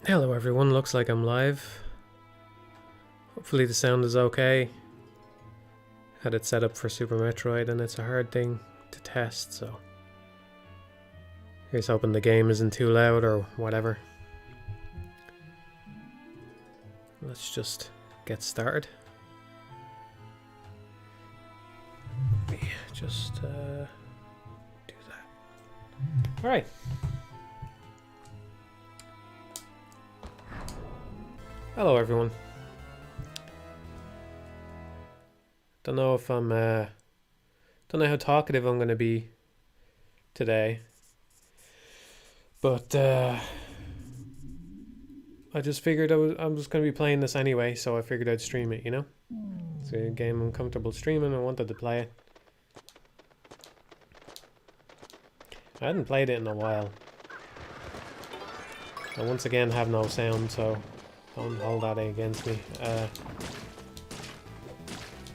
Hello everyone, looks like I'm live. Hopefully the sound is okay. Had it set up for Super Metroid and it's a hard thing to test, so here's hoping the game isn't too loud or whatever. Let's just get started. Let me just do that. Alright. Hello everyone. Don't know if I'm don't know how talkative I'm gonna be today, but I just figured I was gonna be playing this anyway, so I figured I'd stream it, you know? It's a game I'm comfortable streaming. I wanted to play it. I hadn't played it in a while. I once again have no sound, so don't hold that against me.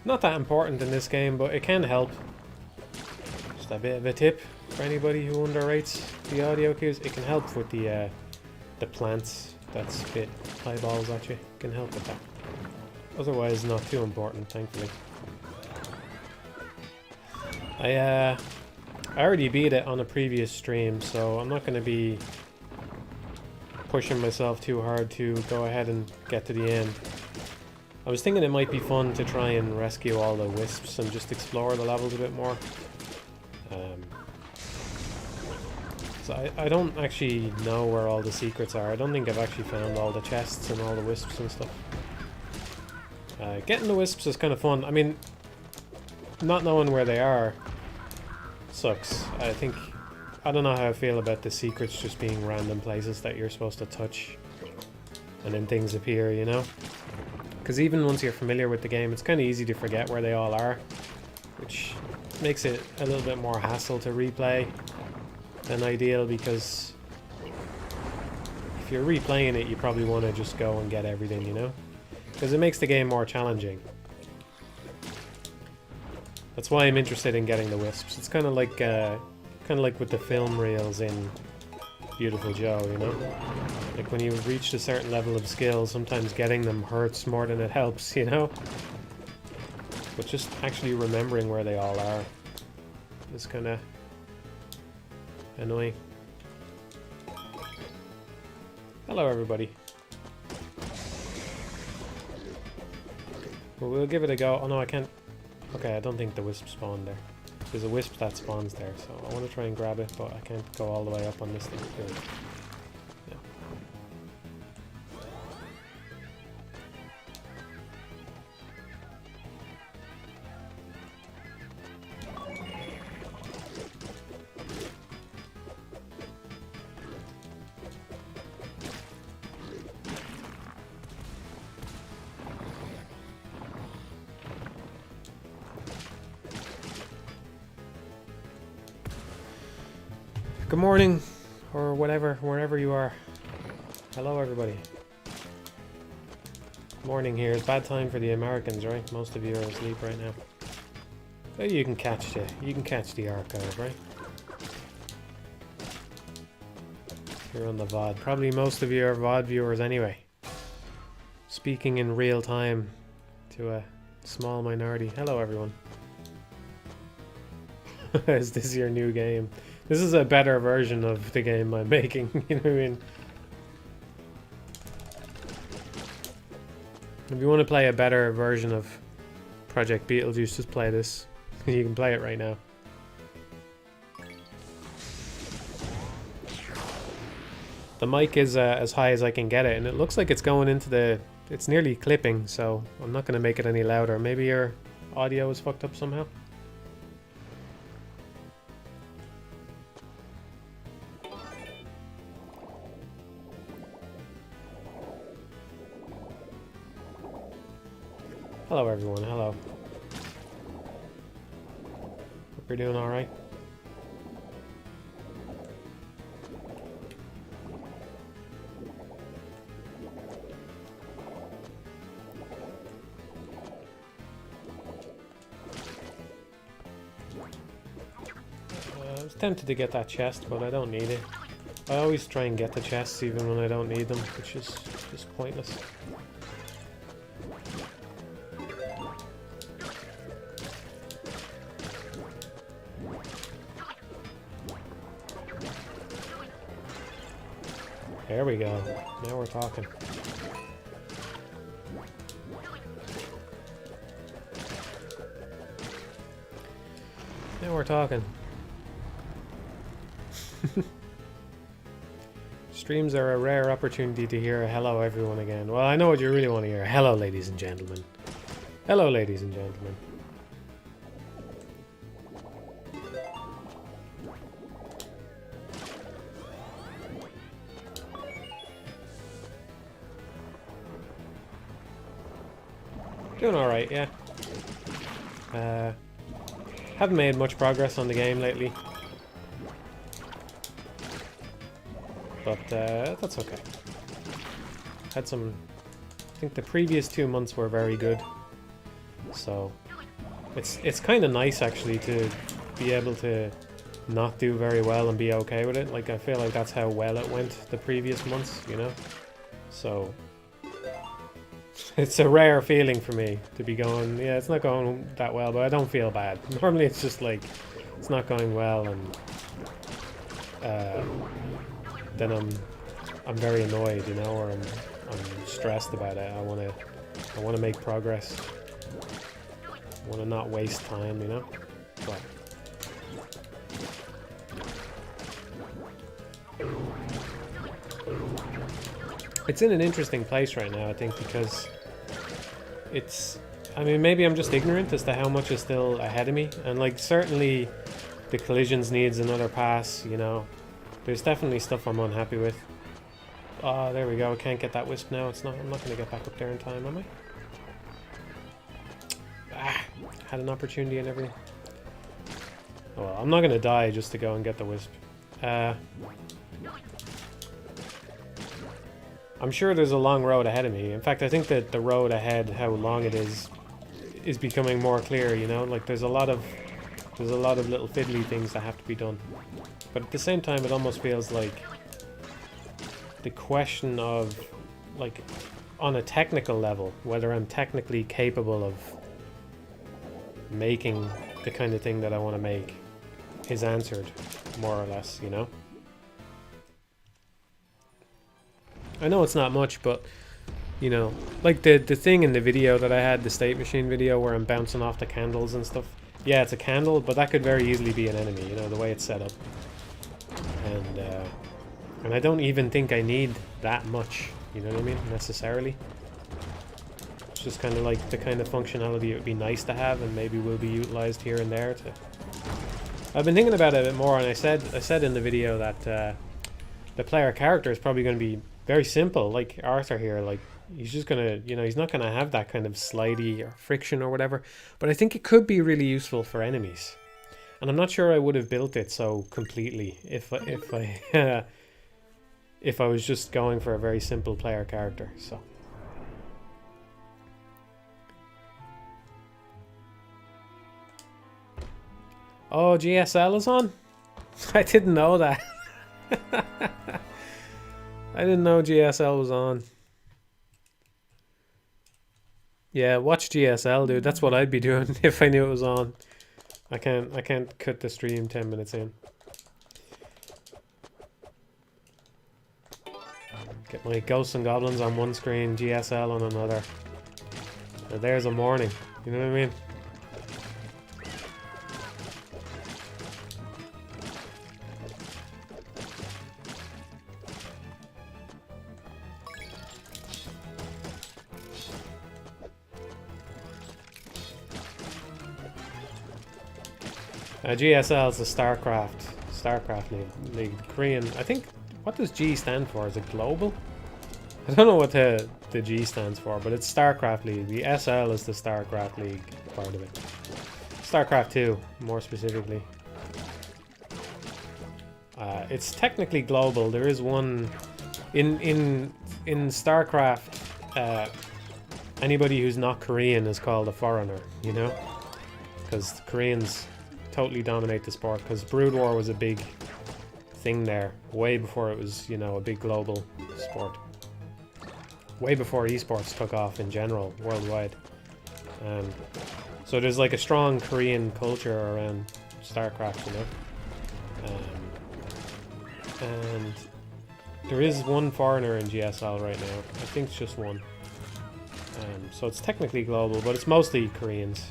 Not that important in this game, but it can help. Just a bit of a tip for anybody who underrates the audio cues. It can help with the plants that spit eyeballs at you. It can help with that. Otherwise, not too important, thankfully. I already beat it on a previous stream, so I'm not going to be pushing myself too hard to go ahead and get to the end. I was thinking it might be fun to try and rescue all the wisps and just explore the levels a bit more. So I don't actually know where all the secrets are. I don't think I've actually found all the chests and all the wisps and stuff. Getting the wisps is kind of fun. I mean, not knowing where they are sucks. I don't know how I feel about the secrets just being random places that you're supposed to touch and then things appear, you know? Because even once you're familiar with the game, it's kind of easy to forget where they all are, which makes it a little bit more hassle to replay than ideal, because if you're replaying it, you probably want to just go and get everything, you know? Because it makes the game more challenging. That's why I'm interested in getting the wisps. It's kind of like with the film reels in Beautiful Joe, you know? Like when you've reached a certain level of skill, sometimes getting them hurts more than it helps, you know? But just actually remembering where they all are is kind of annoying. Hello everybody. Well, we'll give it a go. Oh no, I can't. Okay, I don't think the wisp spawned there. There's a wisp that spawns there, so I want to try and grab it, but I can't go all the way up on this thing. Here we go. Yeah. Good morning, or whatever, wherever you are. Hello, everybody. Morning here. It's bad time for the Americans, right? Most of you are asleep right now. So you can catch the archive, right? You're on the VOD. Probably most of you are VOD viewers anyway. Speaking in real time to a small minority. Hello, everyone. Is this your new game? This is a better version of the game I'm making, you know what I mean? If you want to play a better version of Project Beetlejuice, just play this. You can play it right now. The mic is as high as I can get it, and it looks like it's going into the... It's nearly clipping, so I'm not going to make it any louder. Maybe your audio is fucked up somehow? Hello everyone, hello. Hope you're doing alright. I was tempted to get that chest, but I don't need it. I always try and get the chests even when I don't need them, which is just pointless. There we go. Now we're talking. Now we're talking. Streams are a rare opportunity to hear hello everyone again. Well, I know what you really want to hear. Hello, ladies and gentlemen. Hello, ladies and gentlemen. Doing alright, yeah. Haven't made much progress on the game lately. But that's okay. Had some... I think the previous 2 months were very good. So it's kind of nice actually to be able to not do very well and be okay with it. Like I feel like that's how well it went the previous months, you know? So it's a rare feeling for me to be going, yeah, it's not going that well, but I don't feel bad. Normally it's just like, it's not going well and then I'm very annoyed, you know, or I'm stressed about it. I want to make progress. I want to not waste time, you know. But it's in an interesting place right now, I think, because it's... I mean, maybe I'm just ignorant as to how much is still ahead of me, and like certainly the collisions needs another pass, you know. There's definitely stuff I'm unhappy with. Oh, there we go. I can't get that wisp now. It's not. I'm not going to get back up there in time, am I? Ah, had an opportunity and everything. Oh, well, I'm not going to die just to go and get the wisp. I'm sure there's a long road ahead of me. In fact, I think that the road ahead, how long it is becoming more clear. You know, like there's a lot of little fiddly things that have to be done. But at the same time, it almost feels like the question of, like, on a technical level, whether I'm technically capable of making the kind of thing that I want to make is answered, more or less, you know? I know it's not much, but, you know, like the thing in the video that I had, the state machine video where I'm bouncing off the candles and stuff. Yeah, it's a candle, but that could very easily be an enemy, you know, the way it's set up. And I don't even think I need that much, you know what I mean, necessarily. It's just kind of like the kind of functionality it would be nice to have and maybe will be utilized here and there. I've been thinking about it a bit more, and I said in the video that the player character is probably going to be very simple, like Arthur here. Like, he's just going to, you know, he's not going to have that kind of slidey or friction or whatever. But I think it could be really useful for enemies. And I'm not sure I would have built it so completely if I was just going for a very simple player character. So oh, GSL is on? I didn't know that. I didn't know GSL was on. Yeah, watch GSL, dude. That's what I'd be doing if I knew it was on. I can't cut the stream 10 minutes in. Get my Ghosts and Goblins on one screen, GSL on another. Now there's a morning. You know what I mean? GSL is the Starcraft League. Korean. I think, what does G stand for? Is it global? I don't know what the G stands for, but it's Starcraft League. The SL is the Starcraft League part of it. Starcraft 2, more specifically. It's technically global. There is one in Starcraft. Anybody who's not Korean is called a foreigner. You know, because Koreans totally dominate the sport, because Brood War was a big thing there, way before it was, you know, a big global sport. Way before esports took off in general, worldwide. So there's like a strong Korean culture around Starcraft, you know. And there is one foreigner in GSL right now. I think it's just one. So it's technically global, but it's mostly Koreans.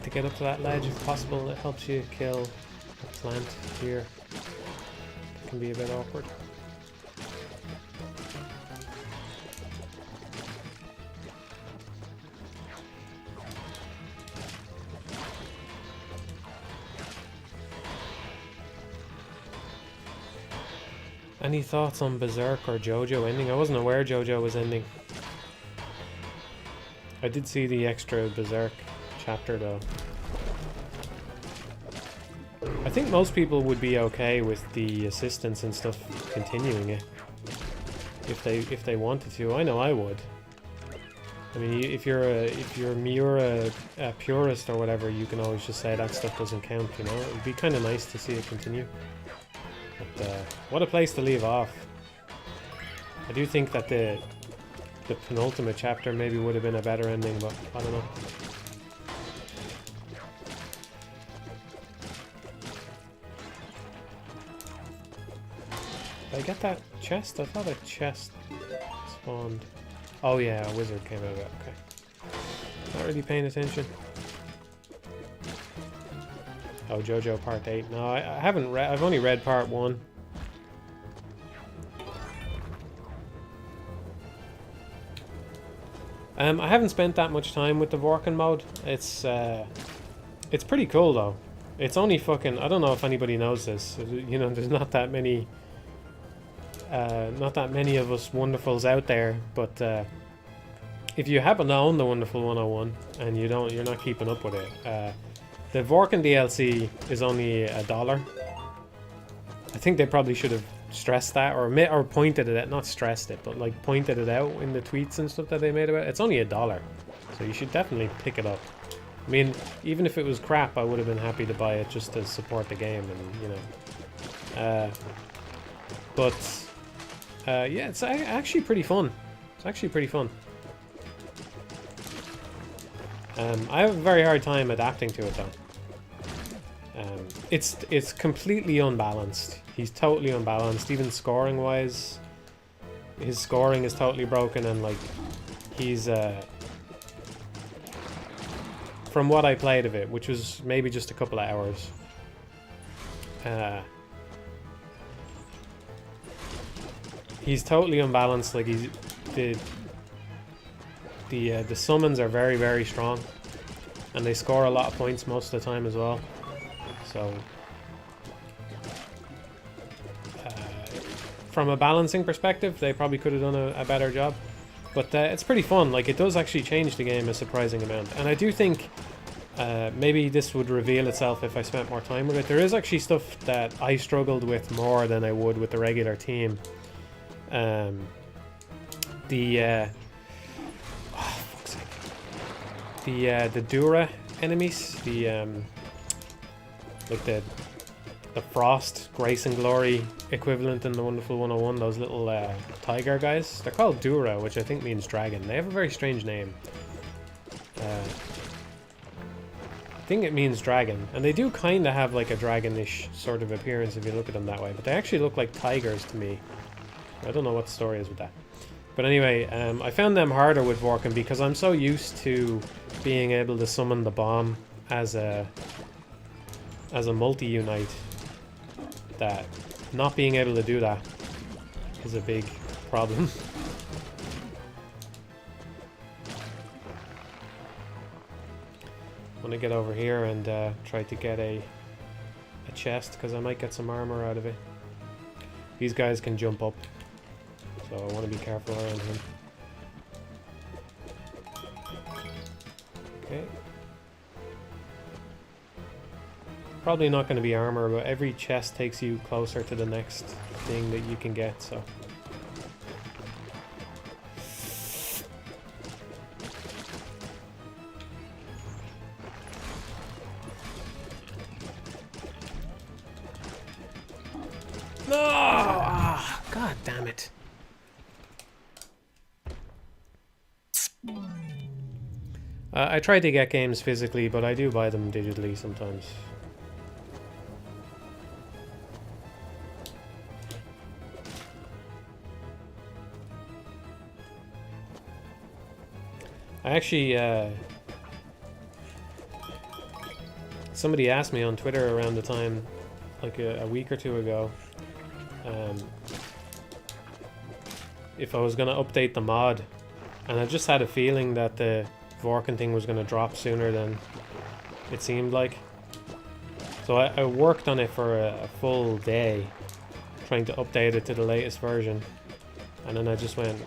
To get up to that ledge if possible, it helps you kill a plant here. It can be a bit awkward. Any thoughts on Berserk or JoJo ending? I wasn't aware JoJo was ending. I did see the extra Berserk chapter though. I think most people would be okay with the assistants and stuff continuing it if they wanted to. I know I would. I mean, if you're a purist or whatever, you can always just say that stuff doesn't count. You know, it'd be kind of nice to see it continue. But what a place to leave off. I do think that the penultimate chapter maybe would have been a better ending, but I don't know. Did I get that chest? I thought a chest spawned. Oh yeah, a wizard came out of it. Okay. Not really paying attention. Oh, JoJo Part 8. No, I haven't read. I've only read Part 1. I haven't spent that much time with the Vorken mode. It's pretty cool though. It's only fucking. I don't know if anybody knows this. You know, there's not that many of us wonderfuls out there, but if you happen to own the Wonderful 101 and you're not keeping up with it, the Vorken DLC is only $1. I think they probably should have stressed that or pointed it out, not stressed it, but like pointed it out in the tweets and stuff that they made about it. It's only $1, so you should definitely pick it up. I mean, even if it was crap, I would have been happy to buy it just to support the game, and you know. Yeah, it's actually pretty fun. It's actually pretty fun. I have a very hard time adapting to it though. It's completely unbalanced. He's totally unbalanced, even scoring wise. His scoring is totally broken, and like he's from what I played of it, which was maybe just a couple of hours. He's totally unbalanced. Like the summons are very, very strong, and they score a lot of points most of the time as well. So from a balancing perspective, they probably could have done a better job. But it's pretty fun. Like, it does actually change the game a surprising amount. And I do think maybe this would reveal itself if I spent more time with it. There is actually stuff that I struggled with more than I would with the regular team. The Dura enemies, like the Frost, Grace and Glory equivalent in the Wonderful 101, those little tiger guys. They're called Dura, which I think means dragon. They have a very strange name. I think it means dragon. And they do kind of have like a dragonish sort of appearance if you look at them that way. But they actually look like tigers to me. I don't know what the story is with that. But anyway, I found them harder with Vorken because I'm so used to being able to summon the bomb as a multi-unite that not being able to do that is a big problem. I'm gonna get over here and try to get a chest because I might get some armor out of it. These guys can jump up, so I want to be careful around him. Okay. Probably not going to be armor, but every chest takes you closer to the next thing that you can get, so... No! Ah, God damn it. I try to get games physically, but I do buy them digitally sometimes. I actually, somebody asked me on Twitter around the time, like a week or two ago, if I was going to update the mod, and I just had a feeling that the Vorken thing was going to drop sooner than it seemed like. So I worked on it for a full day, trying to update it to the latest version, and then I just went,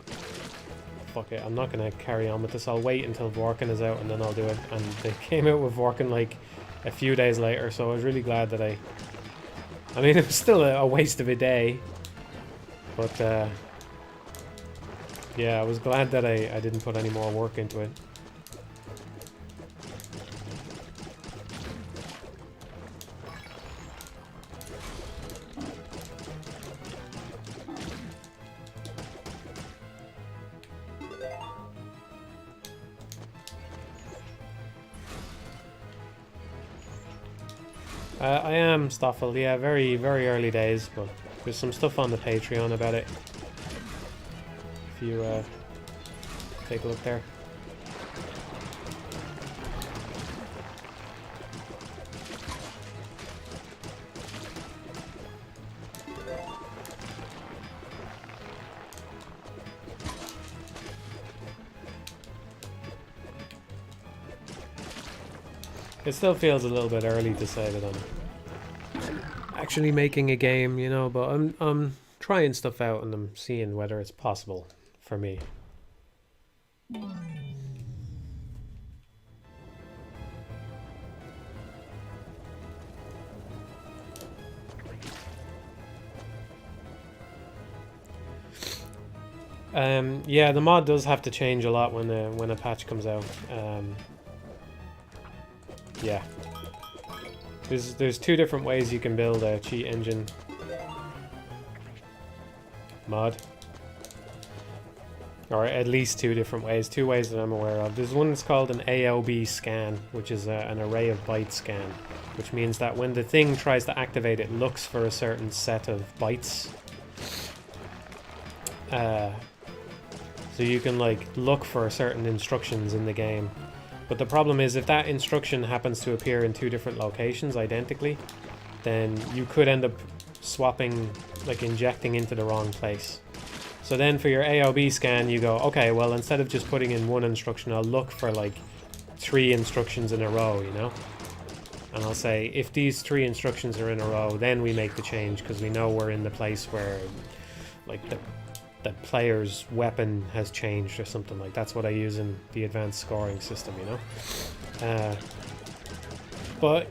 fuck it, I'm not going to carry on with this, I'll wait until Vorken is out and then I'll do it. And they came out with Vorken like a few days later, so I was really glad that I mean, it was still a waste of a day, but yeah, I was glad that I didn't put any more work into it. I am, Stoffel, yeah, very, very early days, but there's some stuff on the Patreon about it. If you take a look there. It still feels a little bit early to say that I'm actually making a game, you know, but I'm trying stuff out and I'm seeing whether it's possible for me. Yeah, the mod does have to change a lot when a patch comes out. Yeah. There's two different ways you can build a cheat engine mod. Or at least two different ways. Two ways that I'm aware of. There's one that's called an AOB scan, which is an array of byte scan. Which means that when the thing tries to activate, it looks for a certain set of bytes. So you can like look for certain instructions in the game. But the problem is, if that instruction happens to appear in two different locations identically, then you could end up swapping, like injecting into the wrong place. So then for your AOB scan, you go, okay, well, instead of just putting in one instruction, I'll look for like 3 instructions in a row, you know? And I'll say, if these 3 instructions are in a row, then we make the change, because we know we're in the place where like the player's weapon has changed or something. Like that's what I use in the advanced scoring system, you know. But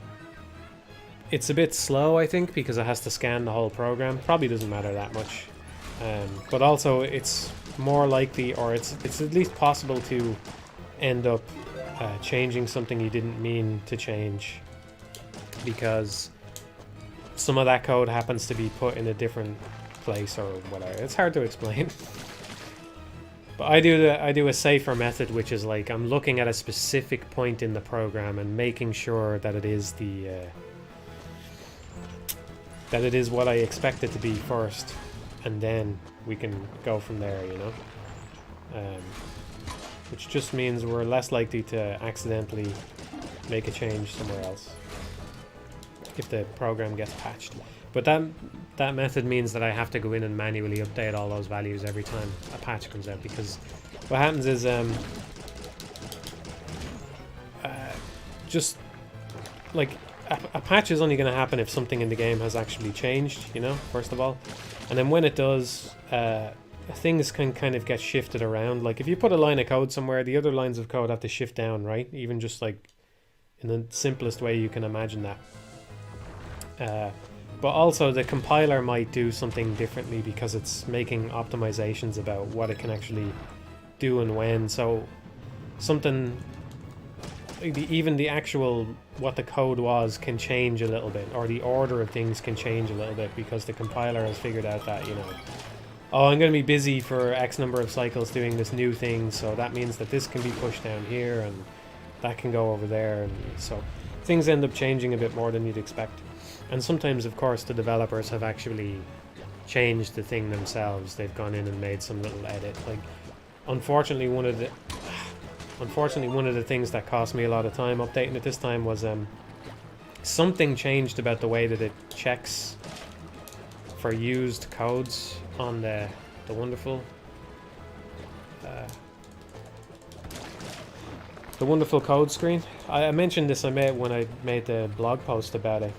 it's a bit slow, I think, because it has to scan the whole program. Probably doesn't matter that much, but also it's more likely, or it's at least possible to end up changing something you didn't mean to change, because some of that code happens to be put in a different place or whatever. It's hard to explain. But I do a safer method, which is like I'm looking at a specific point in the program and making sure that it is what I expect it to be first, and then we can go from there, you know. Which just means we're less likely to accidentally make a change somewhere else if the program gets patched. But that method means that I have to go in and manually update all those values every time a patch comes out, because what happens is just like a patch is only going to happen if something in the game has actually changed, you know, first of all. And then when it does, things can kind of get shifted around. Like if you put a line of code somewhere, the other lines of code have to shift down, right? Even just like in the simplest way you can imagine that. But also the compiler might do something differently because it's making optimizations about what it can actually do and when. So something, even the actual what the code was can change a little bit, or the order of things can change a little bit because the compiler has figured out that, you know, oh, I'm going to be busy for X number of cycles doing this new thing, so that means that this can be pushed down here and that can go over there, and so things end up changing a bit more than you'd expect. And sometimes, of course, the developers have actually changed the thing themselves. They've gone in and made some little edit. Like, unfortunately, one of the things that cost me a lot of time updating it this time was something changed about the way that it checks for used codes on the wonderful code screen. I mentioned this when I made the blog post about it.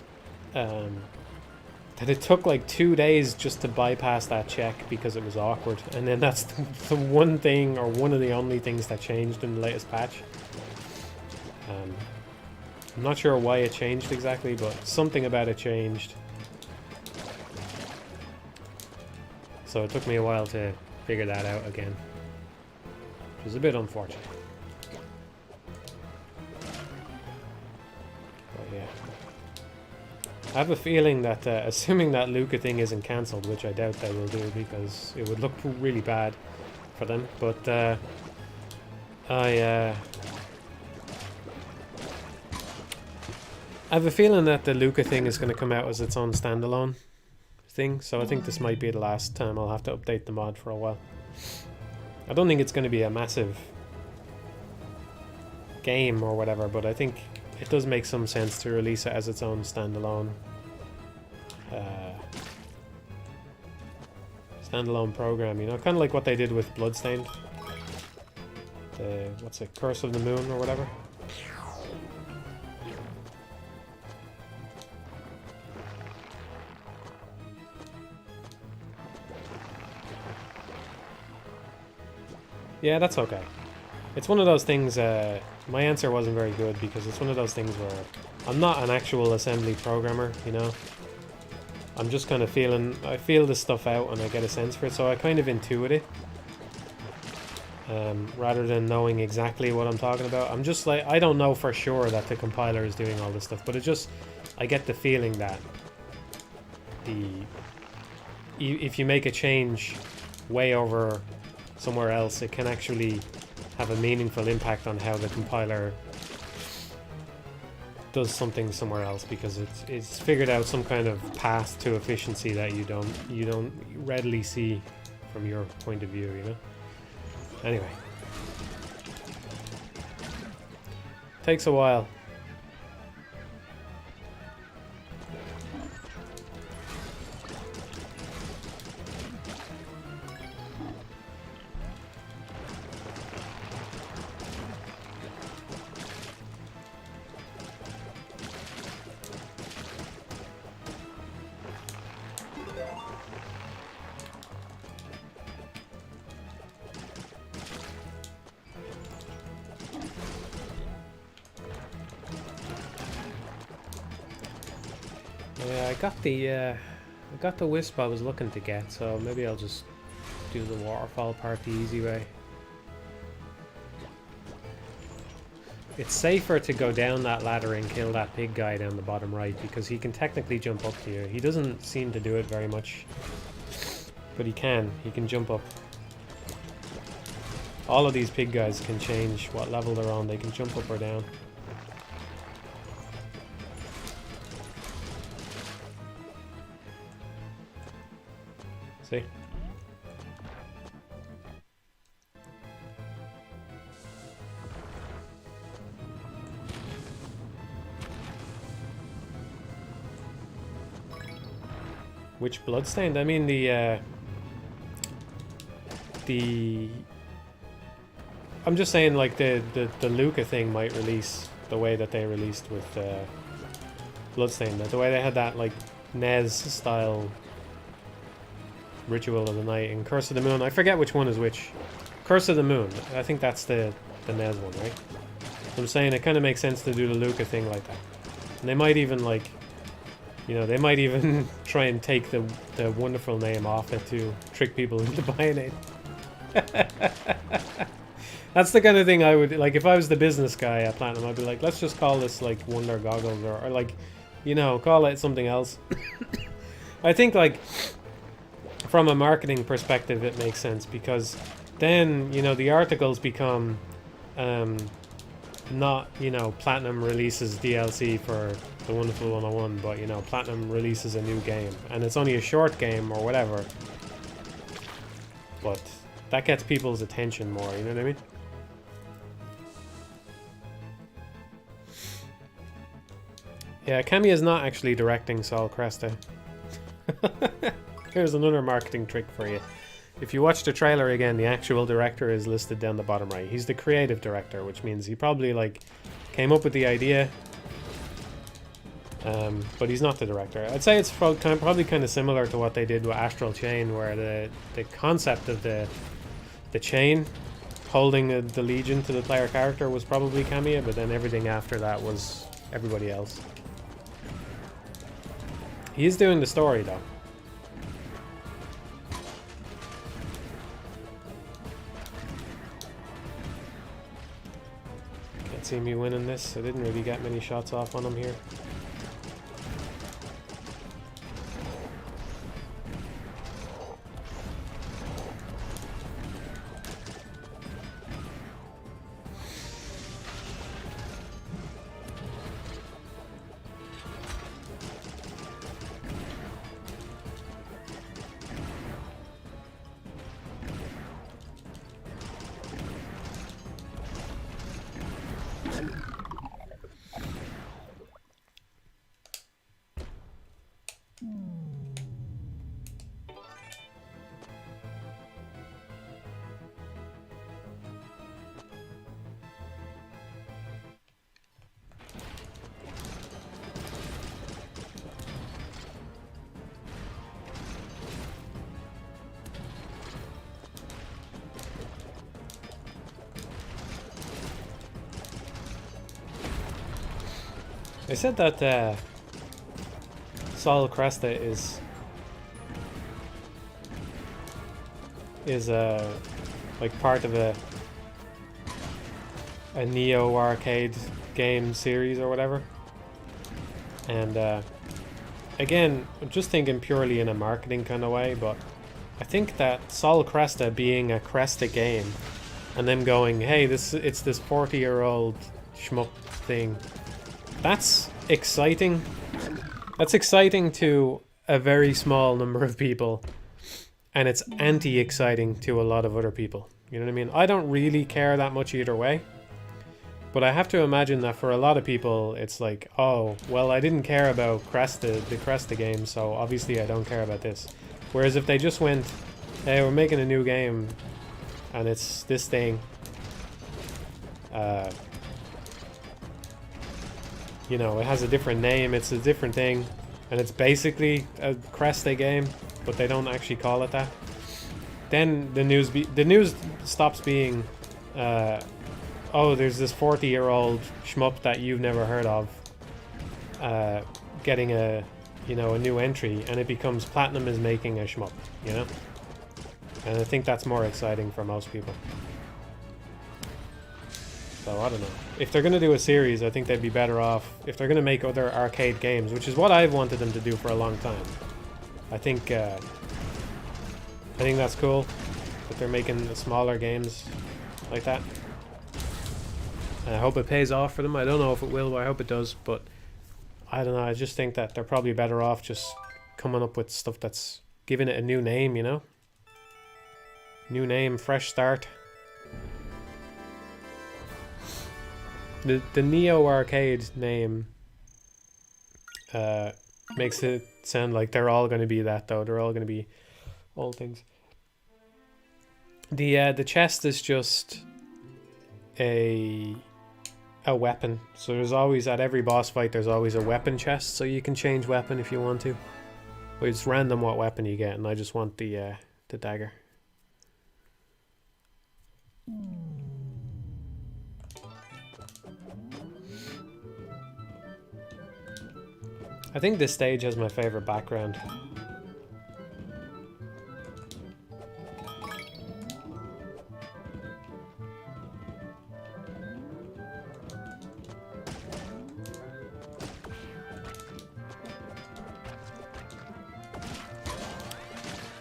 That it took like 2 days just to bypass that check because it was awkward, and then that's the one thing, or one of the only things that changed in the latest patch. I'm not sure why it changed exactly, but something about it changed. So it took me a while to figure that out again, which is a bit unfortunate. But yeah. I have a feeling that, assuming that Luca thing isn't cancelled, which I doubt they will do because it would look really bad for them, but I have a feeling that the Luca thing is going to come out as its own standalone thing, so I think this might be the last time I'll have to update the mod for a while. I don't think it's going to be a massive game or whatever, but I think it does make some sense to release it as its own standalone program, you know, kind of like what they did with Bloodstained. The, what's it, Curse of the Moon or whatever. Yeah, that's okay. It's one of those things, my answer wasn't very good because it's one of those things where I'm not an actual assembly programmer, you know. I'm just kind of I feel this stuff out and I get a sense for it, so I kind of intuit it. Rather than knowing exactly what I'm talking about. I'm just like, I don't know for sure that the compiler is doing all this stuff, but I get the feeling that if you make a change way over somewhere else, it can actually have a meaningful impact on how the compiler does something somewhere else, because it's figured out some kind of path to efficiency that you don't readily see from your point of view, you know. Anyway, takes a while. Yeah, I got the wisp I was looking to get, so maybe I'll just do the waterfall part the easy way. It's safer to go down that ladder and kill that pig guy down the bottom right, because he can technically jump up to you. He doesn't seem to do it very much, but he can jump up. All of these pig guys can change what level they're on. They can jump up or down. See? Which Bloodstained? I mean I'm just saying, like, the Luca thing might release the way that they released with Bloodstained. The way they had that, like, NES style Ritual of the Night and Curse of the Moon. I forget which one is which. Curse of the Moon. I think that's the NES one, right? I'm saying it kind of makes sense to do the Luca thing like that. And they might even, like, you know, they might even try and take the wonderful name off it to trick people into buying it. That's the kind of thing I would, like, if I was the business guy at Platinum, I'd be like, let's just call this, like, Wonder Goggles, or like, you know, call it something else. I think, like, from a marketing perspective, it makes sense, because then, you know, the articles become, not, you know, Platinum releases DLC for the Wonderful 101, but, you know, Platinum releases a new game, and it's only a short game or whatever. But that gets people's attention more, you know what I mean? Yeah, Cammy is not actually directing Sol Cresta. Here's another marketing trick for you. If you watch the trailer again, the actual director is listed down the bottom right. He's the creative director, which means he probably, like, came up with the idea, but he's not the director. I'd say it's probably kind of similar to what they did with Astral Chain, where the concept of the chain holding the Legion to the player character was probably Cammy, but then everything after that was everybody else. He's doing the story, though. Can't see me winning this. I didn't really get many shots off on him here. I said that Sol Cresta is like part of a Neo arcade game series or whatever, and again, I'm just thinking purely in a marketing kind of way, but I think that Sol Cresta being a Cresta game and them going, hey, it's this 40-year-old shmup thing. That's exciting. That's exciting to a very small number of people, and it's anti-exciting to a lot of other people. You know what I mean? I don't really care that much either way, but I have to imagine that for a lot of people, it's like, oh, well, I didn't care about the Cresta game, so obviously I don't care about this. Whereas if they just went, hey, we're making a new game, and it's this thing, you know, it has a different name, it's a different thing, and it's basically a Cresta game, but they don't actually call it that. Then the news stops being, oh, there's this 40-year-old shmup that you've never heard of, getting a new entry, and it becomes Platinum is making a shmup, you know? And I think that's more exciting for most people. So, I don't know. If they're going to do a series, I think they'd be better off if they're going to make other arcade games, which is what I've wanted them to do for a long time. I think that's cool that they're making the smaller games like that. And I hope it pays off for them. I don't know if it will, but I hope it does. But I don't know. I just think that they're probably better off just coming up with stuff that's giving it a new name, you know? New name, fresh start. The Neo Arcade name makes it sound like they're all going to be that, though. They're all going to be old things. The chest is just a weapon. So there's always, at every boss fight, there's always a weapon chest, so you can change weapon if you want to. Well, it's random what weapon you get, and I just want the dagger. I think this stage has my favorite background.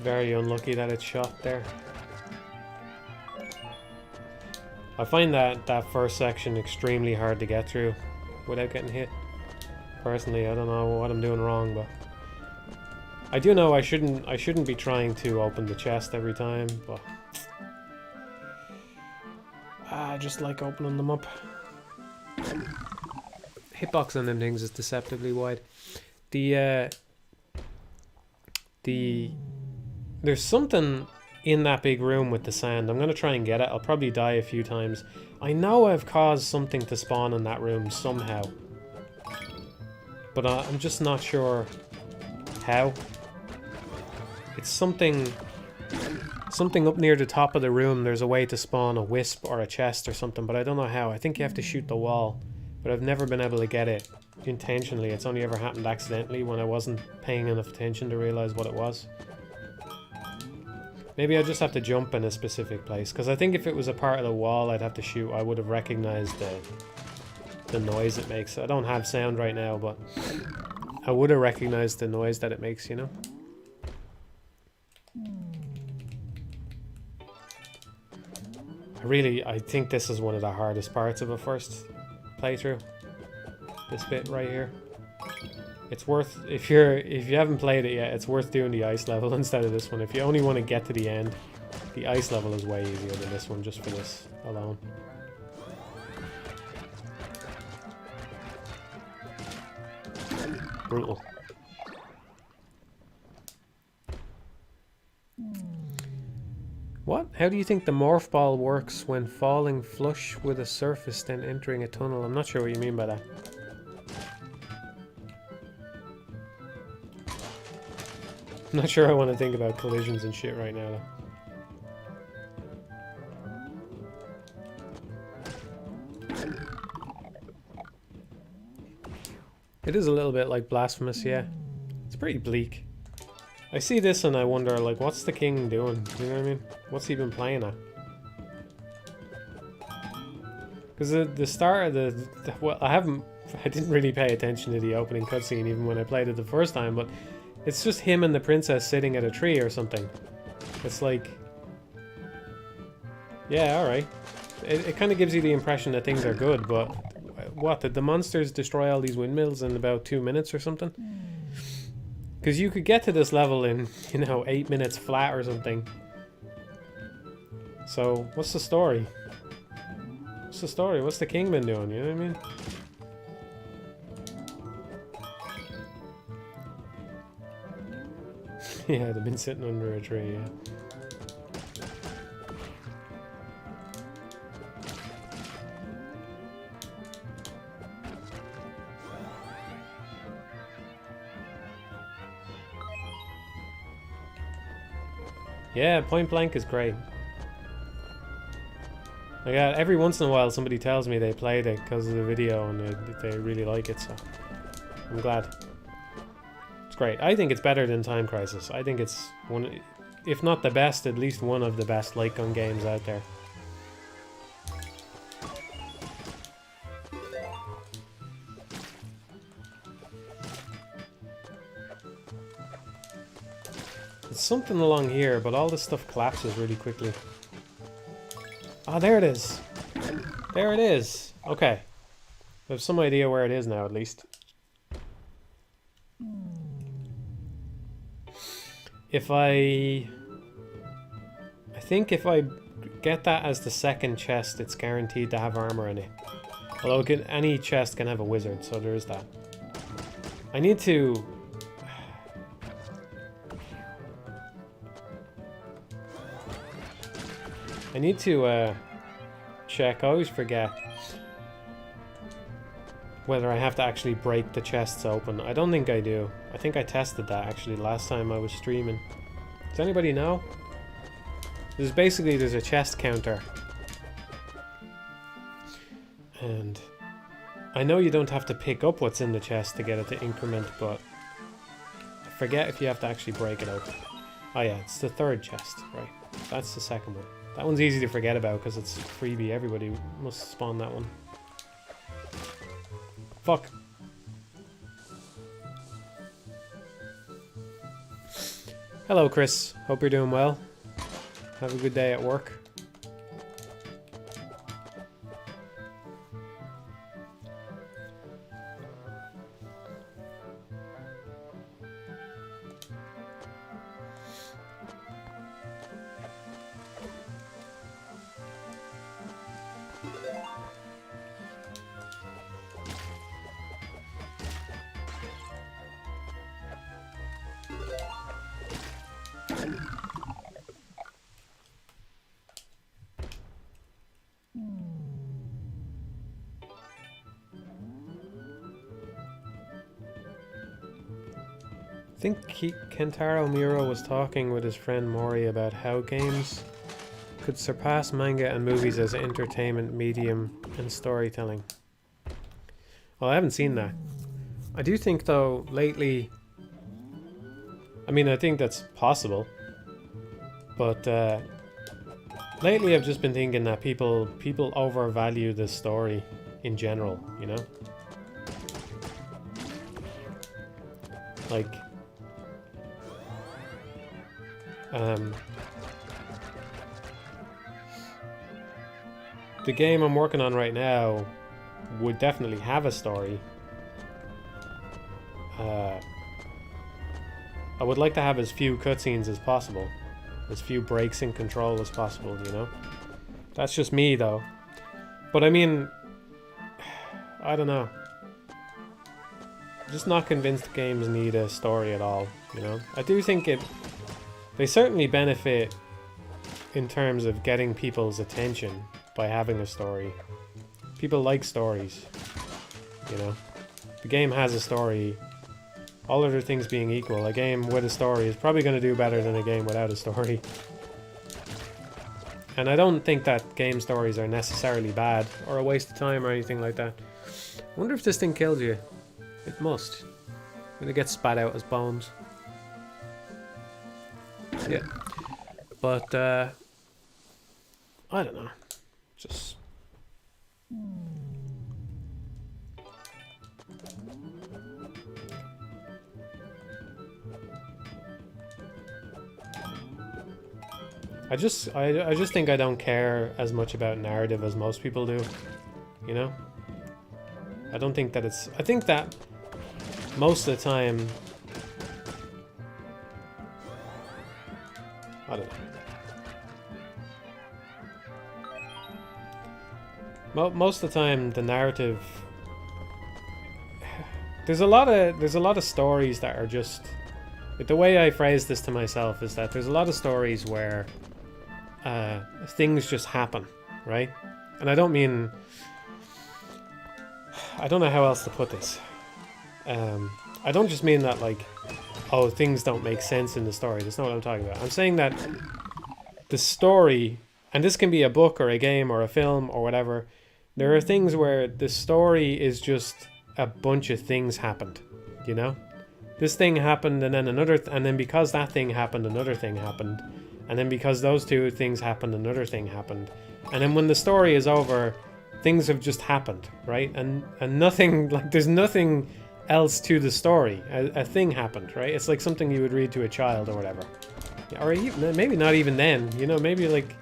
Very unlucky that it's shot there. I find that first section extremely hard to get through without getting hit. Personally, I don't know what I'm doing wrong, but I do know I shouldn't be trying to open the chest every time, but I just like opening them up. Hitbox on them things is deceptively wide. There's something in that big room with the sand. I'm gonna try and get it. I'll probably die a few times. I know I've caused something to spawn in that room somehow, but I'm just not sure how. It's something up near the top of the room. There's a way to spawn a wisp or a chest or something, but I don't know how. I think you have to shoot the wall, but I've never been able to get it intentionally. It's only ever happened accidentally when I wasn't paying enough attention to realize what it was. Maybe I just have to jump in a specific place, because I think if it was a part of the wall I'd have to shoot, I would have recognized the noise it makes. I don't have sound right now, but I would have recognized the noise that it makes, you know? I think this is one of the hardest parts of a first playthrough. This bit right here. It's worth, if you haven't played it yet, it's worth doing the ice level instead of this one. If you only want to get to the end, the ice level is way easier than this one, just for this alone. Brutal. What? How do you think the morph ball works when falling flush with a surface then entering a tunnel? I'm not sure what you mean by that. I'm not sure I want to think about collisions and shit right now, though. It is a little bit like Blasphemous, yeah. It's pretty bleak. I see this and I wonder, like, what's the king doing? You know what I mean? What's he been playing at? Because the start of well, I didn't really pay attention to the opening cutscene even when I played it the first time, but it's just him and the princess sitting at a tree or something. It's like, yeah, alright. It kind of gives you the impression that things are good, but what, did the monsters destroy all these windmills in about 2 minutes or something? Because you could get to this level in, you know, 8 minutes flat or something. So, what's the story? What's the story? What's the king been doing? You know what I mean? Yeah, they've been sitting under a tree, yeah. Yeah, Point Blank is great. Like, every once in a while somebody tells me they played it because of the video and they really like it, so I'm glad. It's great. I think it's better than Time Crisis. I think it's one, if not the best, at least one of the best light gun games out there. There's something along here, but all this stuff collapses really quickly. Ah, there it is. There it is. Okay. I have some idea where it is now, at least. If I think if I get that as the second chest, it's guaranteed to have armor in it. Although any chest can have a wizard, so there is that. I need to... check. I always forget. whether I have to actually break the chests open. I don't think I do. I think I tested that actually last time I was streaming. Does anybody know? There's a chest counter. And I know you don't have to pick up what's in the chest to get it to increment, but I forget if you have to actually break it open. Oh yeah, it's the third chest, right. That's the second one. That one's easy to forget about because it's freebie. Everybody must spawn that one. Fuck. Hello, Chris. Hope you're doing well. Have a good day at work. I think Kentaro Miura was talking with his friend Mori about how games could surpass manga and movies as an entertainment medium and storytelling. Well, I haven't seen that. I do think, though, lately... I mean, I think that's possible. But, lately I've just been thinking that people overvalue the story in general, you know? Like... the game I'm working on right now would definitely have a story. I would like to have as few cutscenes as possible. As few breaks in control as possible, you know? That's just me, though. But I mean... I don't know. I'm just not convinced games need a story at all, you know? I do think they certainly benefit in terms of getting people's attention by having a story. People like stories, you know? The game has a story. All other things being equal, a game with a story is probably going to do better than a game without a story. And I don't think that game stories are necessarily bad or a waste of time or anything like that. I wonder if this thing killed you. It must. When it gets spat out as bones. Yeah. But, I don't know. Just... I just think I don't care as much about narrative as most people do. You know? I don't think that it's... I think that most of the time... I don't know. Most of the time, the narrative... There's a lot of stories that are just... The way I phrase this to myself is that there's a lot of stories where things just happen, right? And I don't mean... I don't know how else to put this. I don't just mean that, like, oh, things don't make sense in the story. That's not what I'm talking about. I'm saying that the story, and this can be a book or a game or a film or whatever, there are things where the story is just a bunch of things happened, you know? This thing happened and then another, and then because that thing happened, another thing happened. And then because those two things happened, another thing happened. And then when the story is over, things have just happened, right? And nothing, like, there's nothing else to the story. A thing happened, right? It's like something you would read to a child or whatever. Or even, maybe not even then, you know, maybe like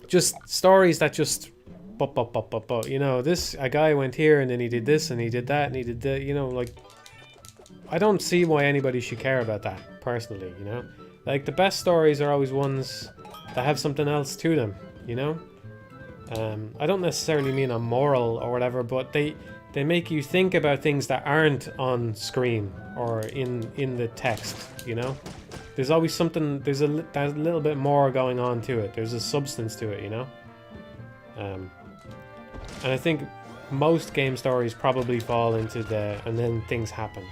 just stories that just you know, a guy went here and then he did this and he did that and he did that, you know, like, I don't see why anybody should care about that, personally, you know? Like, the best stories are always ones that have something else to them, you know? I don't necessarily mean a moral or whatever, but they make you think about things that aren't on screen or in the text, you know? There's always something, there's a little bit more going on to it. There's a substance to it, you know? And I think most game stories probably fall into the and then things happened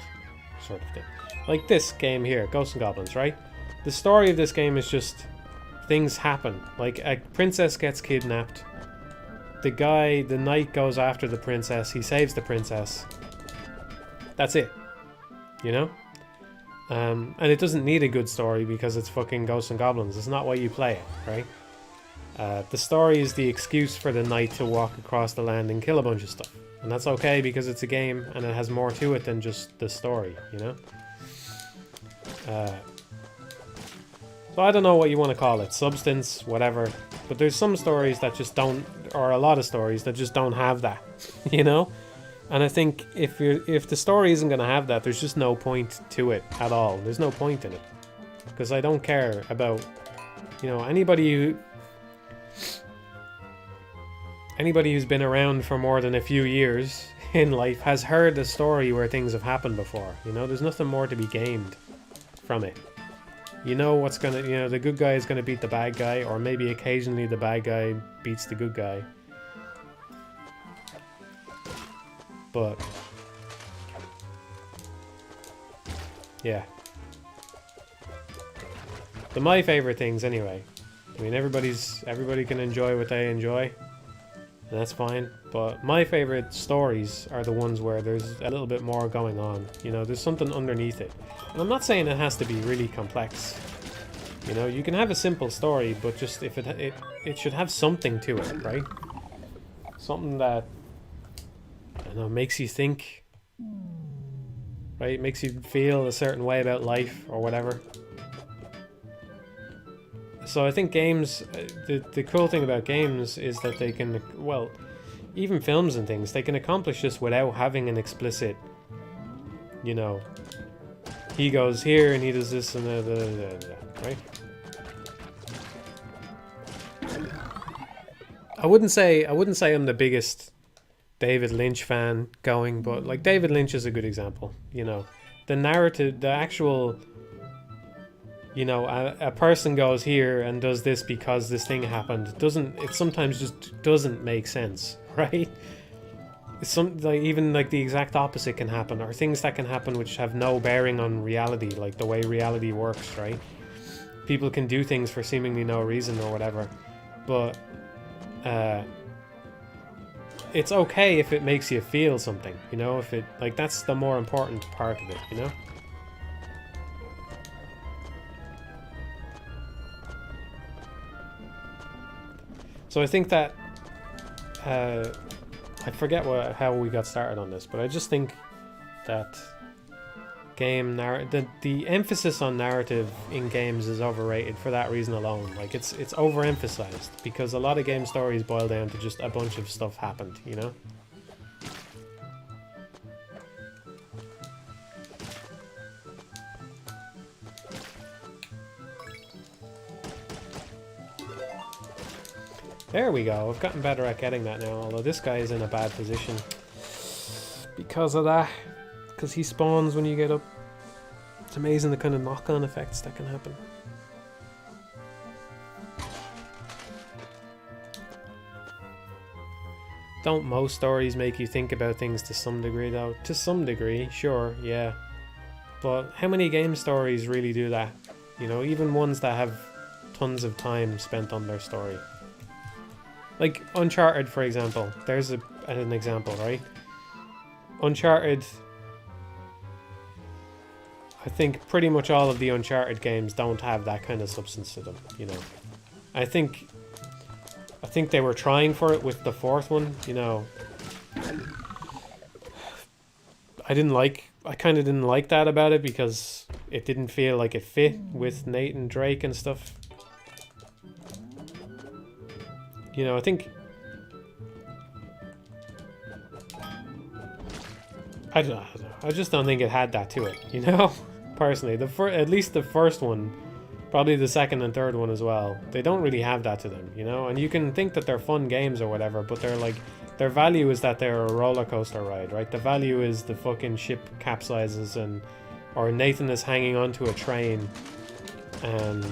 sort of thing. Like this game here, Ghosts and Goblins, right? The story of this game is just things happen. Like a princess gets kidnapped. The knight goes after the princess. He saves the princess. That's it. You know? And it doesn't need a good story because it's fucking Ghosts and Goblins. It's not why you play it, right? The story is the excuse for the knight to walk across the land and kill a bunch of stuff. And that's okay because it's a game and it has more to it than just the story, you know? So I don't know what you want to call it, substance, whatever. But there's some stories that just don't, or a lot of stories that just don't have that, you know? And I think if the story isn't going to have that, there's just no point to it at all. There's no point in it. Because I don't care about, you know, anybody who's been around for more than a few years in life has heard a story where things have happened before. You know, there's nothing more to be gained from it. You know what's gonna, you know, the good guy is gonna beat the bad guy, or maybe occasionally the bad guy beats the good guy. But yeah, my favorite things anyway. I mean, everybody can enjoy what they enjoy, and that's fine. But my favorite stories are the ones where there's a little bit more going on. You know, there's something underneath it. And I'm not saying it has to be really complex. You know, you can have a simple story, but just if it should have something to it, right? Something that, I don't know, makes you think, right? Makes you feel a certain way about life or whatever. So I think games, the cool thing about games is that they can, well, even films and things, they can accomplish this without having an explicit, you know, he goes here and he does this and right? I wouldn't say I'm the biggest David Lynch fan going, but like David Lynch is a good example. You know, the narrative, the actual, you know, a person goes here and does this because this thing happened. It sometimes just doesn't make sense, right? Even like the exact opposite can happen, or things that can happen which have no bearing on reality, like the way reality works, right? People can do things for seemingly no reason or whatever, but it's okay if it makes you feel something, you know, if it, like, that's the more important part of it, you know? So I think that I forget how we got started on this, but I just think that the emphasis on narrative in games is overrated for that reason alone. Like, it's overemphasized because a lot of game stories boil down to just a bunch of stuff happened, you know? There we go. I've gotten better at getting that now, although this guy is in a bad position because of that. Because he spawns when you get up. It's amazing the kind of knock-on effects that can happen. Don't most stories make you think about things to some degree, though? To some degree, sure, yeah. But how many game stories really do that? You know, even ones that have tons of time spent on their story. Like Uncharted, for example. There's an example, right? Uncharted, I think pretty much all of the Uncharted games don't have that kind of substance to them, you know. I think they were trying for it with the fourth one, you know. I kind of didn't like that about it because it didn't feel like it fit with Nate and Drake and stuff. You know, I just don't think it had that to it, you know? Personally, at least the first one, probably the second and third one as well, they don't really have that to them, you know? And you can think that they're fun games or whatever, but they're like, their value is that they're a roller coaster ride, right? The value is the fucking ship capsizes or Nathan is hanging onto a train and,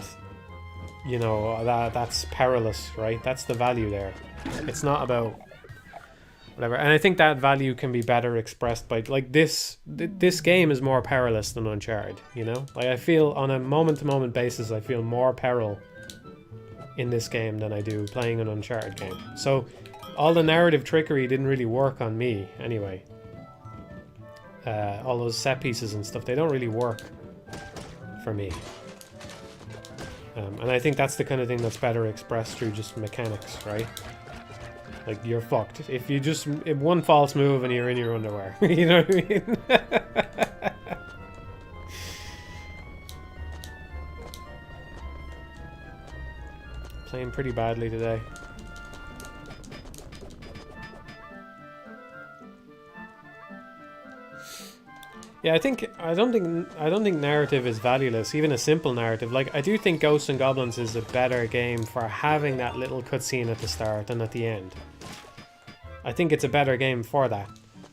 you know, that's perilous, right? That's the value there. It's not about whatever. And I think that value can be better expressed by, like, this game is more perilous than Uncharted, you know? Like, I feel on a moment-to-moment basis, I feel more peril in this game than I do playing an Uncharted game. So all the narrative trickery didn't really work on me anyway. All those set pieces and stuff, they don't really work for me. And I think that's the kind of thing that's better expressed through just mechanics, right? Like, you're fucked. If you just... if one false move and you're in your underwear. You know what I mean? Playing pretty badly today. Yeah, I don't think narrative is valueless, even a simple narrative. Like, I do think Ghosts and Goblins is a better game for having that little cutscene at the start and at the end. I think it's a better game for that.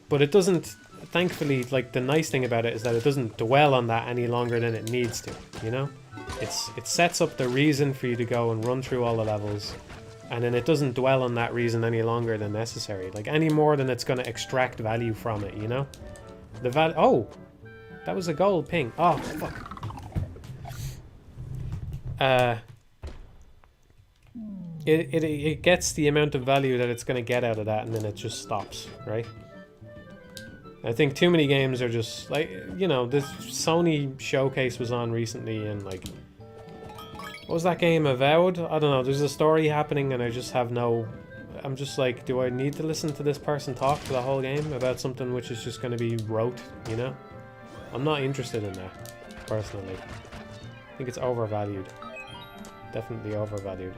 But it doesn't, thankfully, like, the nice thing about it is that it doesn't dwell on that any longer than it needs to, you know? It sets up the reason for you to go and run through all the levels, and then it doesn't dwell on that reason any longer than necessary. Like, any more than it's going to extract value from it, you know? The oh! That was a gold ping. Oh, fuck. It gets the amount of value that it's going to get out of that, and then it just stops, right? I think too many games are just, like, you know, this Sony showcase was on recently, and, like, what was that game, Avowed? I don't know, there's a story happening, and I just have no... I'm just like, do I need to listen to this person talk for the whole game about something which is just going to be rote, you know? I'm not interested in that, personally. I think it's overvalued. Definitely overvalued.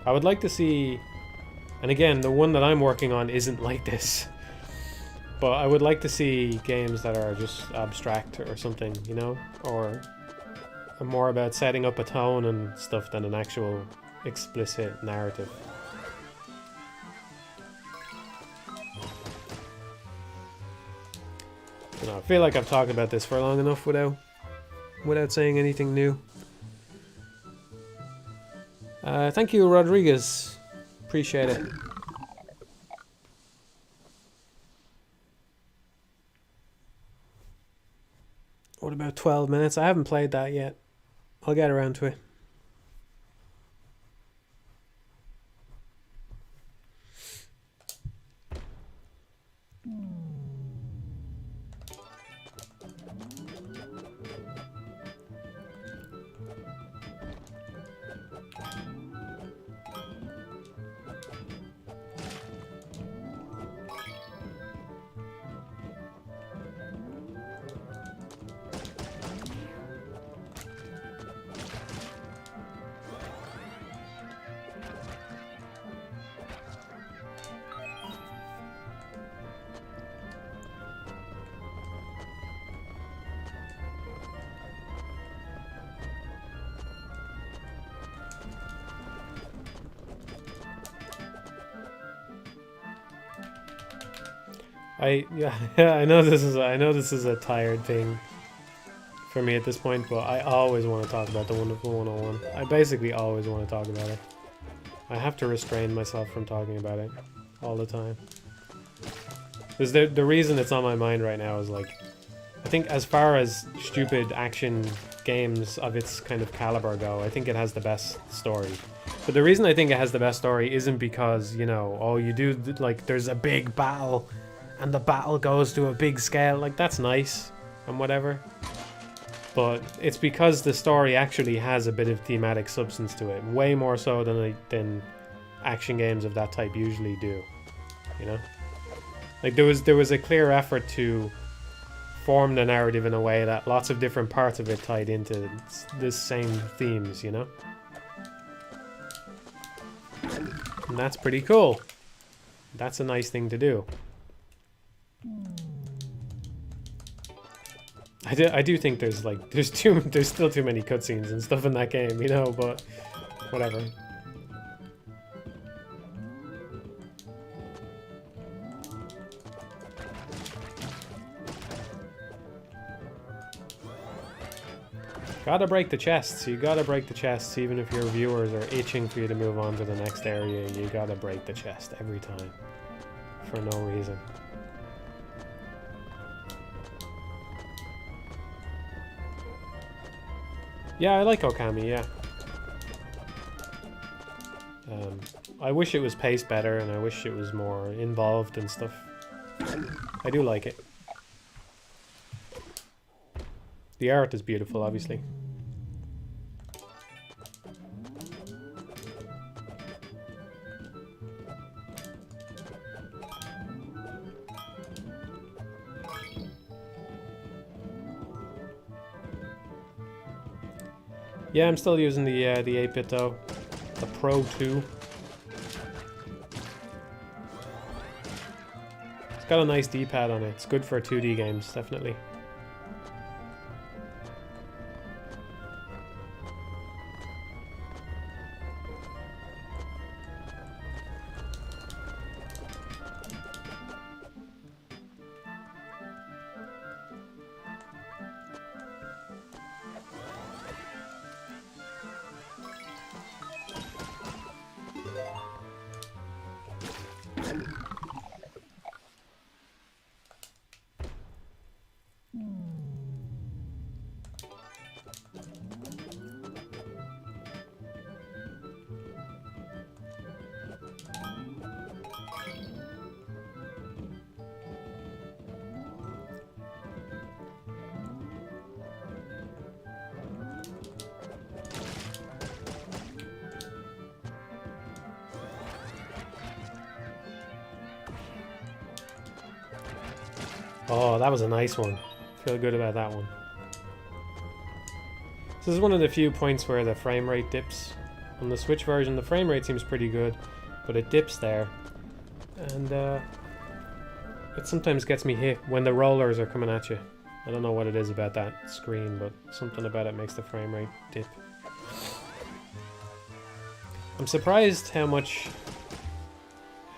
I would like to see... And again, the one that I'm working on isn't like this. But I would like to see games that are just abstract or something, you know? Or are more about setting up a tone and stuff than an actual explicit narrative. I don't know, I feel like I've talked about this for long enough without saying anything new. Thank you, Rodriguez. Appreciate it. What about 12 minutes? I haven't played that yet. I'll get around to it. I know this is a tired thing for me at this point, but I always want to talk about the Wonderful 101. I basically always want to talk about it. I have to restrain myself from talking about it all the time. Because the reason it's on my mind right now is, like, I think as far as stupid action games of its kind of caliber go, I think it has the best story. But the reason I think it has the best story isn't because, you know, oh, you do, like, there's a big battle and the battle goes to a big scale. Like, that's nice and whatever. But it's because the story actually has a bit of thematic substance to it. Way more so than action games of that type usually do. You know? Like, there was a clear effort to form the narrative in a way that lots of different parts of it tied into the same themes, you know? And that's pretty cool. That's a nice thing to do. I do think there's still too many cutscenes and stuff in that game, you know, but whatever. Gotta break the chests. You gotta break the chests, even if your viewers are itching for you to move on to the next area. You gotta break the chest every time. for no reason. Yeah, I like Okami, yeah. I wish it was paced better, and I wish it was more involved and stuff. I do like it. The art is beautiful, obviously. Yeah, I'm still using the 8-bit though. The Pro 2. It's got a nice D-pad on it. It's good for 2D games, definitely. Oh, that was a nice one. Feel good about that one. This is one of the few points where the frame rate dips. On the Switch version, the frame rate seems pretty good, but it dips there. And it sometimes gets me hit when the rollers are coming at you. I don't know what it is about that screen, but something about it makes the frame rate dip. I'm surprised how much...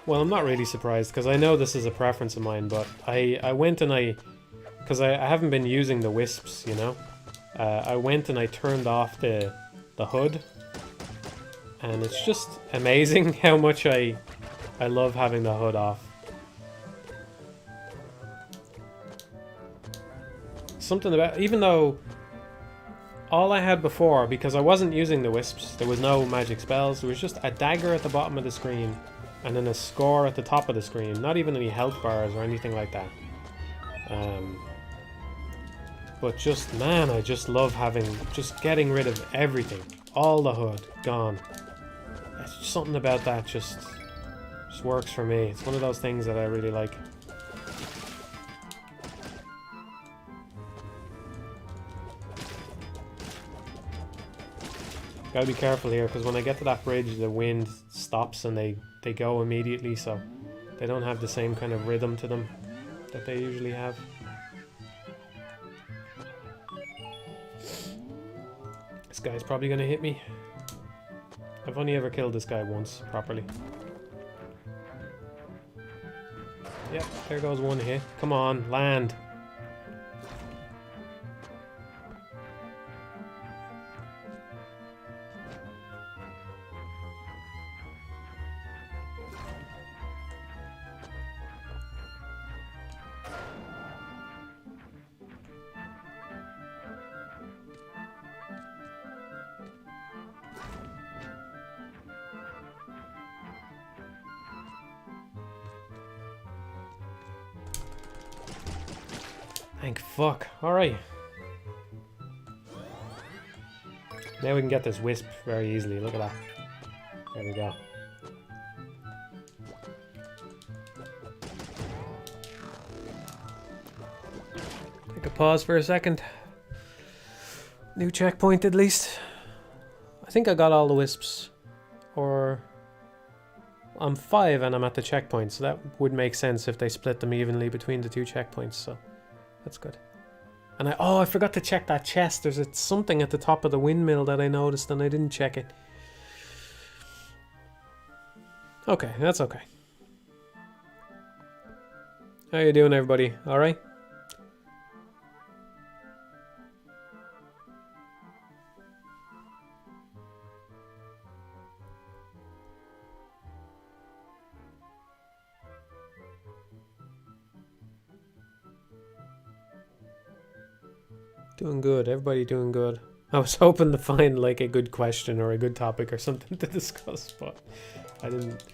Well, I'm not really surprised, because I know this is a preference of mine, but I went and because I haven't been using the wisps, you know? I went and I turned off the hood, and it's just amazing how much I love having the hood off. Something about... Even though all I had before, because I wasn't using the wisps, there was no magic spells, there was just a dagger at the bottom of the screen, and then a score at the top of the screen. Not even any health bars or anything like that. But just, man, I just love just getting rid of everything. All the hood, gone. It's just something about that just works for me. It's one of those things that I really like. Gotta be careful here, because when I get to that bridge, the wind stops and they go immediately, so they don't have the same kind of rhythm to them that they usually have. This guy's probably gonna hit me. I've only ever killed this guy once, properly. Yep, there goes one hit. Come on, land. Thank fuck. Alright. Now we can get this wisp very easily. Look at that. There we go. Take a pause for a second. New checkpoint at least. I think I got all the wisps. Or... I'm 5 and I'm at the checkpoint, so that would make sense if they split them evenly between the 2 checkpoints, so... That's good. And I forgot to check that chest. There's something at the top of the windmill that I noticed and I didn't check it. Okay, that's okay. How you doing, everybody? All right? Doing good. Everybody doing good. I was hoping to find like a good question or a good topic or something to discuss, but I didn't.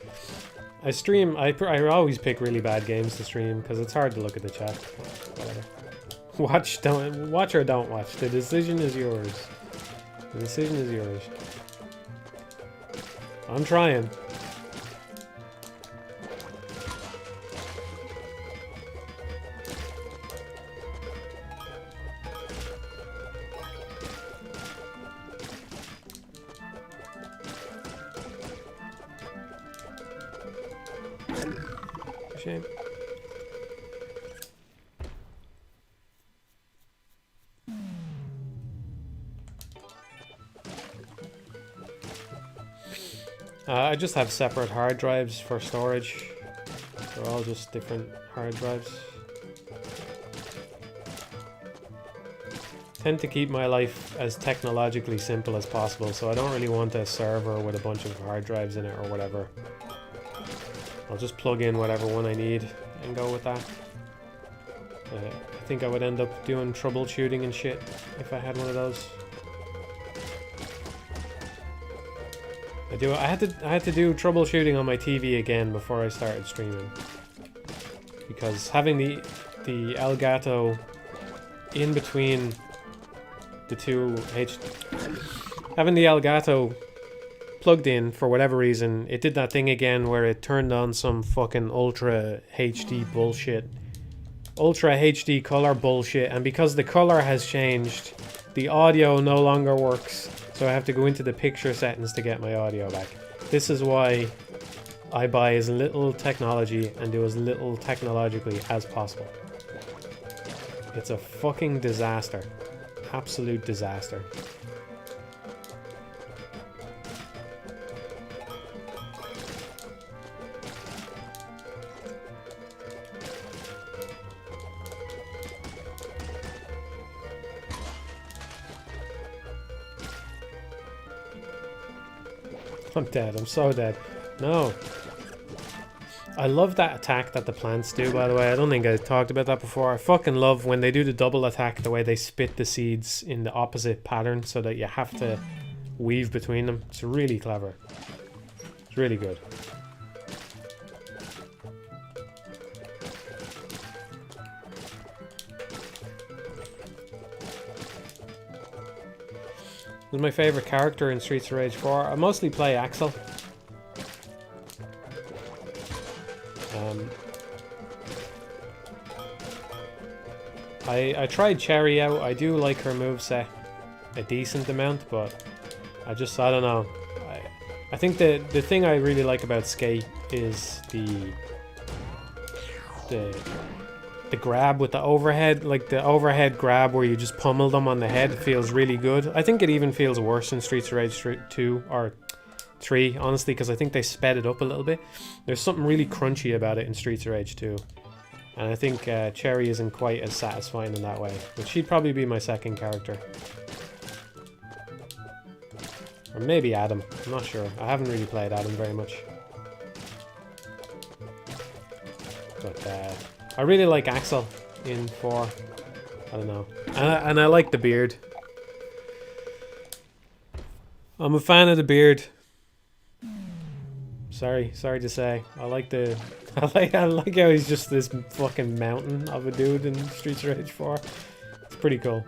I stream. I always pick really bad games to stream because it's hard to look at the chat. Whatever. Watch or don't watch. The decision is yours. The decision is yours. I'm trying. Shame. I just have separate hard drives for storage. They're all just different hard drives. Tend to keep my life as technologically simple as possible, so I don't really want a server with a bunch of hard drives in it or whatever. I'll just plug in whatever one I need and go with that. I think I would end up doing troubleshooting and shit if I had one of those. I had to do troubleshooting on my TV again before I started streaming, because having the Elgato in between the two having the Elgato plugged in for whatever reason, it did that thing again where it turned on some fucking Ultra HD bullshit, Ultra HD color bullshit, and because the color has changed, the audio no longer works. So I have to go into the picture settings to get my audio back. This is why I buy as little technology and do as little technologically as possible. It's a fucking disaster. Absolute disaster. I'm dead. I'm so dead. No. I love that attack that the plants do, by the way. I don't think I talked about that before. I fucking love when they do the double attack, the way they spit the seeds in the opposite pattern so that you have to weave between them. It's really clever. It's really good. Who's my favourite character in Streets of Rage 4? I mostly play Axel. I tried Cherry out. I do like her moveset a decent amount, but I don't know. I think the thing I really like about Skate is the grab with the overhead, like the overhead grab where you just pummel them on the head feels really good. I think it even feels worse in Streets of Rage 2 or 3, honestly, because I think they sped it up a little bit. There's something really crunchy about it in Streets of Rage 2. And I think Cherry isn't quite as satisfying in that way. But she'd probably be my second character. Or maybe Adam. I'm not sure. I haven't really played Adam very much. But I really like Axel in 4. I don't know. And I like the beard. I'm a fan of the beard. Sorry to say. I like how he's just this fucking mountain of a dude in Streets of Rage 4. It's pretty cool.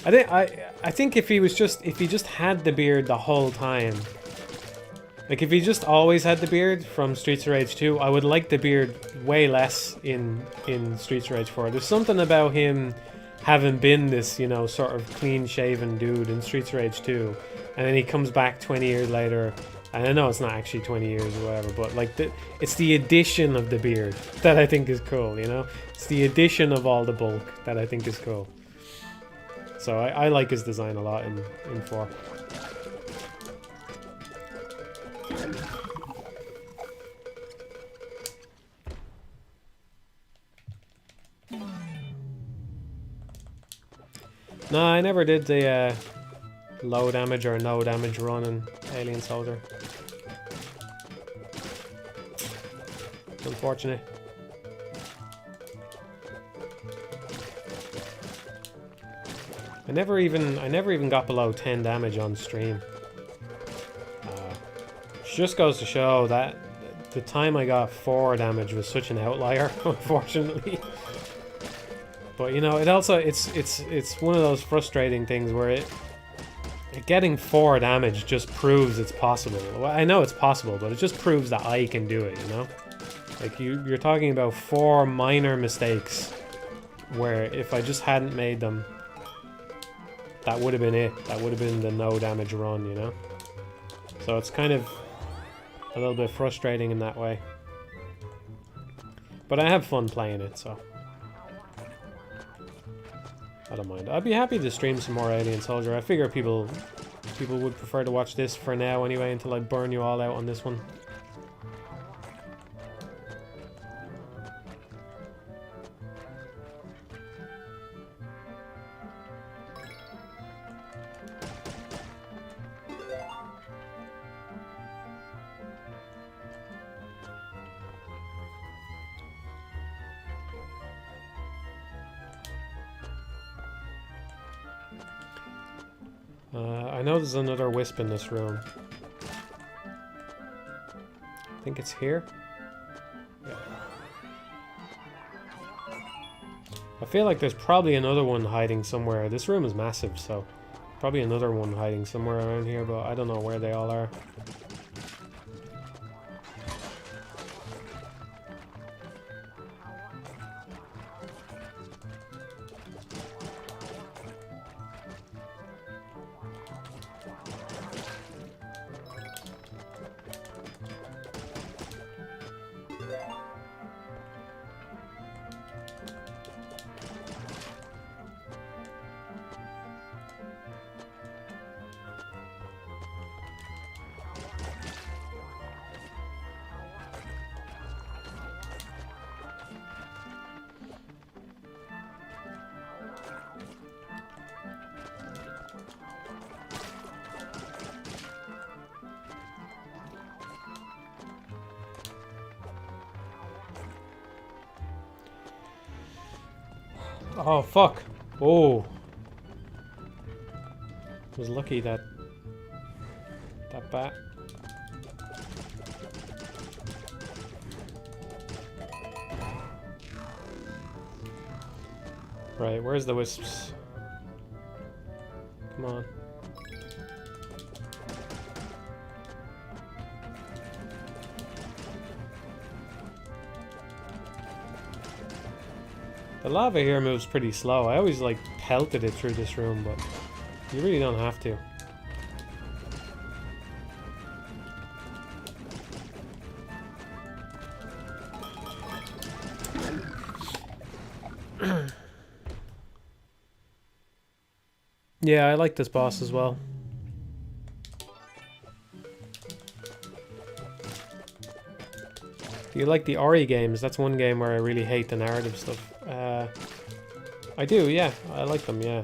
I think if he just had the beard the whole time, like if he just always had the beard from Streets of Rage 2, I would like the beard way less in Streets of Rage 4. There's something about him having been this, you know, sort of clean-shaven dude in Streets of Rage 2, and then he comes back 20 years later, and I know it's not actually 20 years or whatever, but like it's the addition of the beard that I think is cool, you know? It's the addition of all the bulk that I think is cool. So I like his design a lot in 4. No, I never did the low damage or no damage run in Alien Soldier. Unfortunate. I never even got below 10 damage on stream. Which just goes to show that the time I got 4 damage was such an outlier, unfortunately. But you know, it's one of those frustrating things where getting 4 damage just proves it's possible. Well, I know it's possible, but it just proves that I can do it, you know? Like, you're talking about 4 minor mistakes where if I just hadn't made them, that would have been it. That would have been the no damage run, you know? So it's kind of a little bit frustrating in that way. But I have fun playing it, so I don't mind. I'd be happy to stream some more Alien Soldier. I figure people would prefer to watch this for now anyway, until I burn you all out on this one. I know there's another wisp in this room. I think it's here. Yeah. I feel like there's probably another one hiding somewhere. This room is massive, so probably another one hiding somewhere around here, but I don't know where they all are. Oh, fuck. Oh. I was lucky that bat. Right, where's the wisps? Come on. The lava here moves pretty slow. I always like pelted it through this room, but you really don't have to. Yeah, I like this boss as well. Do you like the Ori games? That's one game where I really hate the narrative stuff. I do, yeah. I like them, yeah.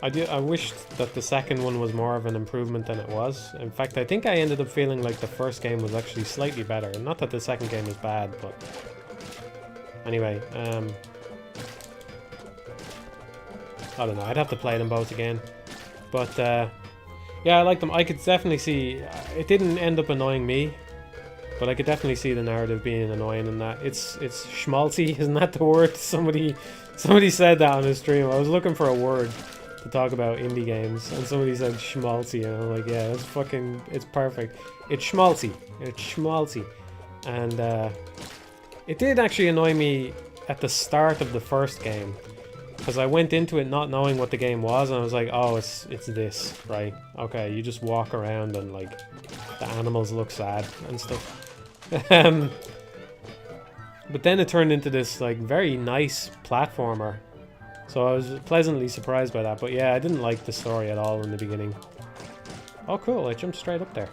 I wished that the second one was more of an improvement than it was. In fact, I think I ended up feeling like the first game was actually slightly better. Not that the second game was bad, but anyway, I don't know. I'd have to play them both again. But yeah, I like them. I could definitely see it didn't end up annoying me, but I could definitely see the narrative being annoying in that it's schmaltzy, isn't that the word? Somebody said that on the stream. I was looking for a word to talk about indie games, and somebody said schmaltzy, and I'm like, yeah, that's fucking, it's perfect. It's schmaltzy. It's schmaltzy. And it did actually annoy me at the start of the first game, because I went into it not knowing what the game was, and I was like, oh, it's this, right? Okay, you just walk around and like the animals look sad and stuff. But then it turned into this like very nice platformer, so I was pleasantly surprised by that. But yeah, I didn't like the story at all in the beginning. Oh cool, I jumped straight up there.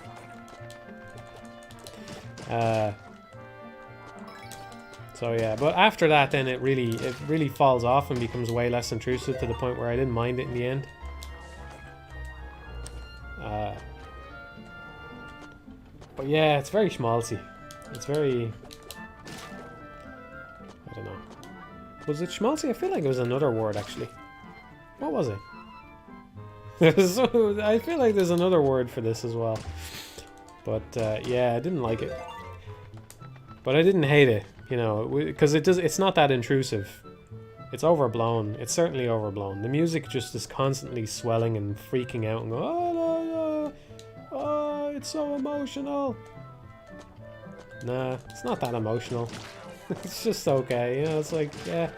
So yeah, but after that then it really falls off and becomes way less intrusive, to the point where I didn't mind it in the end. But yeah, it's very schmaltzy. It's very, I don't know. Was it schmaltzy? I feel like it was another word actually. What was it? I feel like there's another word for this as well. But yeah, I didn't like it. But I didn't hate it, you know, because it's not that intrusive. It's overblown. It's certainly overblown. The music just is constantly swelling and freaking out and going, oh, no, no. Oh, it's so emotional. Nah, it's not that emotional. It's just okay, you know, it's like, yeah.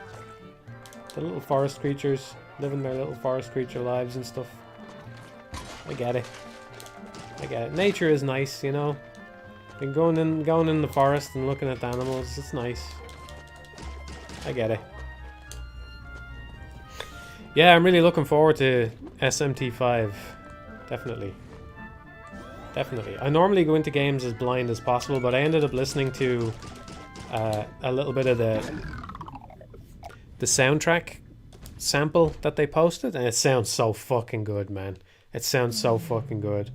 The little forest creatures living their little forest creature lives and stuff. I get it. I get it. Nature is nice, you know. And going in the forest and looking at the animals, it's nice. I get it. Yeah, I'm really looking forward to SMT5. Definitely. Definitely. I normally go into games as blind as possible, but I ended up listening to a little bit of the soundtrack sample that they posted, and it sounds so fucking good, man. It sounds so fucking good.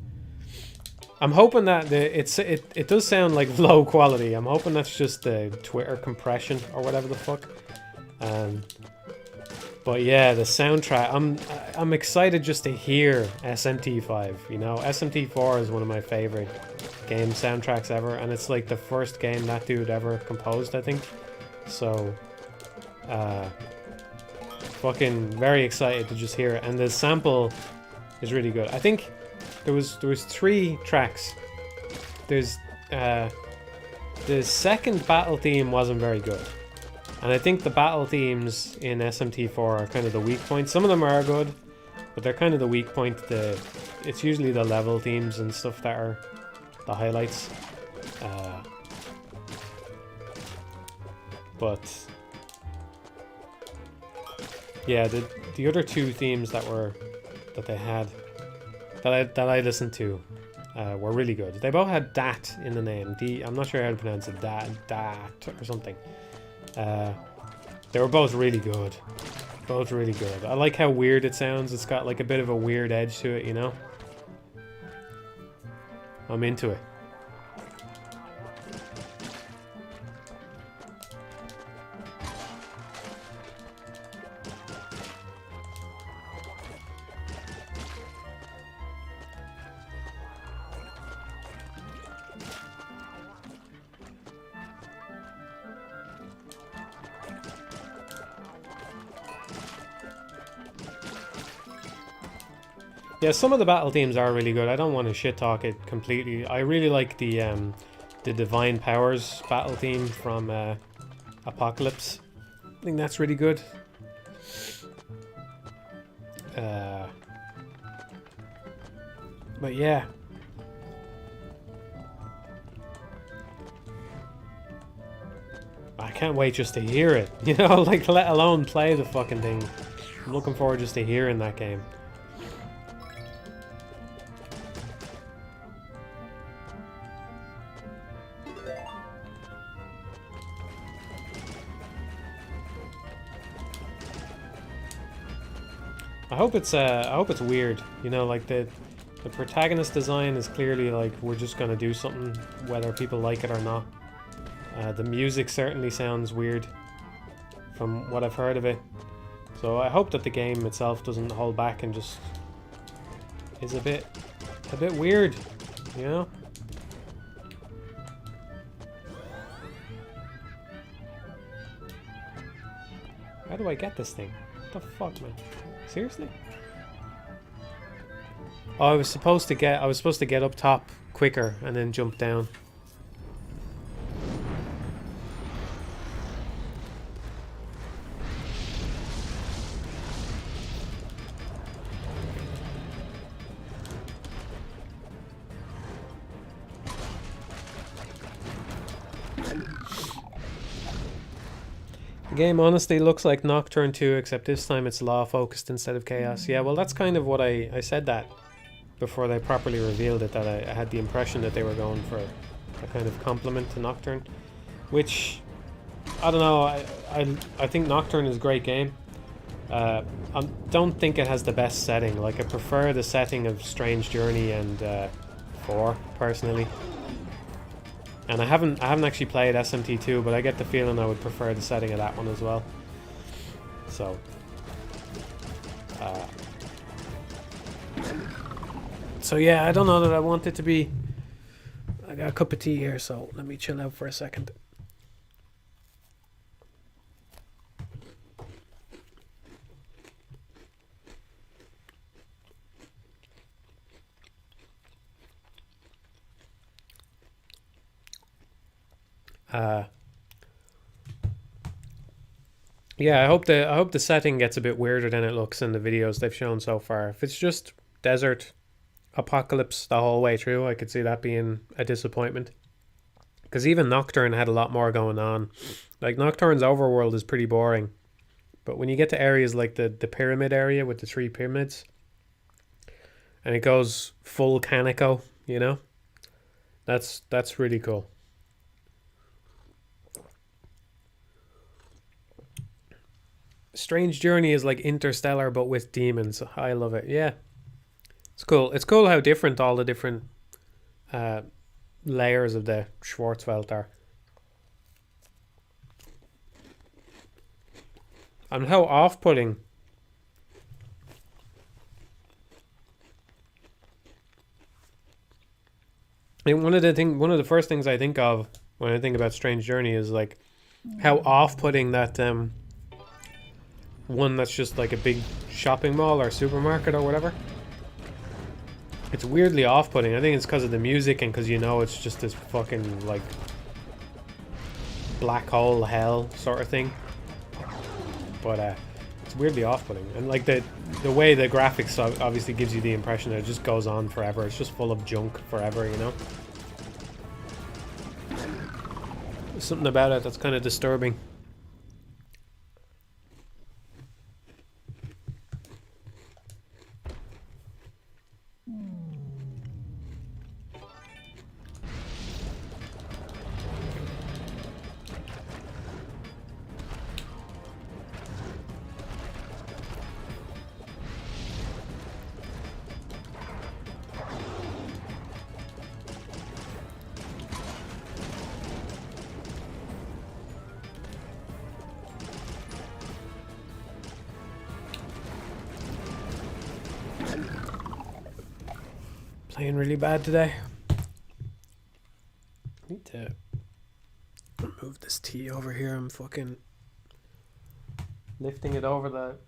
I'm hoping that it does sound like low quality. I'm hoping that's just the Twitter compression or whatever the fuck. But yeah, the soundtrack. I'm excited just to hear SMT5. You know, SMT4 is one of my favorite game soundtracks ever, and it's like the first game that dude ever composed, I think. So, fucking very excited to just hear it, and the sample is really good. I think there was 3 tracks. There's the second battle theme wasn't very good, and I think the battle themes in SMT4 are kind of the weak point. Some of them are good, but they're kind of the weak point. It's usually the level themes and stuff that are the highlights. But yeah, the other 2 themes that they had that I listened to were really good. They both had dat in the name. I'm not sure how to pronounce it. Dat or something. They were both really good. Both really good. I like how weird it sounds. It's got like a bit of a weird edge to it, you know? I'm into it. Yeah, some of the battle themes are really good. I don't want to shit talk it completely. I really like the Divine Powers battle theme from Apocalypse. I think that's really good. But yeah. I can't wait just to hear it. You know, like, let alone play the fucking thing. I'm looking forward just to hearing that game. I hope it's weird, you know, like the protagonist design is clearly like we're just gonna do something whether people like it or not. The music certainly sounds weird from what I've heard of it, so I hope that the game itself doesn't hold back and just is a bit weird, you know. How do I get this thing? What the fuck, man? Seriously? Oh, I was supposed to get up top quicker and then jump down. The game honestly looks like Nocturne 2, except this time it's law focused instead of chaos. Yeah, well, that's kind of what I said that before they properly revealed it, that I had the impression that they were going for a kind of compliment to Nocturne, which I don't know. I think Nocturne is a great game. I don't think it has the best setting. Like, I prefer the setting of Strange Journey and 4 personally. And I haven't actually played SMT2, but I get the feeling I would prefer the setting of that one as well. So, So yeah, I don't know that I want it to be... I got a cup of tea here, so let me chill out for a second. Yeah, I hope the setting gets a bit weirder than it looks in the videos they've shown so far. If it's just desert apocalypse the whole way through, I could see that being a disappointment. Because even Nocturne had a lot more going on. Like, Nocturne's overworld is pretty boring. But when you get to areas like the pyramid area with the 3 pyramids, and it goes full Kaneko, you know? That's really cool. Strange Journey is like Interstellar but with demons. I love it. Yeah. It's cool. It's cool how different all the different layers of the Schwarzwald are. And how off-putting. And one of the first things I think of when I think about Strange Journey is like how off-putting that one that's just like a big shopping mall or supermarket or whatever. It's weirdly off-putting. I think it's because of the music and because, you know, it's just this fucking like black hole hell sort of thing. But it's weirdly off-putting, and like the way the graphics obviously gives you the impression that it just goes on forever. It's just full of junk forever, you know. There's something about it that's kind of disturbing. Playing really bad today. Need to move this tea over here. I'm fucking lifting it over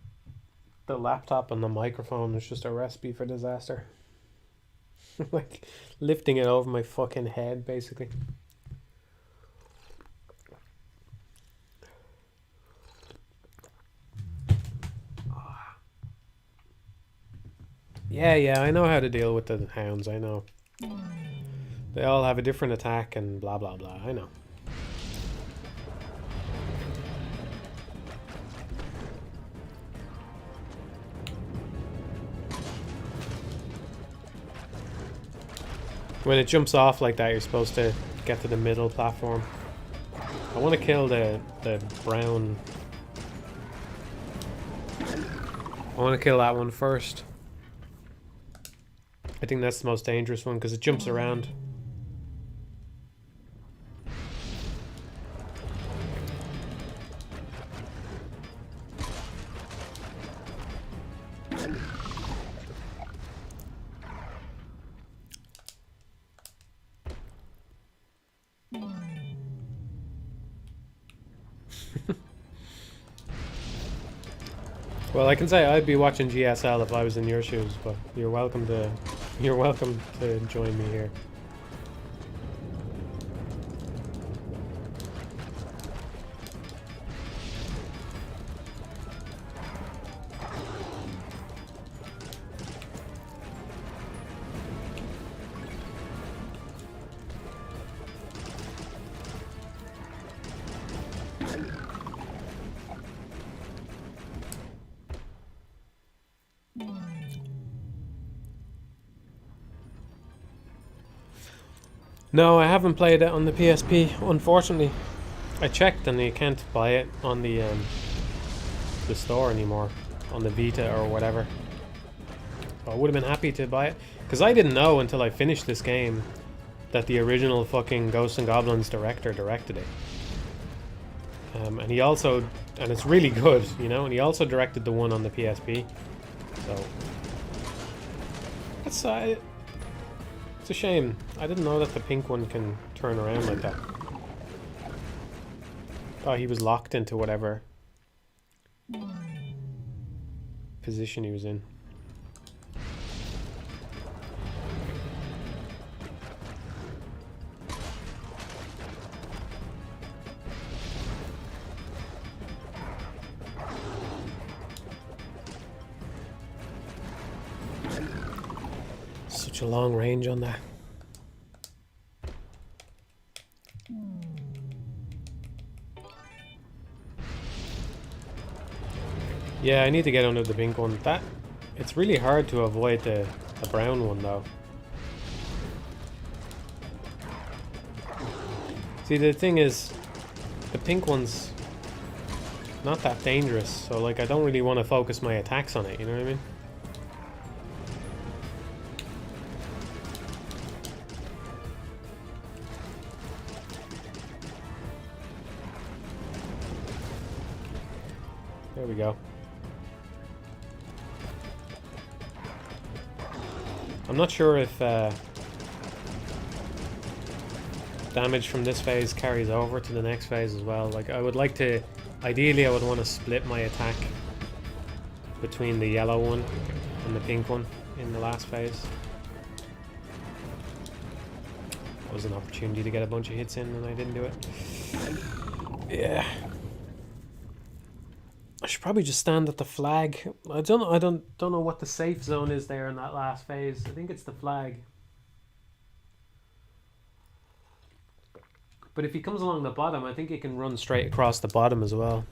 the laptop and the microphone is just a recipe for disaster. Like lifting it over my fucking head, basically. Yeah, I know how to deal with the hounds, I know. They all have a different attack and blah blah blah, I know. When it jumps off like that, you're supposed to get to the middle platform. I want to kill the brown... I want to kill that one first. I think that's the most dangerous one because it jumps around. Well, I can say I'd be watching GSL if I was in your shoes, but you're welcome to join me here. No, I haven't played it on the PSP, unfortunately. I checked and you can't buy it on the store anymore, on the Vita or whatever. I would have been happy to buy it, because I didn't know until I finished this game that the original fucking Ghosts and Goblins director directed it. And he also, and it's really good, you know, and he also directed the one on the PSP. So it's a shame. I didn't know that the pink one can turn around like that. Oh, he was locked into whatever position he was in. Such a long range on that. Yeah, I need to get under the pink one. It's really hard to avoid the brown one though. See, the thing is, the pink one's not that dangerous, so like I don't really want to focus my attacks on it, you know what I mean? There we go. I'm not sure if damage from this phase carries over to the next phase as well. Like, I would like to... Ideally, I would want to split my attack between the yellow one and the pink one in the last phase. That was an opportunity to get a bunch of hits in and I didn't do it. Yeah. I should probably just stand at the flag. I don't know what the safe zone is there in that last phase. I think it's the flag. But if he comes along the bottom, I think he can run straight across the bottom as well.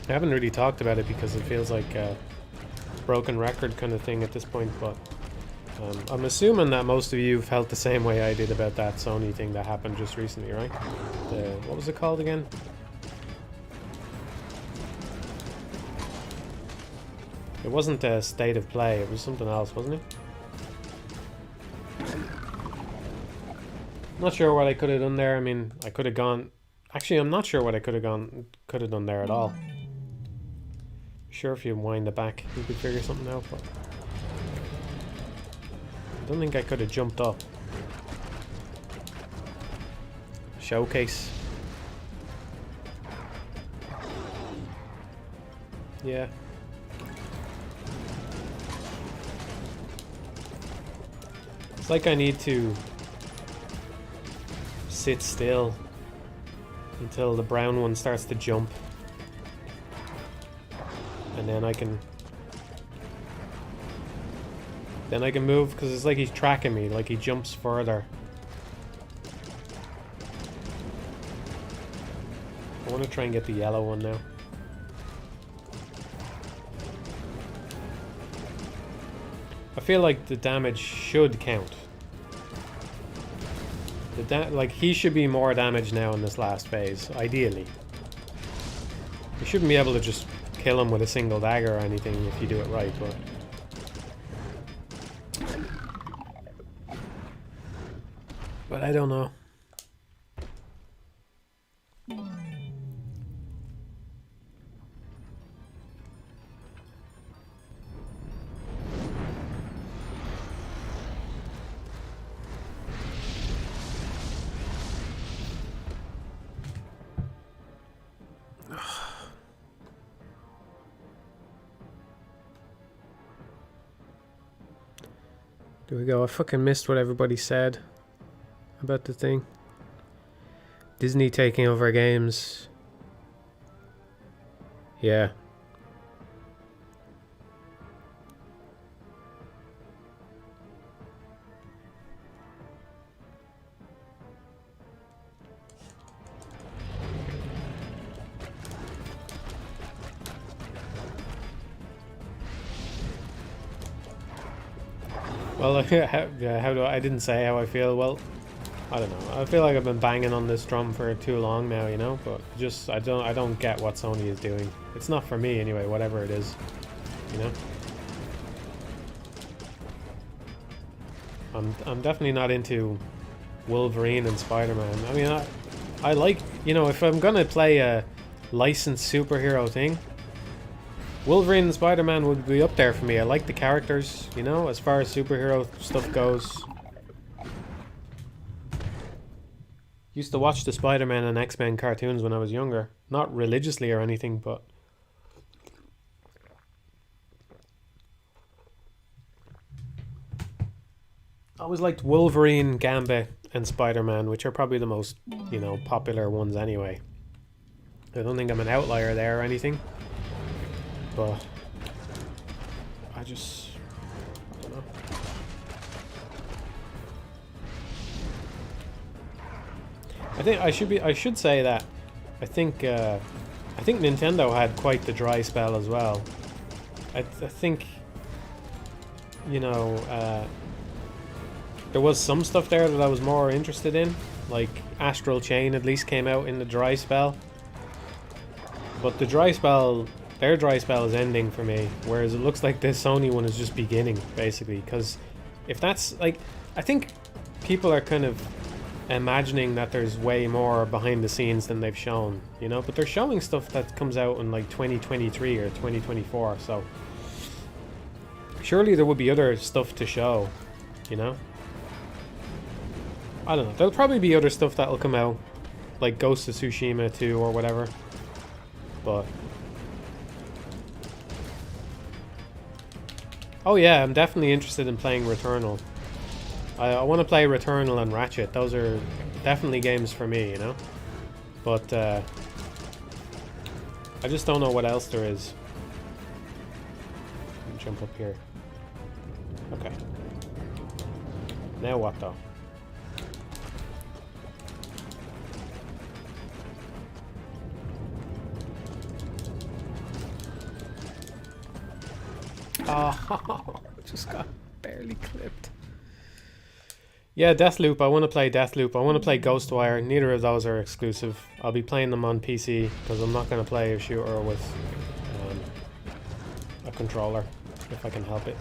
I haven't really talked about it because it feels like a broken record kind of thing at this point, but I'm assuming that most of you felt the same way I did about that Sony thing that happened just recently, right? What was it called again? It wasn't a state of play, it was something else, wasn't it? Not sure what I could have done there. I mean, I could have gone... Actually, I'm not sure what I could have done there at all. Sure, if you wind it back, you could figure something out, but I don't think I could have jumped up. Showcase. Yeah. It's like I need to sit still until the brown one starts to jump. And then I can move, because it's like he's tracking me, like he jumps further. I want to try and get the yellow one now. I feel like the damage should count. Like, he should be more damage now in this last phase, ideally. You shouldn't be able to just kill him with a single dagger or anything if you do it right, but I don't know. There we go. I fucking missed what everybody said about the thing. Disney taking over games. Yeah. Well, how do I didn't say how I feel. Well, I don't know. I feel like I've been banging on this drum for too long now, you know. But just I don't get what Sony is doing. It's not for me anyway. Whatever it is, you know. I'm definitely not into Wolverine and Spider-Man. I mean, I like, you know, if I'm gonna play a licensed superhero thing, Wolverine and Spider-Man would be up there for me. I like the characters, you know, as far as superhero stuff goes. Used to watch the Spider-Man and X-Men cartoons when I was younger. Not religiously or anything, but... I always liked Wolverine, Gambit, and Spider-Man, which are probably the most, you know, popular ones anyway. I don't think I'm an outlier there or anything. But... I don't know. I should say that I think Nintendo had quite the dry spell as well. I think, you know, there was some stuff there that I was more interested in, like Astral Chain at least came out in the dry spell. But the dry spell, their dry spell is ending for me, whereas it looks like this Sony one is just beginning, basically. Because if that's, like, I think people are kind of imagining that there's way more behind the scenes than they've shown, you know? But they're showing stuff that comes out in, like, 2023 or 2024, so... surely there would be other stuff to show, you know? I don't know. There'll probably be other stuff that'll come out, like Ghost of Tsushima 2 or whatever. But... oh yeah, I'm definitely interested in playing Returnal. I want to play Returnal and Ratchet. Those are definitely games for me, you know? But, I just don't know what else there is. Let me jump up here. Okay. Now what, though? Oh, just got barely clipped. Yeah, Deathloop. I want to play Deathloop. I want to play Ghostwire. Neither of those are exclusive. I'll be playing them on PC because I'm not going to play a shooter with a controller if I can help it.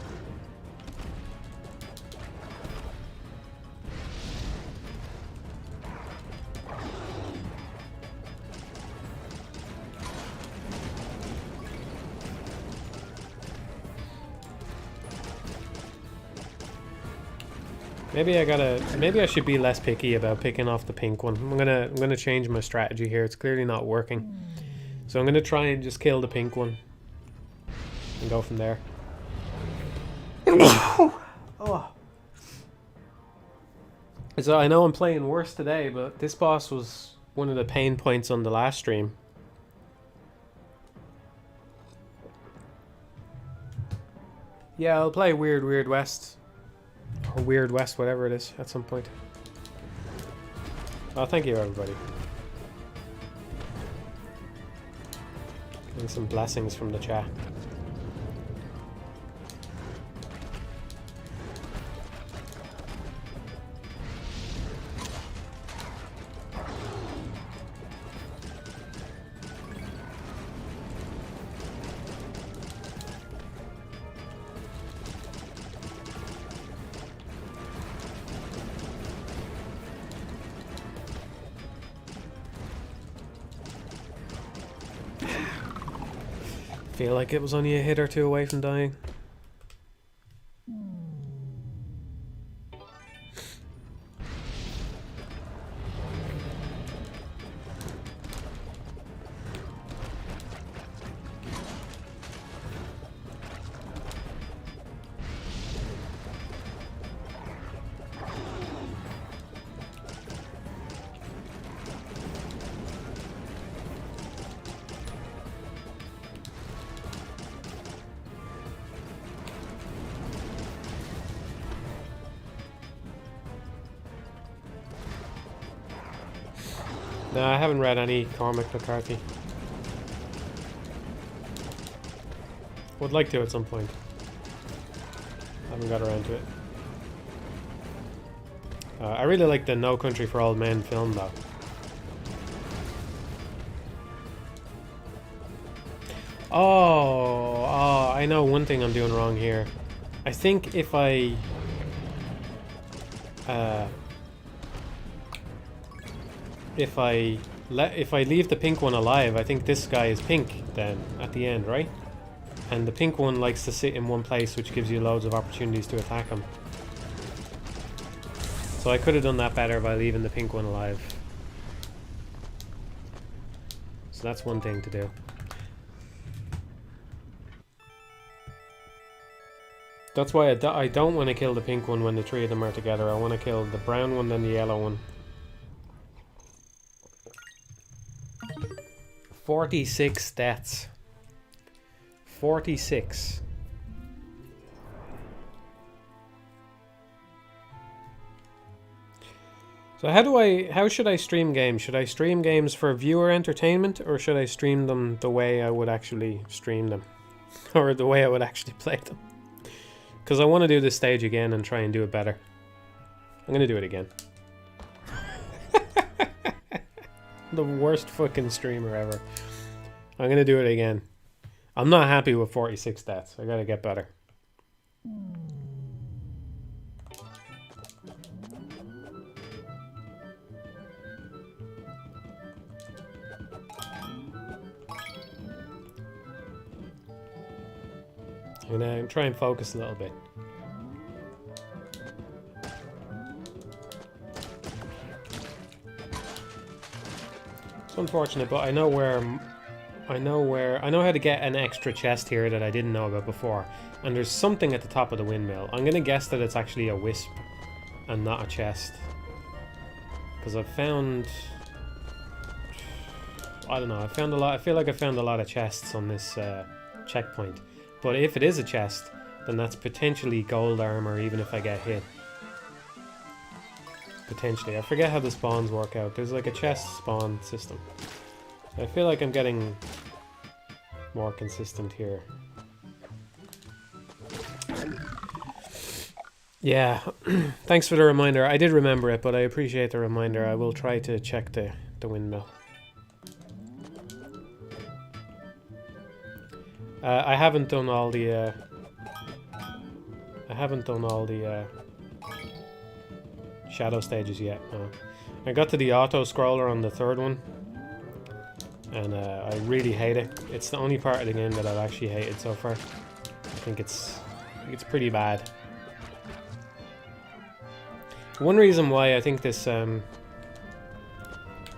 Maybe I should be less picky about picking off the pink one. I'm gonna change my strategy here. It's clearly not working. So I'm gonna try and just kill the pink one. And go from there. Oh. So I know I'm playing worse today, but this boss was one of the pain points on the last stream. Yeah, I'll play Weird West. Or Weird West, whatever it is, at some point. Oh, thank you, everybody. Getting some blessings from the chat. Feel like it was only a hit or two away from dying. No, I haven't read any Cormac McCarthy. Would like to at some point. Haven't got around to it. I really like the No Country for Old Men film, though. Oh, I know one thing I'm doing wrong here. I think if I... if I leave the pink one alive, I think this guy is pink then, at the end, right? And the pink one likes to sit in one place, which gives you loads of opportunities to attack him. So I could have done that better by leaving the pink one alive. So that's one thing to do. That's why I don't want to kill the pink one when the three of them are together. I want to kill the brown one, then the yellow one. 46 deaths. 46. So how should I stream games? Should I stream games for viewer entertainment, or should I stream them the way I would actually stream them? Or the way I would actually play them? Because I want to do this stage again and try and do it better. I'm going to do it again. The worst fucking streamer ever. I'm going to do it again. I'm not happy with 46 deaths. I got to get better. I'm going to try and focus a little bit. It's unfortunate, but I know how to get an extra chest here that I didn't know about before. And there's something at the top of the windmill. I'm going to guess that it's actually a wisp and not a chest. Because I've found... I don't know, I feel like I found a lot of chests on this checkpoint. But if it is a chest, then that's potentially gold armor, even if I get hit. Potentially. I forget how the spawns work out. There's like a chest spawn system. I feel like I'm getting more consistent here. Yeah, thanks for the reminder. I did remember it, but I appreciate the reminder. I will try to check the windmill. I haven't done all the shadow stages yet. No. I got to the auto scroller on the third one, and I really hate it. It's the only part of the game that I've actually hated so far. I think it's pretty bad. One reason why I think this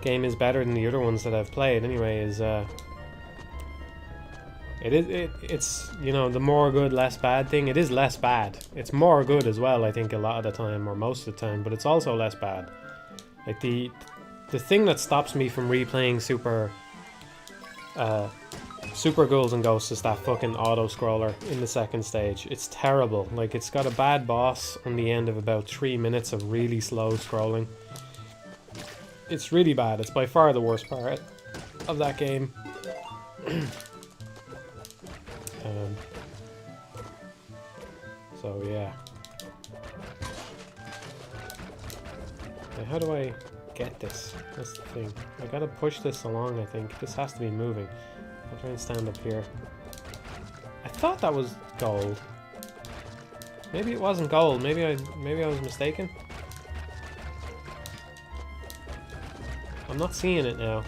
game is better than the other ones that I've played, anyway, is it's you know, the more good less bad thing. It is less bad. It's more good as well, I think, a lot of the time, or most of the time, but it's also less bad. Like the thing that stops me from replaying Super Ghouls and Ghosts is that fucking auto scroller in the second stage. It's terrible. Like, it's got a bad boss on the end of about 3 minutes of really slow scrolling. It's really bad. It's by far the worst part of that game. So yeah. Now, how do I get this? That's the thing. I gotta push this along, I think. This has to be moving. I'll try and stand up here. I thought that was gold. Maybe it wasn't gold. Maybe I was mistaken. I'm not seeing it now.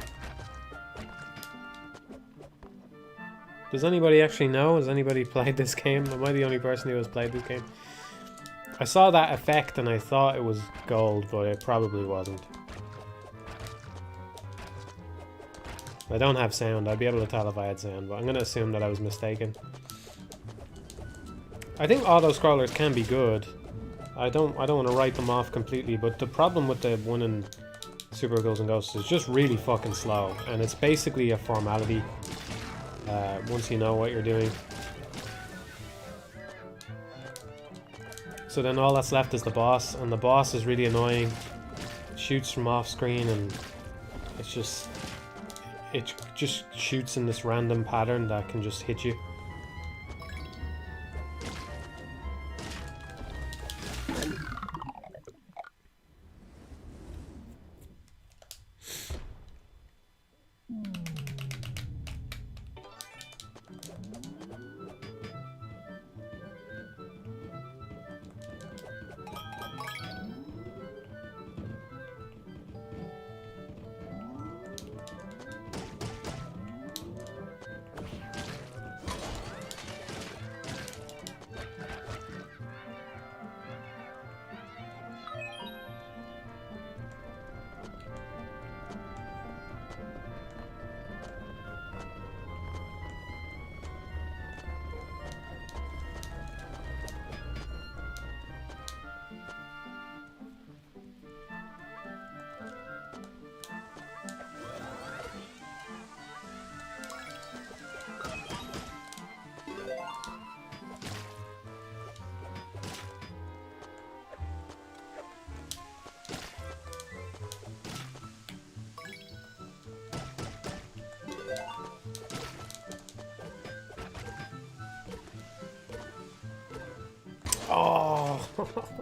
Does anybody actually know? Has anybody played this game? Am I the only person who has played this game? I saw that effect and I thought it was gold, but it probably wasn't. I don't have sound. I'd be able to tell if I had sound, but I'm going to assume that I was mistaken. I think auto-scrollers can be good. I don't want to write them off completely, but the problem with the one in Super Ghouls and Ghosts is just really fucking slow, and it's basically a formality once you know what you're doing. So then all that's left is the boss, and the boss is really annoying. It shoots from off screen, and it just shoots in this random pattern that can just hit you.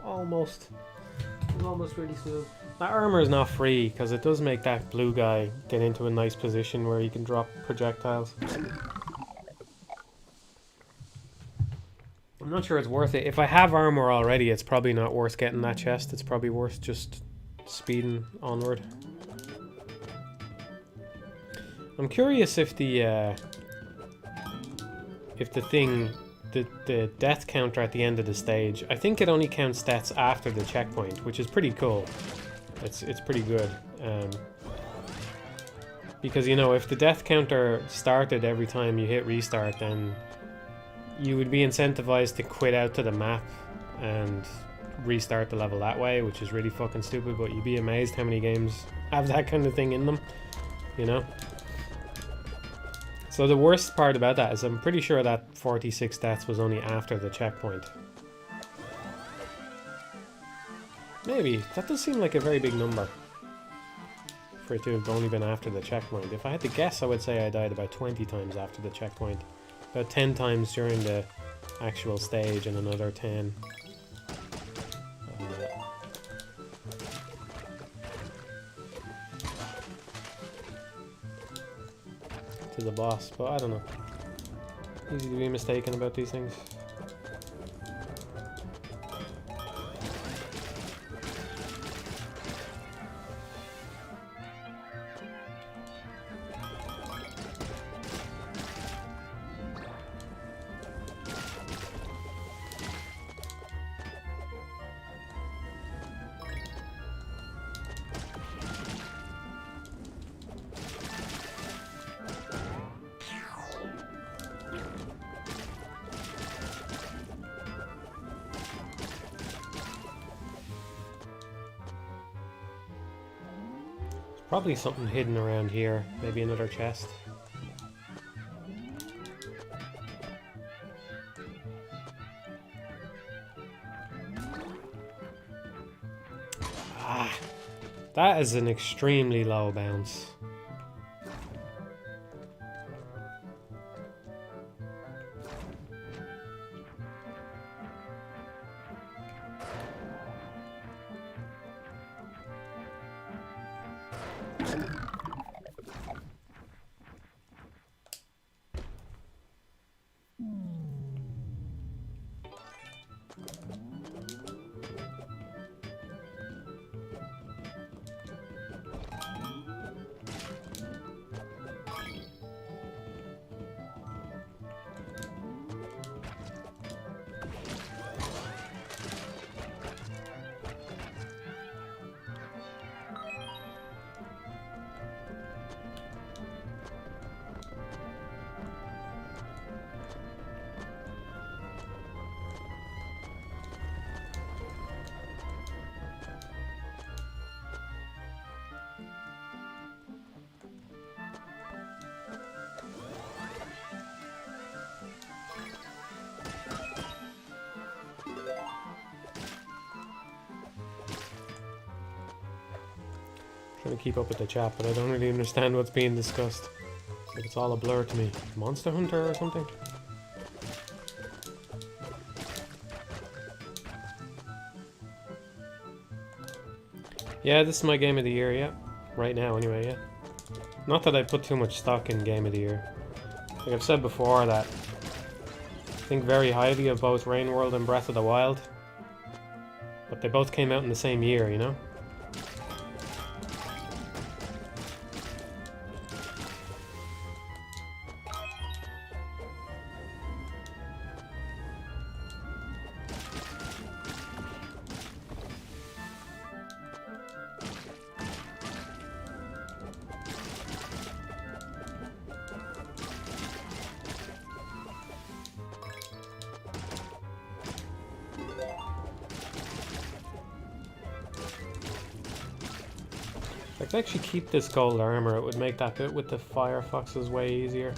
Almost. It was almost really smooth. That armor is not free, because it does make that blue guy get into a nice position where he can drop projectiles. I'm not sure it's worth it. If I have armor already, it's probably not worth getting that chest. It's probably worth just speeding onward. I'm curious if the thing, the death counter at the end of the stage, I think it only counts deaths after the checkpoint, which is pretty cool. It's pretty good. Because, you know, if the death counter started every time you hit restart, then you would be incentivized to quit out to the map and restart the level that way, which is really fucking stupid, but you'd be amazed how many games have that kind of thing in them, you know? So the worst part about that is I'm pretty sure that 46 deaths was only after the checkpoint. Maybe. That does seem like a very big number for it to have only been after the checkpoint. If I had to guess, I would say I died about 20 times after the checkpoint. About 10 times during the actual stage and another 10. To the boss, but I don't know. Easy to be mistaken about these things. Probably something hidden around here. Maybe another chest. Ah, that is an extremely low bounce. Trying to keep up with the chat, but I don't really understand what's being discussed. Like it's all a blur to me. Monster Hunter or something? Yeah, this is my game of the year, yeah. Right now, anyway, yeah. Not that I put too much stock in game of the year. Like I've said before that I think very highly of both Rain World and Breath of the Wild. But they both came out in the same year, you know? If I could actually keep this gold armor, it would make that bit with the firefoxes way easier.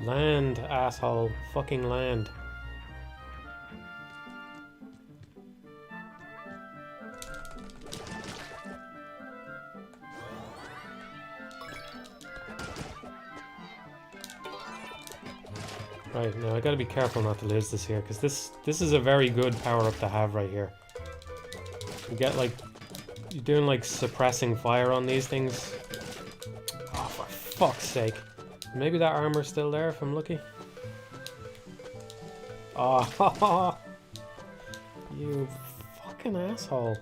Land, asshole. Fucking land. Right, now I gotta be careful not to lose this here, because this is a very good power-up to have right here. You get, like... You're doing, like, suppressing fire on these things. Oh, for fuck's sake. Maybe that armor's still there if I'm lucky. Oh, you fucking asshole.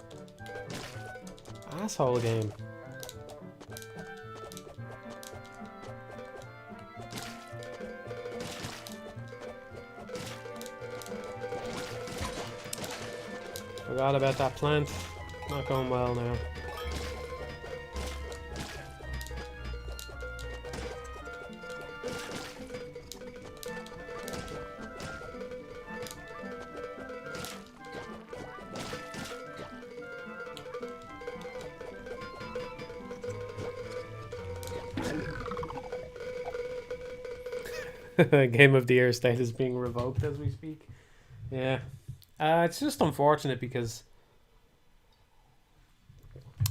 Asshole game. Forgot about that plant. Not going well now. Game of the Year state is being revoked as we speak. Yeah. It's just unfortunate because...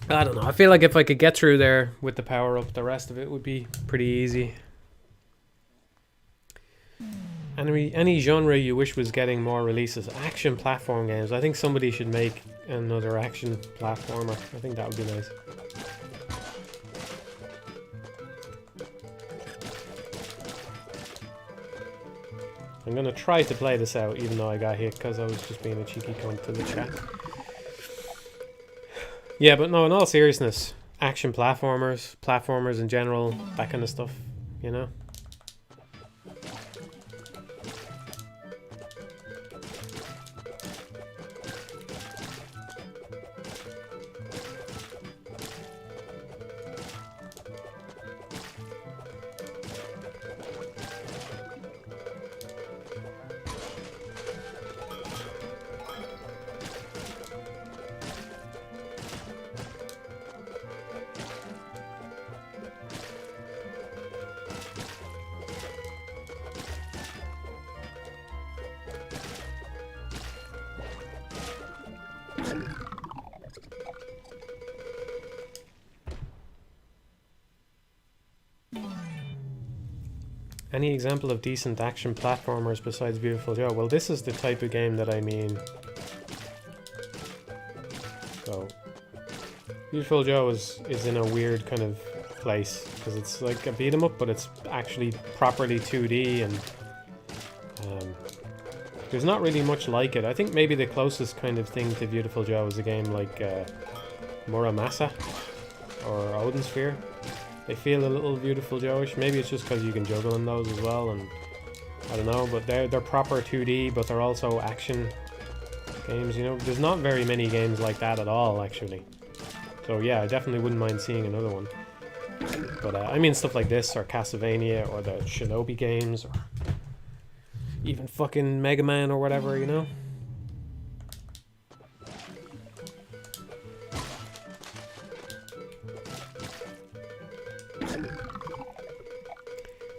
I don't know. I feel like if I could get through there with the power up, the rest of it would be pretty easy. Any genre you wish was getting more releases? Action platform games. I think somebody should make another action platformer. I think that would be nice. I'm gonna try to play this out even though I got hit because I was just being a cheeky cunt to the chat. Yeah, but no, in all seriousness, action platformers in general, that kind of stuff, you know? Any example of decent action platformers besides Beautiful Joe? Well, this is the type of game that I mean. So, Beautiful Joe is in a weird kind of place because it's like a beat 'em up, but it's actually properly 2D, and there's not really much like it. I think maybe the closest kind of thing to Beautiful Joe is a game like Muramasa or Odin Sphere. They feel a little Beautiful Joe-ish. Maybe it's just because you can juggle in those as well, and I don't know, but they're proper 2D, but they're also action games, you know? There's not very many games like that at all, actually. So yeah, I definitely wouldn't mind seeing another one. But I mean stuff like this, or Castlevania, or the Shinobi games, or even fucking Mega Man or whatever, you know?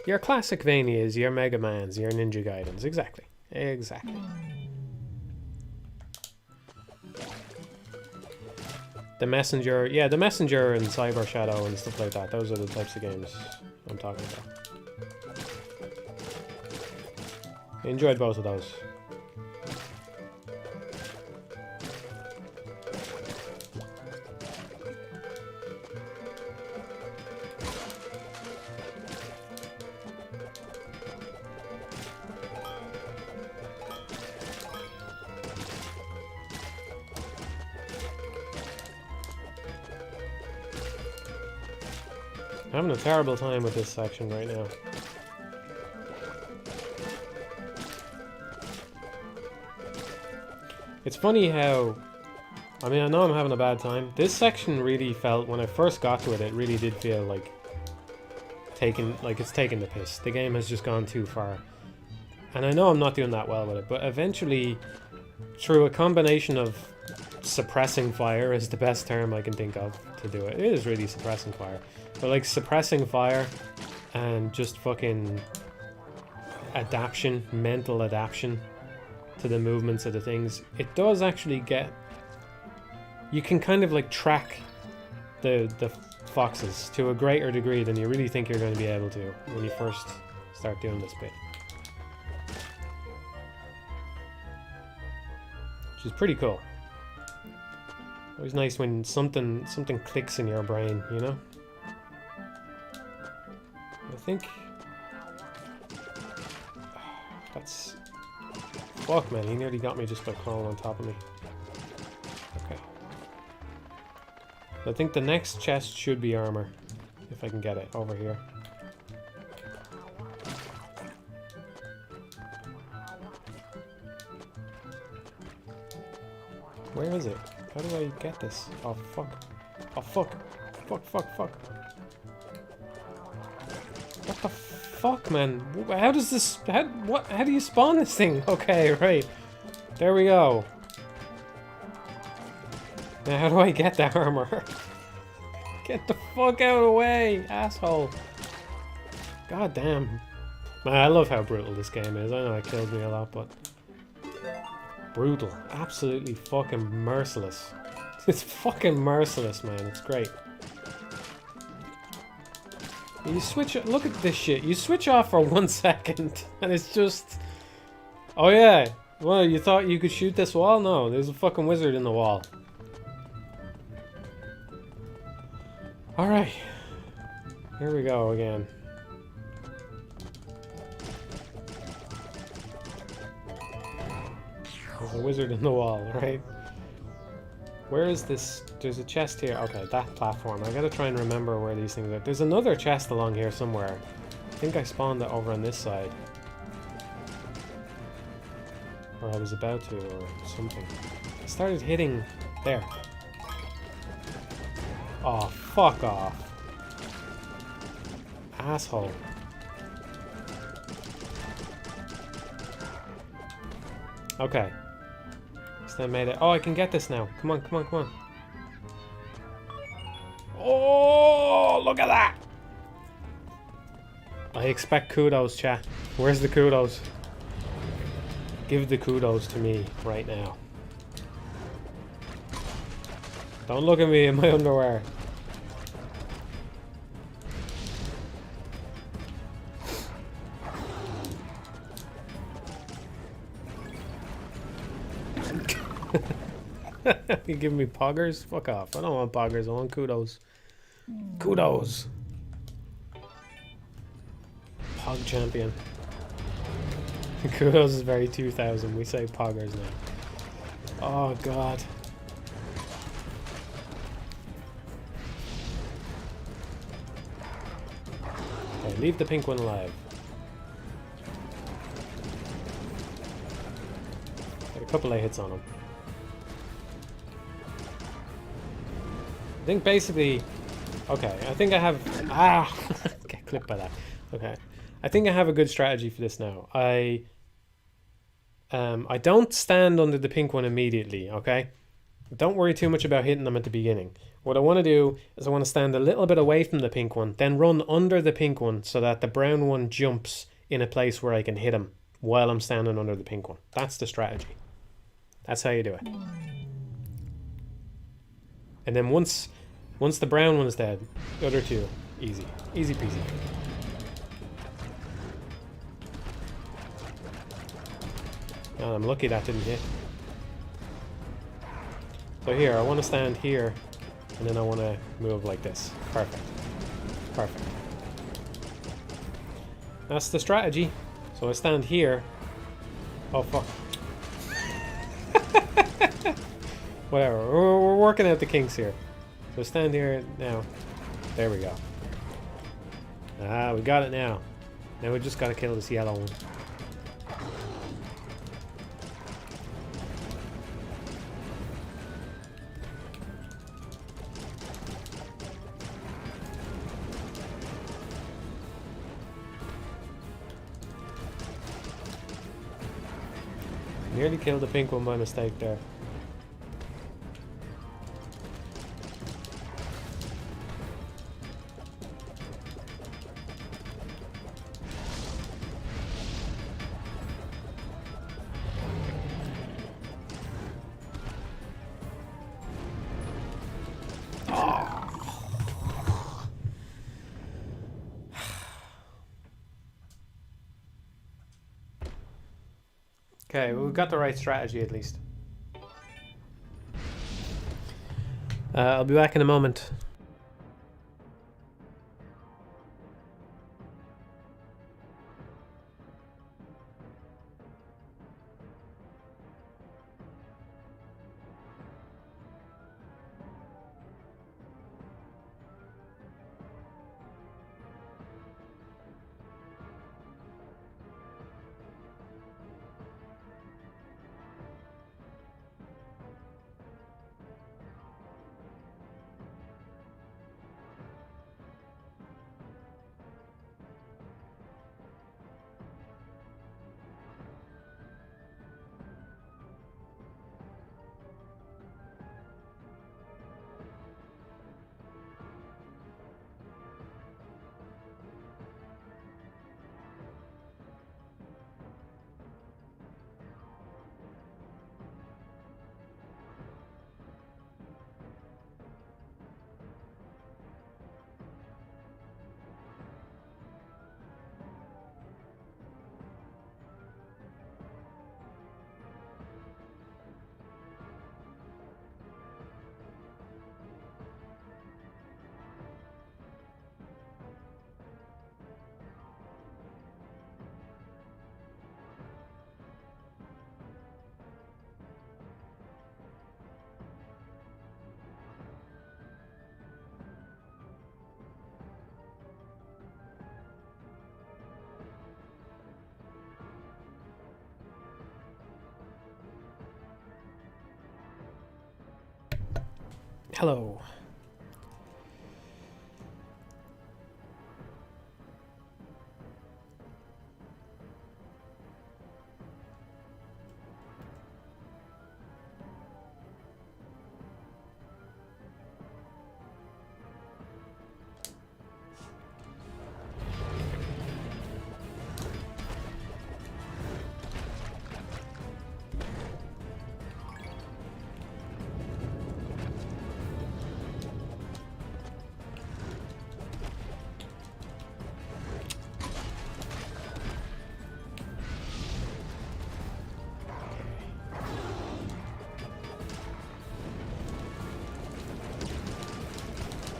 Your classic Vanias, your Mega Mans, your Ninja Gaidens. Exactly. Exactly. The Messenger. Yeah, the Messenger and Cyber Shadow and stuff like that. Those are the types of games I'm talking about. I enjoyed both of those. I'm having a terrible time with this section right now. It's funny how... I mean, I know I'm having a bad time. This section really felt, when I first got to it, it really did feel like it's taking the piss. The game has just gone too far. And I know I'm not doing that well with it, but eventually, through a combination of suppressing fire is the best term I can think of to do it. It is really suppressing fire. But like suppressing fire and just fucking adaptation, mental adaptation to the movements of the things, it does actually get... You can kind of like track the foxes to a greater degree than you really think you're going to be able to when you first start doing this bit. Which is pretty cool. Always nice when something clicks in your brain, you know? I think... That's... Fuck, man, he nearly got me just by crawling on top of me. Okay. I think the next chest should be armor, if I can get it over here. Where is it? How do I get this? Oh, fuck. Oh, fuck. Fuck, fuck, fuck. What the fuck, man? How does this... How do you spawn this thing? Okay, right. There we go. Now, how do I get the armor? Get the fuck out of the way, asshole. God damn. Man, I love how brutal this game is. I know it kills me a lot, but... Brutal. Absolutely fucking merciless. It's fucking merciless, man. It's great. You switch... Look at this shit. You switch off for 1 second, and it's just... Oh, yeah. Well, you thought you could shoot this wall? No, there's a fucking wizard in the wall. Alright. Here we go again. There's a wizard in the wall, right? Where is this? There's a chest here. Okay, that platform. I gotta try and remember where these things are. There's another chest along here somewhere. I think I spawned it over on this side. Or I was about to, or something. I started hitting... There. Oh, fuck off. Asshole. Okay. So I made it. Oh, I can get this now. Come on, come on, come on. Oh, look at that! I expect kudos, chat. Where's the kudos? Give the kudos to me right now. Don't look at me in my underwear. You give me poggers? Fuck off. I don't want poggers. I want kudos. Kudos. Pog champion. Kudos is very 2000. We say poggers now. Oh, God. Okay, leave the pink one alive. Got a couple of hits on him. I think basically... Okay, I think I have... Ah! Get clipped by that. Okay. I think I have a good strategy for this now. I don't stand under the pink one immediately, okay? Don't worry too much about hitting them at the beginning. What I want to do is I want to stand a little bit away from the pink one, then run under the pink one so that the brown one jumps in a place where I can hit him while I'm standing under the pink one. That's the strategy. That's how you do it. And then once the brown one is dead, the other two, easy. Easy peasy. Oh, I'm lucky that didn't hit. So here, I want to stand here, and then I want to move like this. Perfect. Perfect. That's the strategy. So I stand here. Oh, fuck. Whatever, we're working out the kinks here. So stand here now. There we go. Ah, we got it now. Now we just gotta kill this yellow one. Nearly killed the pink one by mistake there. Okay, well, we've got the right strategy at least. I'll be back in a moment. Hello.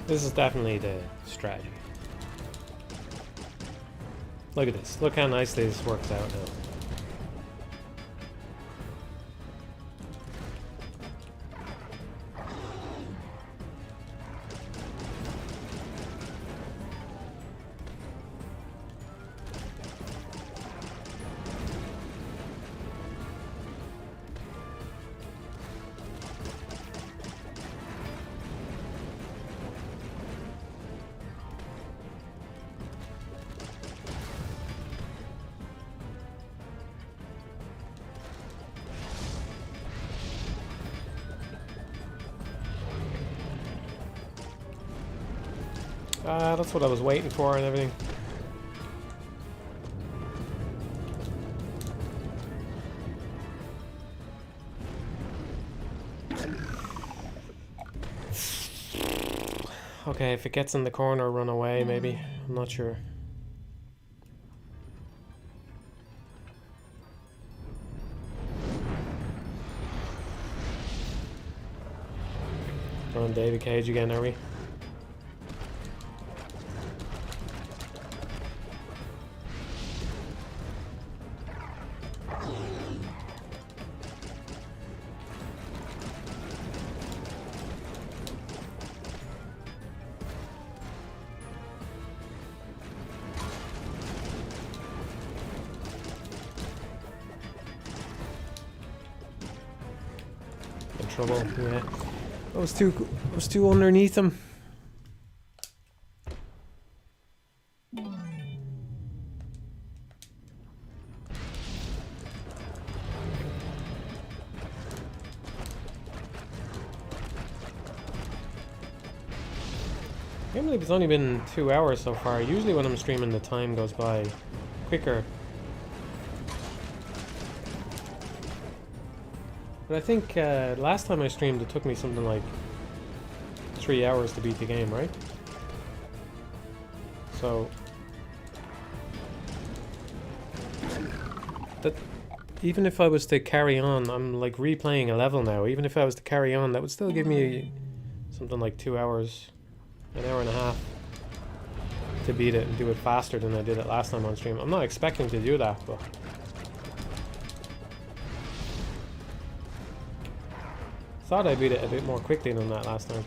This is definitely the strategy. Look at this. Look how nicely this works out now. That's what I was waiting for and everything. Okay, if it gets in the corner, run away maybe. I'm not sure. We're on David Cage again, are we? Trouble, yeah. I was too underneath him. I can't believe it's only been 2 hours so far. Usually when I'm streaming the time goes by quicker. But I think last time I streamed it took me something like 3 hours to beat the game, right? So that even if I was to carry on, I'm like replaying a level now. Even if I was to carry on, that would still give me something like 2 hours, an hour and a half to beat it and do it faster than I did it last time on stream. I'm not expecting to do that, but thought I beat it a bit more quickly than that last time.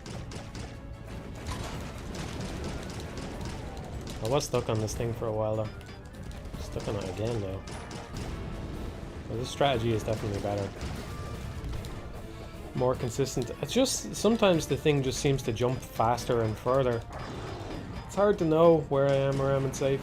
I was stuck on this thing for a while though. Stuck on it again now. Well, this strategy is definitely better. More consistent. It's just sometimes the thing just seems to jump faster and further. It's hard to know where I am or I'm safe.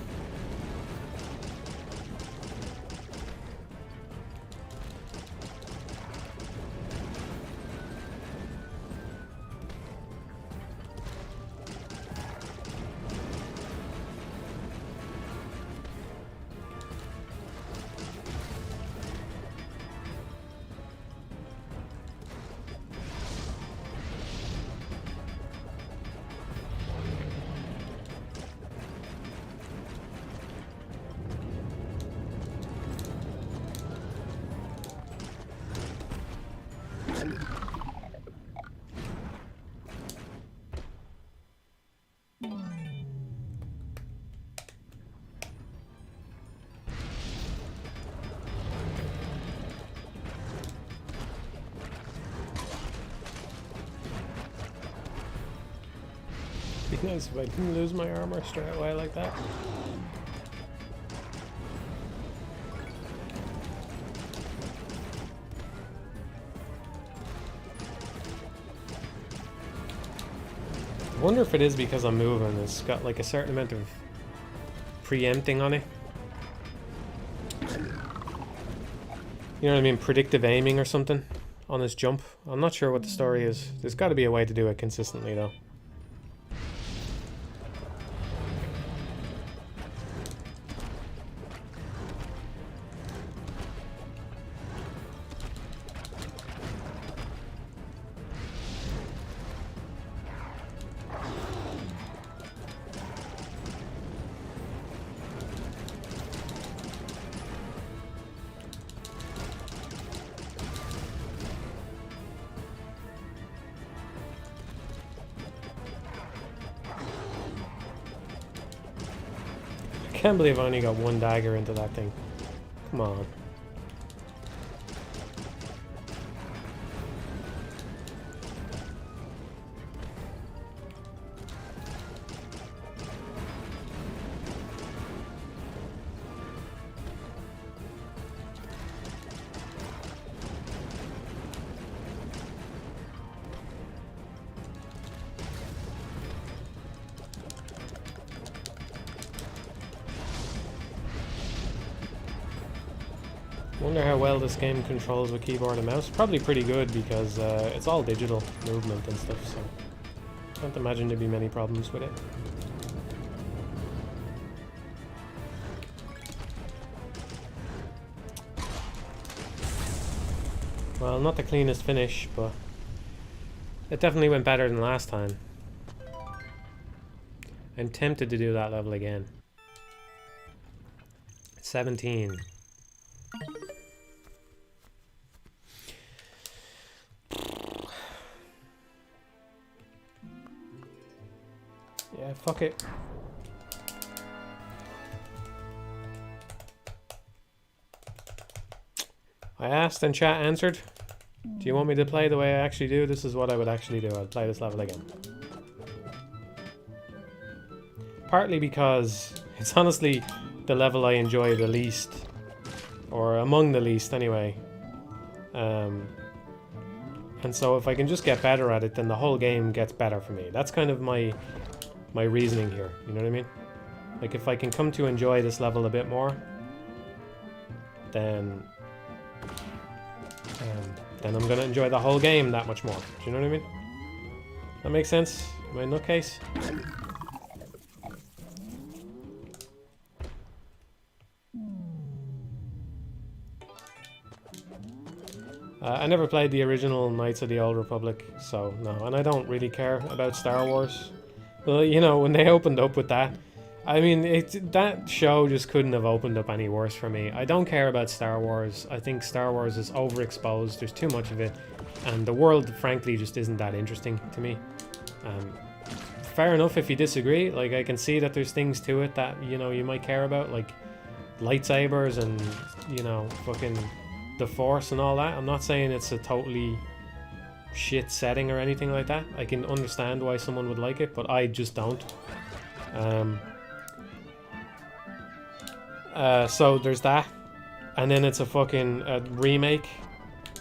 Be nice if I didn't lose my armor straight away like that. I wonder if it is because I'm moving. It's got like a certain amount of preempting on it. You know what I mean? Predictive aiming or something on this jump. I'm not sure what the story is. There's got to be a way to do it consistently though. I can't believe I only got one dagger into that thing. Come on. Wonder how well this game controls with keyboard and mouse. Probably pretty good because it's all digital movement and stuff, so can't imagine there'd be many problems with it. Well, not the cleanest finish, but it definitely went better than last time. I'm tempted to do that level again. 17. Yeah, fuck it. I asked and chat answered. Do you want me to play the way I actually do? This is what I would actually do. I'd play this level again. Partly because it's honestly the level I enjoy the least. Or among the least anyway. And so if I can just get better at it, then the whole game gets better for me. That's kind of my reasoning here, you know what I mean? Like if I can come to enjoy this level a bit more, then I'm gonna enjoy the whole game that much more. Do you know what I mean? That makes sense? Am I a nutcase? I never played the original Knights of the Old Republic, so no. And I don't really care about Star Wars. Well, you know, when they opened up with that, I mean, that show just couldn't have opened up any worse for me. I don't care about Star Wars. I think Star Wars is overexposed. There's too much of it. And the world, frankly, just isn't that interesting to me. Fair enough if you disagree. Like, I can see that there's things to it that, you know, you might care about. Like, lightsabers and, you know, fucking the Force and all that. I'm not saying it's a totally shit setting or anything like that. I can understand why someone would like it, but I just don't. So there's that, and then it's a fucking remake,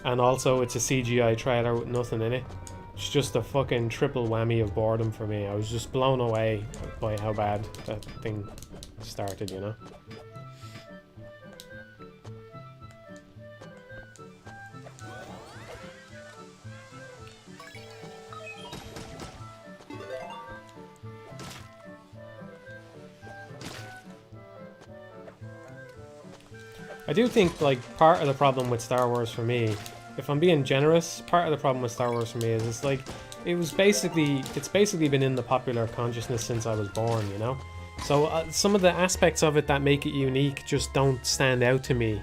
and also it's a CGI trailer with nothing in it. It's just a fucking triple whammy of boredom for me. I was just blown away by how bad that thing started, you know? I do think, like, part of the problem with Star Wars for me, if I'm being generous, part of the problem with Star Wars for me is it's like, it's basically been in the popular consciousness since I was born, you know? So some of the aspects of it that make it unique just don't stand out to me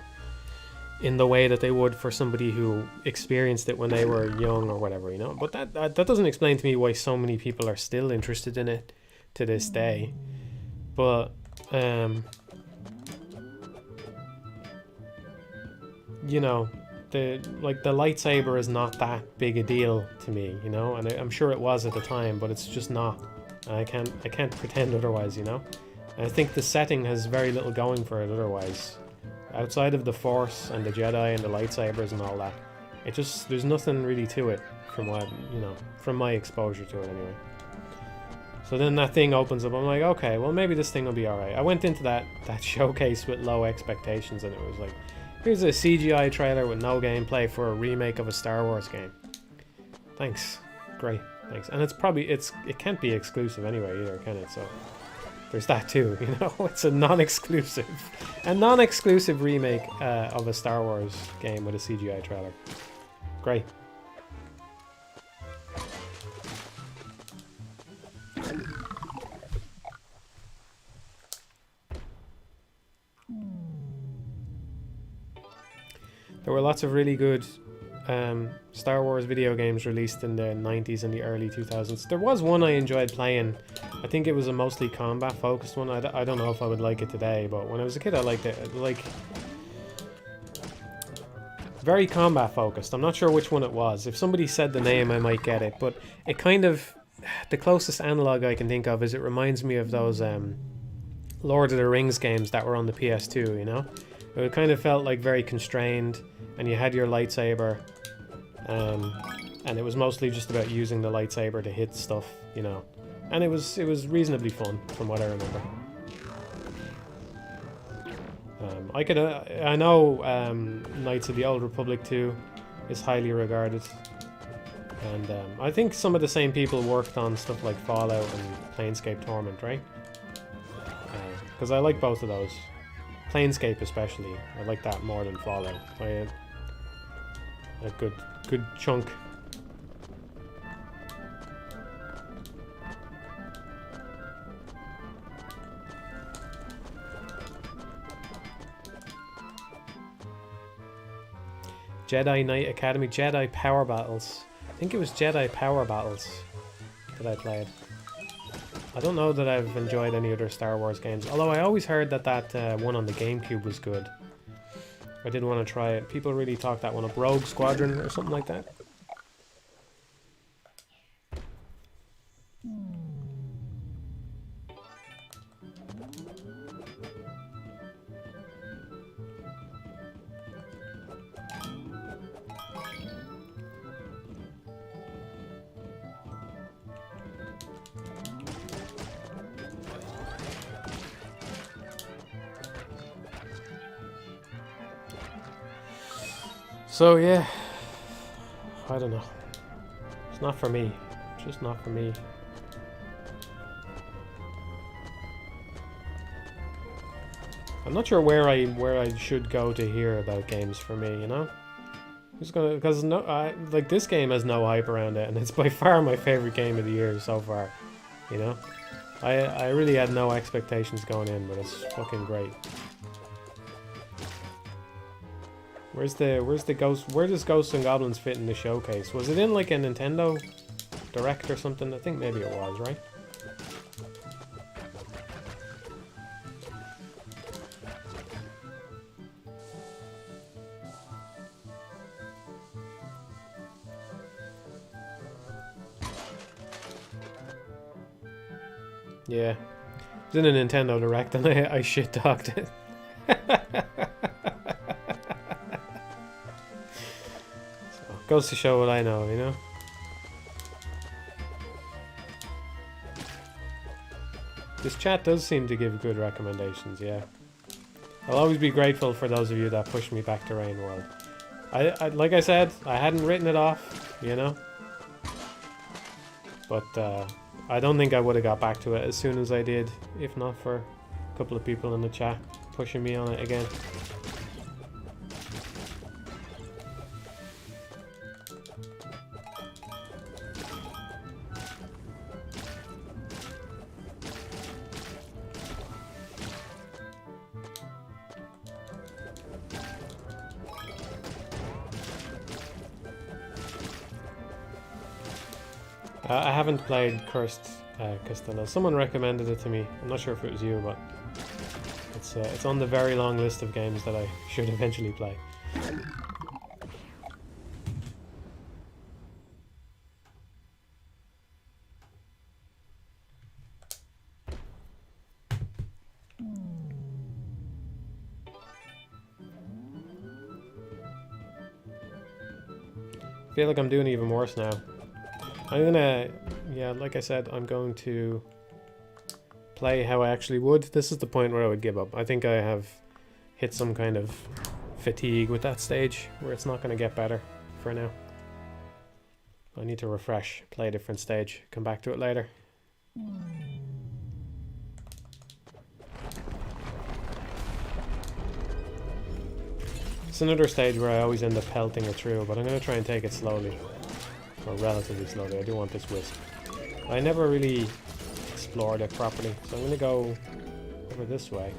in the way that they would for somebody who experienced it when they were young or whatever, you know? But that doesn't explain to me why so many people are still interested in it to this day. But, you know, the lightsaber is not that big a deal to me, you know, and I'm sure it was at the time, but it's just not. I can't pretend otherwise, you know. And I think the setting has very little going for it otherwise. Outside of the Force and the Jedi and the lightsabers and all that, there's nothing really to it from what, you know, from my exposure to it anyway. So then that thing opens up, I'm like, okay, well maybe this thing will be alright. I went into that showcase with low expectations, and it was like, here's a CGI trailer with no gameplay for a remake of a Star Wars game. Thanks. Great. Thanks. And it can't be exclusive anyway either, can it? So there's that too, you know? It's a non-exclusive remake of a Star Wars game with a CGI trailer. Great. There were lots of really good Star Wars video games released in the 90s and the early 2000s. There was one I enjoyed playing. I think it was a mostly combat focused one. I don't know if I would like it today, but when I was a kid I liked it. Like, very combat focused. I'm not sure which one it was. If somebody said the name I might get it, but it kind of, the closest analog I can think of is it reminds me of those Lord of the Rings games that were on the PS2, you know? It kind of felt like very constrained, and you had your lightsaber, and it was mostly just about using the lightsaber to hit stuff, you know. And it was reasonably fun, from what I remember. I know Knights of the Old Republic 2 is highly regarded, and I think some of the same people worked on stuff like Fallout and Planescape Torment, right? Because I like both of those. Planescape especially, I like that more than Fallout by a good chunk. Jedi Knight Academy, Jedi Power Battles. I think it was Jedi Power Battles that I played. I don't know that I've enjoyed any other Star Wars games, although I always heard that one on the GameCube was good. I did want to try it. People really talk that one up. Rogue Squadron or something like that. So yeah, I don't know. It's not for me. It's just not for me. I'm not sure where I should go to hear about games for me, you know? Just gonna, because no, like this game has no hype around it, and it's by far my favorite game of the year so far. You know, I really had no expectations going in, but it's fucking great. Where's the ghost? Where does Ghosts and Goblins fit in the showcase? Was it in like a Nintendo Direct or something? I think maybe it was, right? Yeah, it was in a Nintendo Direct, and I shit talked it. So, goes to show what I know, you know. This chat does seem to give good recommendations. Yeah, I'll always be grateful for those of you that push me back to Rain World. I like I said, I hadn't written it off, you know, but I don't think I would have got back to it as soon as I did, if not for a couple of people in the chat pushing me on it again. I haven't played Cursed Castella. Someone recommended it to me. I'm not sure if it was you, but it's on the very long list of games that I should eventually play. I feel like I'm doing even worse now. I'm gonna, yeah, like I said, I'm going to play how I actually would. This is the point where I would give up. I think I have hit some kind of fatigue with that stage where it's not going to get better for now. I need to refresh, play a different stage, come back to it later. It's another stage where I always end up pelting it through, but I'm going to try and take it slowly. Or relatively slowly. I do want this wisp. I never really explored it properly, so I'm going to go over this way.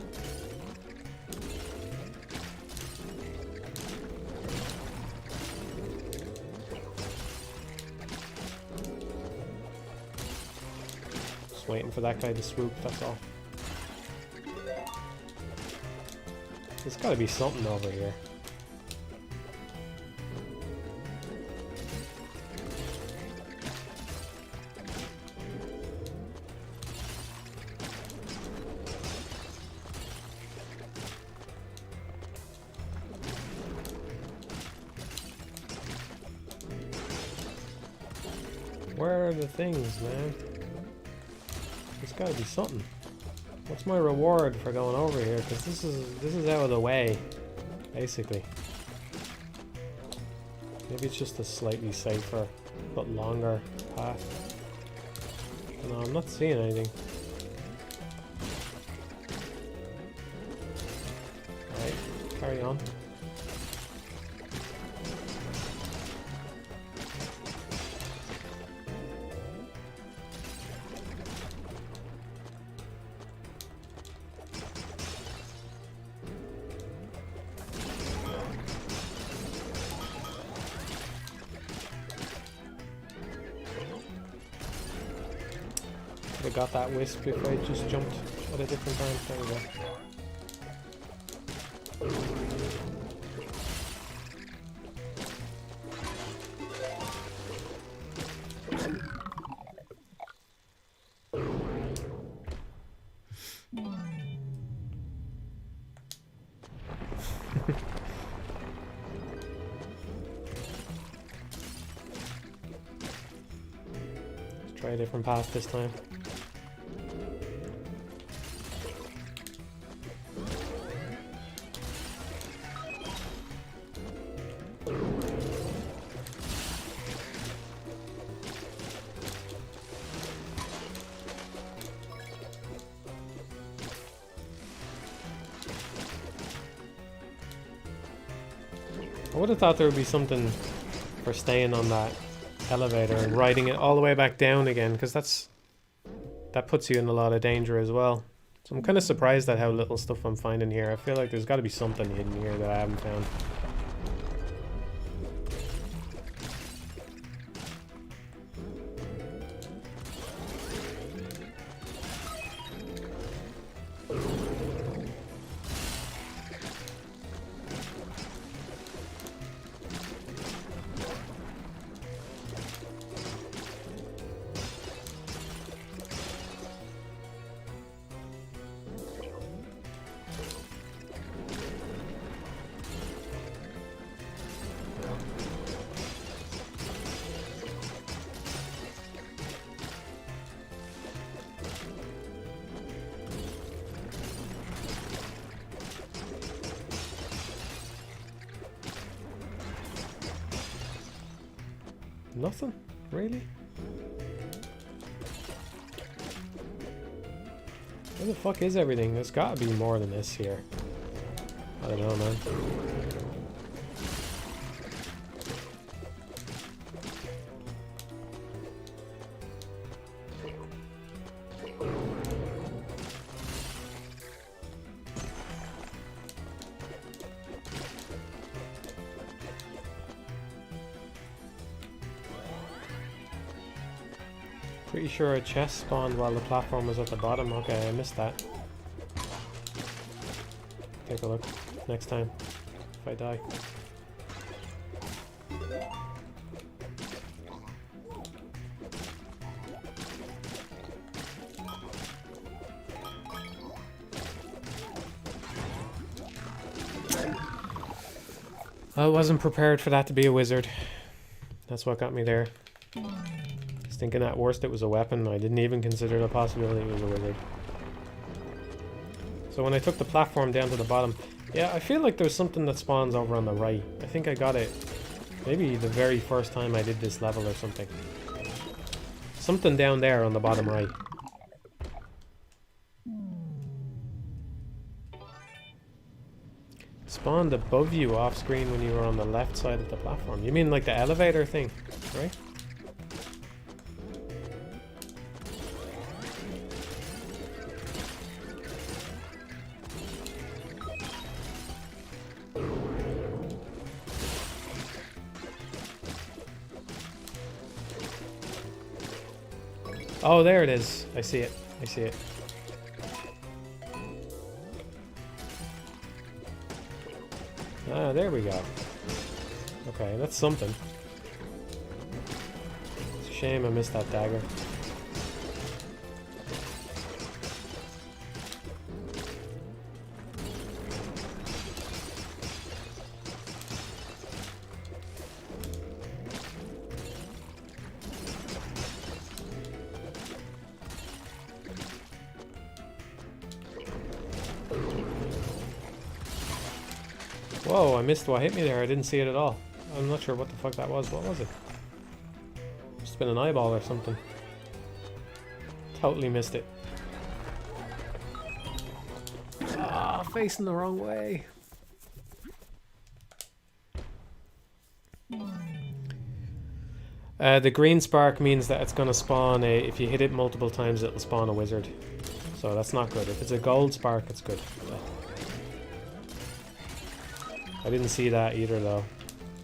Just waiting for that guy to swoop, that's all. There's got to be something over here. Where are the things, man? There's gotta be something. What's my reward for going over here? Because this is out of the way, basically. Maybe it's just a slightly safer but longer path. No, I'm not seeing anything. Alright, carry on. I got that wisp if I just jumped at a different time. There we go. Let's try a different path this time. I would have thought there would be something for staying on that elevator and riding it all the way back down again, because that puts you in a lot of danger as well. So I'm kind of surprised at how little stuff I'm finding here. I feel like there's got to be something hidden here that I haven't found. Nothing? Really? Where the fuck is everything? There's gotta be more than this here. I don't know, man. Pretty sure a chest spawned while the platform was at the bottom. Okay, I missed that. Take a look next time if I die. I wasn't prepared for that to be a wizard. That's what got me there. Thinking at worst it was a weapon. I didn't even consider the possibility it was a wizard. So when I took the platform down to the bottom, yeah, I feel like there's something that spawns over on the right. I think I got it maybe the very first time I did this level or something. Something down there on the bottom right. Spawned above you off screen when you were on the left side of the platform. You mean like the elevator thing, right? Oh, there it is. I see it. I see it. Ah, there we go. Okay, that's something. It's a shame I missed that dagger. Whoa, I missed what hit me there. I didn't see it at all. I'm not sure what the fuck that was. What was it? Must have been an eyeball or something. Totally missed it. Ah, facing the wrong way. The green spark means that it's going to spawn a... If you hit it multiple times, it'll spawn a wizard. So that's not good. If it's a gold spark, it's good. I didn't see that either, though.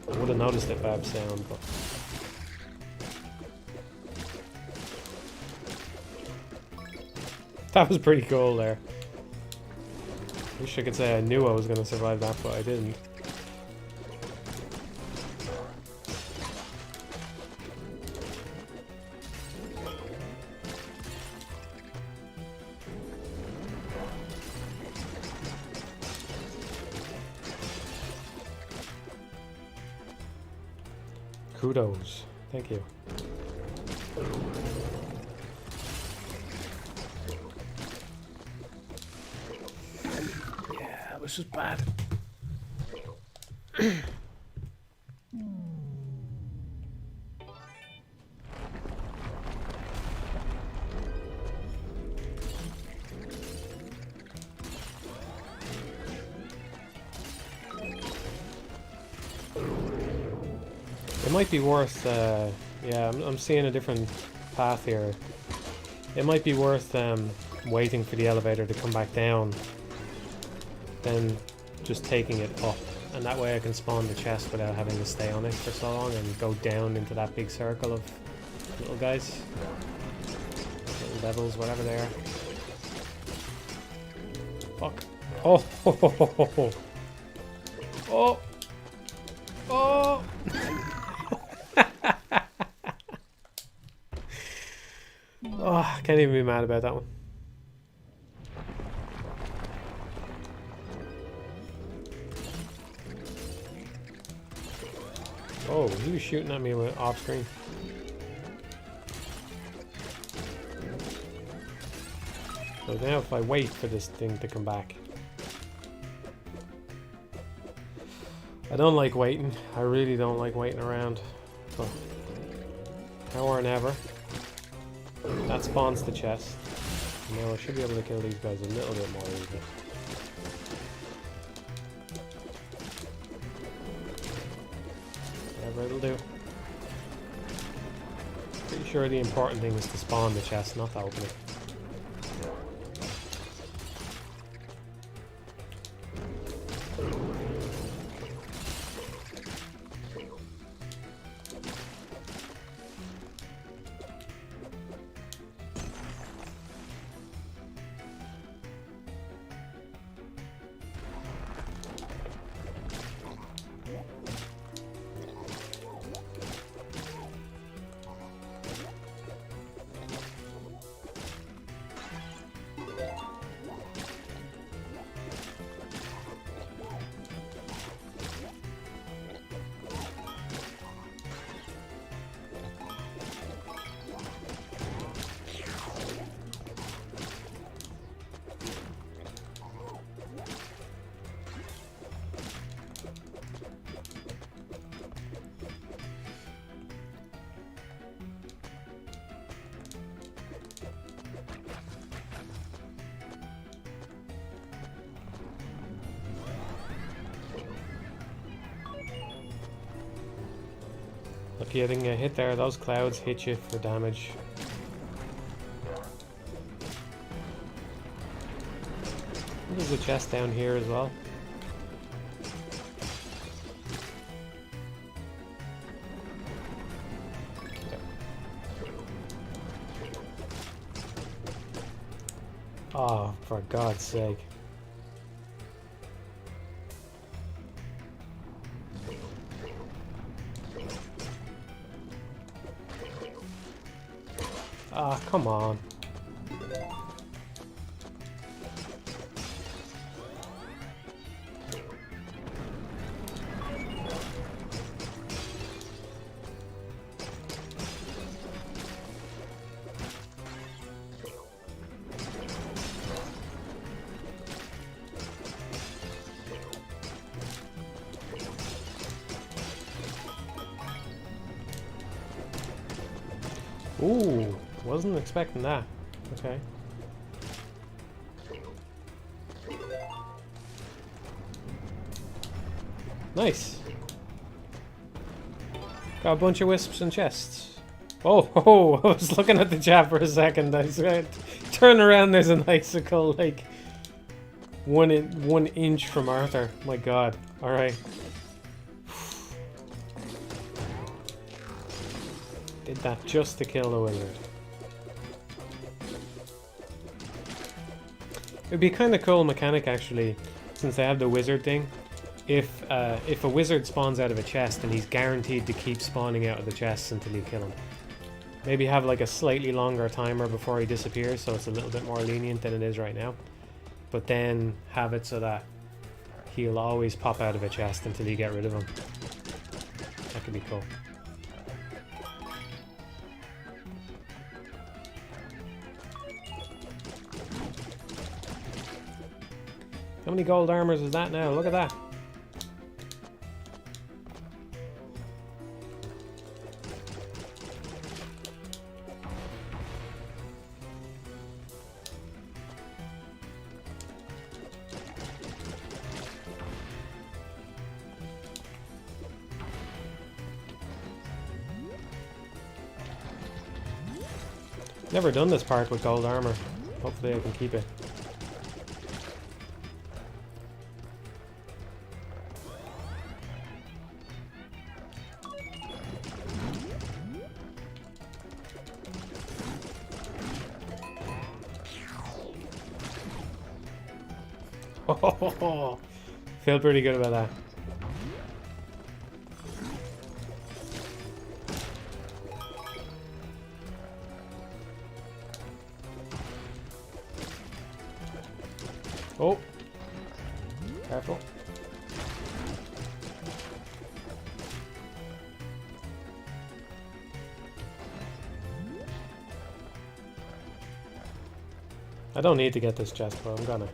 I would have noticed it Bab sound, but... That was pretty cool there. Wish I could say I knew I was going to survive that, but I didn't. Kudos. Thank you. Yeah, that was just bad. might be worth, yeah, I'm seeing a different path here. It might be worth waiting for the elevator to come back down, then just taking it up. And that way I can spawn the chest without having to stay on it for so long and go down into that big circle of little guys. Little devils, whatever they are. Fuck. Oh! Ho, ho, ho, ho, ho. Oh! Oh! Oh, I can't even be mad about that one. Oh, he was shooting at me off screen. So now if I wait for this thing to come back. I don't like waiting. I really don't like waiting around. But now or never. That spawns the chest. Now I should be able to kill these guys a little bit more easily. Whatever it'll do. Pretty sure the important thing is to spawn the chest, not to open it. Lucky I didn't get hit there. Those clouds hit you for damage. There's a chest down here as well. Oh, for God's sake. Ah, come on. Ooh, wasn't expecting that. Okay. Nice. Got a bunch of wisps and chests. Oh, oh, I was looking at the chat for a second. I said, turn around, there's an icicle like 1 inch from Arthur. My God. Alright. Did that just to kill the wizard. It'd be kind of cool mechanic actually, since they have the wizard thing. If a wizard spawns out of a chest, and he's guaranteed to keep spawning out of the chests until you kill him. Maybe have like a slightly longer timer before he disappears, so it's a little bit more lenient than it is right now. But then have it so that he'll always pop out of a chest until you get rid of him. That could be cool. How many gold armors is that now? Look at that. Never done this part with gold armor. Hopefully I can keep it. Oh, feel pretty good about that. Oh, careful. I don't need to get this chest, but I'm gonna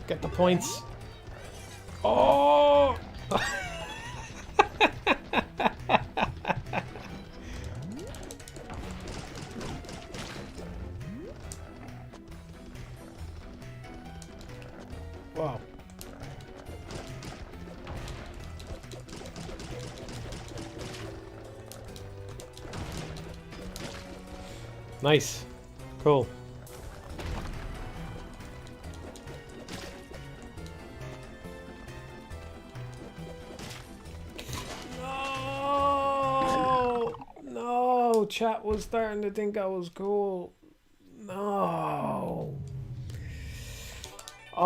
get the points. Oh! Wow. Nice. Cool. Chat was starting to think I was cool. No. Oh.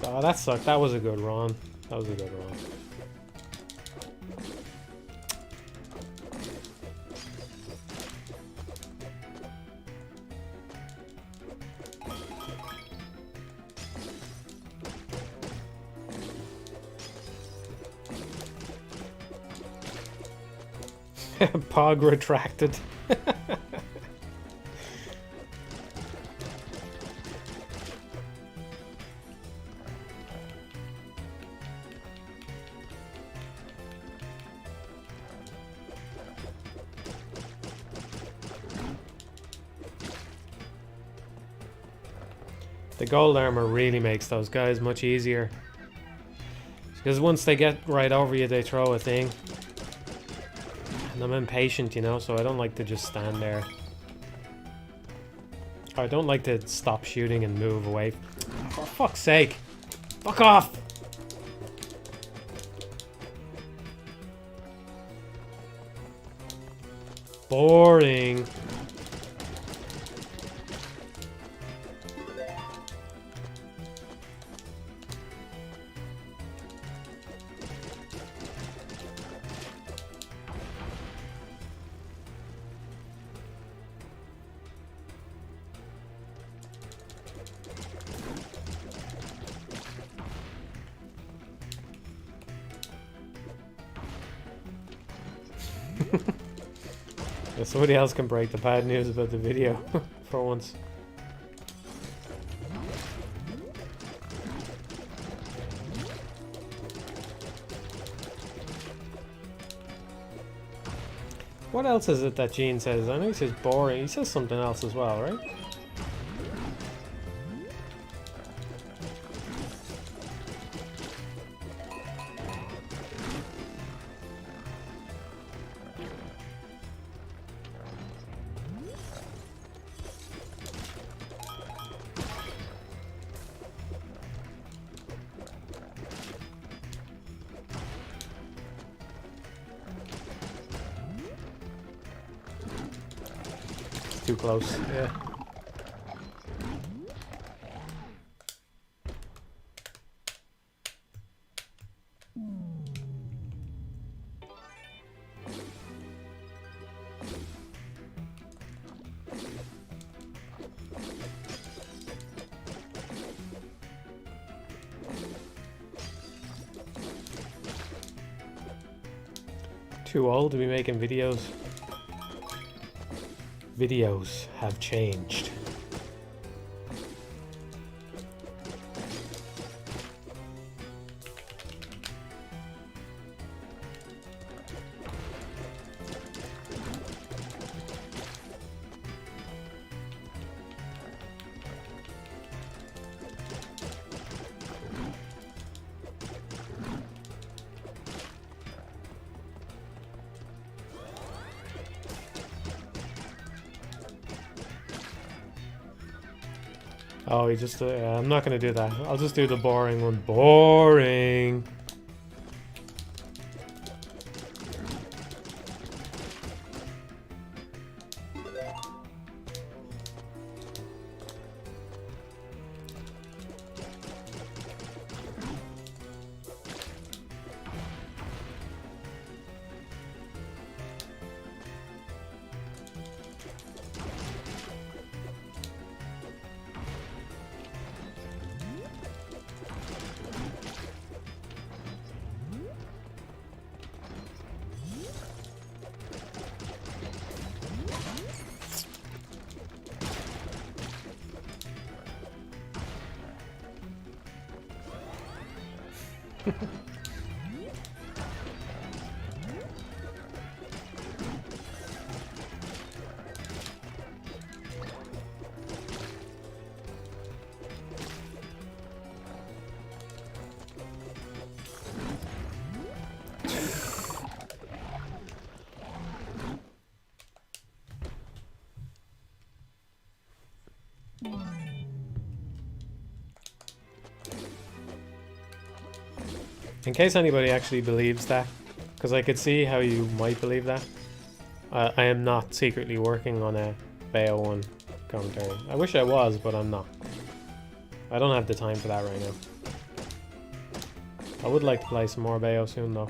Oh, that sucked. That was a good run. That was a good run. Pog retracted. The gold armor really makes those guys much easier. Because once they get right over you, they throw a thing. And I'm impatient, you know, so I don't like to just stand there. I don't like to stop shooting and move away. For fuck's sake! Fuck off! Boring. Yeah, somebody else can break the bad news about the video for once. What else is it that Gene says? I know he says boring. He says something else as well, right? Too close, yeah. Too old to be making videos. Videos have changed. Oh, he just... I'm not going to do that. I'll just do the boring one. Boring! In case anybody actually believes that, because I could see how you might believe that, I am not secretly working on a Bayo 1 commentary. I wish I was, but I'm not. I don't have the time for that right now. I would like to play some more Bayo soon though.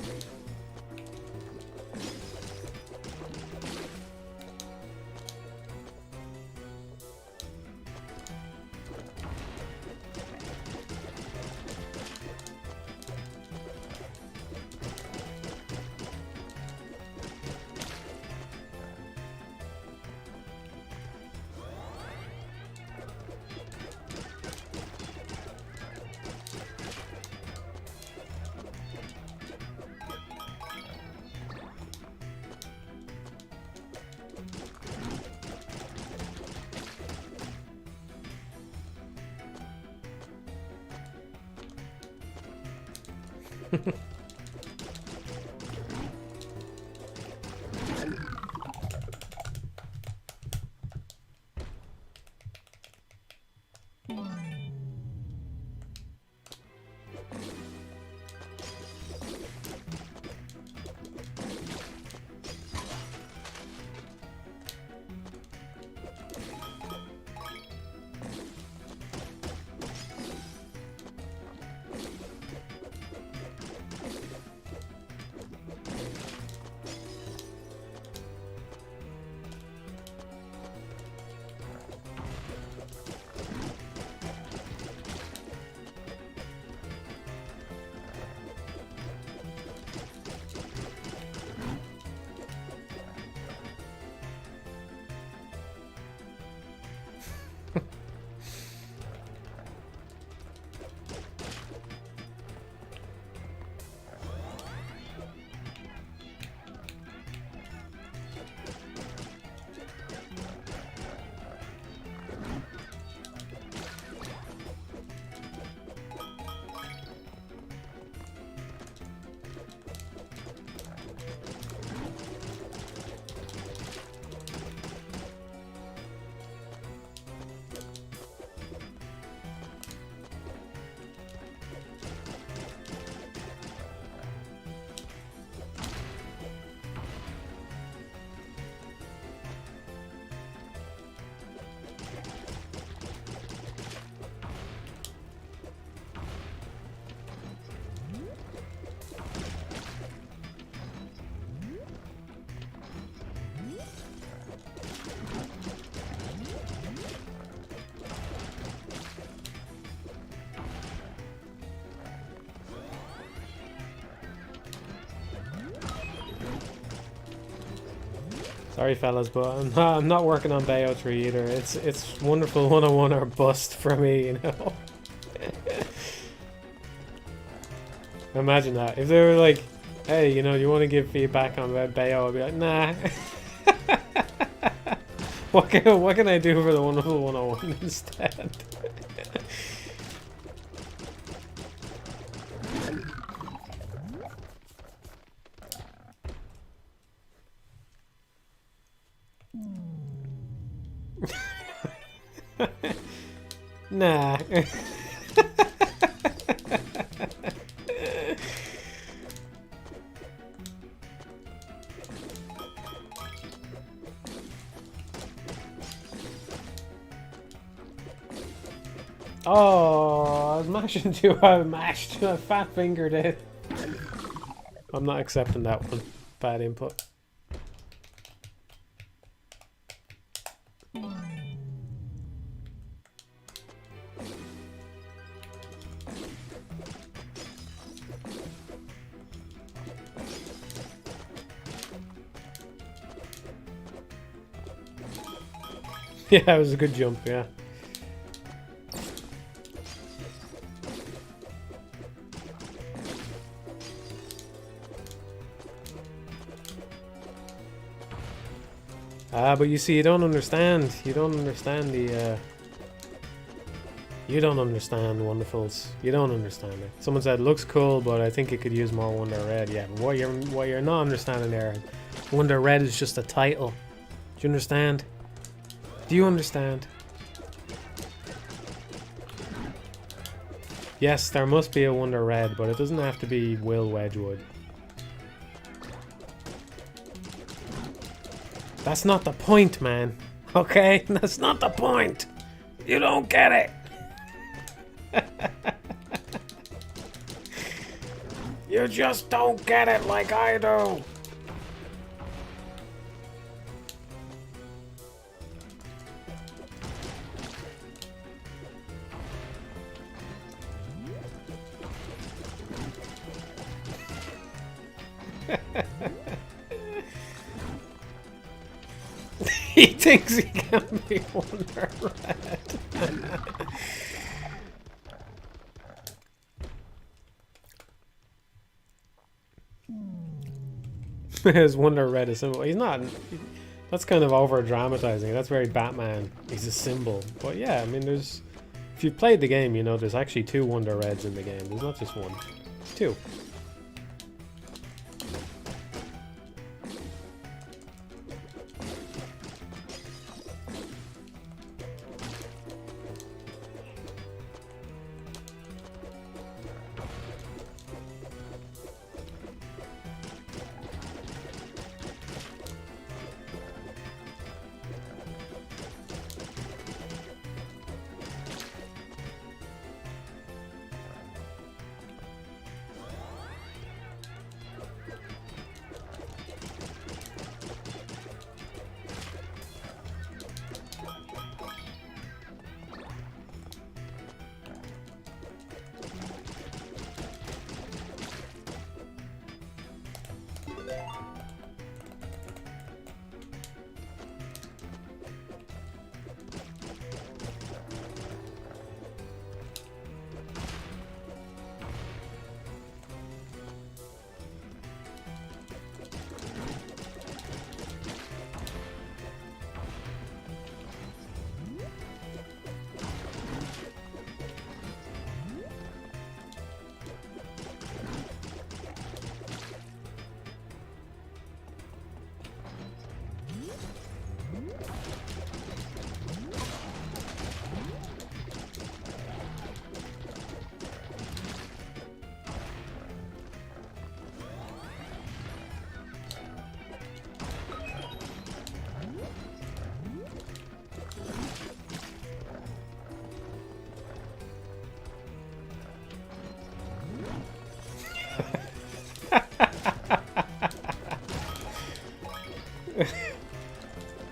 Sorry fellas, but I'm not working on Bayo 3 either. It's wonderful 101 or bust for me, you know. Imagine that. If they were like, hey, you know, you want to give feedback on Bayo, I'd be like, nah. what can I do for the wonderful 101 instead? Nah. Oh, I was mashing too hard. Mashed. I fat fingered it. I'm not accepting that one. Bad input. Yeah, it was a good jump, yeah. But you see, you don't understand. You don't understand the, you don't understand Wonderfuls. You don't understand it. Someone said, looks cool, but I think it could use more Wonder Red. Yeah, but what you're not understanding there, Wonder Red is just a title. Do you understand? Do you understand? Yes, there must be a Wonder Red, but it doesn't have to be Will Wedgwood. That's not the point, man. Okay? That's not the point. You don't get it. You just don't get it like I do. He thinks he can be Wonder Red. His Wonder Red is symbol. He's not. That's kind of over dramatizing. That's very Batman. He's a symbol. But yeah, I mean, there's. If you've played the game, you know there's actually 2 Wonder Reds in the game. There's not just one. 2.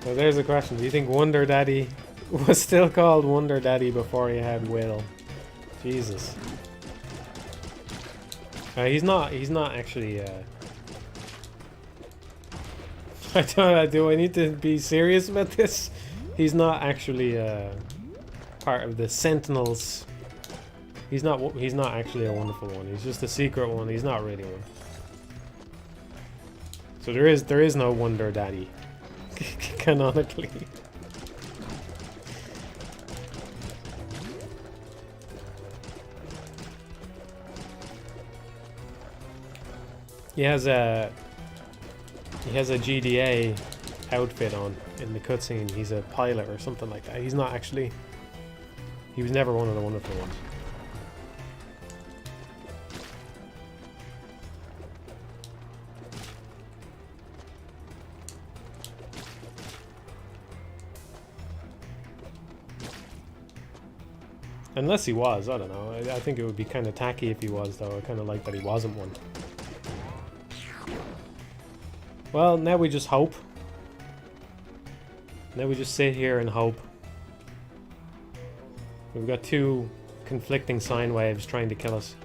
So there's a question. Do you think Wonder Daddy was still called Wonder Daddy before he had Will? Jesus. He's not actually, do I need to be serious about this? He's not actually, part of the Sentinels. He's not actually a wonderful one. He's just a secret one. He's not really one. So there is no Wonder Daddy. Canonically. He has a GDA outfit on in the cutscene. He's a pilot or something like that. He's not actually He was never one of the wonderful ones. Unless he was, I don't know. I think it would be kind of tacky if he was, though. I kind of like that he wasn't one. Well, now we just hope. Now we just sit here and hope. We've got two conflicting sine waves trying to kill us.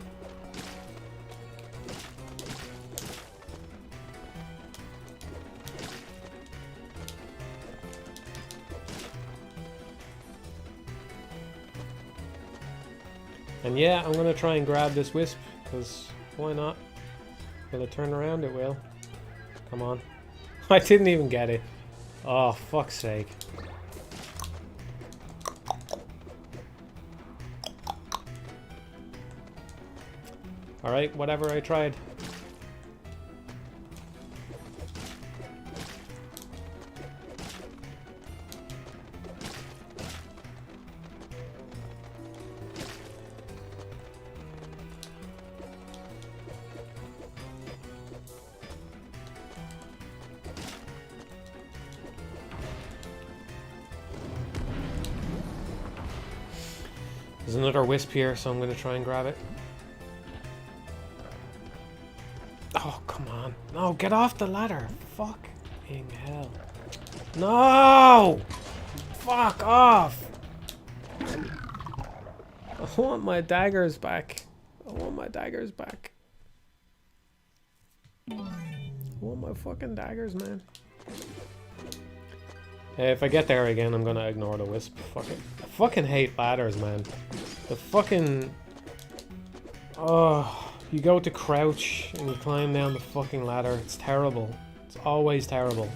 And yeah, I'm gonna try and grab this wisp, because why not? Will it turn around? It will. Come on. I didn't even get it. Oh, fuck's sake. Alright, whatever, I tried. There's another wisp here, so I'm going to try and grab it. Oh, come on. No, get off the ladder. Fucking hell. No! Fuck off! I want my daggers back. I want my daggers back. I want my fucking daggers, man. If I get there again, I'm gonna ignore the wisp. Fuck it. I fucking hate ladders, man. The fucking... Oh, you go to crouch and you climb down the fucking ladder. It's terrible. It's always terrible.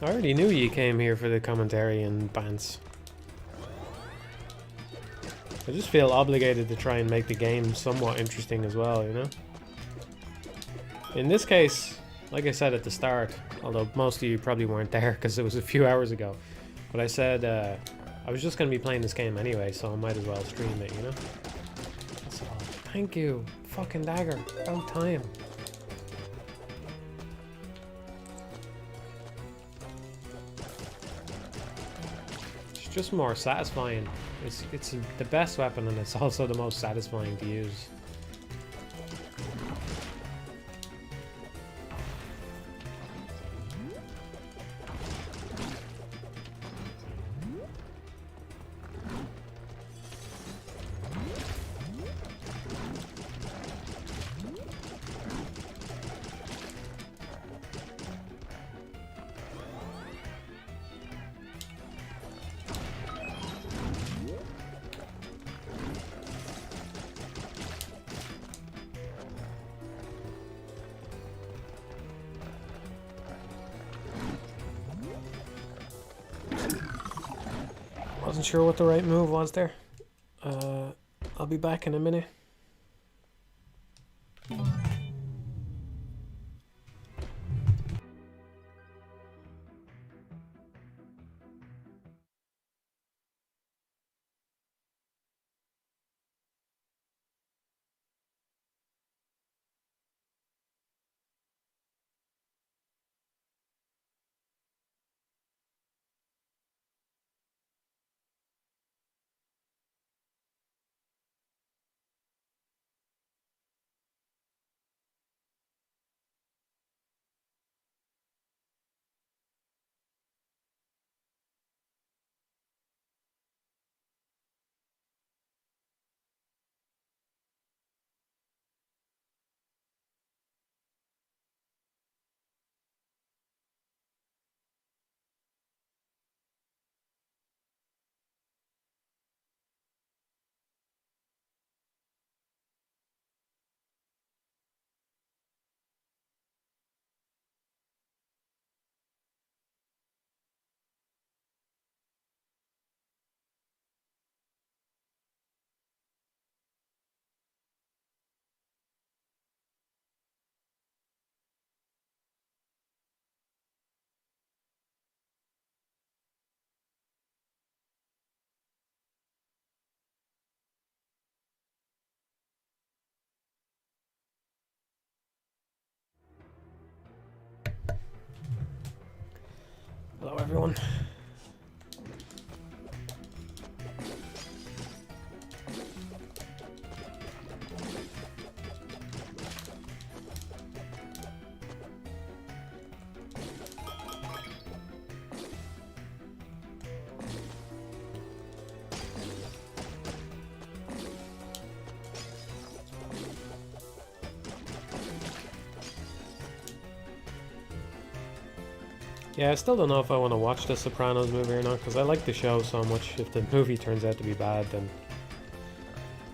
I already knew you came here for the commentary and bants. I just feel obligated to try and make the game somewhat interesting as well, you know? In this case, like I said at the start, although most of you probably weren't there because it was a few hours ago, but I said I was just going to be playing this game anyway, so I might as well stream it, you know? That's all. Thank you. Fucking dagger. About time. Just more satisfying. It's the best weapon and it's also the most satisfying to use. Wasn't sure what the right move was there. I'll be back in a minute. everyone. Yeah, I still don't know if I want to watch the Sopranos movie or not, because I like the show so much. If the movie turns out to be bad, then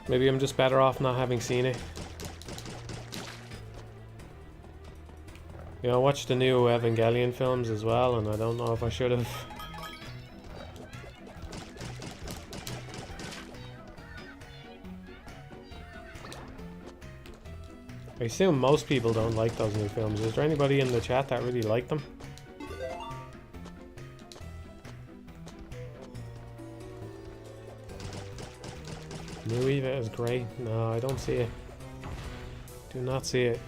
maybe I'm just better off not having seen it. You know, I watched the new Evangelion films as well, and I don't know if I should have. I assume most people don't like those new films. Is there anybody in the chat that really liked them? New Eva is great. No, I don't see it. Do not see it.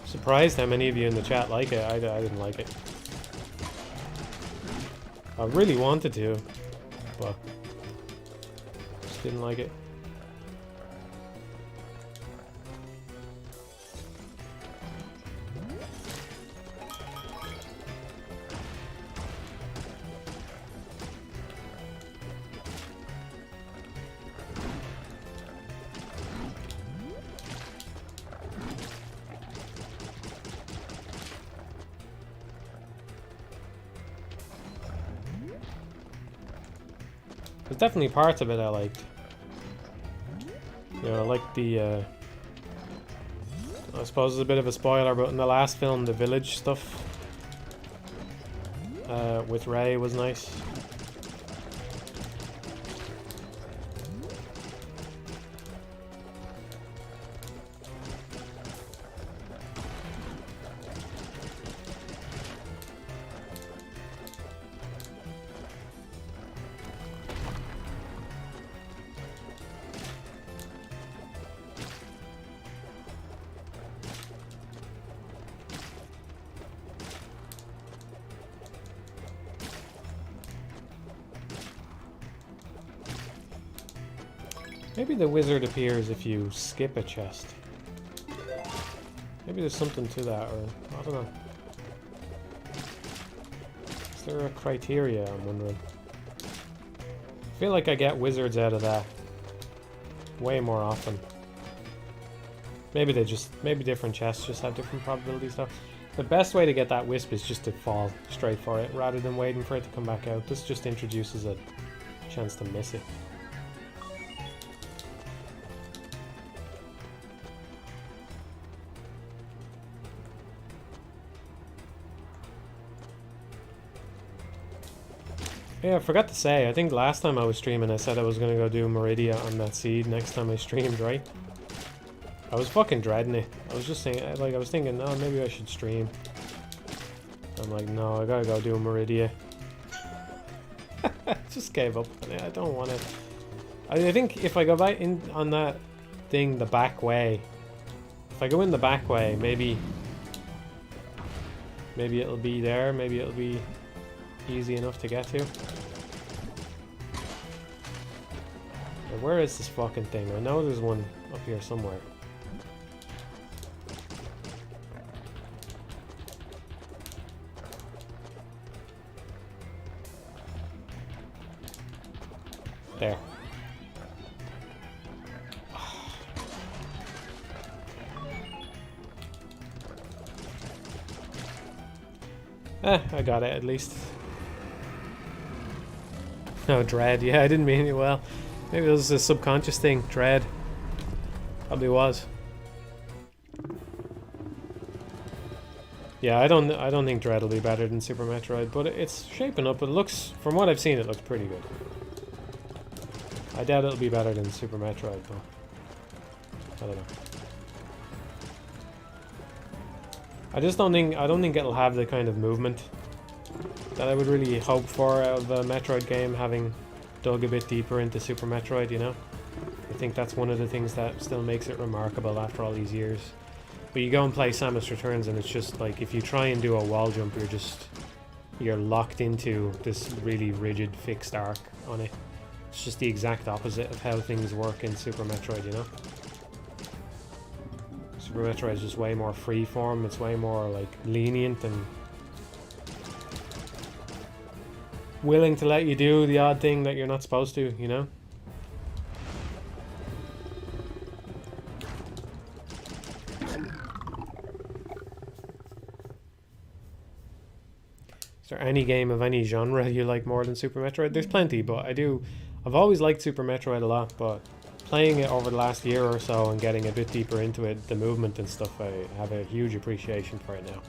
Surprised how many of you in the chat like it. I didn't like it. I really wanted to, but just didn't like it. There's definitely parts of it I liked. You know, I like the, I suppose it's a bit of a spoiler, but in the last film, the village stuff with Ray was nice. Maybe the wizard appears if you skip a chest. Maybe there's something to that, or I don't know. Is there a criteria, I'm wondering? I feel like I get wizards out of that way more often. Maybe maybe different chests just have different probability stuff. The best way to get that wisp is just to fall straight for it, rather than waiting for it to come back out. This just introduces a chance to miss it. Yeah, I forgot to say, I think last time I was streaming I said I was going to go do Meridia on that seed next time I streamed, right? I was fucking dreading it. I was just saying, like, I was thinking, oh, maybe I should stream. I'm like, no, I gotta go do Meridia. Just gave up on it. I don't want it. I think if I go back in on that thing the back way, if I go in the back way, maybe it'll be there, maybe it'll be easy enough to get to. Where is this fucking thing? I know there's one up here somewhere. There. I got it at least. No, Dread. Yeah, I didn't mean it well. Maybe it was a subconscious thing. Dread. Probably was. Yeah, I don't think Dread will be better than Super Metroid, but it's shaping up. It looks, from what I've seen, it looks pretty good. I doubt it'll be better than Super Metroid, though. I don't know. I don't think it'll have the kind of movement that I would really hope for out of a Metroid game, having dug a bit deeper into Super Metroid, you know? I think that's one of the things that still makes it remarkable after all these years. But you go and play Samus Returns and it's just like, if you try and do a wall jump, you're locked into this really rigid fixed arc on it. It's just the exact opposite of how things work in Super Metroid, you know? Super Metroid is just way more freeform, it's way more like lenient and willing to let you do the odd thing that you're not supposed to, you know? Is there any game of any genre you like more than Super Metroid? There's plenty, but I've always liked Super Metroid a lot, but playing it over the last year or so and getting a bit deeper into it, the movement and stuff, I have a huge appreciation for it now.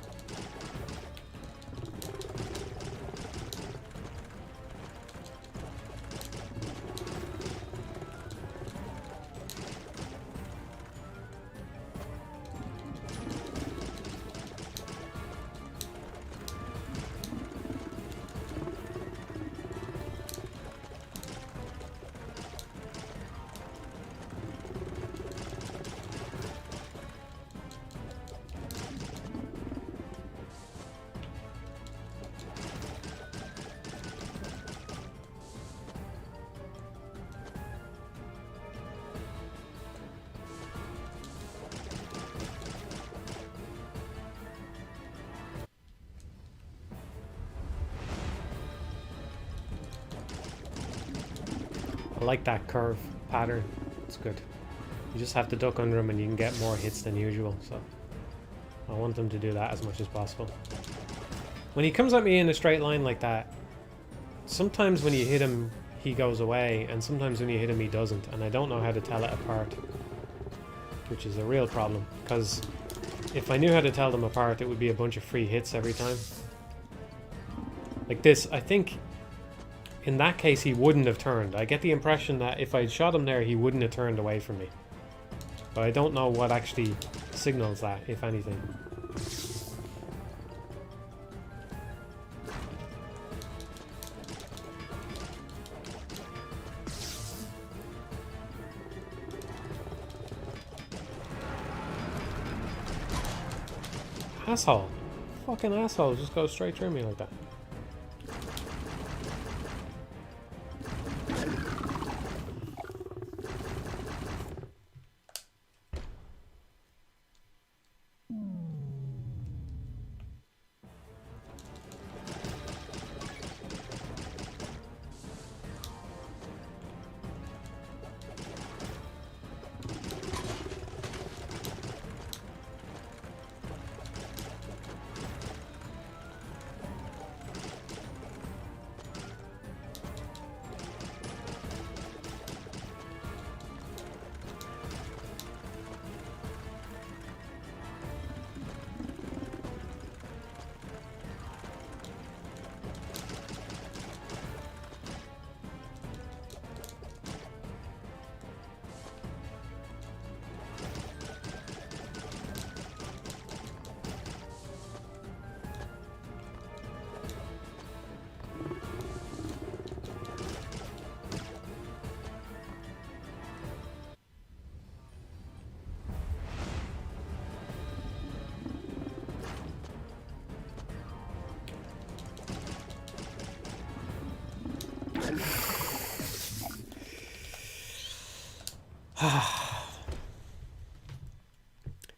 I like that curve pattern. It's good. You just have to duck under him and you can get more hits than usual, so I want them to do that as much as possible. When he comes at me in a straight line like that, sometimes when you hit him he goes away, and sometimes when you hit him he doesn't, and I don't know how to tell it apart, which is a real problem, because if I knew how to tell them apart it would be a bunch of free hits every time. Like this, I think in that case he wouldn't have turned. I get the impression that if I'd shot him there he wouldn't have turned away from me. But I don't know what actually signals that, if anything. Asshole. Fucking asshole, just go straight through me like that.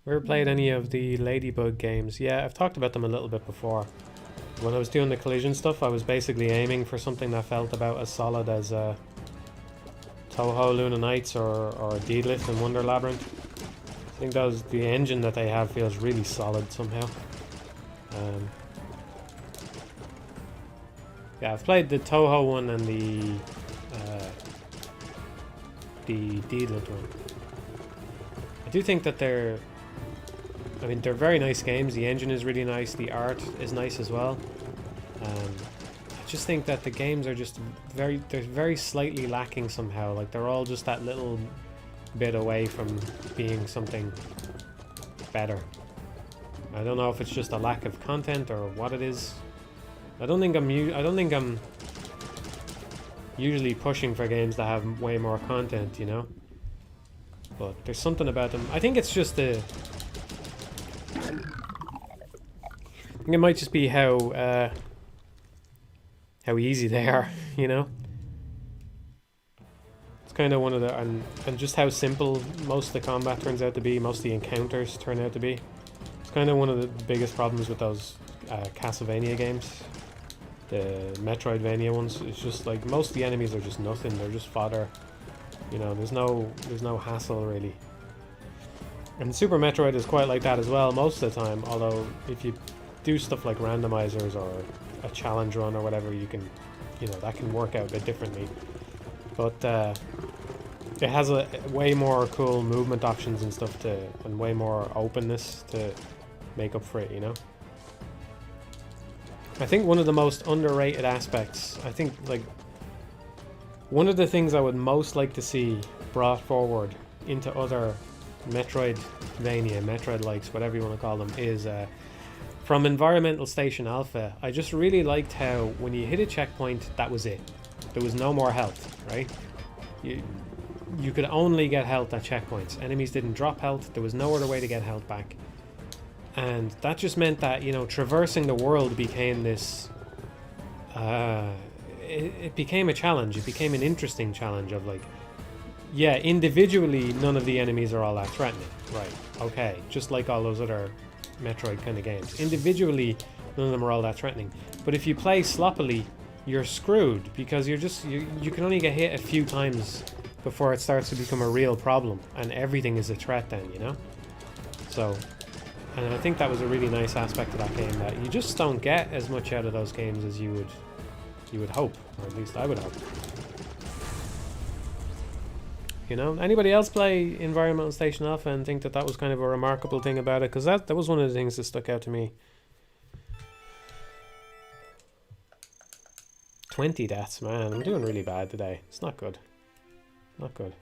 Ever played any of the Ladybug games? Yeah, I've talked about them a little bit before. When I was doing the collision stuff, I was basically aiming for something that felt about as solid as Toho Luna Nights or Deedlit and Wonder Labyrinth. I think the engine that they have feels really solid somehow. Yeah, I've played the Toho one and the Deedlit one. I do think that they're I mean, they're very nice games. The engine is really nice. The art is nice as well. I just think that the games are just they're very slightly lacking somehow. Like, they're all just that little bit away from being something better. I don't know if it's just a lack of content or what it is. I don't think I'm usually pushing for games that have way more content, you know? But there's something about them. I think it's just I think it might just be how easy they are, you know? It's kind of one of the... And just how simple most of the combat turns out to be, most of the encounters turn out to be. It's kind of one of the biggest problems with those Castlevania games. The Metroidvania ones. It's just like, most of the enemies are just nothing, they're just fodder. You know, there's no hassle, really. And Super Metroid is quite like that as well, most of the time, although if you do stuff like randomizers or a challenge run or whatever, you can, you know, that can work out a bit differently. But it has a way more cool movement options and stuff and way more openness to make up for it, you know? I think one of the most underrated aspects, I think, like, one of the things I would most like to see brought forward into other Metroidvania, Metroid-likes, whatever you want to call them, is from Environmental Station Alpha. I just really liked how when you hit a checkpoint, that was it. There was no more health, right? You could only get health at checkpoints. Enemies didn't drop health. There was no other way to get health back. And that just meant that, you know, traversing the world became this... it became a challenge. It became an interesting challenge of, like... Yeah, individually, none of the enemies are all that threatening. Right, okay. Just like all those other Metroid kind of games. Individually, none of them are all that threatening. But if you play sloppily, you're screwed. Because you're just... You can only get hit a few times before it starts to become a real problem. And everything is a threat then, you know? So... And I think that was a really nice aspect of that game, that you just don't get as much out of those games as you would hope, or at least I would hope. You know, anybody else play Environmental Station Alpha and think that that was kind of a remarkable thing about it? Because that was one of the things that stuck out to me. 20 deaths, man. I'm doing really bad today. It's not good. Not good.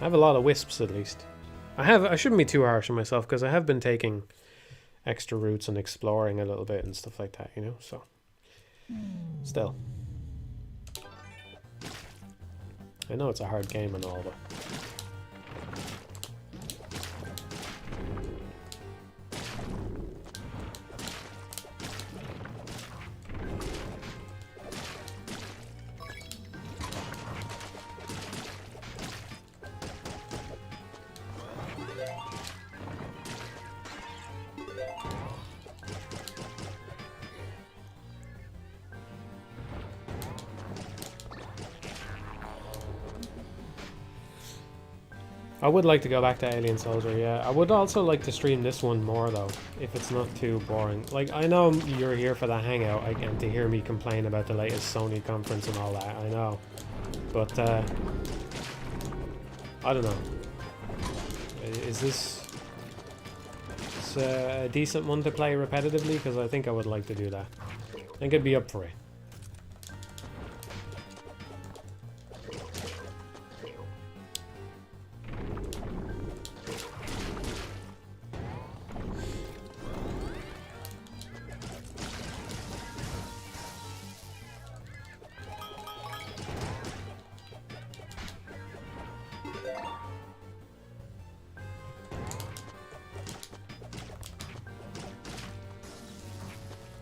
I have a lot of wisps, at least. I shouldn't be too harsh on myself, because I have been taking extra routes and exploring a little bit and stuff like that, you know, so still. I know it's a hard game and all, but I would like to go back to Alien Soldier, yeah. I would also like to stream this one more, though, if it's not too boring. Like, I know you're here for the hangout, and to hear me complain about the latest Sony conference and all that, I know. But, I don't know. Is this a decent one to play repetitively? Because I think I would like to do that. I think I'd be up for it.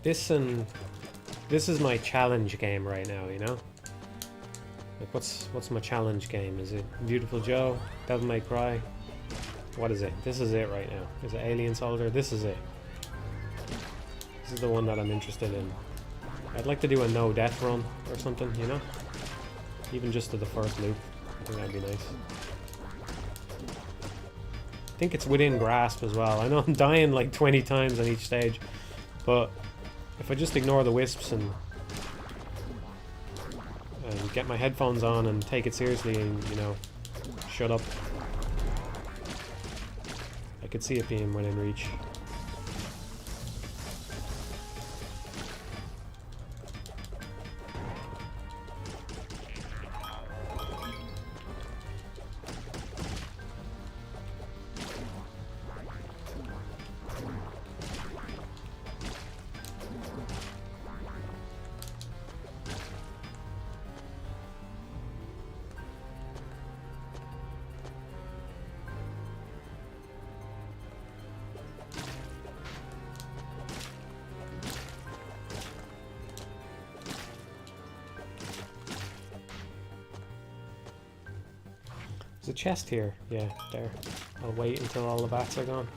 This is my challenge game right now, you know? Like, what's my challenge game? Is it Beautiful Joe? Devil May Cry? What is it? This is it right now. Is it Alien Soldier? This is it. This is the one that I'm interested in. I'd like to do a no death run or something, you know? Even just to the first loop. I think that'd be nice. I think it's within grasp as well. I know I'm dying like 20 times on each stage, but if I just ignore the wisps and get my headphones on and take it seriously and, you know, shut up. could see it being within reach. There's a chest here. Yeah, there. I'll wait until all the bats are gone.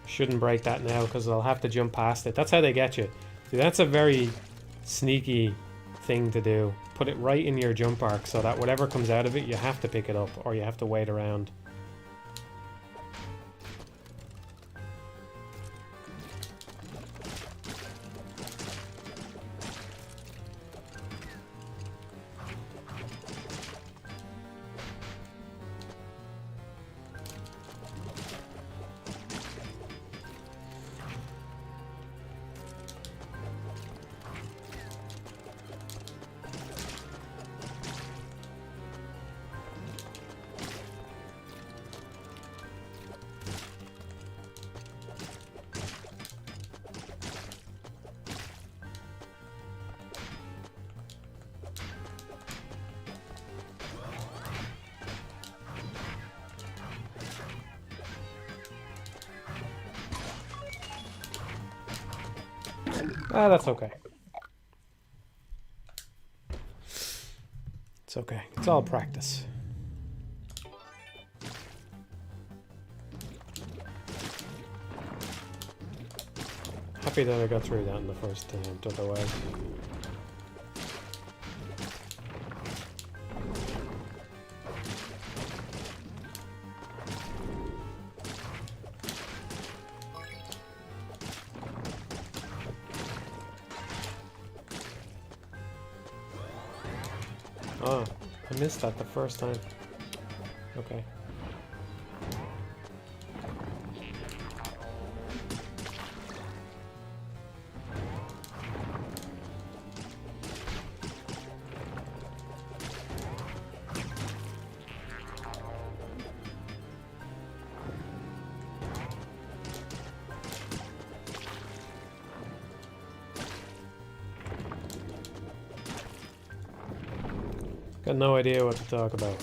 Shouldn't break that now because I'll have to jump past it. That's how they get you. See, that's a very sneaky thing to do. Put it right in your jump arc so that whatever comes out of it, you have to pick it up or you have to wait around. Ah, that's okay. It's okay. It's all practice. Happy that I got through that in the first attempt, otherwise. Oh, I missed that the first time. Okay. Got no idea what to talk about.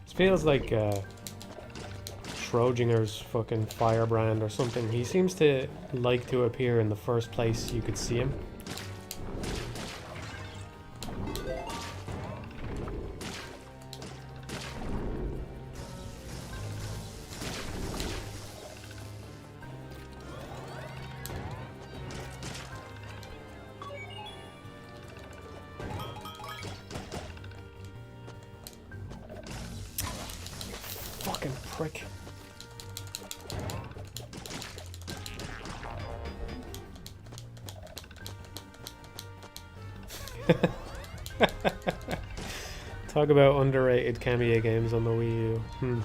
This feels like Schrodinger's fucking firebrand or something. He seems to like to appear in the first place you could see him. Fucking prick. Talk about underrated Kamiya games on the Wii U.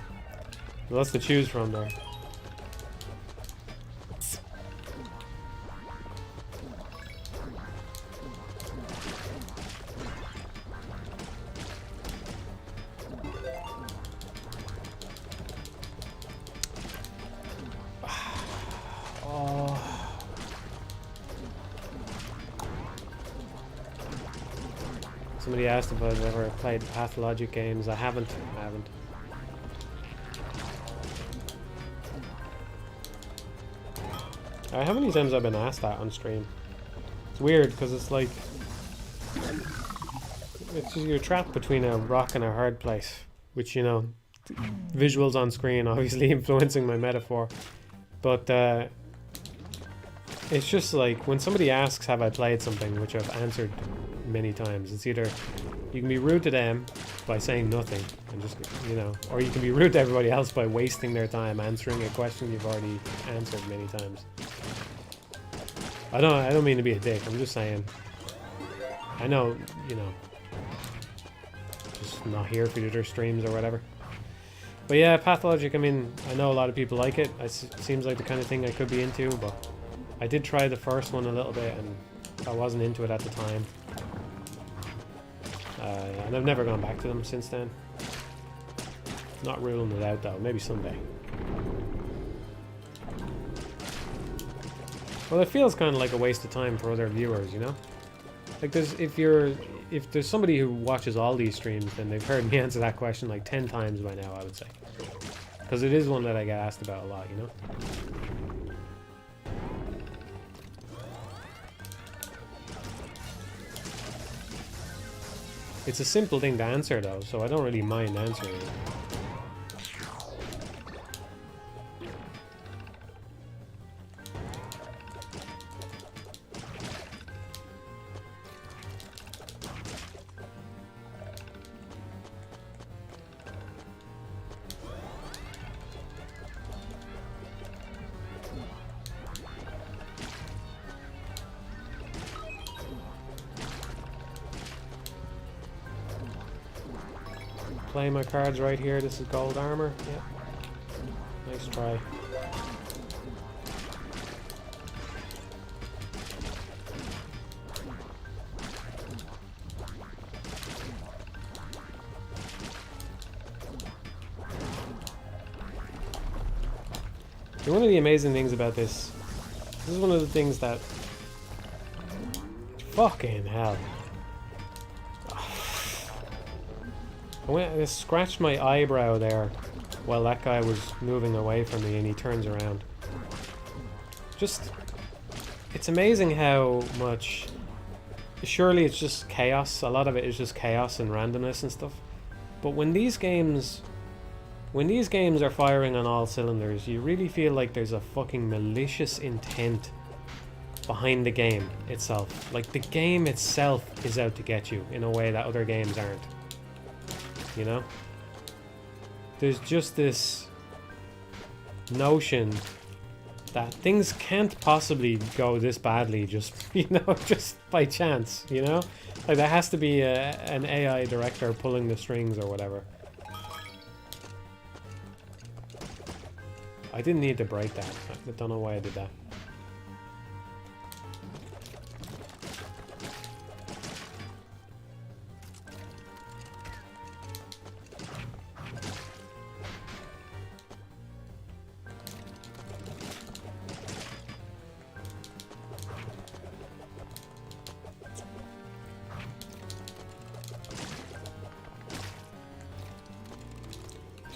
Lots to choose from there. Somebody asked if I've ever played Pathologic games. I haven't. How many times have I been asked that on stream? It's weird because it's like it's just, you're trapped between a rock and a hard place, which, you know, visuals on screen obviously influencing my metaphor, but It's just like when somebody asks, have I played something, which I've answered many times, it's either you can be rude to them by saying nothing and just, you know, or you can be rude to everybody else by wasting their time answering a question you've already answered many times. I don't mean to be a dick, I'm just saying. I know, you know, just not here for their streams or whatever. But yeah, Pathologic, I mean, I know a lot of people like it. It seems like the kind of thing I could be into, but I did try the first one a little bit and I wasn't into it at the time. And I've never gone back to them since then. Not ruling it out though, maybe someday. Well, it feels kind of like a waste of time for other viewers, you know? Like if there's somebody who watches all these streams, then they've heard me answer that question like 10 times by now, I would say. Because it is one that I get asked about a lot, you know? It's a simple thing to answer though, so I don't really mind answering it. Play my cards right here. This is gold armor. Yep. Nice try. One of the amazing things about this is one of the things that... Fucking hell. I scratched my eyebrow there while that guy was moving away from me and he turns around. Just... It's amazing how much... Surely it's just chaos. A lot of it is just chaos and randomness and stuff. But when these games are firing on all cylinders, you really feel like there's a fucking malicious intent behind the game itself. Like, the game itself is out to get you in a way that other games aren't. You know? There's just this notion that things can't possibly go this badly just, you know, just by chance, you know? Like, there has to be an AI director pulling the strings or whatever. I didn't need to break that. I don't know why I did that.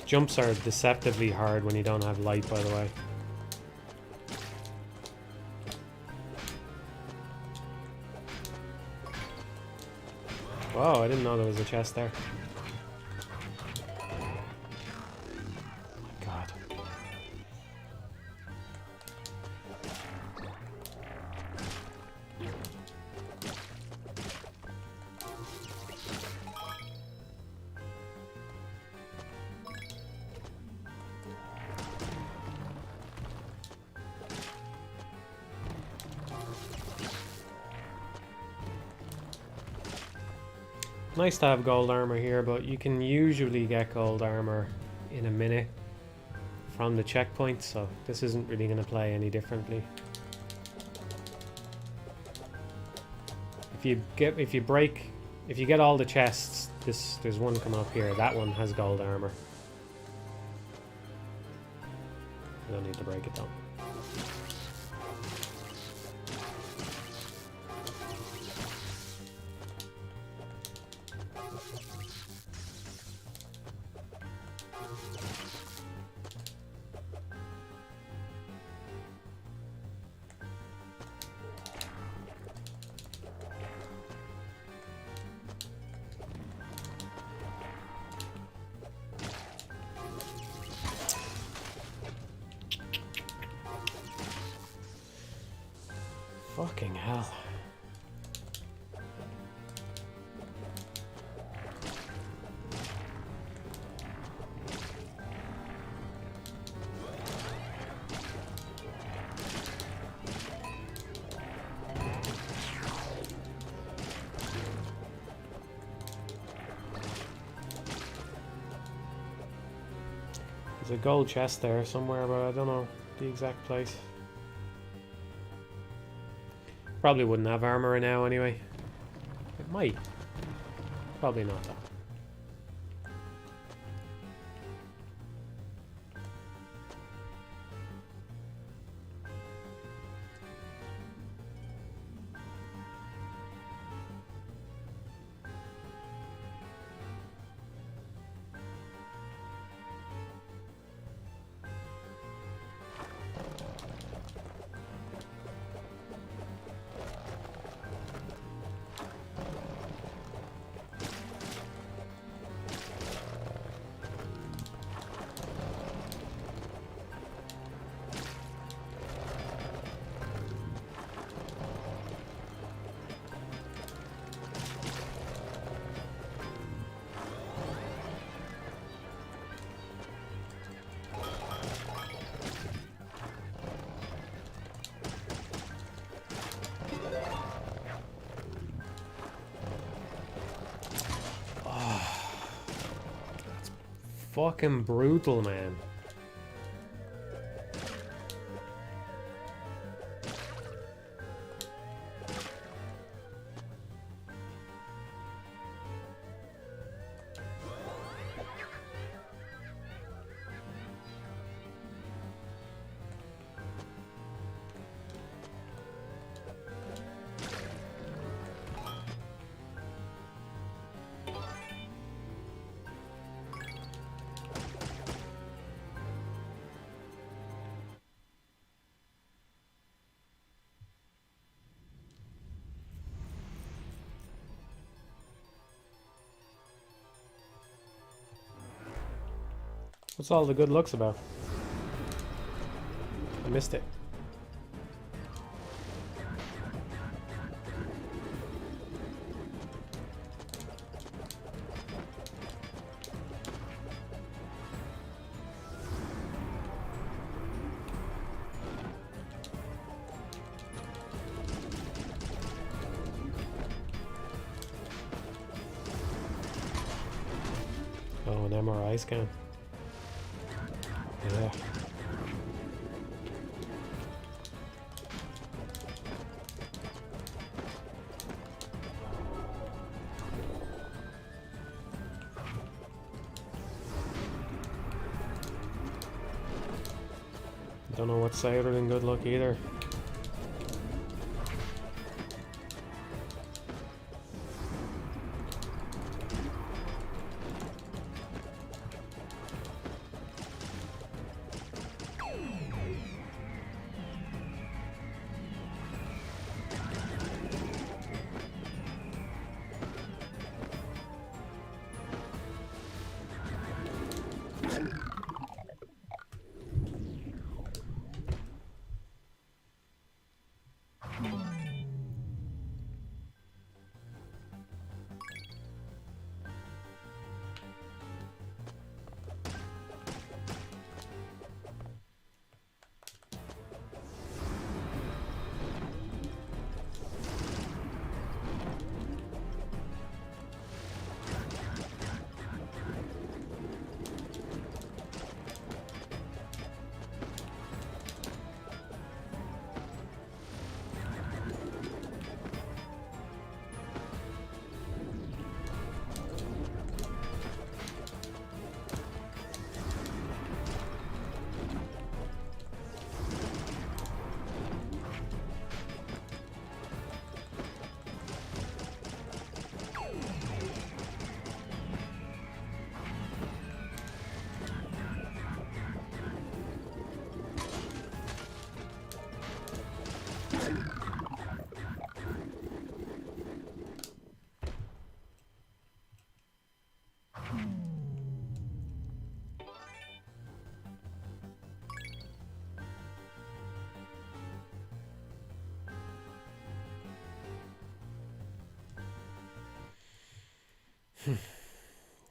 Jumps are deceptively hard when you don't have light, by the way. Whoa, I didn't know there was a chest there. Oh my god. Nice to have gold armor here, but you can usually get gold armor in a minute from the checkpoint, so this isn't really going to play any differently. If you get all the chests, there's one coming up here. That one has gold armor. I don't need to break it though. Fucking hell. There's a gold chest there somewhere, but I don't know the exact place. Probably wouldn't have armor now anyway. It might. Probably not though. Fucking brutal, man. What's all the good looks about? I missed it. Oh, an MRI scan. Yeah. Don't know what's sadder than good luck either.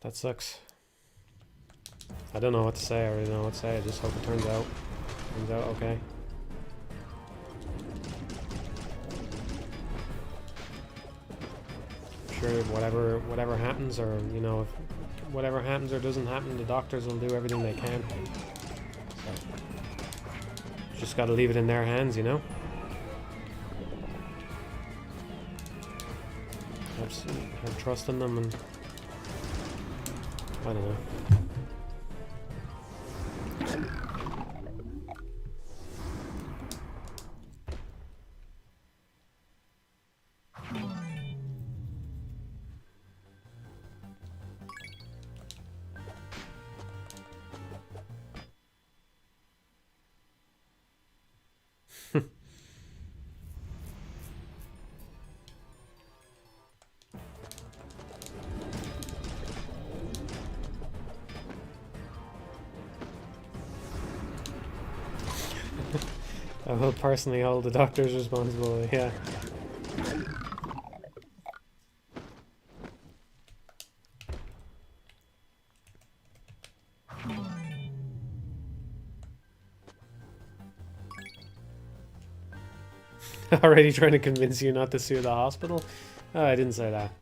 That sucks. I don't know what to say. I really don't know what to say. I just hope it turns out okay. Sure, whatever happens, or you know, if whatever happens or doesn't happen, the doctors will do everything they can. So, just got to leave it in their hands, you know. Have trust in them, and I don't know. I will personally hold the doctors responsible, yeah. Already trying to convince you not to sue the hospital? Oh, I didn't say that.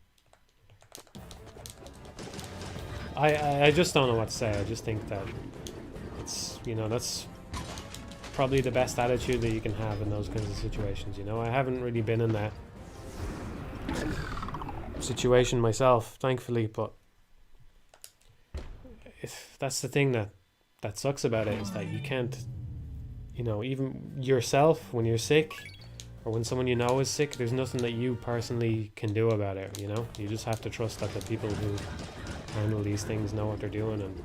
I just don't know what to say. I just think that it's, you know, that's probably the best attitude that you can have in those kinds of situations, you know. I haven't really been in that situation myself, thankfully, but if that's the thing that sucks about it, is that you can't, you know, even yourself when you're sick or when someone you know is sick, there's nothing that you personally can do about it, you know. You just have to trust that the people who handle these things know what they're doing, and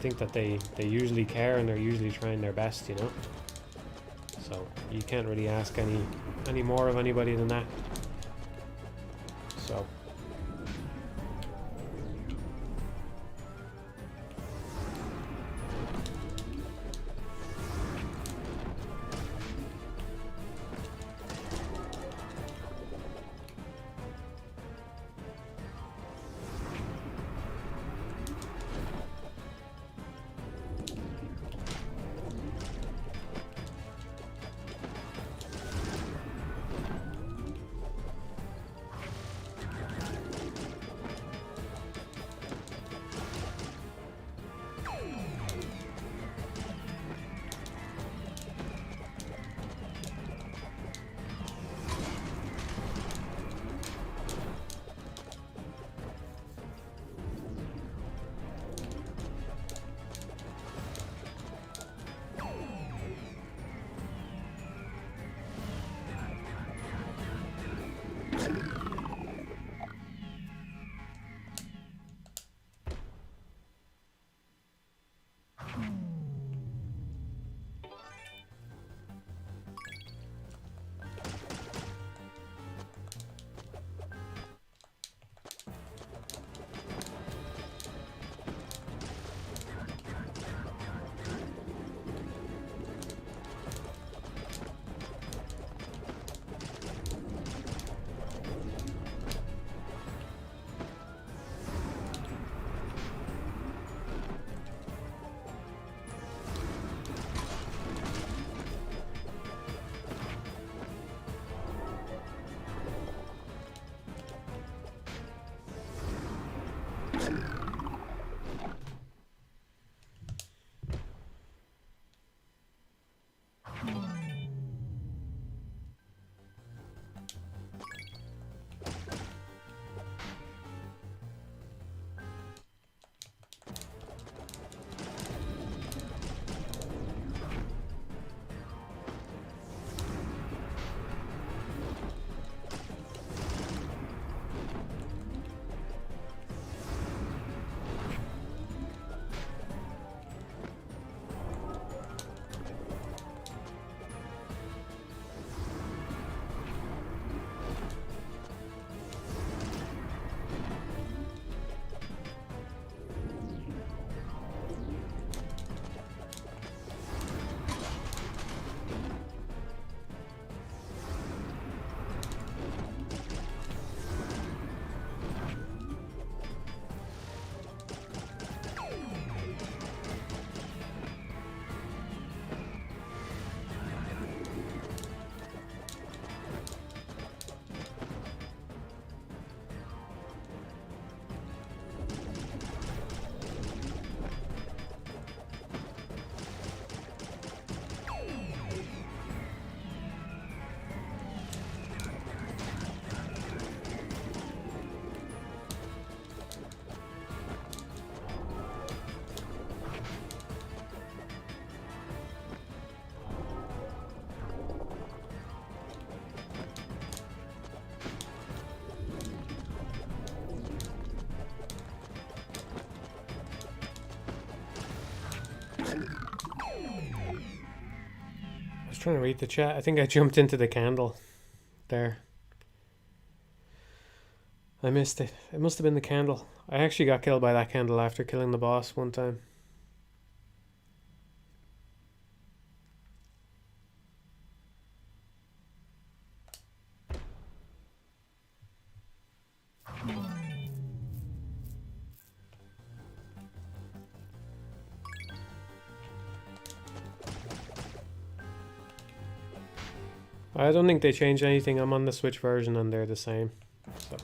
think that they usually care and they're usually trying their best, you know. So you can't really ask any more of anybody than that. So I was trying to read the chat. I think I jumped into the candle there. I missed it. It must have been the candle. I actually got killed by that candle after killing the boss one time. I don't think they changed anything. I'm on the Switch version and they're the same. So.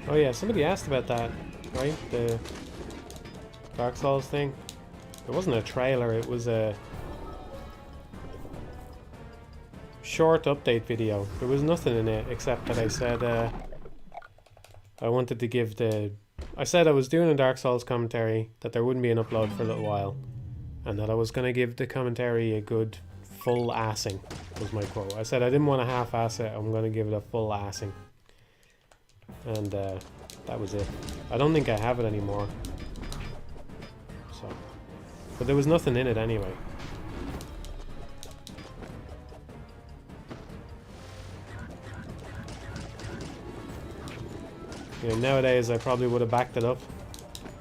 Oh yeah, somebody asked about that, right? The Dark Souls thing. It wasn't a trailer, it was a short update video. There was nothing in it except that I said I wanted to give the... I said I was doing a Dark Souls commentary, that there wouldn't be an upload for a little while, and that I was going to give the commentary a good full assing, was my quote. I said I didn't want to half-ass it, I'm going to give it a full assing. And that was it. I don't think I have it anymore. So, but there was nothing in it anyway. You know, nowadays I probably would have backed it up.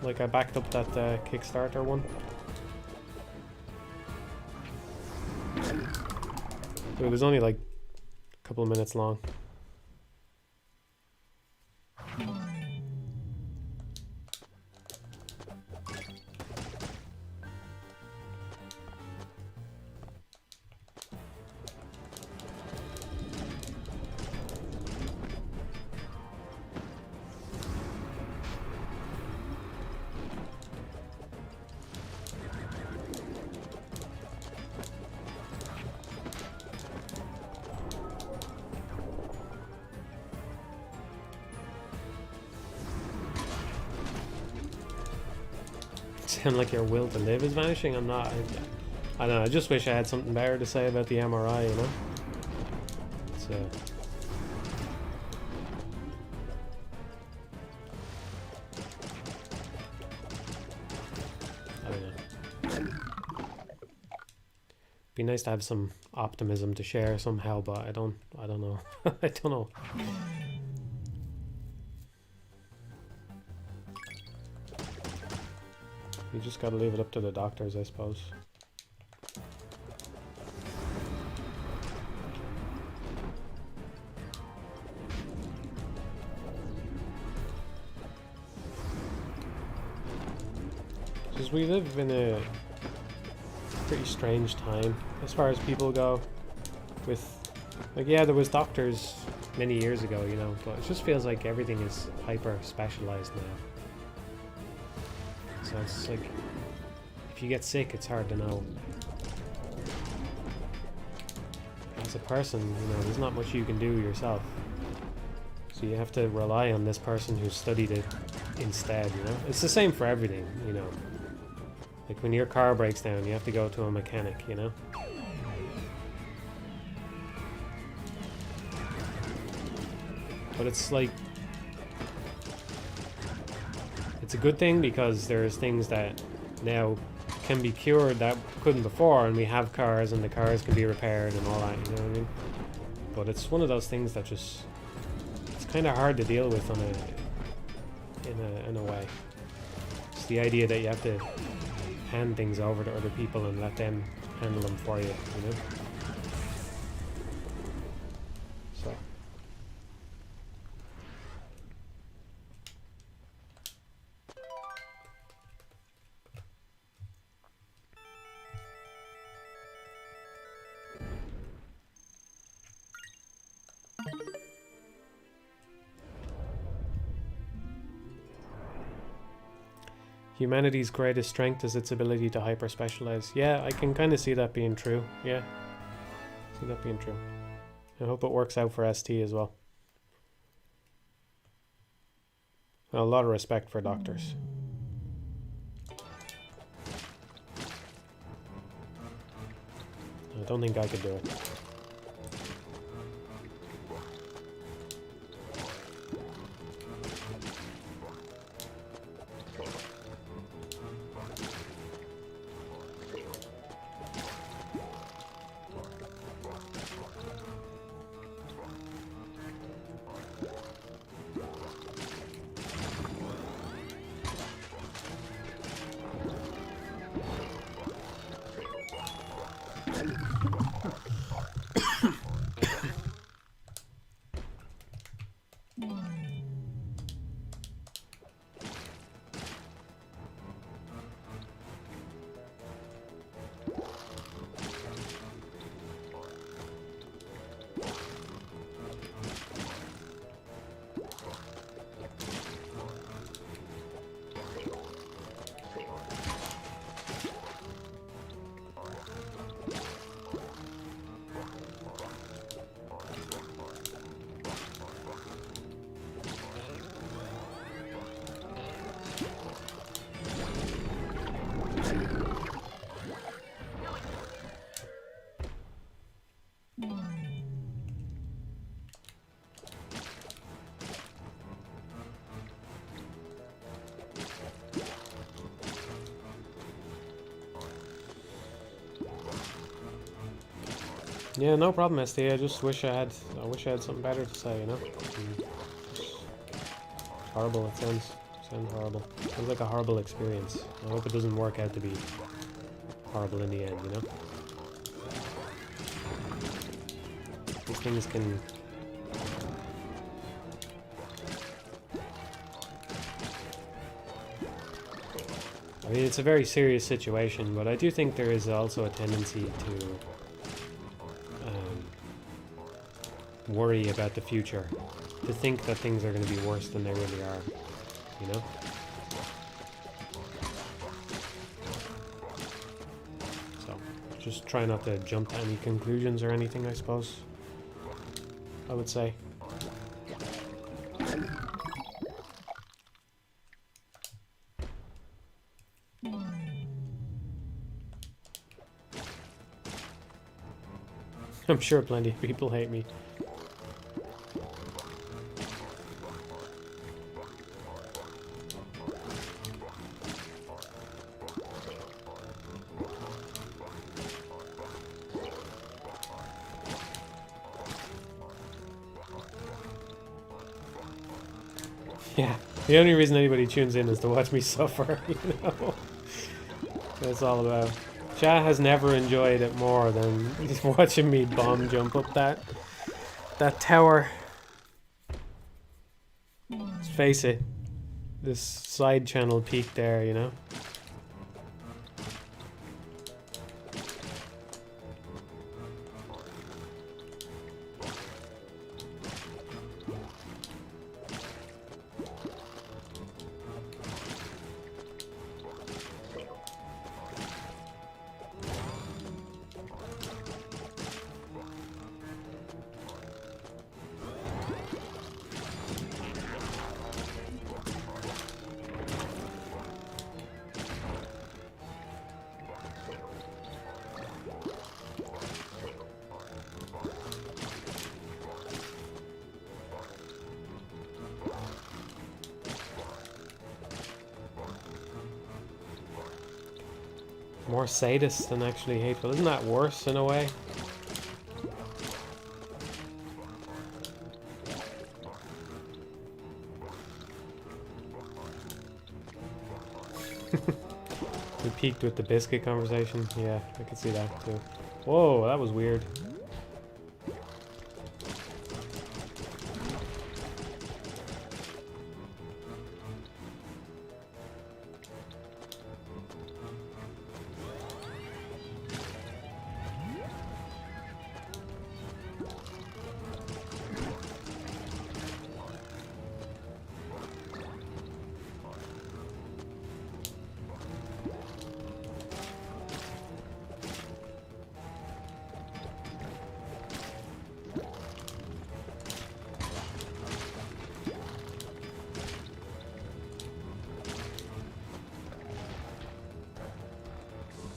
Like I backed up that Kickstarter one. But it was only like a couple of minutes long. Sound like your will to live is vanishing? I'm not. I don't know. I just wish I had something better to say about the MRI, you know? It's, I don't know. Be nice to have some optimism to share somehow, but I don't know. I don't know. You just gotta leave it up to the doctors, I suppose. Because we live in a pretty strange time as far as people go. With, like, yeah, there was doctors many years ago, you know, but it just feels like everything is hyper specialized now. So it's like, if you get sick, it's hard to know. As a person, you know, there's not much you can do yourself. So you have to rely on this person who studied it instead, you know? It's the same for everything, you know? Like when your car breaks down, you have to go to a mechanic, you know? But it's like, it's a good thing because there's things that now can be cured that couldn't before, and we have cars and the cars can be repaired and all that, you know what I mean? But it's one of those things that just, it's kind of hard to deal with on in a way. It's the idea that you have to hand things over to other people and let them handle them for you, you know? So. Humanity's greatest strength is its ability to hyper-specialize. Yeah, I can kind of see that being true. Yeah. See that being true. I hope it works out for ST as well. A lot of respect for doctors. I don't think I could do it. Yeah, no problem, ST. I just wish I had something better to say, you know? It's horrible, it sounds horrible. Sounds like a horrible experience. I hope it doesn't work out to be horrible in the end, you know? These things can... I mean, it's a very serious situation, but I do think there is also a tendency to worry about the future, to think that things are going to be worse than they really are, you know? So, just try not to jump to any conclusions or anything, I suppose, I would say. I'm sure plenty of people hate me. Yeah, the only reason anybody tunes in is to watch me suffer, you know? That's all about. Chat has never enjoyed it more than watching me bomb jump up that tower. Let's face it, this side channel peak there, you know? More sadist than actually hateful. Isn't that worse in a way? We peaked with the biscuit conversation. Yeah, I can see that too. Whoa, that was weird.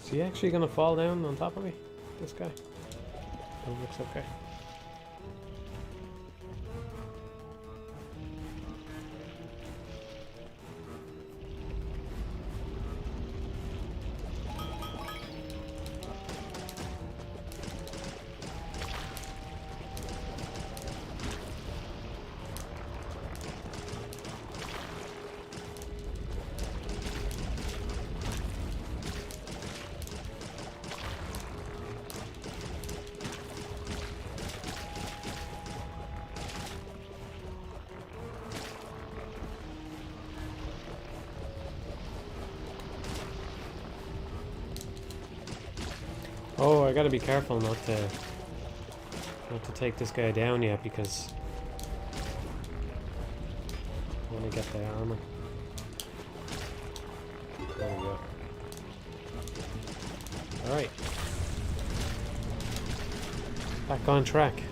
Is he actually gonna fall down on top of me? This guy? Oh, looks okay. Oh, I gotta be careful not to take this guy down yet because I want to get the armor. There we go. Alright. Back on track.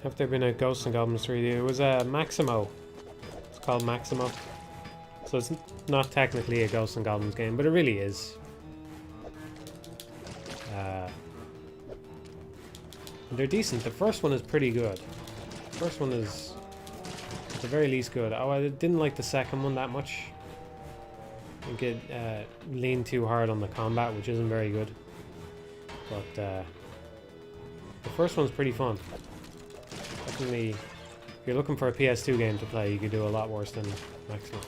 Have there been a Ghosts and Goblins 3D? It was a Maximo. It's called Maximo. So it's not technically a Ghosts and Goblins game, but it really is. They're decent. The first one is pretty good. The first one is at the very least good. Oh, I didn't like the second one that much. I think it leaned too hard on the combat, which isn't very good. But the first one's pretty fun. Definitely, if you're looking for a PS2 game to play, you could do a lot worse than Maximum.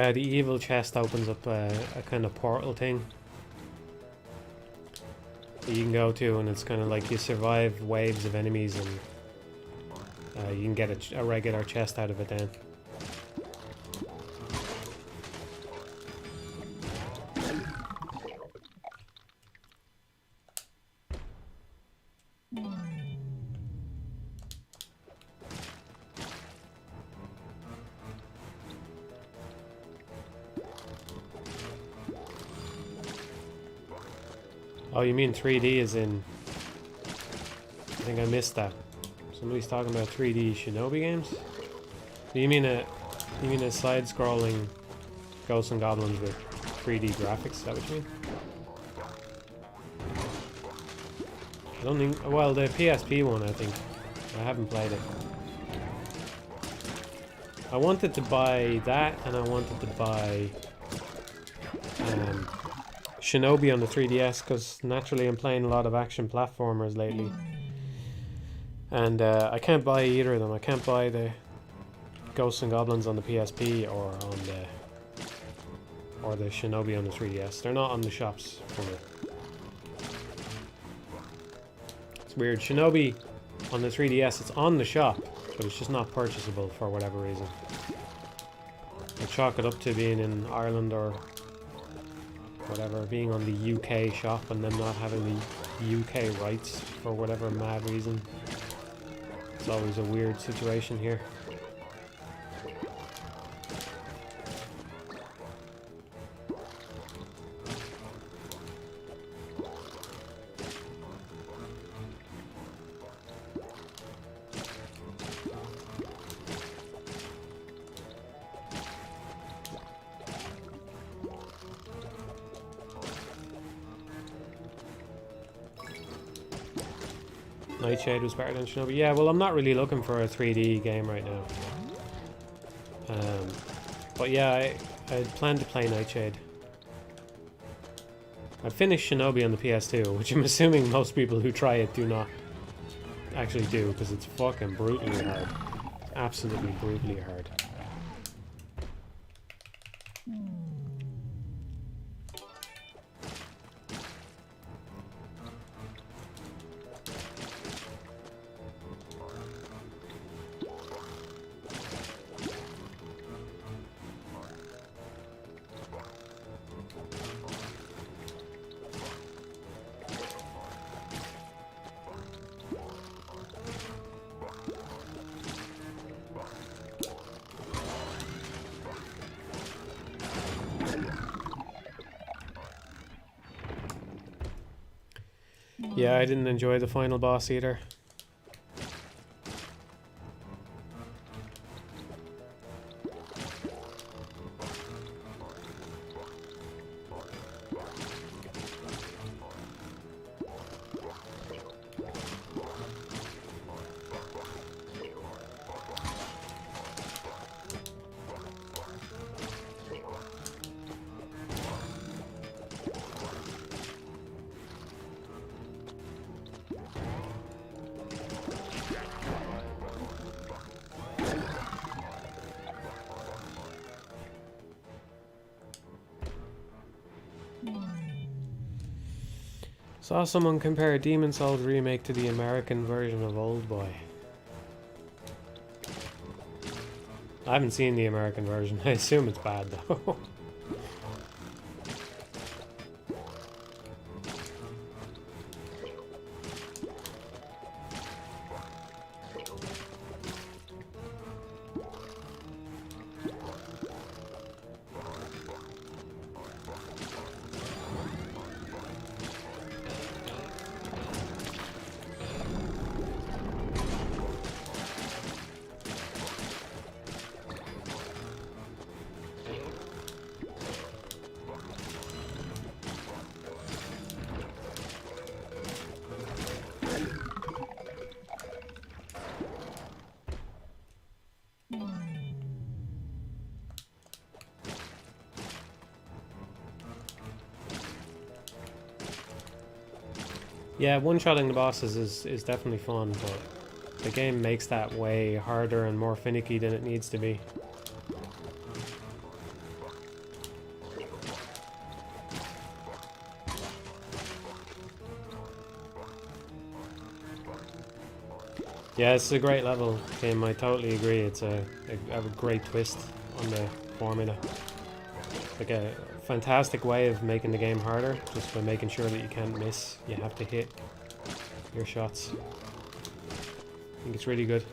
The evil chest opens up a kind of portal thing that you can go to, and it's kind of like you survive waves of enemies, and you can get a regular chest out of it then. Oh, you mean 3D is in... I think I missed that. Somebody's talking about 3D Shinobi games? You mean a side-scrolling Ghosts and Goblins with 3D graphics? Is that what you mean? I don't think... Well, the PSP one, I think. I haven't played it. I wanted to buy that, and I wanted to buy... Shinobi on the 3DS, because naturally I'm playing a lot of action platformers lately. And I can't buy either of them. I can't buy the Ghosts and Goblins on the PSP or the Shinobi on the 3DS. They're not on the shops for me. It's weird. Shinobi on the 3DS, it's on the shop, but it's just not purchasable for whatever reason. I chalk it up to being in Ireland or whatever, being on the UK shop and them not having the UK rights for whatever mad reason. It's always a weird situation here. Nightshade was better than Shinobi. Yeah, well, I'm not really looking for a 3D game right now. But yeah, I plan to play Nightshade. I finished Shinobi on the PS2, which I'm assuming most people who try it do not actually do, because it's fucking brutally hard. Absolutely brutally hard. Yeah, I didn't enjoy the final boss either. Saw someone compare Demon's Souls remake to the American version of Old Boy. I haven't seen the American version. I assume it's bad though. Yeah, one-shotting the bosses is definitely fun, but the game makes that way harder and more finicky than it needs to be. Yeah, it's a great level game, I totally agree. It's a great twist on the formula. Like a fantastic way of making the game harder, just by making sure that you can't miss. You have to hit your shots. I think it's really good.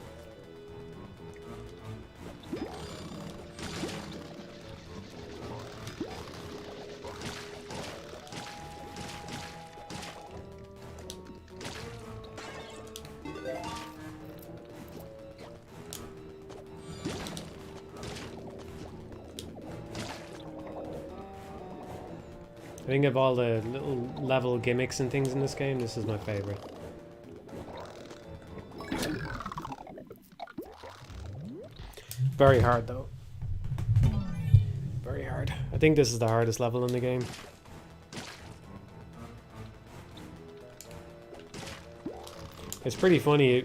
I think of all the little level gimmicks and things in this game, this is my favorite. Very hard though. Very hard. I think this is the hardest level in the game. It's pretty funny.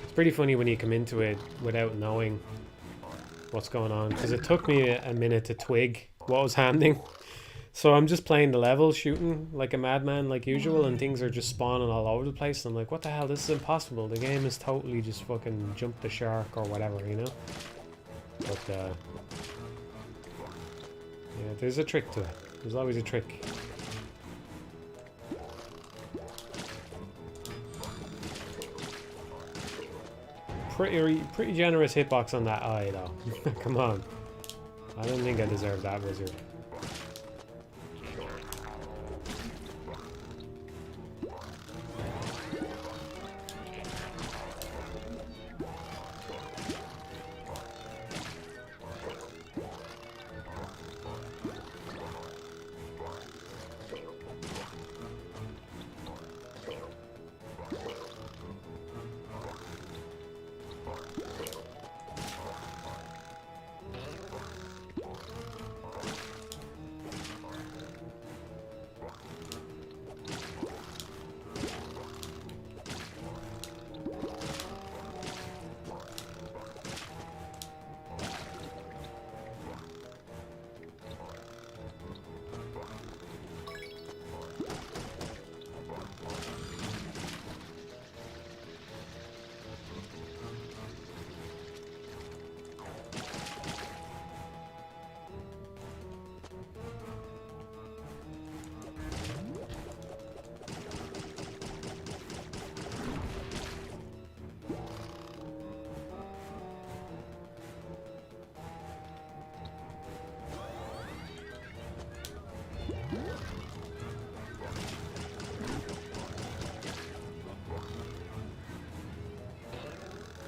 It's pretty funny when you come into it without knowing what's going on, because it took me a minute to twig what was happening. So I'm just playing the level, shooting like a madman like usual, and things are just spawning all over the place. I'm like, what the hell? This is impossible. The game is totally just fucking jumped the shark or whatever, you know? But, yeah, there's a trick to it. There's always a trick. Pretty generous hitbox on that eye, though. Come on. I don't think I deserve that wizard.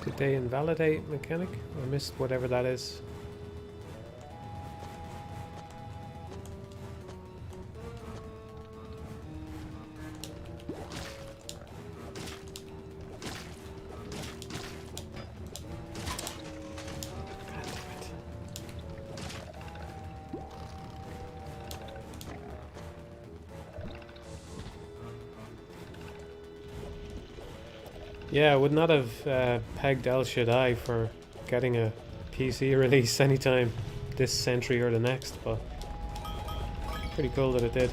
Did they invalidate mechanic? I missed whatever that is. Yeah, I would not have pegged El Shaddai for getting a PC release anytime this century or the next, but pretty cool that it did.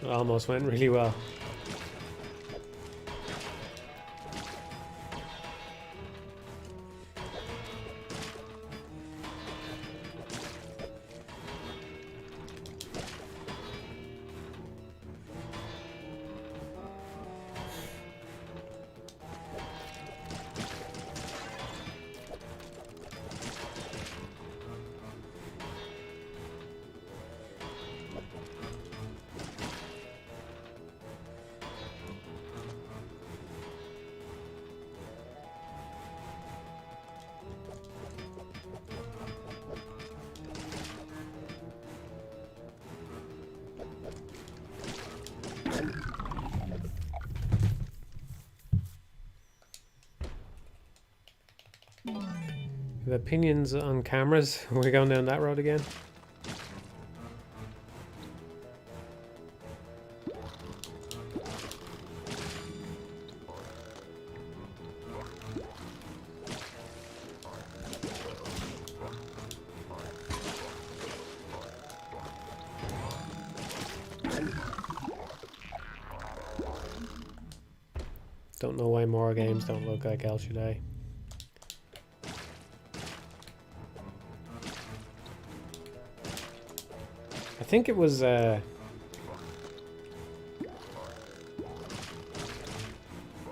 It almost went really well. The opinions on cameras. We're going down that road again. Don't know why more games don't look like El Shaddai. I think it was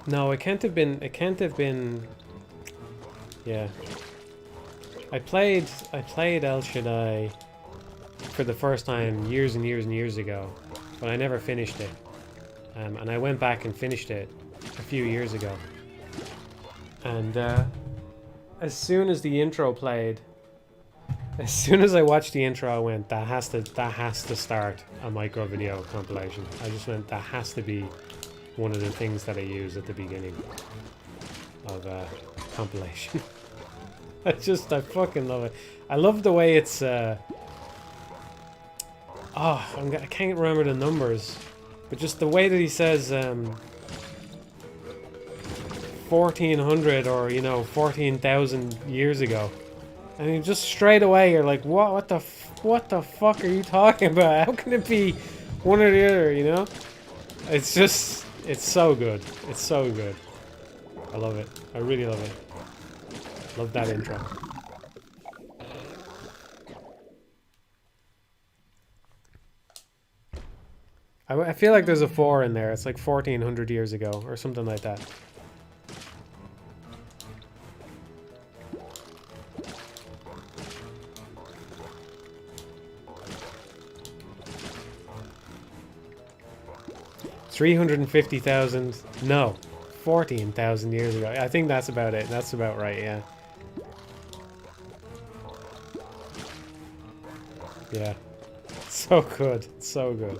no, it can't have been yeah. I played El Shaddai for the first time years and years and years ago, but I never finished it. And I went back and finished it a few years ago. And as soon as the intro played, as soon as I watched the intro, I went, that has to start a micro video compilation. I just went, that has to be one of the things that I use at the beginning of a compilation. I fucking love it. I love the way it's I can't remember the numbers, but just the way that he says 1400 or 14,000 years ago. I mean, just straight away, you're like, what the fuck are you talking about? How can it be one or the other, It's just, it's so good. It's so good. I love it. I really love it. Love that intro. I feel like there's a 4 in there. It's like 1400 years ago or something like that. 350,000, no, 14,000 years ago. I think that's about it. That's about right, yeah. Yeah. So good. So good.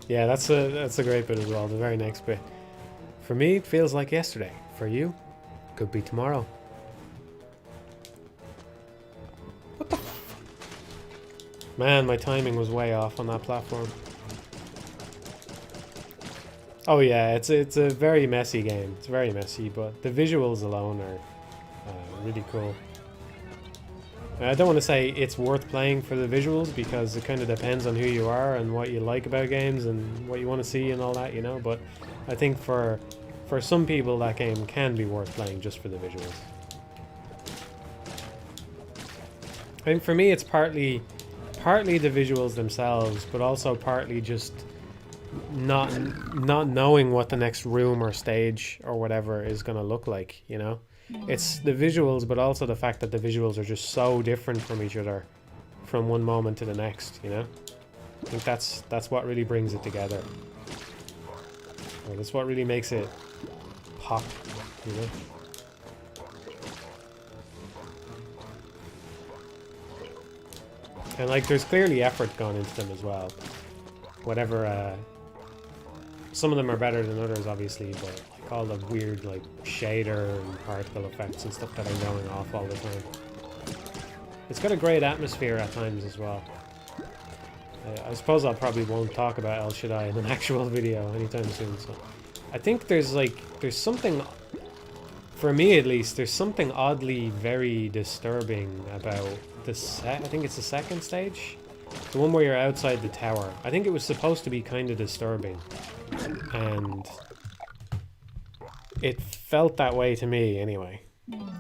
Yeah, that's a great bit as well, the very next bit. For me, it feels like yesterday. For you, could be tomorrow. What the f— Man, my timing was way off on that platform. Oh yeah, it's a very messy game. It's very messy, but the visuals alone are really cool. I don't want to say it's worth playing for the visuals, because it kind of depends on who you are and what you like about games and what you want to see and all that, but I think for some people that game can be worth playing just for the visuals. I think for me it's partly the visuals themselves, but also partly just not knowing what the next room or stage or whatever is going to look like, It's the visuals, but also the fact that the visuals are just so different from each other from one moment to the next, I think that's what really brings it together. Or that's what really makes it pop, And like, there's clearly effort gone into them as well. Whatever, some of them are better than others, obviously, but like all the weird like shader and particle effects and stuff that are going off all the time. It's got a great atmosphere at times as well. I suppose I probably won't talk about El Shaddai in an actual video anytime soon, so... I think there's something... For me at least, there's something oddly very disturbing about I think it's the second stage? The one where you're outside the tower. I think it was supposed to be kind of disturbing. And... it felt that way to me, anyway.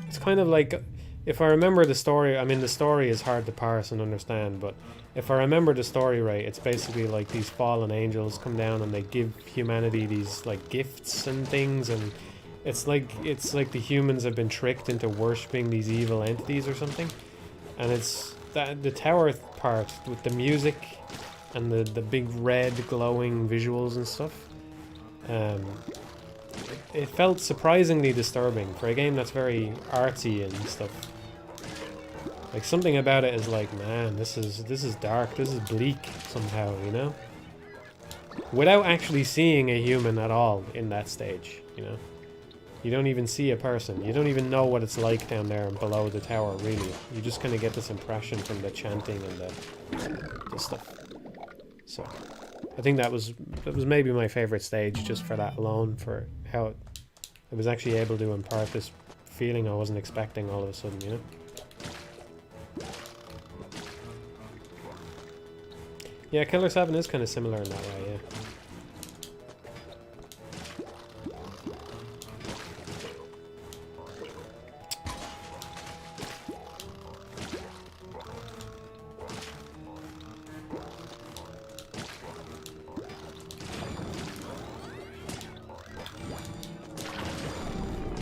It's kind of like... If I remember the story... I mean, the story is hard to parse and understand, but... If I remember the story right, it's basically like these fallen angels come down and they give humanity these like gifts and things, and it's like the humans have been tricked into worshipping these evil entities or something. And it's that the tower part with the music and the big red glowing visuals and stuff. It felt surprisingly disturbing for a game that's very artsy and stuff. Like, something about it is like, man, this is dark, this is bleak somehow, you know? Without actually seeing a human at all in that stage, you know? You don't even see a person. You don't even know what it's like down there below the tower, really. You just kind of get this impression from the chanting and the stuff. So, I think that was maybe my favorite stage, just for that alone, for how it was actually able to impart this feeling I wasn't expecting all of a sudden, you know? Yeah, Killer 7 is kind of similar in that way, yeah.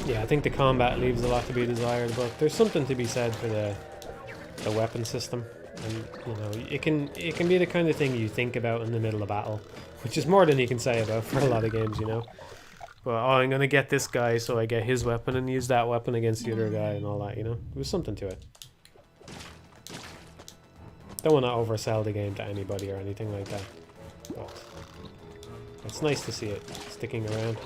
Yeah, I think the combat leaves a lot to be desired, but there's something to be said for the weapon system. And, you know, it can be the kind of thing you think about in the middle of battle, which is more than you can say about for a lot of games, you know. But, oh, I'm gonna get this guy, so I get his weapon and use that weapon against the other guy and all that, you know. There was something to it. Don't want to oversell the game to anybody or anything like that, but it's nice to see it sticking around.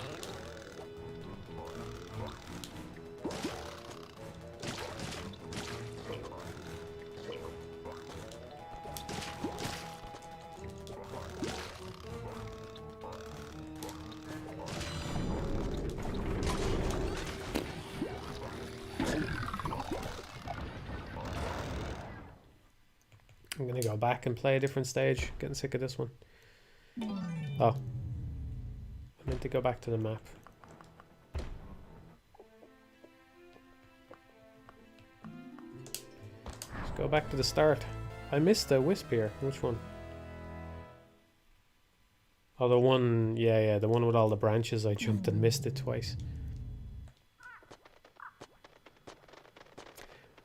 I'm gonna go back and play a different stage. Getting sick of this one. Oh. I meant to go back to the map. Let's go back to the start. I missed the wisp here. Which one? Oh, the one... Yeah, the one with all the branches. I jumped and missed it twice.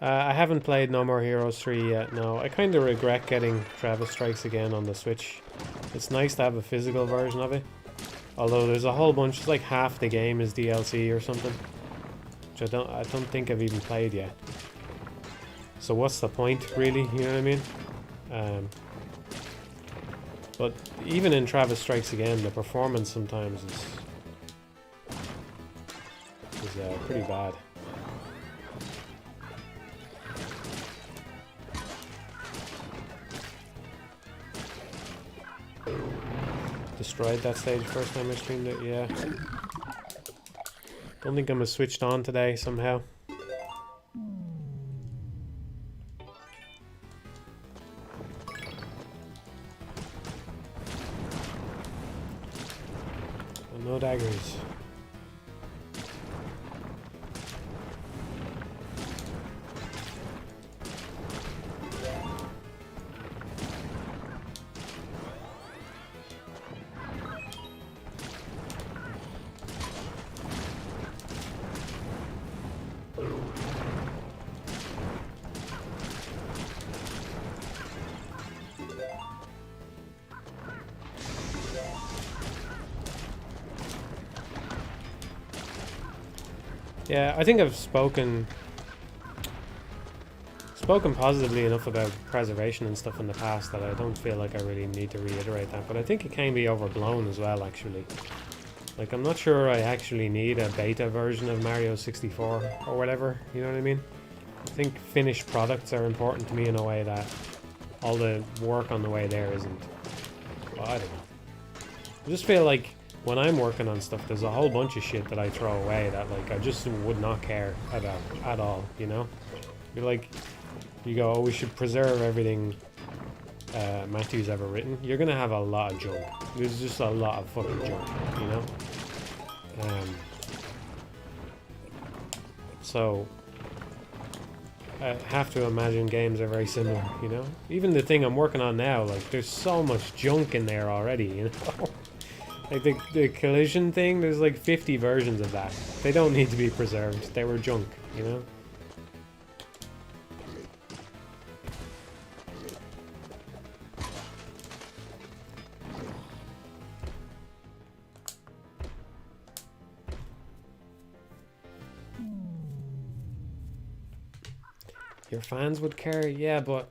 I haven't played No More Heroes 3 yet, no. I kind of regret getting Travis Strikes Again on the Switch. It's nice to have a physical version of it. Although there's a whole bunch, it's like half the game is DLC or something. Which I don't think I've even played yet. So what's the point, really? You know what I mean? But even in Travis Strikes Again, the performance sometimes is pretty bad. Destroyed that stage first time I streamed it, yeah. Don't think I'm as switched on today somehow. Oh, no daggers. Yeah, I think I've spoken spoken positively enough about preservation and stuff in the past that I don't feel like I really need to reiterate that, but I think it can be overblown as well, actually. Like, I'm not sure I actually need a beta version of Mario 64 or whatever, you know what I mean? I think finished products are important to me in a way that all the work on the way there isn't. Well, I don't know. I just feel like when I'm working on stuff, there's a whole bunch of shit that I throw away that, like, I just would not care about at all, you know? You're like, you go, oh, we should preserve everything Matthew's ever written. You're gonna have a lot of junk. There's just a lot of fucking junk, you know? So I have to imagine games are very similar, you know? Even the thing I'm working on now, like, there's so much junk in there already, you know? Like, the collision thing, there's like 50 versions of that. They don't need to be preserved. They were junk, you know? Your fans would care? Yeah, but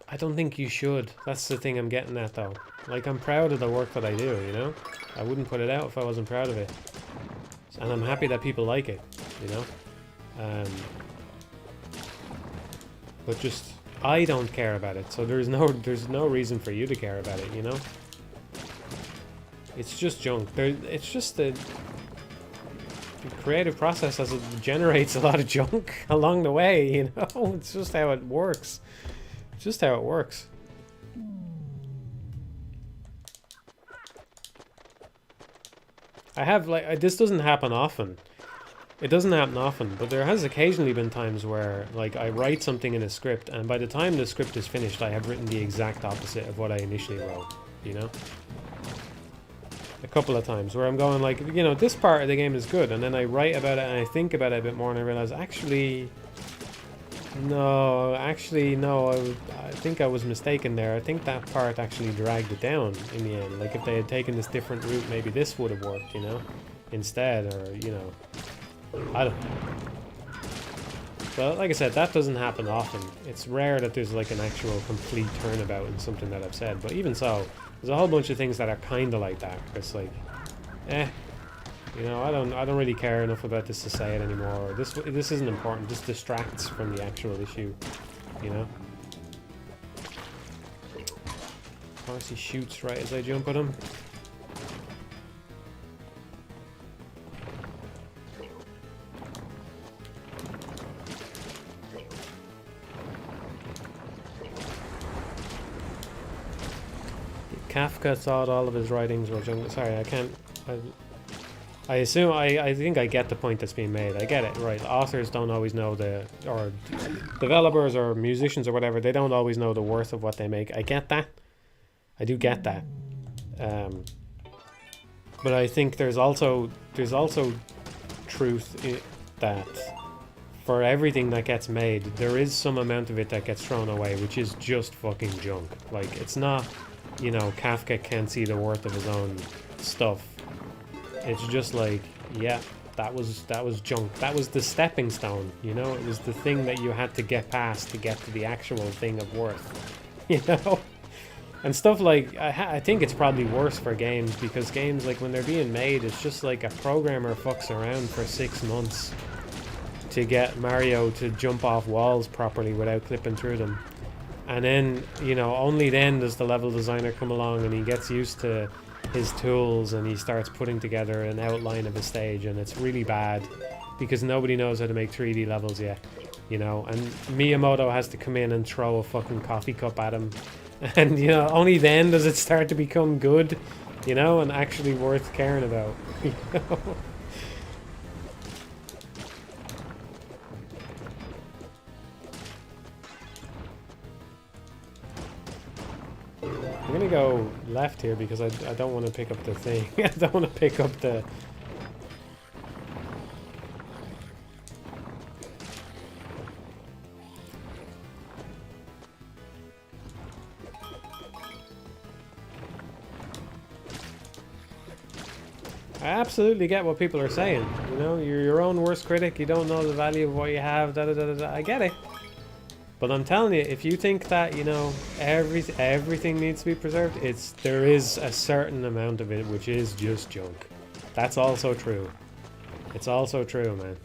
I don't think you should. That's the thing I'm getting at, though. Like, I'm proud of the work that I do, you know? I wouldn't put it out if I wasn't proud of it. And I'm happy that people like it, you know? But just, I don't care about it, so there's no reason for you to care about it, you know? It's just junk. It's just the creative process as it generates a lot of junk along the way, you know? It's just how it works. It's just how it works. I have, like, this doesn't happen often. It doesn't happen often, but there has occasionally been times where, like, I write something in a script, and by the time the script is finished, I have written the exact opposite of what I initially wrote, you know? A couple of times where I'm going, like, you know, this part of the game is good, and then I write about it and I think about it a bit more and I realize, actually, no, I think I was mistaken there. I think that part actually dragged it down in the end. Like, if they had taken this different route, maybe this would have worked, you know, instead, or, you know, I don't know. But like I said, that doesn't happen often. It's rare that there's, like, an actual complete turnabout in something that I've said, but even so, there's a whole bunch of things that are kind of like that. It's like, you know, I don't really care enough about this to say it anymore. Or this isn't important. This distracts from the actual issue, you know. Of course, he shoots right as I jump at him. Kafka thought all of his writings were junk. Sorry, I can't. I assume I think I get the point that's being made. I get it, right? Authors don't always know or developers or musicians or whatever. They don't always know the worth of what they make. I get that. I do get that. But I think there's also truth that for everything that gets made, there is some amount of it that gets thrown away, which is just fucking junk. Like, it's not. You know, Kafka can't see the worth of his own stuff. It's just like, yeah, that was junk. That was the stepping stone, you know? It was the thing that you had to get past to get to the actual thing of worth, you know? And stuff like, I think it's probably worse for games, because games, like, when they're being made, it's just like a programmer fucks around for 6 months to get Mario to jump off walls properly without clipping through them. And then, you know, only then does the level designer come along and he gets used to his tools and he starts putting together an outline of a stage, and it's really bad because nobody knows how to make 3D levels yet, you know, and Miyamoto has to come in and throw a fucking coffee cup at him, and, you know, only then does it start to become good, you know, and actually worth caring about, you know? I'm gonna go left here because I don't want to pick up the thing. I don't want to pick up the... I absolutely get what people are saying. You know, you're your own worst critic. You don't know the value of what you have. Da da da da da. I get it. But I'm telling you, if you think that, you know, everything needs to be preserved, there is a certain amount of it which is just junk. That's also true. It's also true, man.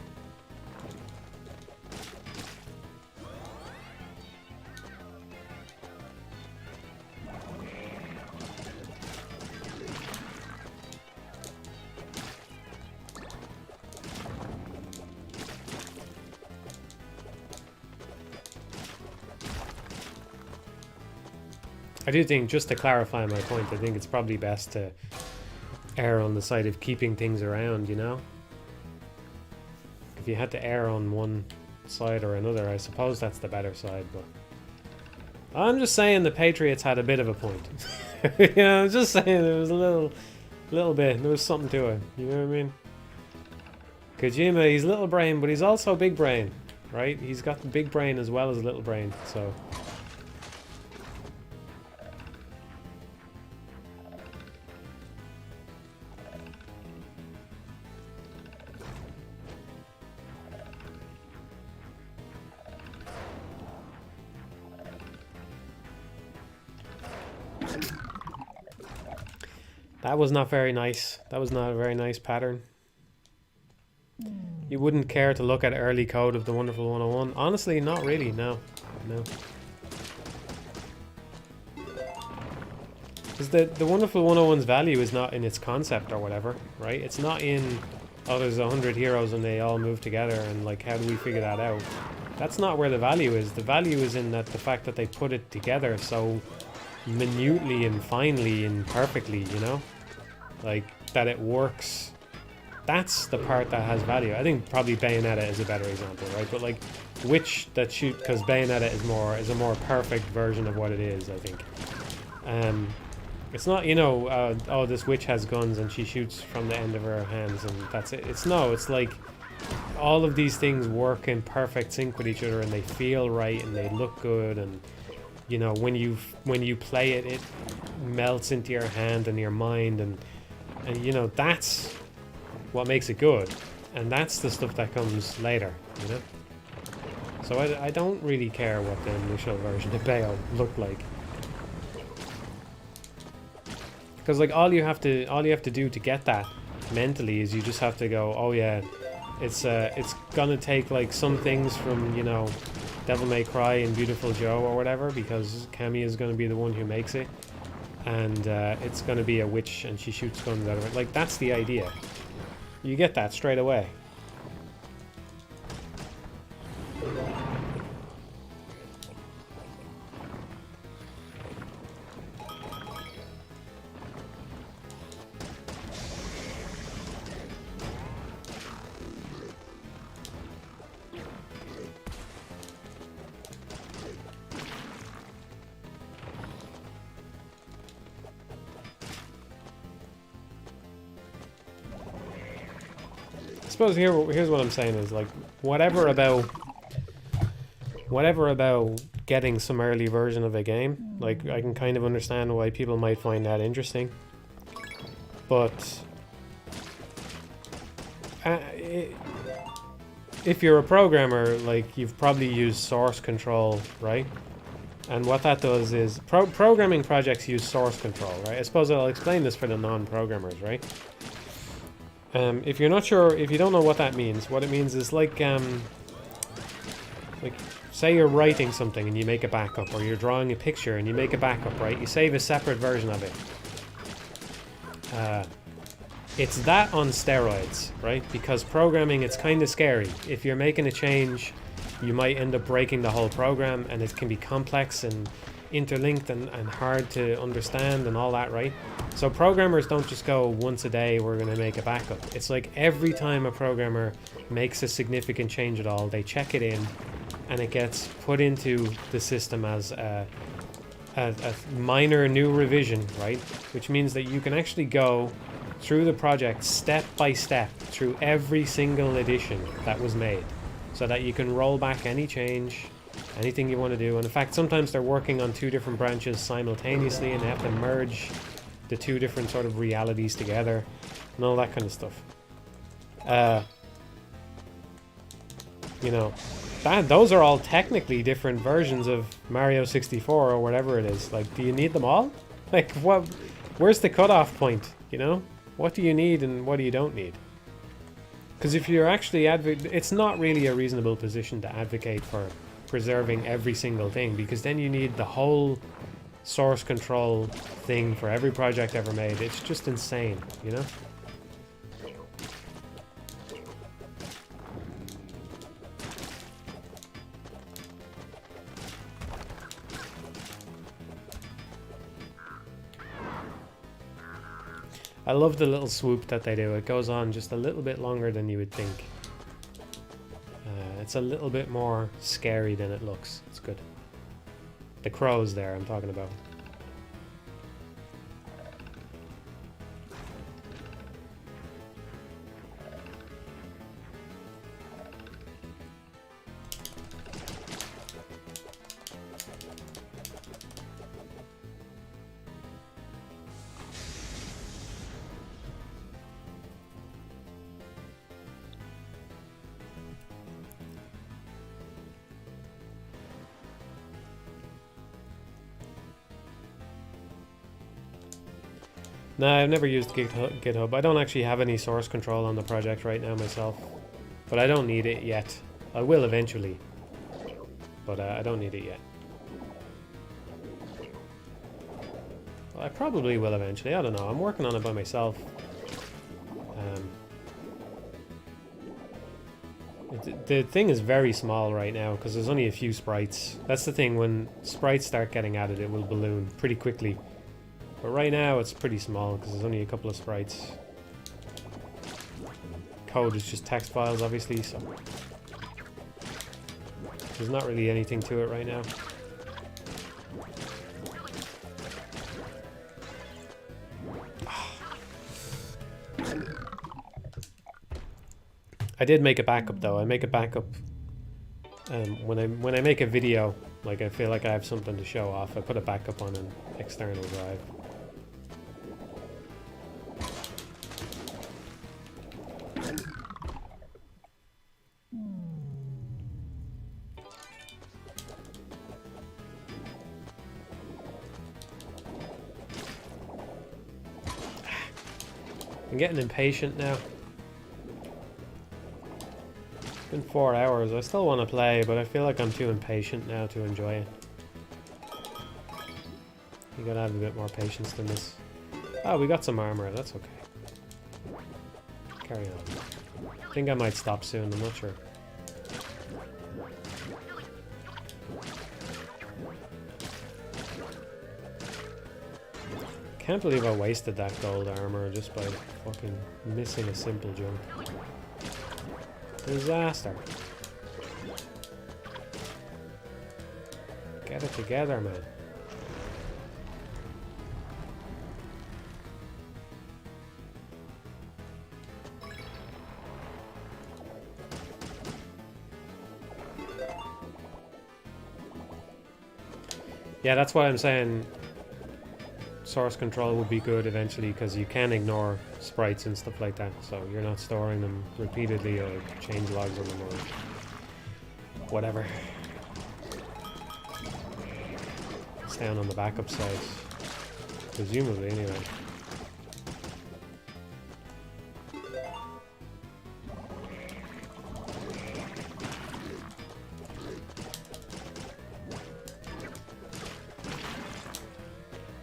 I do think, just to clarify my point, I think it's probably best to err on the side of keeping things around, you know? If you had to err on one side or another, I suppose that's the better side, but... I'm just saying the Patriots had a bit of a point. You know, I'm just saying there was a little bit, there was something to it, you know what I mean? Kojima, he's little brain, but he's also big brain, right? He's got the big brain as well as little brain, so... That was not very nice. That was not a very nice pattern. You wouldn't care to look at early code of the Wonderful 101? Honestly, not really, no. No. Because the Wonderful 101's value is not in its concept or whatever, right? It's not in, oh, there's 100 heroes and they all move together and, like, how do we figure that out? That's not where the value is. The value is in that the fact that they put it together so minutely and finely and perfectly, you know? Like, that it works. That's the part that has value. I think probably Bayonetta is a better example, right? But like, Witch that shoot, because Bayonetta is a more perfect version of what it is, I think. It's not, you know, oh, this witch has guns and she shoots from the end of her hands and that's it. It's like all of these things work in perfect sync with each other and they feel right and they look good, and you know, when you play it, it melts into your hand and your mind, and you know, that's what makes it good, and that's the stuff that comes later, you know. So I don't really care what the initial version of Bayo looked like, because like all you have to do to get that mentally is you just have to go, oh yeah, it's gonna take like some things from, you know, Devil May Cry and Beautiful Joe or whatever, because Cammy is going to be the one who makes it, and it's going to be a witch and she shoots guns out of it. Like, that's the idea. You get that straight away. I suppose here's what I'm saying is, like, whatever about getting some early version of a game, like, I can kind of understand why people might find that interesting, but if you're a programmer, like, you've probably used source control, right? And what that does is programming projects use source control, right? I suppose I'll explain this for the non-programmers, right? If you're not sure, if you don't know what that means, what it means is like say you're writing something and you make a backup, or you're drawing a picture and you make a backup, right? You save a separate version of it. It's that on steroids, right? Because programming, it's kind of scary. If you're making a change, you might end up breaking the whole program, and it can be complex and interlinked and hard to understand and all that, right? So programmers don't just go, once a day we're going to make a backup. It's like every time a programmer makes a significant change at all, they check it in and it gets put into the system as a minor new revision, right? Which means that you can actually go through the project step by step through every single edition that was made, so that you can roll back any change, anything you want to do. And in fact, sometimes they're working on two different branches simultaneously and they have to merge the two different sort of realities together and all that kind of stuff. You know, those are all technically different versions of Mario 64 or whatever it is. Like, do you need them all? Like, what? Where's the cutoff point, you know? What do you need and what do you don't need? Because if you're actually it's not really a reasonable position to advocate for preserving every single thing, because then you need the whole source control thing for every project ever made. It's just insane, you know? I love the little swoop that they do. It goes on just a little bit longer than you would think. It's a little bit more scary than it looks. It's good. The crows there I'm talking about. No, I've never used GitHub. I don't actually have any source control on the project right now myself. But I don't need it yet. I will eventually. But I don't need it yet. Well, I probably will eventually. I don't know. I'm working on it by myself. The thing is very small right now because there's only a few sprites. That's the thing. When sprites start getting added, it will balloon pretty quickly. But right now it's pretty small because there's only a couple of sprites. Code is just text files, obviously, so there's not really anything to it right now. I did make a backup though. I make a backup when I make a video. Like, I feel like I have something to show off, I put a backup on an external drive. I'm getting impatient now. It's been 4 hours. I still want to play, but I feel like I'm too impatient now to enjoy it. You gotta have a bit more patience than this. Oh, we got some armor. That's okay. Carry on. I think I might stop soon. I'm not sure. Can't believe I wasted that gold armor just by fucking missing a simple jump. Disaster. Get it together, man. Yeah, that's why I'm saying source control would be good eventually, because you can ignore sprites and stuff like that, so you're not storing them repeatedly or change logs on them or whatever. It's down on the backup side, presumably anyway.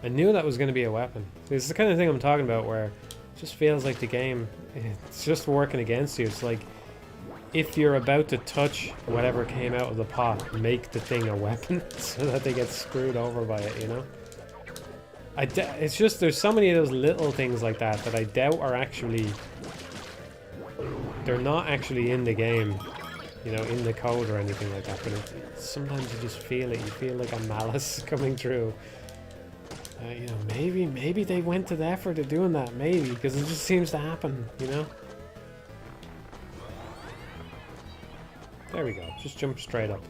I knew that was going to be a weapon. This is the kind of thing I'm talking about where it just feels like the game, it's just working against you. It's like, if you're about to touch whatever came out of the pot, make the thing a weapon so that they get screwed over by it, you know? It's just, there's so many of those little things like that that I doubt are actually, they're not actually in the game, you know, in the code or anything like that, but sometimes you just feel it. You feel like a malice coming through. You know, maybe they went to the effort of doing that, maybe, because it just seems to happen, you know? There we go, just jump straight up.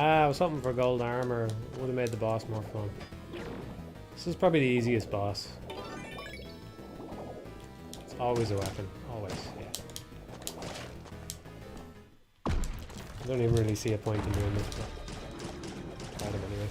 Ah, I was hoping for gold armor. Would have made the boss more fun. This is probably the easiest boss. It's always a weapon. Always, yeah. I don't even really see a point in doing this, but try them anyway.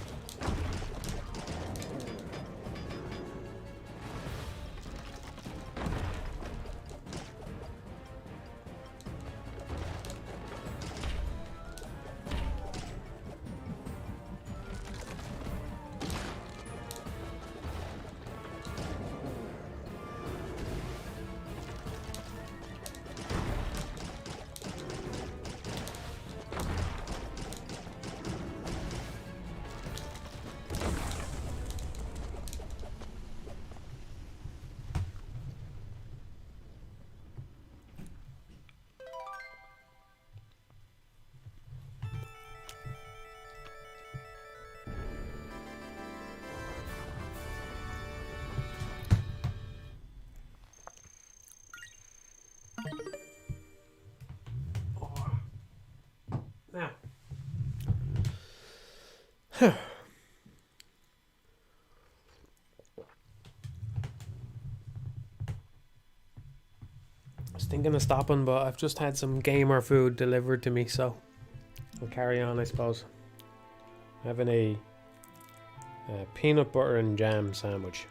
Now. I was thinking of stopping, but I've just had some gamer food delivered to me, so I'll carry on, I suppose. Having a peanut butter and jam sandwich.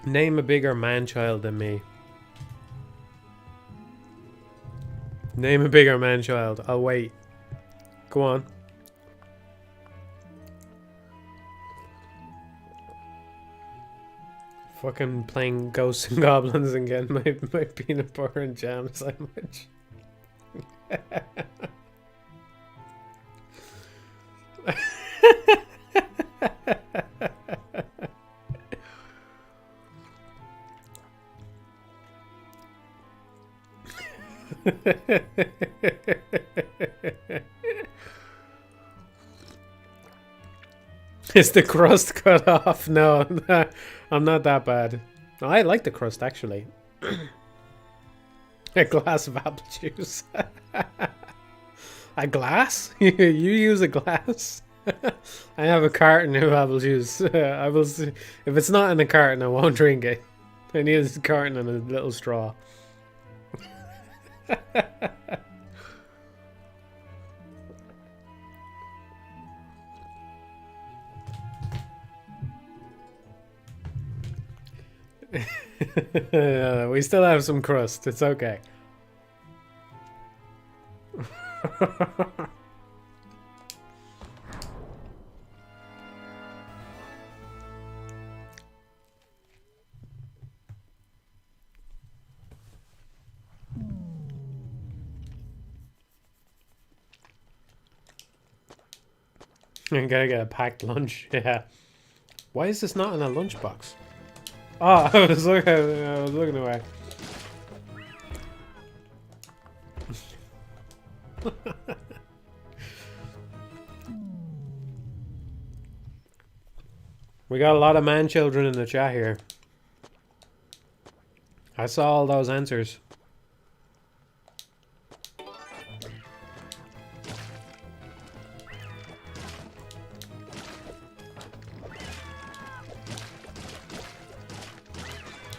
Name a bigger man-child than me. Name a bigger man-child. I'll wait. Go on. Fucking playing Ghosts and Goblins and getting my peanut butter and jam sandwich. Is the crust cut off? No, I'm not that bad. I like the crust, actually. A glass of apple juice. A glass? You use a glass? I have a carton of apple juice. I will see. If it's not in a carton, I won't drink it. I need a carton and a little straw. We still have some crust. It's okay. I'm gonna get a packed lunch. Yeah. Why is this not in a lunchbox? Oh, I was looking away. We got a lot of man children in the chat here. I saw all those answers.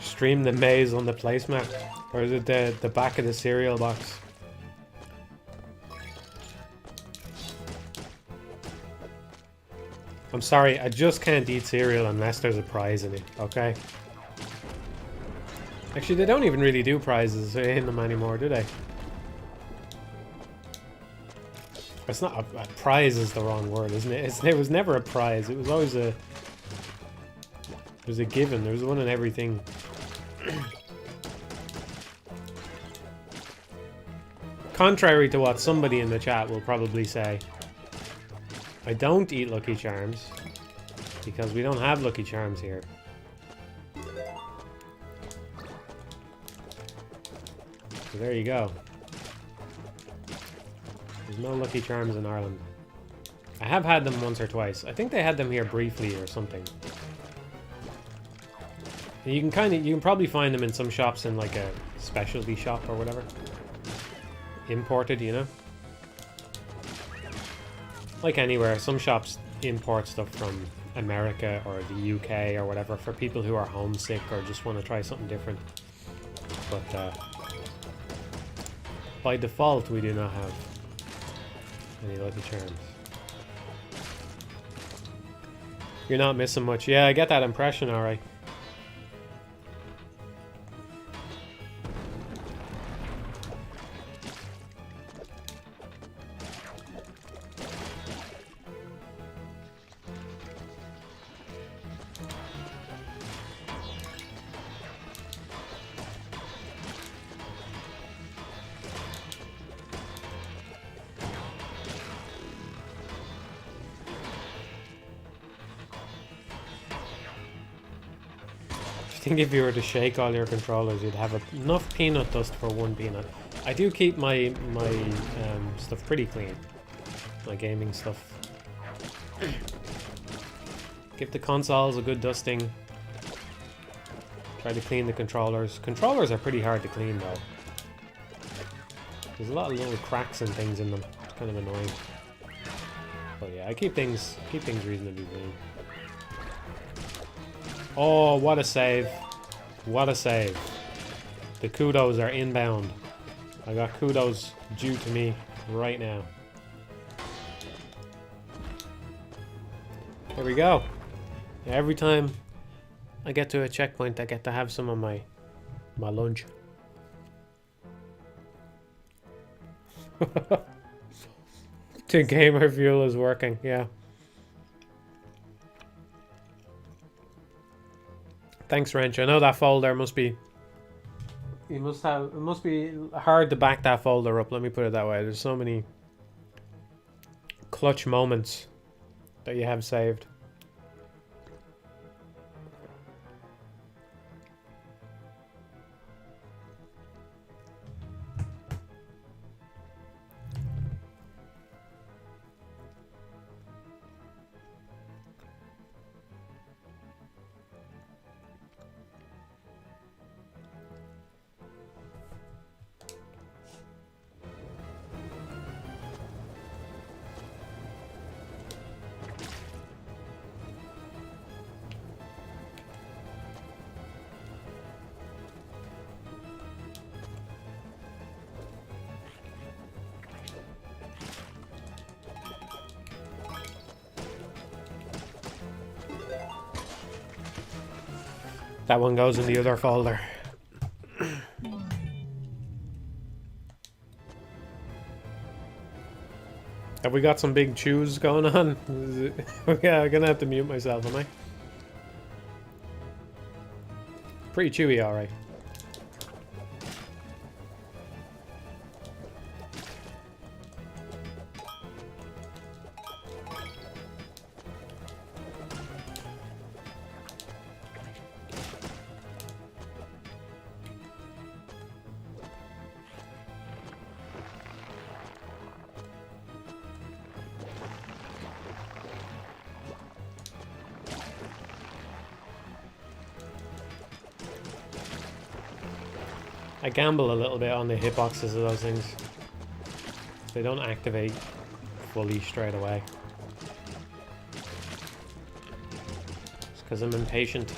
Stream the maze on the placemat, or is it the back of the cereal box? I'm sorry, I just can't eat cereal unless there's a prize in it, okay? Actually, they don't even really do prizes in them anymore, do they? It's not a prize is the wrong word, isn't it? It was never a prize. It was always a... It was a given. There was one in everything. Contrary to what somebody in the chat will probably say, I don't eat Lucky Charms because we don't have Lucky Charms here. So there you go. There's no Lucky Charms in Ireland. I have had them once or twice. I think they had them here briefly or something. And you can probably find them in some shops in like a specialty shop or whatever. Imported, you know? Like anywhere, some shops import stuff from America or the UK or whatever for people who are homesick or just want to try something different. But by default, we do not have any Lucky Charms. You're not missing much. Yeah, I get that impression, alright. I think if you were to shake all your controllers, you'd have enough peanut dust for one peanut. I do keep my stuff pretty clean. My gaming stuff. Give the consoles a good dusting. Try to clean the controllers. Controllers are pretty hard to clean though. There's a lot of little cracks and things in them. It's kind of annoying. But yeah, I keep things reasonably clean. Oh, what a save. What a save. The kudos are inbound. I got kudos due to me right now. There we go. Every time I get to a checkpoint, I get to have some of my lunch. The gamer fuel is working, yeah. Thanks, Wrench. I know that folder must be... it must be hard to back that folder up, let me put it that way. There's so many clutch moments that you have saved. That one goes in the other folder. Have we got some big chews going on? Yeah, I'm gonna have to mute myself, am I? Pretty chewy, alright. I gamble a little bit on the hitboxes of those things. They don't activate fully straight away. It's because I'm impatient.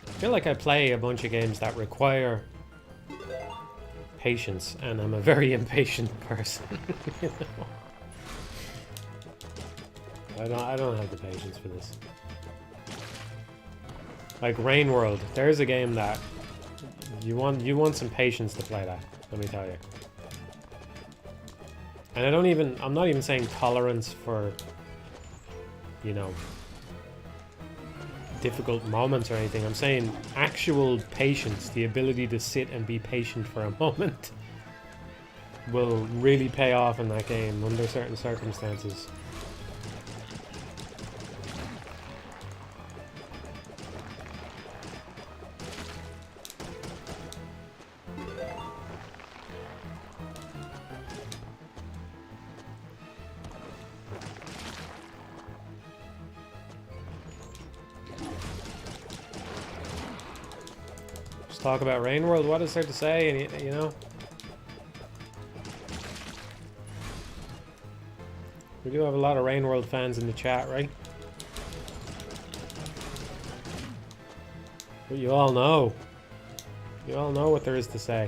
I feel like I play a bunch of games that require patience, and I'm a very impatient person. You know? I don't have the patience for this. Like Rain World, there's a game that you want some patience to play that, let me tell you. And I'm not even saying tolerance for, you know, difficult moments or anything. I'm saying actual patience, the ability to sit and be patient for a moment, will really pay off in that game under certain circumstances. Talk about Rain World. What is there to say? And you know, we do have a lot of Rain World fans in the chat, right? But you all know what there is to say.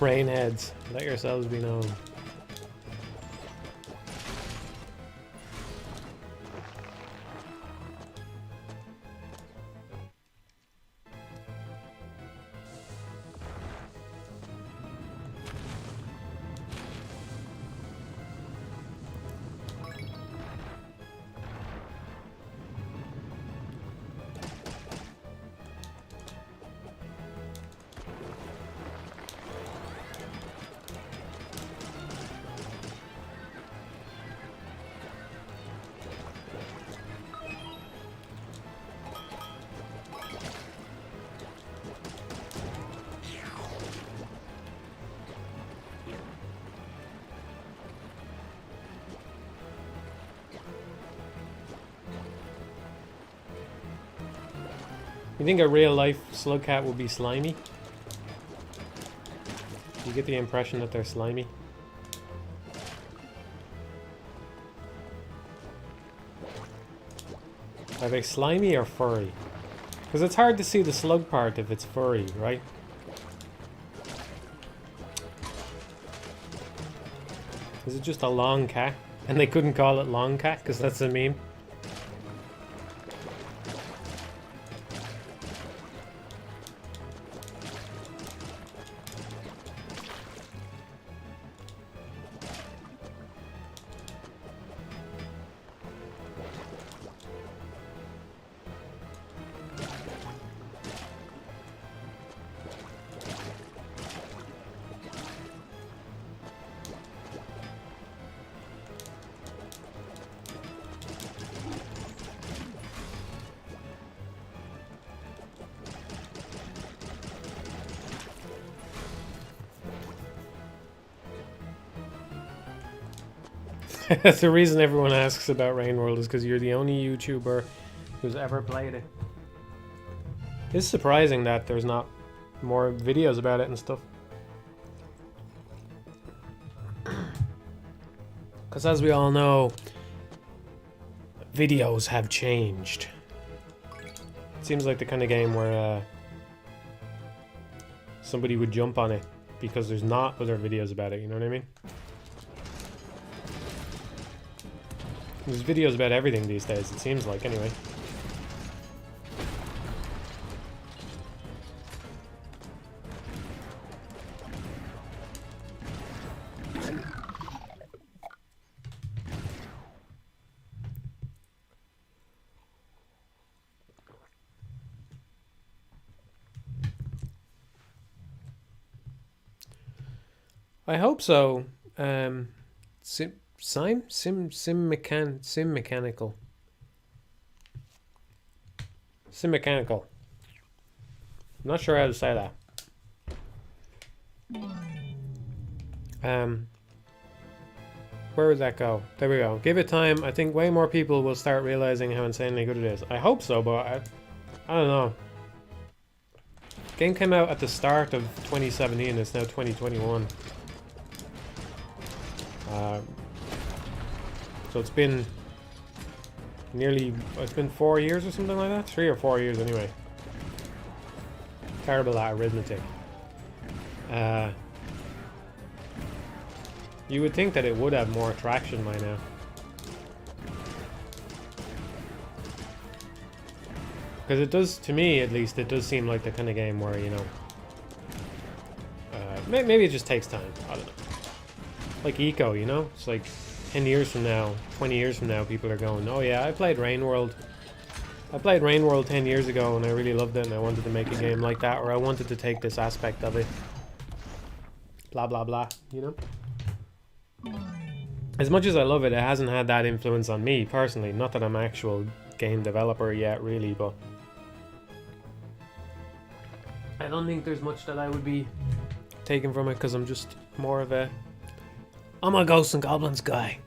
Rainheads, let yourselves be known. You think a real life slug cat would be slimy? You get the impression that they're slimy? Are they slimy or furry? Because it's hard to see the slug part if it's furry, right? Is it just a long cat? And they couldn't call it long cat because that's a meme? That's the reason everyone asks about Rain World, is because you're the only YouTuber who's ever played it. It's surprising that there's not more videos about it and stuff. Because as we all know, videos have changed. It seems like the kind of game where somebody would jump on it because there's not other videos about it, you know what I mean? There's videos about everything these days, it seems like, anyway. I hope so. Sim mechanical. I'm not sure how to say that. Where would that go? There we go. Give it time. I think way more people will start realizing how insanely good it is. I hope so, but I don't know. The game came out at the start of 2017. It's now 2021. So it's been it's been 4 years or something like that? 3 or 4 years anyway. Terrible at arithmetic. You would think that it would have more traction by now. Because it does, to me at least, it does seem like the kind of game where, you know... maybe it just takes time. I don't know. Like Eco, you know? It's like 10 years from now, 20 years from now, people are going, oh yeah, I played Rain World. I played Rain World 10 years ago and I really loved it and I wanted to make a game like that, or I wanted to take this aspect of it. Blah, blah, blah, you know? As much as I love it, it hasn't had that influence on me, personally. Not that I'm an actual game developer yet, really, but... I don't think there's much that I would be taking from it, because I'm just more of a... I'm a Ghosts and Goblins guy.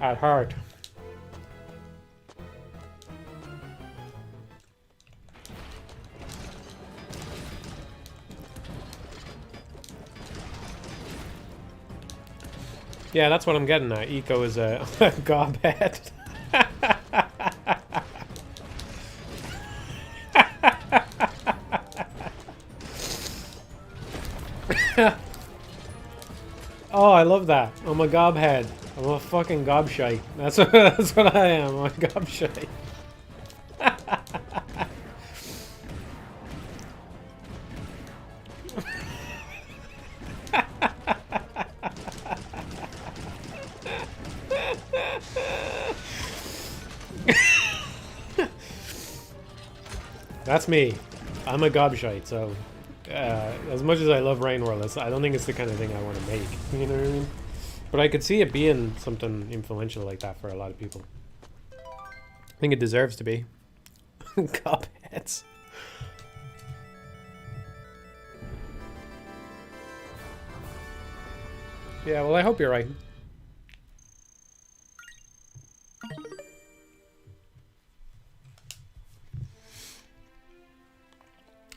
At heart. Yeah, that's what I'm getting at. Eco is a gobhead. Oh, I love that. I'm a gobhead. I'm a fucking gobshite. That's what I am. I'm a gobshite. That's me. I'm a gobshite, so as much as I love Rain World, I don't think it's the kind of thing I want to make. You know what I mean? But I could see it being something influential like that for a lot of people. I think it deserves to be. Gobheads. Yeah, well, I hope you're right.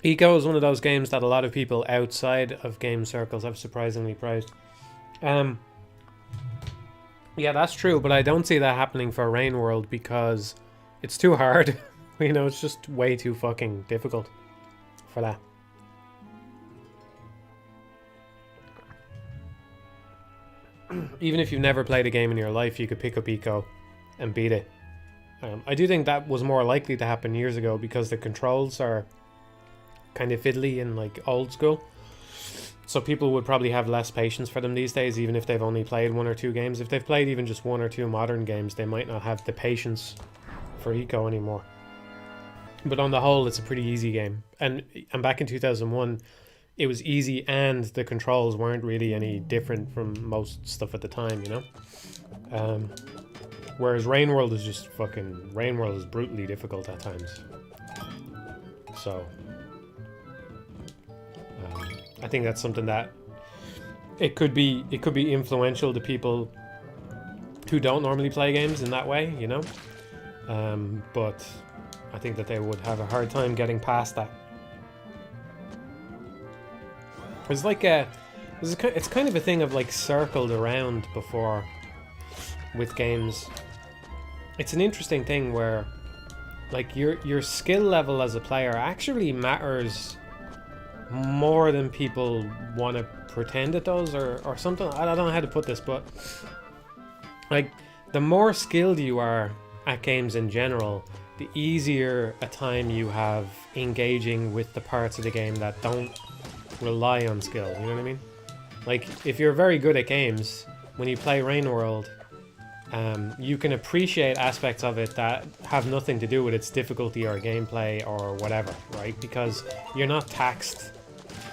Eco is one of those games that a lot of people outside of game circles have surprisingly prized. Yeah, that's true, but I don't see that happening for Rain World because it's too hard. You know, it's just way too fucking difficult for that. Even if you've never played a game in your life, you could pick up Eco and beat it. I do think that was more likely to happen years ago because the controls are kind of fiddly and like old school. So people would probably have less patience for them these days, even if they've only played one or two games. If they've played even just one or two modern games, they might not have the patience for Eco anymore. But on the whole, it's a pretty easy game. And back in 2001, it was easy and the controls weren't really any different from most stuff at the time, you know? Whereas Rain World is just fucking... Rain World is brutally difficult at times. So... I think that's something that it could be influential to people who don't normally play games in that way, you know. But I think that they would have a hard time getting past that. It's like it's kind of a thing of like circled around before with games. It's an interesting thing where like your skill level as a player actually matters more than people want to pretend it does, or something. I don't know how to put this, but like the more skilled you are at games in general, the easier a time you have engaging with the parts of the game that don't rely on skill. You know what I mean? Like if you're very good at games, when you play Rain World, you can appreciate aspects of it that have nothing to do with its difficulty or gameplay or whatever, right? Because you're not taxed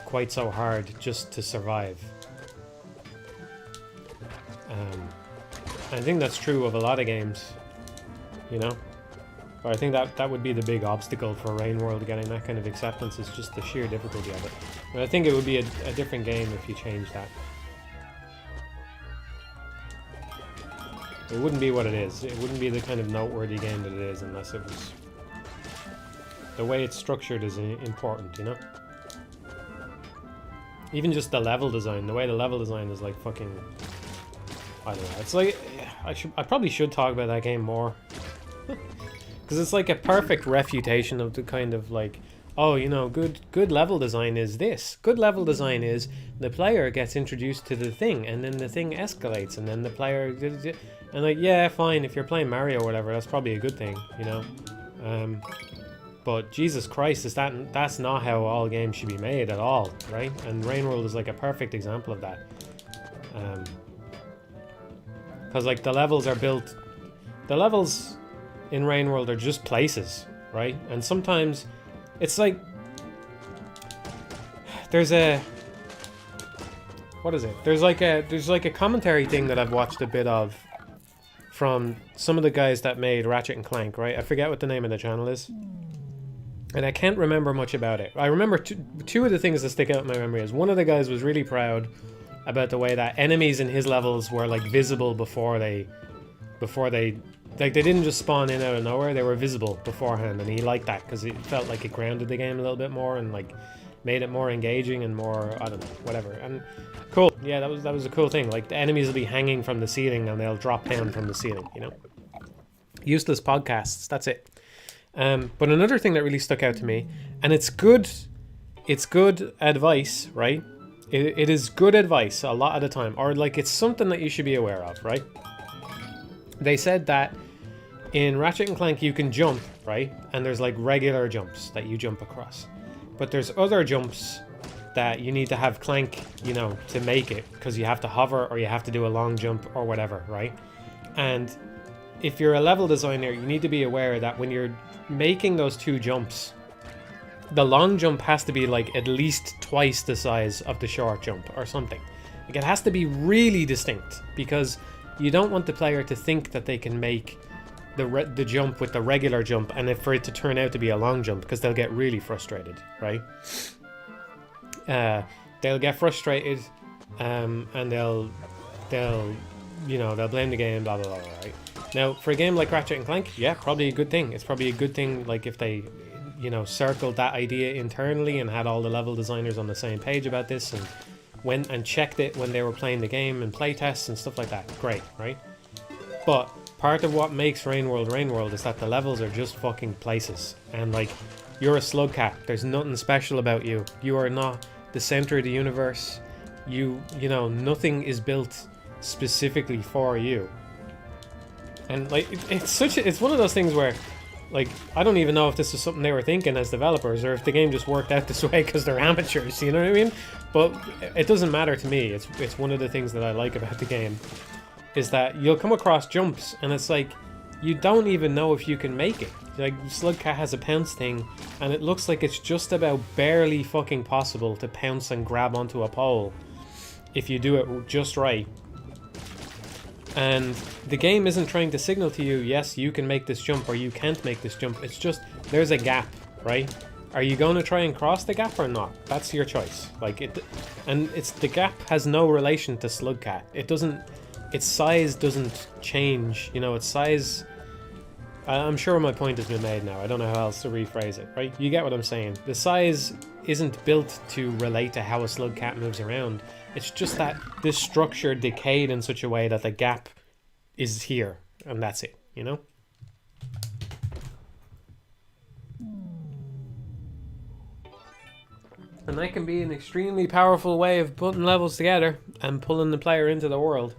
quite so hard just to survive. I think that's true of a lot of games, you know? But I think that would be the big obstacle for Rain World getting that kind of acceptance, is just the sheer difficulty of it. But I think it would be a different game if you changed that. It wouldn't be what it is. It wouldn't be the kind of noteworthy game that it is unless it was... The way it's structured is important, you know? Even just the level design. The way the level design is like fucking... I don't know. It's like... I probably should talk about that game more. Because it's like a perfect refutation of the kind of like... oh, you know, good level design is this. Good level design is the player gets introduced to the thing, and then the thing escalates, and then the player... And like, yeah, fine, if you're playing Mario or whatever, that's probably a good thing, you know? But Jesus Christ, that's not how all games should be made at all, right? And Rain World is like a perfect example of that. Because like the levels are built... The levels in Rain World are just places, right? And sometimes it's like... There's a... What is it? There's like a commentary thing that I've watched a bit of from some of the guys that made Ratchet and Clank, right? I forget what the name of the channel is. And I can't remember much about it. I remember two of the things that stick out in my memory is one of the guys was really proud about the way that enemies in his levels were like visible before they like they didn't just spawn in out of nowhere, they were visible beforehand, and he liked that because it felt like it grounded the game a little bit more and like made it more engaging and more, I don't know, whatever. And cool, yeah, that was a cool thing. Like the enemies will be hanging from the ceiling and they'll drop down from the ceiling, you know. Useless podcasts, that's it. But another thing that really stuck out to me, and it's good advice, right? It is good advice a lot of the time, or like it's something that you should be aware of, right? They said that in Ratchet and Clank you can jump, right? And there's like regular jumps that you jump across. But there's other jumps that you need to have Clank, you know, to make it, because you have to hover or you have to do a long jump or whatever, right? And if you're a level designer, you need to be aware that when you're making those two jumps, the long jump has to be like at least twice the size of the short jump or something. Like it has to be really distinct, because you don't want the player to think that they can make the jump with the regular jump and for it to turn out to be a long jump, because they'll get really frustrated, right? They'll get frustrated, and they'll blame the game, blah blah blah, right? Now, for a game like Ratchet and Clank, yeah, probably a good thing. It's probably a good thing, like if they, you know, circled that idea internally and had all the level designers on the same page about this and went and checked it when they were playing the game and playtests and stuff like that. Great, right? But part of what makes Rain World is that the levels are just fucking places. And like, you're a slug cat. There's nothing special about you. You are not the center of the universe. You know, nothing is built specifically for you. And like, it's one of those things where, like, I don't even know if this is something they were thinking as developers, or if the game just worked out this way because they're amateurs, you know what I mean? But it doesn't matter to me. It's one of the things that I like about the game, is that you'll come across jumps and it's like, you don't even know if you can make it. Like, Slugcat has a pounce thing, and it looks like it's just about barely fucking possible to pounce and grab onto a pole if you do it just right. And the game isn't trying to signal to you, yes, you can make this jump or you can't make this jump. It's just, there's a gap, right? Are you going to try and cross the gap or not? That's your choice. Like it, and it's, the gap has no relation to Slugcat. It doesn't, its size doesn't change. You know, its size, I'm sure my point has been made now. I don't know how else to rephrase it, right? You get what I'm saying. The size isn't built to relate to how a Slugcat moves around. It's just that this structure decayed in such a way that the gap is here, and that's it, you know? And that can be an extremely powerful way of putting levels together and pulling the player into the world.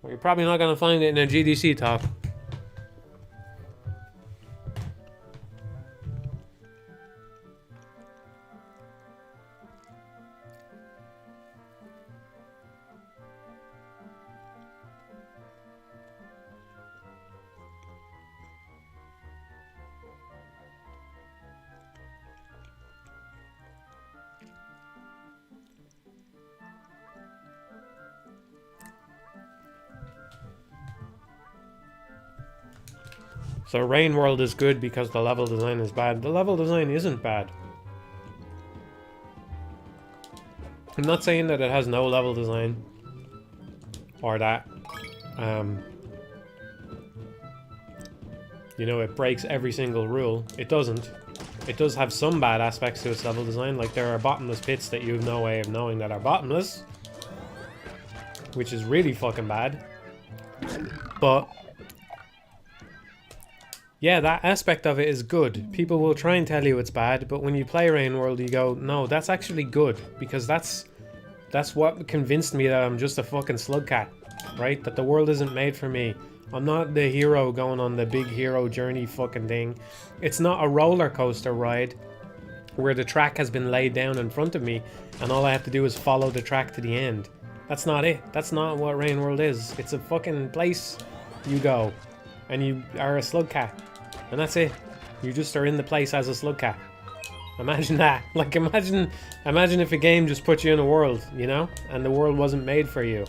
Well, you're probably not going to find it in a GDC talk. So Rain World is good because the level design is bad. The level design isn't bad. I'm not saying that it has no level design or that you know, it breaks every single rule. It doesn't. It does have some bad aspects to its level design, like there are bottomless pits that you have no way of knowing that are bottomless, which is really fucking bad. But Yeah, that aspect of it is good. People will try and tell you it's bad, but when you play Rain World, you go, no, that's actually good, because that's what convinced me that I'm just a fucking slugcat, right? That the world isn't made for me. I'm not the hero going on the big hero journey fucking thing. It's not a roller coaster ride where the track has been laid down in front of me and all I have to do is follow the track to the end. That's not it. That's not what Rain World is. It's a fucking place you go and you are a slugcat. And that's it. You just are in the place as a slugcat. Imagine that. Like, imagine if a game just put you in a world, you know? And the world wasn't made for you.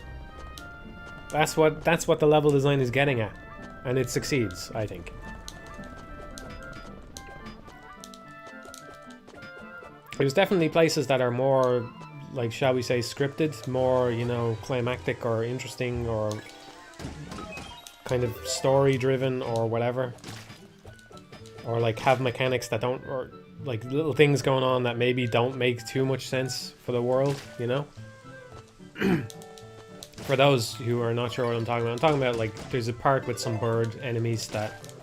That's what the level design is getting at. And it succeeds, I think. There's definitely places that are more, like, shall we say, scripted, more, you know, climactic or interesting or kind of story-driven or whatever. Or, like, have mechanics that don't, or, like, little things going on that maybe don't make too much sense for the world, you know? For those who are not sure what I'm talking about, like, there's a part with some bird enemies that,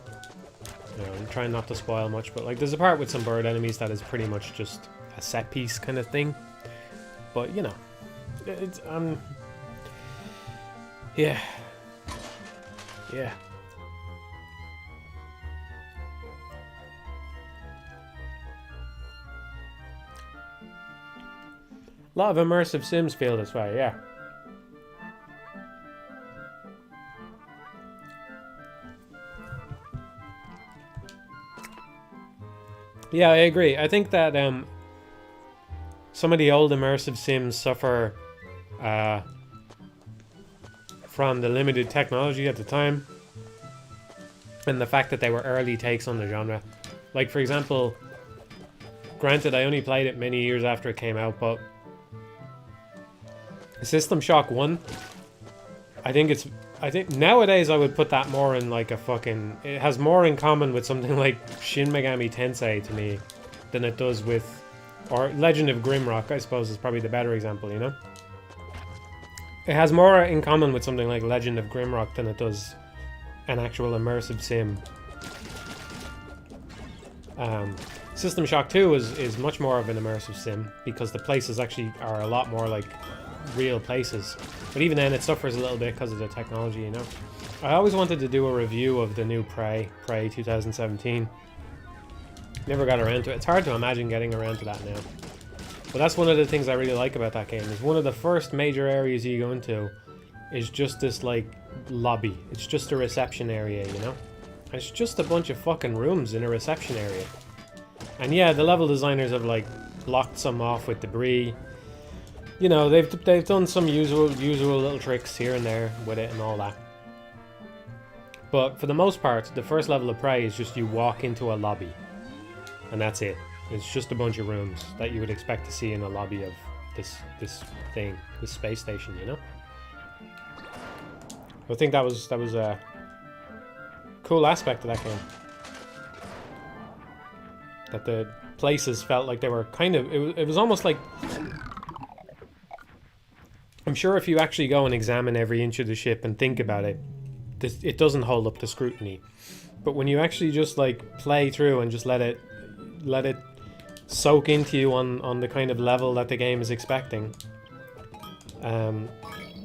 you know, I'm trying not to spoil much, but, like, there's a part with some bird enemies that is pretty much just a set piece kind of thing. But, you know, it's, yeah. Yeah. A lot of immersive sims feel this way, yeah. Yeah, I agree. I think that some of the old immersive sims suffer from the limited technology at the time and the fact that they were early takes on the genre. Like, for example, granted, I only played it many years after it came out, but System Shock 1, I think nowadays I would put that more in like a fucking... It has more in common with something like Shin Megami Tensei to me than it does with... Or Legend of Grimrock, I suppose, is probably the better example, you know? It has more in common with something like Legend of Grimrock than it does an actual immersive sim. System Shock 2 is much more of an immersive sim because the places actually are a lot more like real places. But even then it suffers a little bit because of the technology, you know? I always wanted to do a review of the new Prey 2017. Never got around to it. It's hard to imagine getting around to that now. But that's one of the things I really like about that game, is one of the first major areas you go into is just this, like, lobby. It's just a reception area, you know? And it's just a bunch of fucking rooms in a reception area. And yeah, the level designers have, like, blocked some off with debris. You know, they've done some usual little tricks here and there with it and all that. But for the most part, the first level of Prey is just you walk into a lobby. And that's it. It's just a bunch of rooms that you would expect to see in a lobby of this thing, this space station, you know? I think that was a cool aspect of that game. That the places felt like they were kind of... It was almost like... I'm sure if you actually go and examine every inch of the ship and think about it, it doesn't hold up to scrutiny. But when you actually just, like, play through and just let it soak into you on the kind of level that the game is expecting,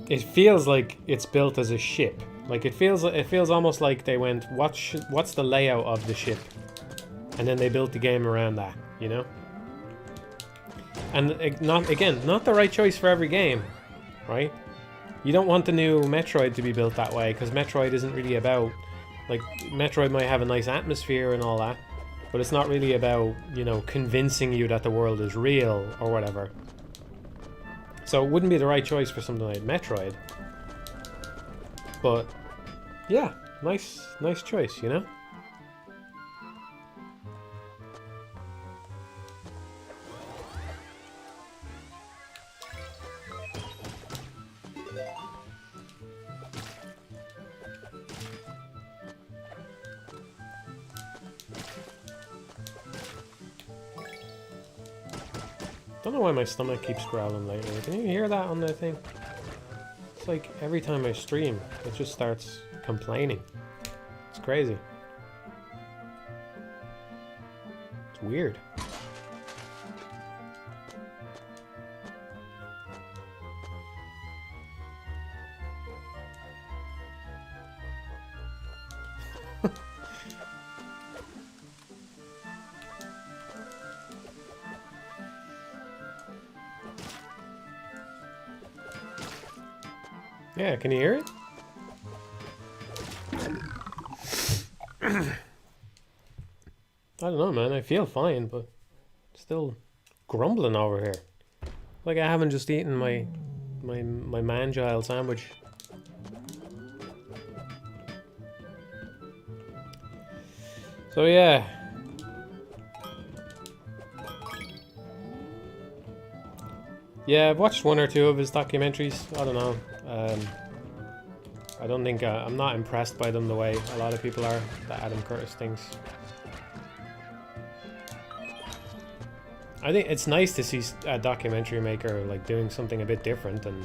it feels like it's built as a ship. Like, it feels almost like they went, what's the layout of the ship? And then they built the game around that, you know? And not the right choice for every game, right? You don't want the new Metroid to be built that way, because Metroid isn't really about... Like, Metroid might have a nice atmosphere and all that, but it's not really about, you know, convincing you that the world is real or whatever. So it wouldn't be the right choice for something like Metroid. But, yeah, nice choice, you know? Don't know why my stomach keeps growling lately. Can you hear that on the thing? It's like every time I stream, it just starts complaining. It's crazy. weird. Yeah, can you hear it? I don't know, man. I feel fine, but still grumbling over here. Like I haven't just eaten my man-child sandwich. So yeah. Yeah, I've watched one or two of his documentaries. I don't know. I don't think I'm not impressed by them the way a lot of people are. The Adam Curtis things. I think it's nice to see a documentary maker like doing something a bit different, and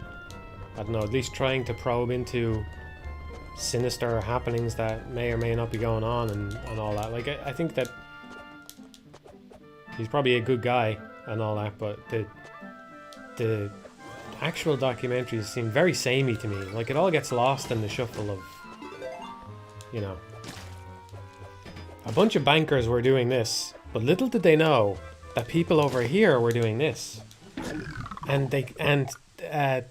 I don't know, at least trying to probe into sinister happenings that may or may not be going on and all that. Like I think that he's probably a good guy and all that, but the actual documentaries seem very samey to me. Like it all gets lost in the shuffle of, you know, a bunch of bankers were doing this, but little did they know that people over here were doing this, and the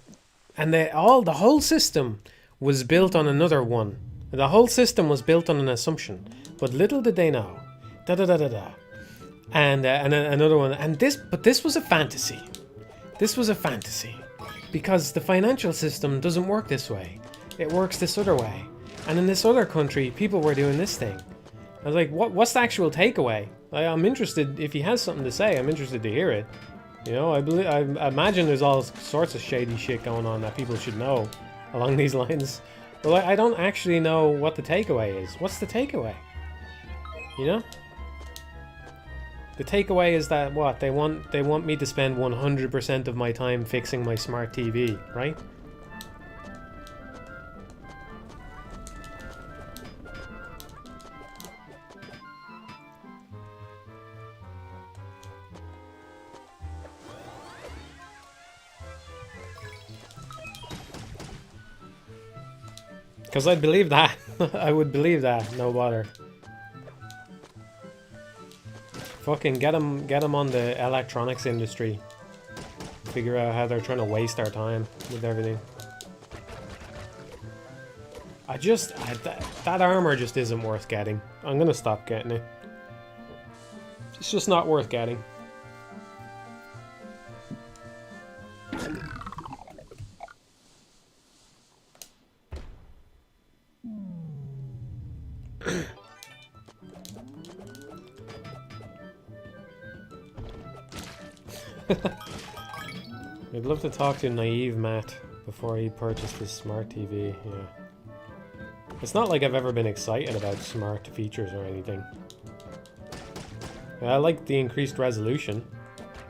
whole system was built on another one. The whole system was built on an assumption, but little did they know. And another one, but this was a fantasy. This was a fantasy. Because the financial system doesn't work this way. It works this other way. And in this other country, people were doing this thing. I was like, what's the actual takeaway? I'm interested, if he has something to say, I'm interested to hear it. You know, I imagine there's all sorts of shady shit going on that people should know along these lines. But I don't actually know what the takeaway is. What's the takeaway? You know? The takeaway is that what they want me to spend 100% of my time fixing my smart TV, right? Because I'd believe that. I would believe that, no bother. Fucking get them on the electronics industry. Figure out how they're trying to waste our time with everything. That armor just isn't worth getting. I'm gonna stop getting it. It's just not worth getting. I'd love to talk to naive Matt before he purchased his smart TV, yeah. It's not like I've ever been excited about smart features or anything. I like the increased resolution.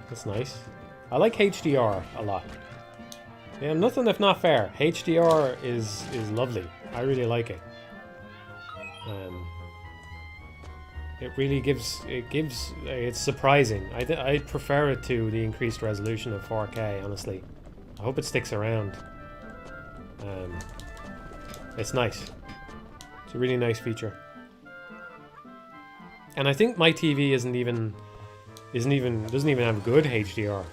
That's nice. I like HDR a lot. Yeah, nothing if not fair. HDR is lovely. I really like it. It really it's surprising. I'd prefer it to the increased resolution of 4K, honestly. I hope it sticks around. It's nice. It's a really nice feature. And I think my TV doesn't even have good HDR.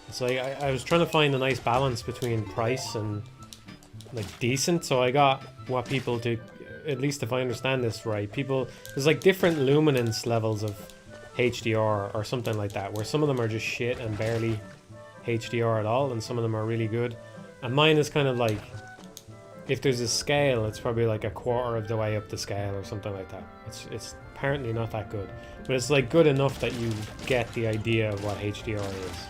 It's like I was trying to find a nice balance between price and like decent, so I got what people do. At least if I understand this right, there's like different luminance levels of HDR or something like that, where some of them are just shit and barely HDR at all, and some of them are really good. And mine is kind of like, if there's a scale, it's probably like a quarter of the way up the scale or something like that. It's apparently not that good, but it's like good enough that you get the idea of what HDR is.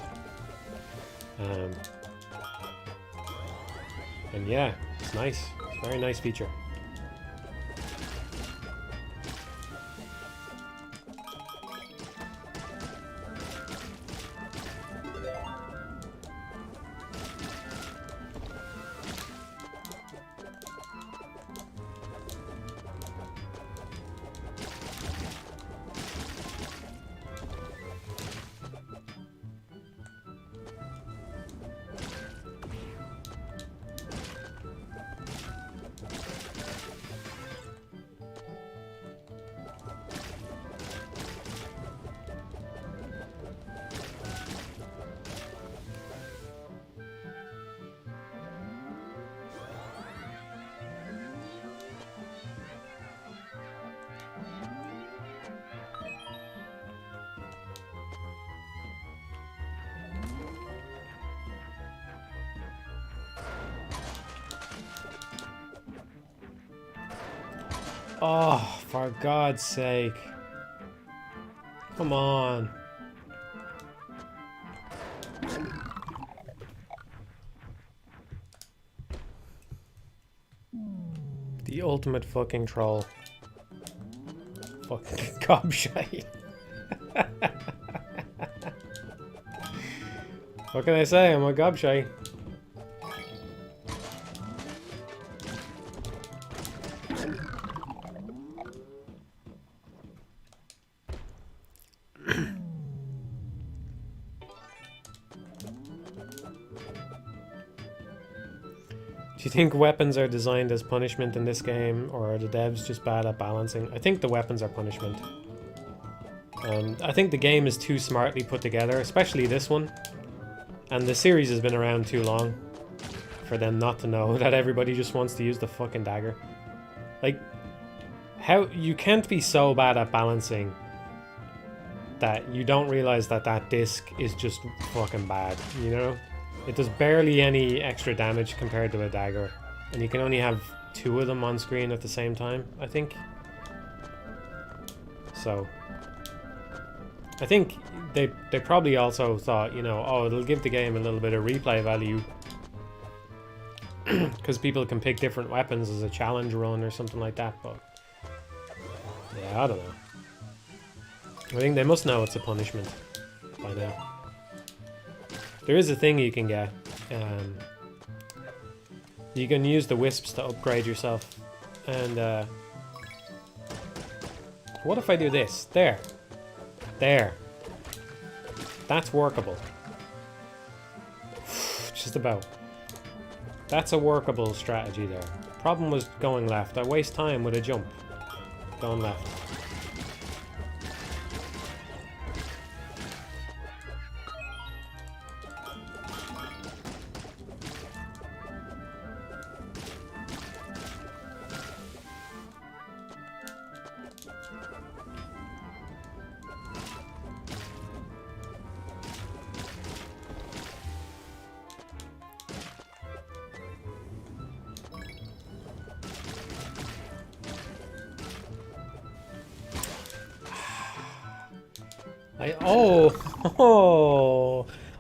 And yeah, it's nice. It's a very nice feature. Oh, for God's sake. Come on. The ultimate fucking troll. Fucking gobshite. What can I say? I'm a gobshite. Do you think weapons are designed as punishment in this game, or are the devs just bad at balancing? I think the weapons are punishment. I think the game is too smartly put together, especially this one. And the series has been around too long for them not to know that everybody just wants to use the fucking dagger. Like, how you can't be so bad at balancing that you don't realize that that disc is just fucking bad, you know? It does barely any extra damage compared to a dagger, and you can only have 2 of them on screen at the same time, I think. So I think they probably also thought, you know, oh, it'll give the game a little bit of replay value because people can pick different weapons as a challenge run or something like that, but yeah, I don't know. I think they must know it's a punishment by now. There is a thing you can get. You can use the wisps to upgrade yourself. And what if I do this? There. There. That's workable. Just about. That's a workable strategy there. Problem was going left. I waste time with a jump. Going left.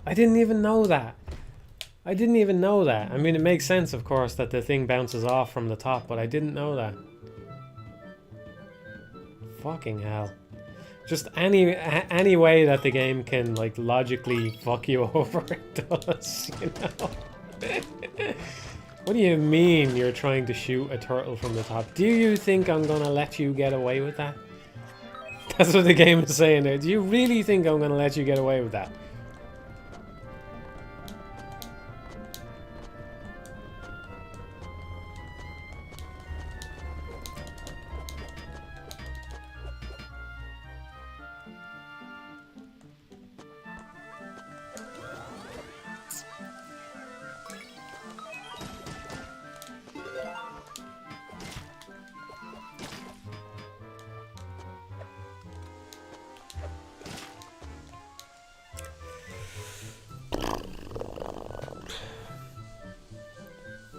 I didn't even know that. I didn't even know that. I mean, it makes sense, of course, that the thing bounces off from the top, but I didn't know that. Fucking hell. Just any way that the game can, like, logically fuck you over, it does, you know? What do you mean you're trying to shoot a turtle from the top? Do you think I'm gonna let you get away with that? That's what the game is saying there. Do you really think I'm gonna let you get away with that?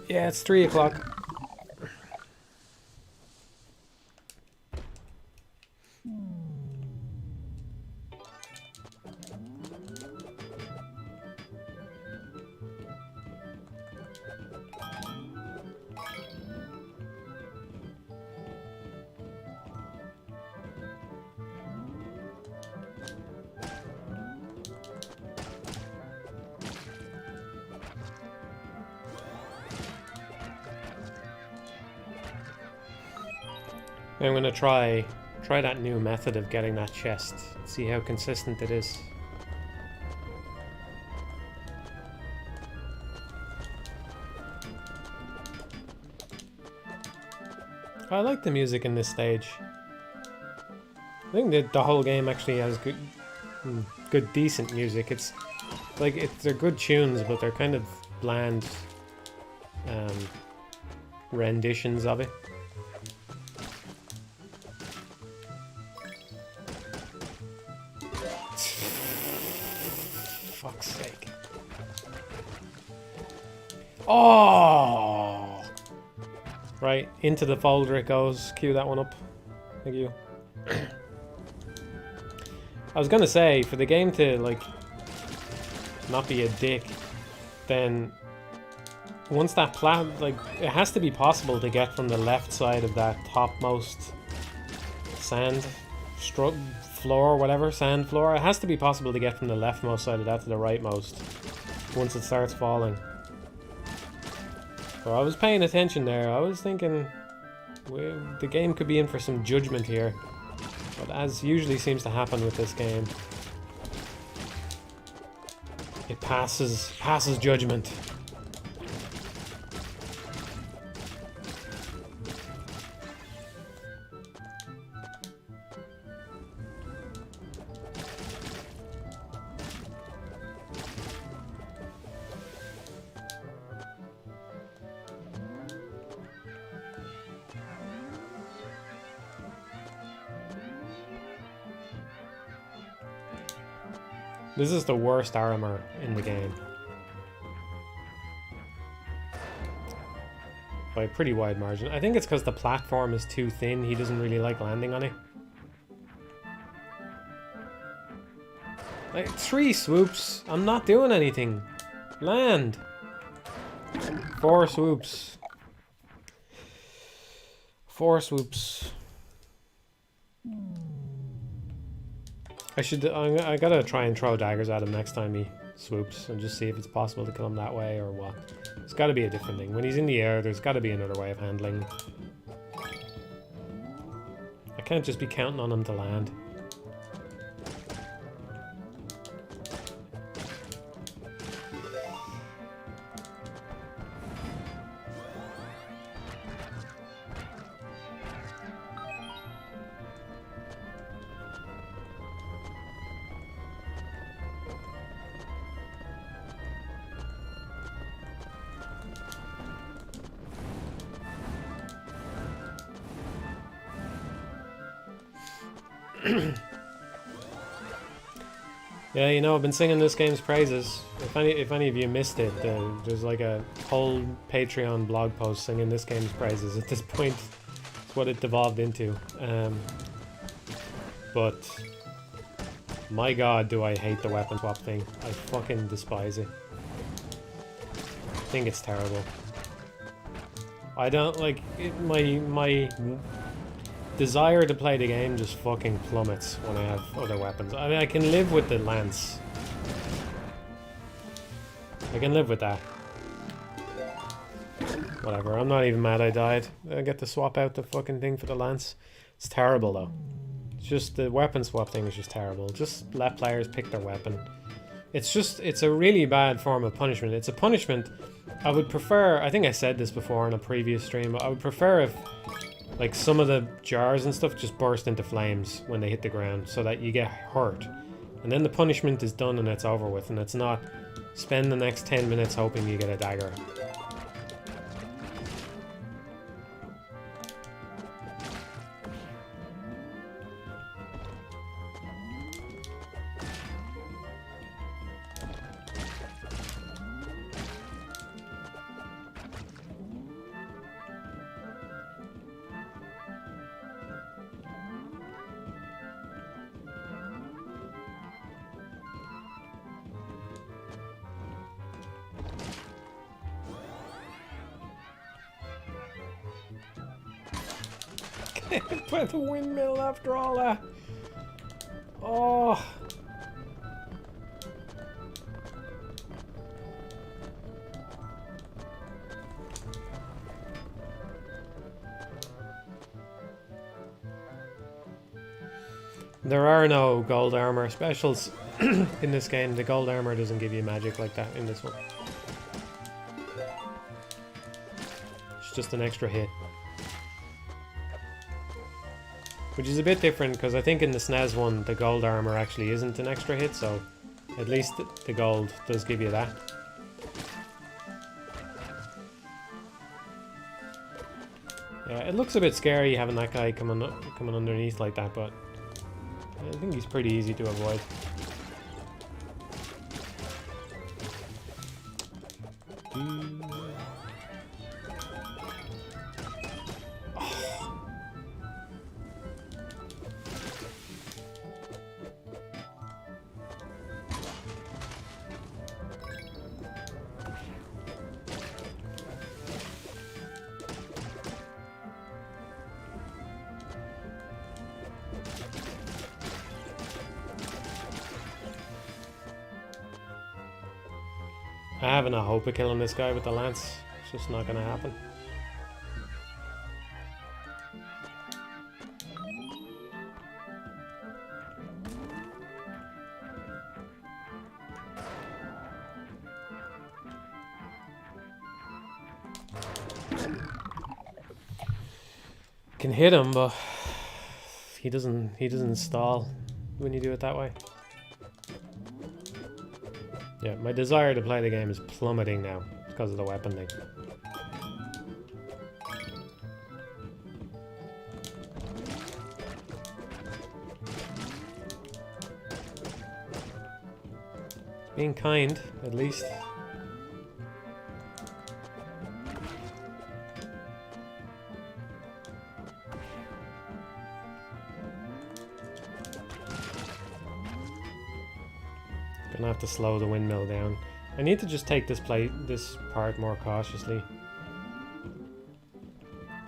Yeah, it's 3 o'clock. I'm gonna try that new method of getting that chest. See how consistent it is. I like the music in this stage. I think that the whole game actually has good, decent music. It's like they're good tunes, but they're kind of bland renditions of it. Fuck's sake. Oh! Right, into the folder it goes. Cue that one up. Thank you. I was gonna say, for the game to, like, not be a dick, then once that like, it has to be possible to get from the left side of that topmost sand floor, whatever, sand floor. It has to be possible to get from the leftmost side of that to the rightmost once it starts falling. So I was paying attention there. I was thinking the game could be in for some judgment here. But as usually seems to happen with this game, it passes judgment. This is the worst armor in the game. By a pretty wide margin. I think it's because the platform is too thin. He doesn't really like landing on it. Like, 3 swoops. I'm not doing anything. Land. 4 swoops. 4 swoops. I gotta try and throw daggers at him next time he swoops and just see if it's possible to kill him that way or what. It's gotta be a different thing. When he's in the air, there's gotta be another way of handling. I can't just be counting on him to land. Yeah, you know, I've been singing this game's praises. If any of you missed it, there's like a whole Patreon blog post singing this game's praises. At this point, it's what it devolved into. But my god, do I hate the weapon swap thing. I fucking despise it. I think it's terrible. I don't like it, my desire to play the game just fucking plummets when I have other weapons. I mean, I can live with the lance. I can live with that. Whatever, I'm not even mad I died. I get to swap out the fucking thing for the lance. It's terrible though. It's just the weapon swap thing is just terrible. Just let players pick their weapon. It's a really bad form of punishment. It's a punishment. I would prefer, I think I said this before in a previous stream, but I would prefer if like some of the jars and stuff just burst into flames when they hit the ground so that you get hurt. And then the punishment is done and it's over with, and it's not spend the next 10 minutes hoping you get a dagger. By the windmill after all that. Oh. There are no gold armor specials in this game. The gold armor doesn't give you magic like that in this one. It's just an extra hit. Which is a bit different, because I think in the SNES one, the gold armor actually isn't an extra hit, so at least the gold does give you that. Yeah, it looks a bit scary having that guy coming underneath like that, but I think he's pretty easy to avoid. I haven't a hope of killing this guy with the lance. It's just not gonna happen. Can hit him, but he doesn't stall when you do it that way. Yeah, my desire to play the game is plummeting now because of the weapon thing. Being kind, at least. Gonna have to slow the windmill down. I need to just take this part more cautiously.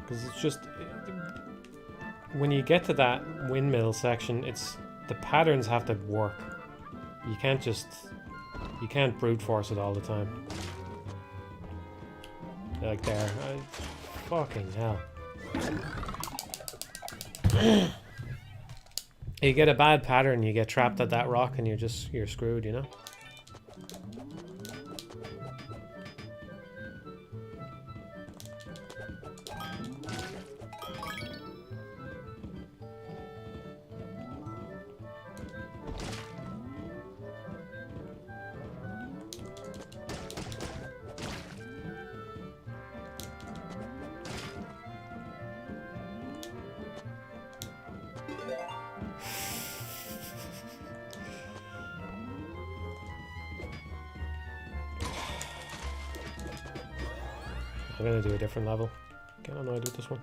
Because it's just... when you get to that windmill section, the patterns have to work. You can't just... you can't brute force it all the time. Like there. Fucking hell. You get a bad pattern, you get trapped at that rock and you're screwed, you know? I'm gonna do a different level. I don't know how to do this one.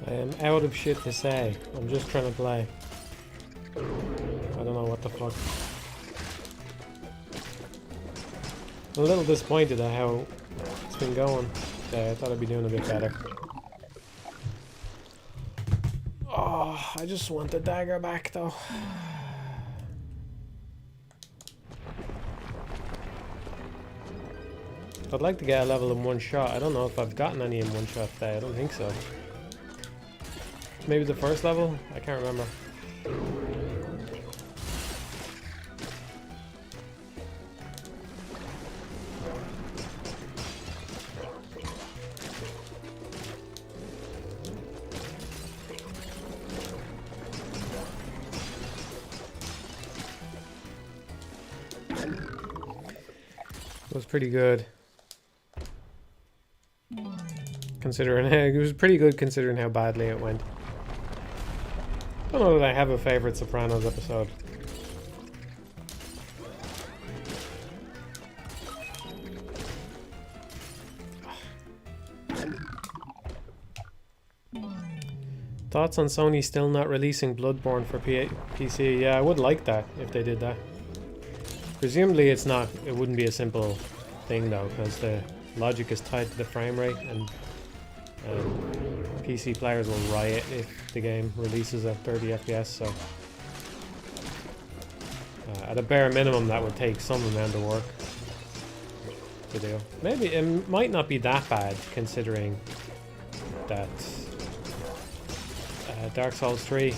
I am out of shit to say. I'm just trying to play. I don't know what the fuck. I'm a little disappointed at how it's been going. I thought I'd be doing a bit better. Oh, I just want the dagger back though. I'd like to get a level in one shot. I don't know if I've gotten any in one shot today. I don't think so. Maybe the first level? I can't remember. It was pretty good. Considering it was pretty good considering how badly it went. I don't know that I have a favorite Sopranos episode. Thoughts on Sony still not releasing Bloodborne for PC? Yeah, I would like that if they did that. Presumably it's not, it wouldn't be a simple thing though, because the logic is tied to the frame rate, and PC players will riot if the game releases at 30 FPS, so at a bare minimum that would take some amount of work to do. Maybe it might not be that bad considering that Dark Souls 3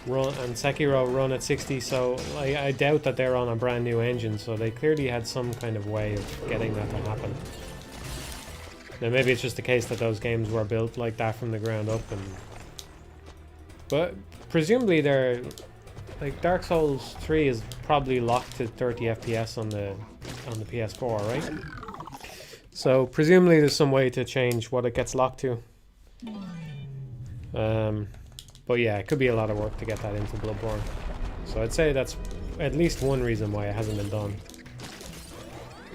run and Sekiro run at 60, so I doubt that they're on a brand new engine, so they clearly had some kind of way of getting that to happen. Now maybe it's just the case that those games were built like that from the ground up, but presumably they're like Dark Souls 3 is probably locked to 30 FPS on the PS4, right? So presumably there's some way to change what it gets locked to. But yeah, it could be a lot of work to get that into Bloodborne. So I'd say that's at least one reason why it hasn't been done.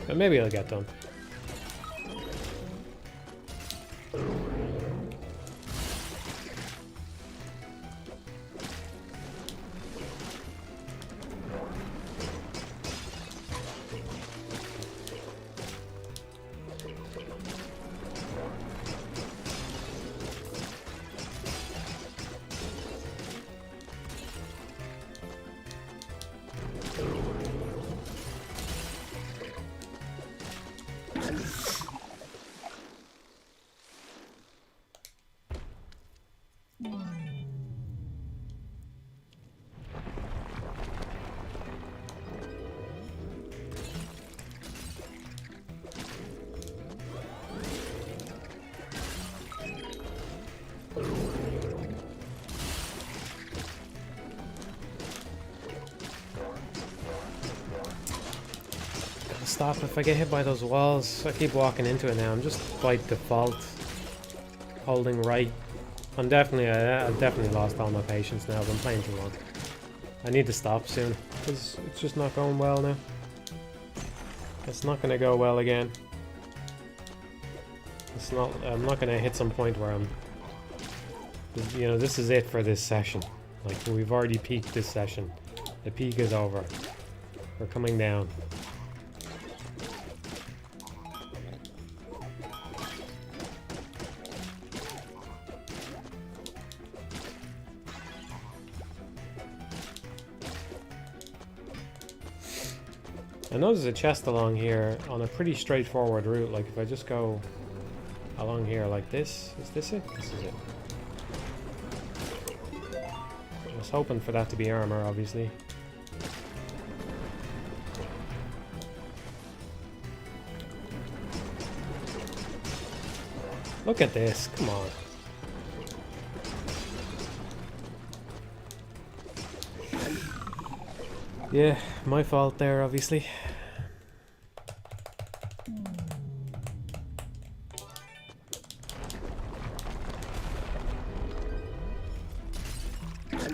But maybe it'll get done. Stop if I get hit by those walls. I keep walking into it now. I'm just by default holding right. I've definitely lost all my patience now. I've been playing too long. I need to stop soon because it's just not going well now. It's not going to go well again. It's not. I'm not going to hit some point where I'm. You know, this is it for this session. Like, we've already peaked this session. The peak is over. We're coming down. I know there's a chest along here on a pretty straightforward route. Like, if I just go along here like this, is this it? This is it. I was hoping for that to be armor, obviously. Look at this, come on. Yeah, my fault there, obviously.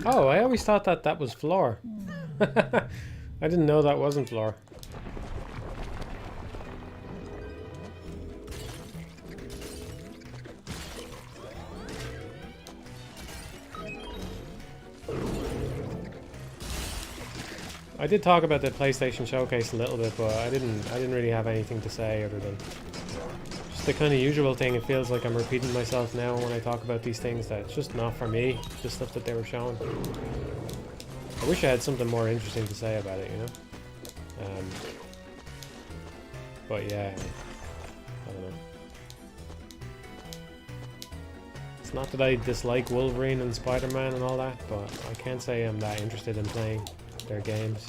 Oh, I always thought that that was floor. I didn't know that wasn't floor. I did talk about the PlayStation Showcase a little bit, but I didn't really have anything to say other than just the kind of usual thing. It feels like I'm repeating myself now when I talk about these things, that it's just not for me, the stuff that they were showing. I wish I had something more interesting to say about it, you know? But yeah, I don't know. It's not that I dislike Wolverine and Spider-Man and all that, but I can't say I'm that interested in playing their games.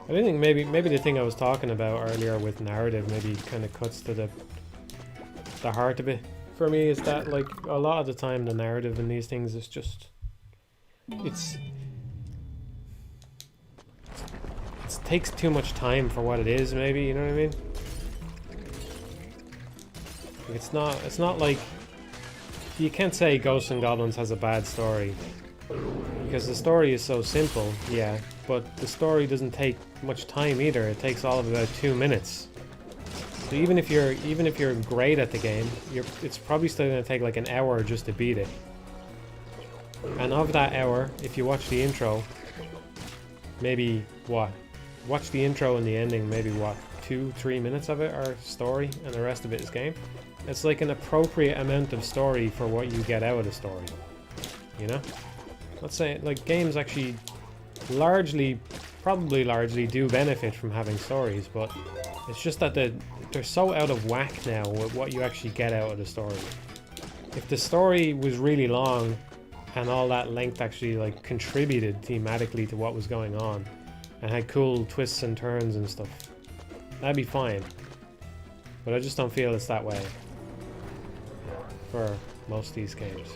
I think maybe the thing I was talking about earlier with narrative maybe kind of cuts to the heart of it for me, is that like a lot of the time the narrative in these things is just it takes too much time for what it is, maybe, you know what I mean? Like it's not like, you can't say Ghosts and Goblins has a bad story, because the story is so simple, yeah, but the story doesn't take much time either. It takes all of about 2 minutes. So even if you're great at the game, it's probably still going to take like an hour just to beat it. And of that hour, if you watch the intro, maybe watch the intro and the ending, maybe 2-3 minutes of it are story, and the rest of it is game. It's like an appropriate amount of story for what you get out of the story, you know? Let's say, like, games actually probably largely do benefit from having stories, but it's just that they're so out of whack now with what you actually get out of the story. If the story was really long and all that length actually like contributed thematically to what was going on and had cool twists and turns and stuff, that'd be fine. But I just don't feel it's that way for most of these games.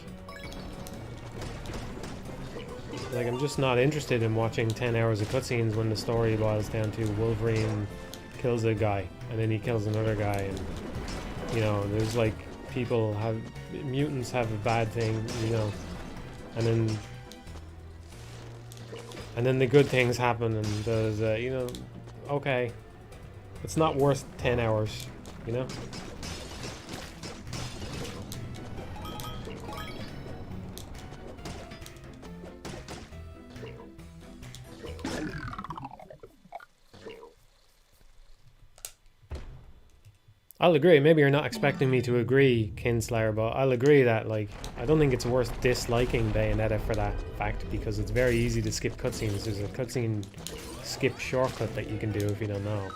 Like, I'm just not interested in watching 10 hours of cutscenes when the story boils down to Wolverine kills a guy and then he kills another guy, and you know, there's like mutants have a bad thing, you know, and then the good things happen, and there's you know, okay, it's not worth 10 hours, you know. I'll agree. Maybe you're not expecting me to agree, Kinslayer, but I'll agree that, like, I don't think it's worth disliking Bayonetta for that fact, because it's very easy to skip cutscenes. There's a cutscene skip shortcut that you can do if you don't know.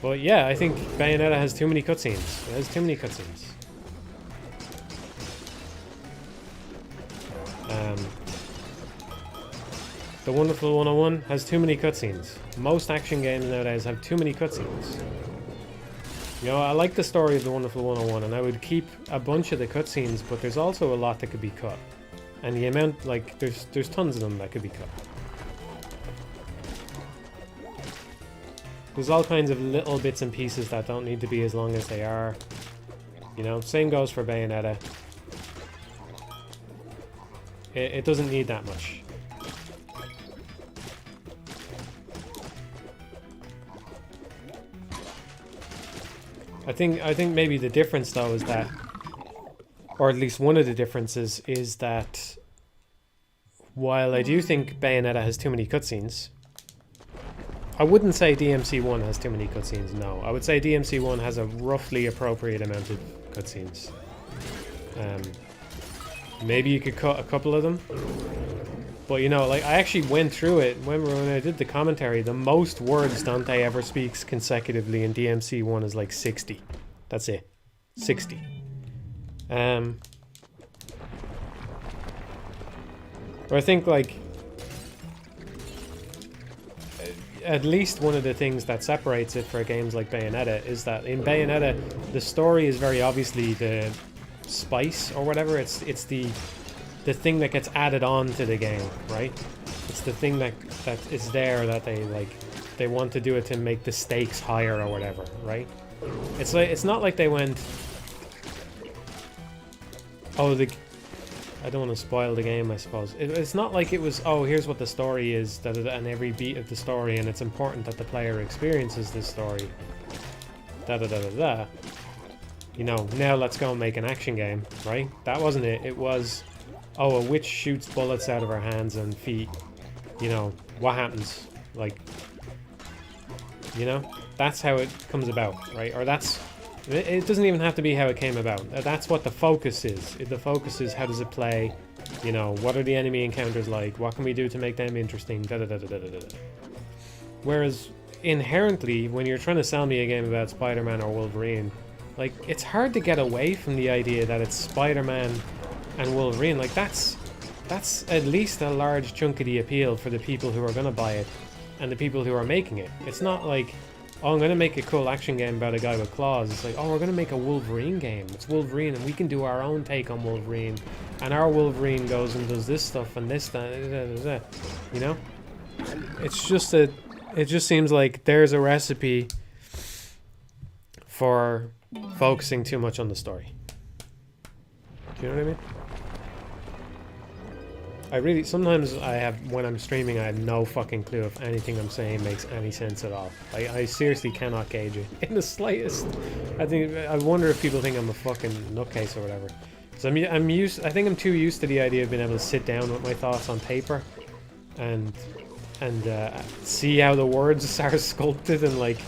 But yeah, I think Bayonetta has too many cutscenes. It has too many cutscenes. The Wonderful 101 has too many cutscenes. Most action games nowadays have too many cutscenes. You know, I like the story of the Wonderful 101, and I would keep a bunch of the cutscenes, but there's also a lot that could be cut. And the amount, like, there's tons of them that could be cut. There's all kinds of little bits and pieces that don't need to be as long as they are. You know, same goes for Bayonetta. It doesn't need that much. I think maybe the difference though is that, or at least one of the differences is that while I do think Bayonetta has too many cutscenes, I wouldn't say DMC1 has too many cutscenes, no. I would say DMC1 has a roughly appropriate amount of cutscenes. Maybe you could cut a couple of them. But, you know, like, I actually went through it. When I did the commentary, the most words Dante ever speaks consecutively in DMC1 is like 60. That's it. 60. Or I think, like, at least one of the things that separates it for games like Bayonetta is that in Bayonetta, the story is very obviously the spice or whatever. It's the thing that gets added on to the game, right? It's the thing that is there that they want to do it to make the stakes higher or whatever, right? It's not like they went, oh, I don't want to spoil the game, I suppose. It's not like it was, oh, here's what the story is, and every beat of the story, and it's important that the player experiences this story. Da-da-da-da-da. You know, now let's go and make an action game, right? That wasn't it. It was, oh, a witch shoots bullets out of her hands and feet. You know, what happens? Like, you know? That's how it comes about, right? Or that's... It doesn't even have to be how it came about. That's what the focus is. The focus is how does it play? You know, what are the enemy encounters like? What can we do to make them interesting? Da-da-da-da-da-da-da. Whereas, inherently, when you're trying to sell me a game about Spider-Man or Wolverine, like, it's hard to get away from the idea that it's Spider-Man and Wolverine. Like, that's at least a large chunk of the appeal for the people who are going to buy it and the people who are making it. It's not like, oh, I'm going to make a cool action game about a guy with claws. It's like, oh, we're going to make a Wolverine game. It's Wolverine, and we can do our own take on Wolverine. And our Wolverine goes and does this stuff and this, that, you know? It's just it just seems like there's a recipe for focusing too much on the story. Do you know what I mean? Sometimes when I'm streaming, I have no fucking clue if anything I'm saying makes any sense at all. I seriously cannot gauge it in the slightest. I wonder if people think I'm a fucking nutcase or whatever. So I think I'm too used to the idea of being able to sit down with my thoughts on paper and see how the words are sculpted and like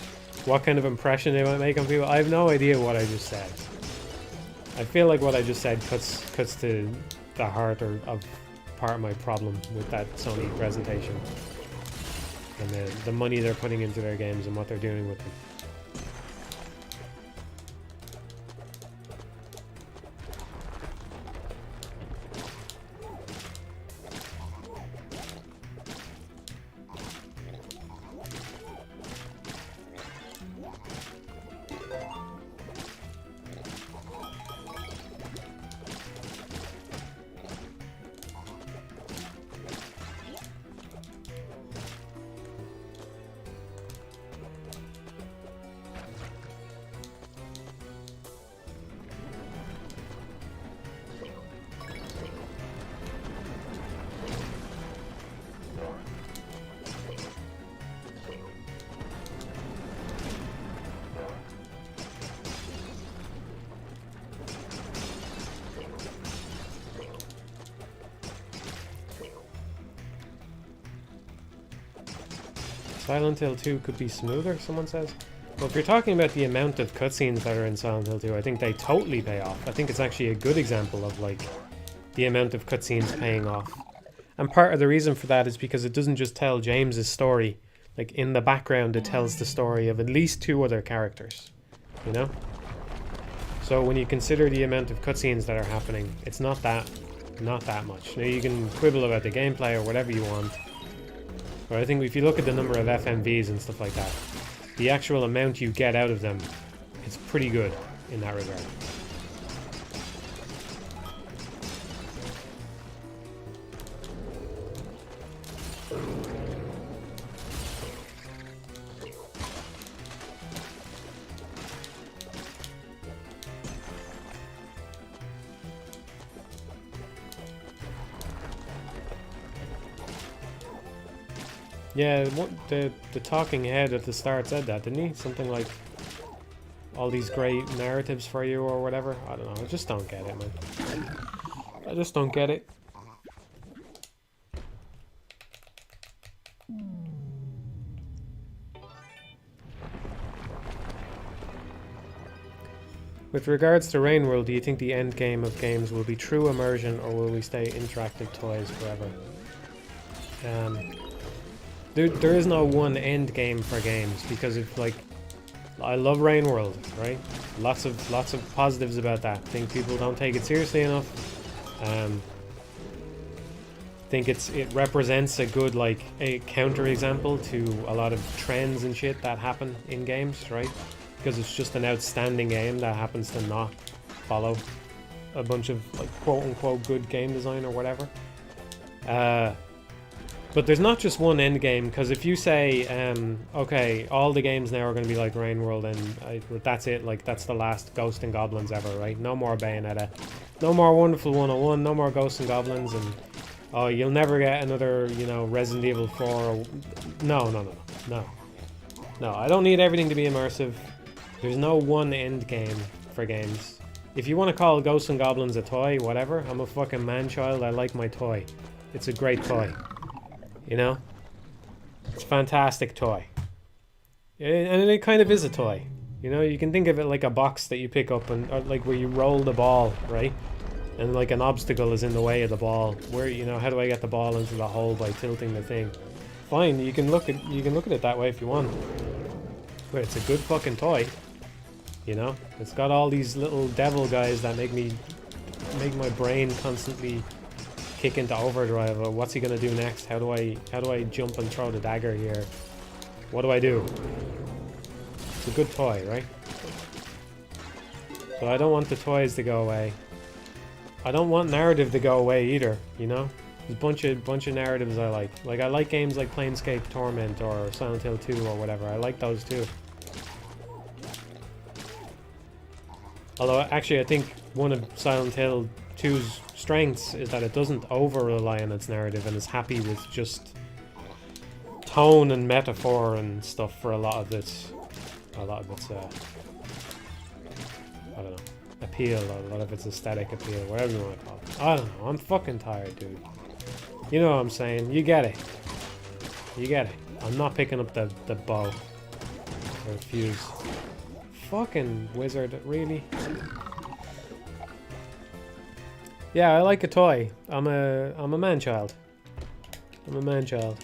what kind of impression they might make on people. I have no idea what I just said. I feel like what I just said cuts to the heart of part of my problem with that Sony presentation and the money they're putting into their games and what they're doing with them. Silent Hill 2 could be smoother, someone says. Well, if you're talking about the amount of cutscenes that are in Silent Hill 2, I think they totally pay off. I think it's actually a good example of, like, the amount of cutscenes paying off. And part of the reason for that is because it doesn't just tell James's story. Like, in the background, it tells the story of at least 2 other characters. You know? So when you consider the amount of cutscenes that are happening, it's not that much. Now, you can quibble about the gameplay or whatever you want. But I think if you look at the number of FMVs and stuff like that, the actual amount you get out of them, it's pretty good in that regard. Yeah, the talking head at the start said that, didn't he? Something like, all these great narratives for you or whatever. I don't know, I just don't get it, man. I just don't get it. With regards to Rain World, do you think the end game of games will be true immersion or will we stay interactive toys forever? There is no one end game for games because if like I love Rain World, right? Lots of positives about that. I think people don't take it seriously enough. think it represents a good, like, a counterexample to a lot of trends and shit that happen in games, right? Because it's just an outstanding game that happens to not follow a bunch of, like, quote-unquote good game design or whatever. But there's not just one end game, because if you say, okay, all the games now are going to be like Rain World, and that's it, like, that's the last Ghost and Goblins ever, right? No more Bayonetta, no more Wonderful 101, no more Ghosts and Goblins, and oh, you'll never get another, you know, Resident Evil 4 or... No, I don't need everything to be immersive. There's no one end game for games. If you want to call Ghosts and Goblins a toy, whatever, I'm a fucking man-child, I like my toy. It's a great toy. You know? It's a fantastic toy. And it kind of is a toy. You know, you can think of it like a box that you pick up, and or like where you roll the ball, right? And like an obstacle is in the way of the ball. Where, you know, how do I get the ball into the hole by tilting the thing? Fine, you can look at it that way if you want. But it's a good fucking toy. You know? It's got all these little devil guys that make my brain constantly kick into overdrive. What's he gonna do next? How do I jump and throw the dagger here? What do I do? It's a good toy, right? But I don't want the toys to go away. I don't want narrative to go away either, you know? There's a bunch of narratives I like. Like, I like games like Planescape Torment or Silent Hill 2 or whatever. I like those too. Although, actually, I think one of Silent Hill 2's strengths is that it doesn't over-rely on its narrative and is happy with just tone and metaphor and stuff for a lot of its I don't know, appeal, or a lot of its aesthetic appeal, whatever you want to call it. I don't know, I'm fucking tired, dude. You know what I'm saying, you get it. You get it. I'm not picking up the bow. I refuse. Fucking wizard, really? Yeah, I like a toy. I'm a man-child. I'm a man-child.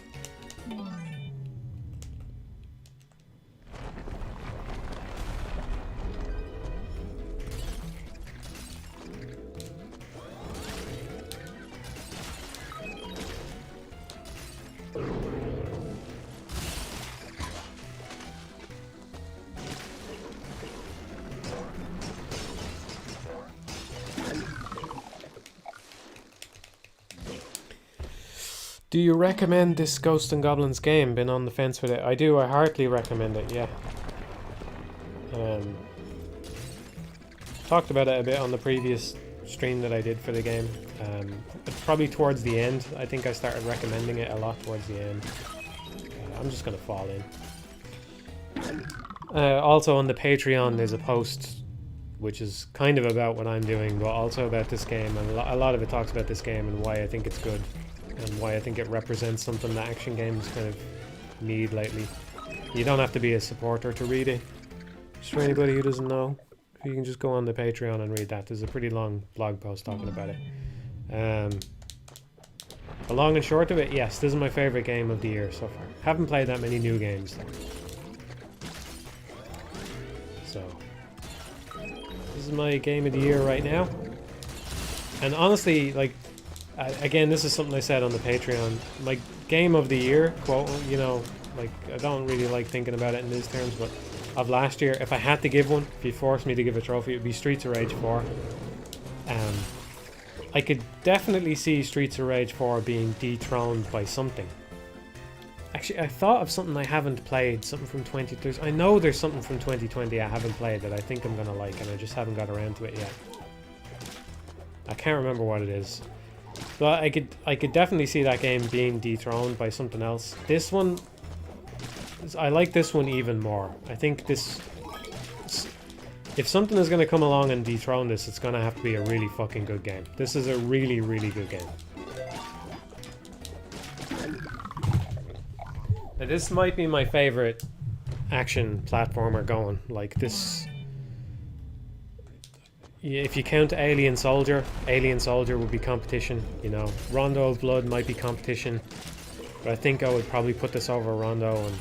Do you recommend this Ghosts and Goblins game? Been on the fence with it. I do, I heartily recommend it, yeah. Talked about it a bit on the previous stream that I did for the game. Probably towards the end. I think I started recommending it a lot towards the end. I'm just gonna fall in. Also on the Patreon there's a post which is kind of about what I'm doing, but also about this game, and a lot of it talks about this game and why I think it's good. And why I think it represents something that action games kind of need lately. You don't have to be a supporter to read it. Just for anybody who doesn't know, you can just go on the Patreon and read that. There's a pretty long blog post talking about it. The long and short of it, yes, this is my favourite game of the year so far. Haven't played that many new games though. So, this is my game of the year right now. And honestly, like, again, this is something I said on the Patreon. My game of the year, quote, you know, like, I don't really like thinking about it in these terms, but of last year, if I had to give one, if you forced me to give a trophy, it would be Streets of Rage 4. I could definitely see Streets of Rage 4 being dethroned by something. Actually, I thought of something I haven't played, something from 20... I know there's something from 2020 I haven't played that I think I'm going to like, and I just haven't got around to it yet. I can't remember what it is. But I could definitely see that game being dethroned by something else. This one, I like this one even more. I think this, if something is going to come along and dethrone this, it's going to have to be a really fucking good game. This is a really, really good game. Now, this might be my favorite action platformer going. Like this... If you count Alien Soldier would be competition, you know. Rondo of Blood might be competition, but I think I would probably put this over Rondo and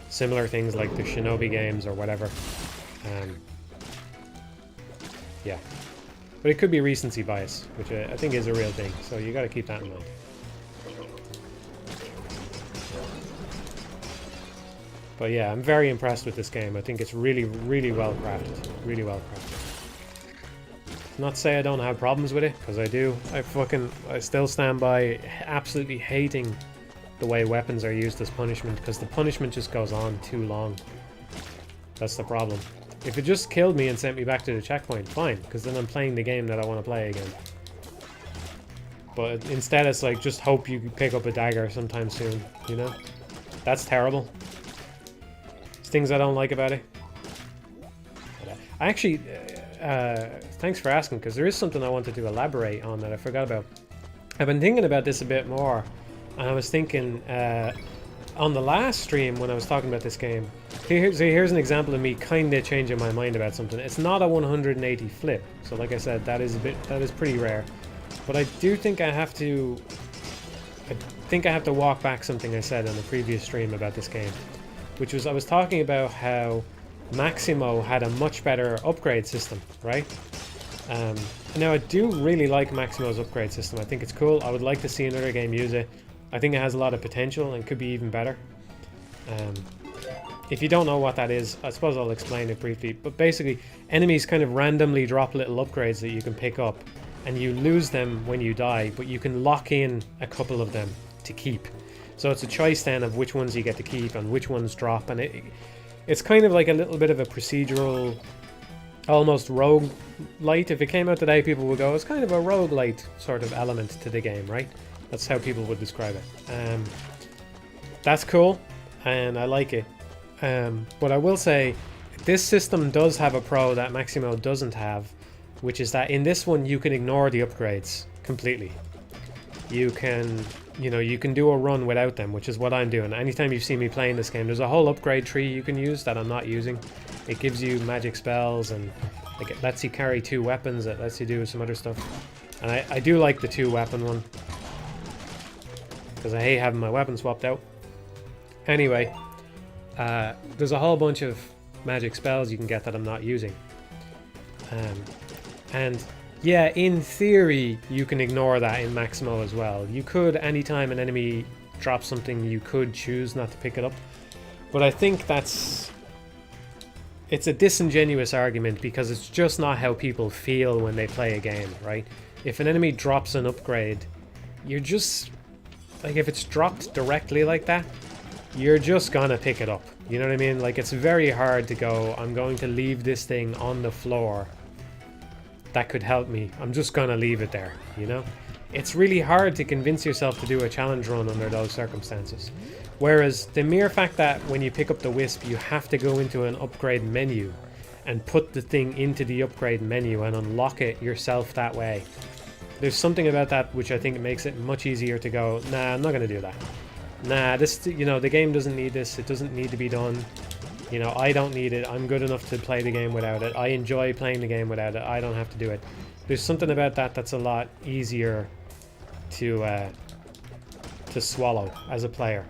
similar things like the Shinobi games or whatever. Yeah. But it could be recency bias, which I think is a real thing, so you got to keep that in mind. But yeah, I'm very impressed with this game. I think it's really, really well crafted. Really well crafted. Not to say I don't have problems with it, because I do. I still stand by absolutely hating the way weapons are used as punishment, because the punishment just goes on too long. That's the problem. If it just killed me and sent me back to the checkpoint, fine, because then I'm playing the game that I want to play again. But instead it's like, just hope you pick up a dagger sometime soon, you know? That's terrible. There's things I don't like about it. I actually, thanks for asking, because there is something I wanted to elaborate on that I forgot about. I've been thinking about this a bit more, and I was thinking, on the last stream when I was talking about this game, here's an example of me kind of changing my mind about something. It's not a 180 flip, so like I said, that is pretty rare. But I do think I have to walk back something I said on the previous stream about this game, which was I was talking about how Maximo had a much better upgrade system, right? Now I do really like Maximo's upgrade system. I think it's cool. I would like to see another game use it. I think it has a lot of potential and could be even better. If you don't know what that is, I suppose I'll explain it briefly. But basically, enemies kind of randomly drop little upgrades that you can pick up, and you lose them when you die, but you can lock in a couple of them to keep. So it's a choice then of which ones you get to keep and which ones drop, and it's kind of like a little bit of a procedural, almost roguelite. If it came out today, people would go, it's kind of a roguelite sort of element to the game, right? That's how people would describe it. That's cool, and I like it. But I will say, this system does have a pro that Maximo doesn't have, which is that in this one you can ignore the upgrades completely. You can do a run without them, which is what I'm doing. Anytime you see me playing this game, there's a whole upgrade tree you can use that I'm not using. It gives you magic spells, and it lets you carry 2 weapons, it lets you do some other stuff. And I do like the 2 weapon one, because I hate having my weapon swapped out. Anyway, there's a whole bunch of magic spells you can get that I'm not using. And yeah, in theory, you can ignore that in Maximo as well. You could, anytime an enemy drops something, you could choose not to pick it up. But I think it's a disingenuous argument, because it's just not how people feel when they play a game, right? If an enemy drops an upgrade, you're just... like, if it's dropped directly like that, you're just gonna pick it up. You know what I mean? Like, it's very hard to go, I'm going to leave this thing on the floor. That could help me. I'm just gonna leave it there, you know? It's really hard to convince yourself to do a challenge run under those circumstances. Whereas the mere fact that when you pick up the Wisp, you have to go into an upgrade menu and put the thing into the upgrade menu and unlock it yourself that way. There's something about that which I think makes it much easier to go, nah, I'm not going to do that. Nah, this, the game doesn't need this. It doesn't need to be done. I don't need it. I'm good enough to play the game without it. I enjoy playing the game without it. I don't have to do it. There's something about that that's a lot easier to swallow as a player,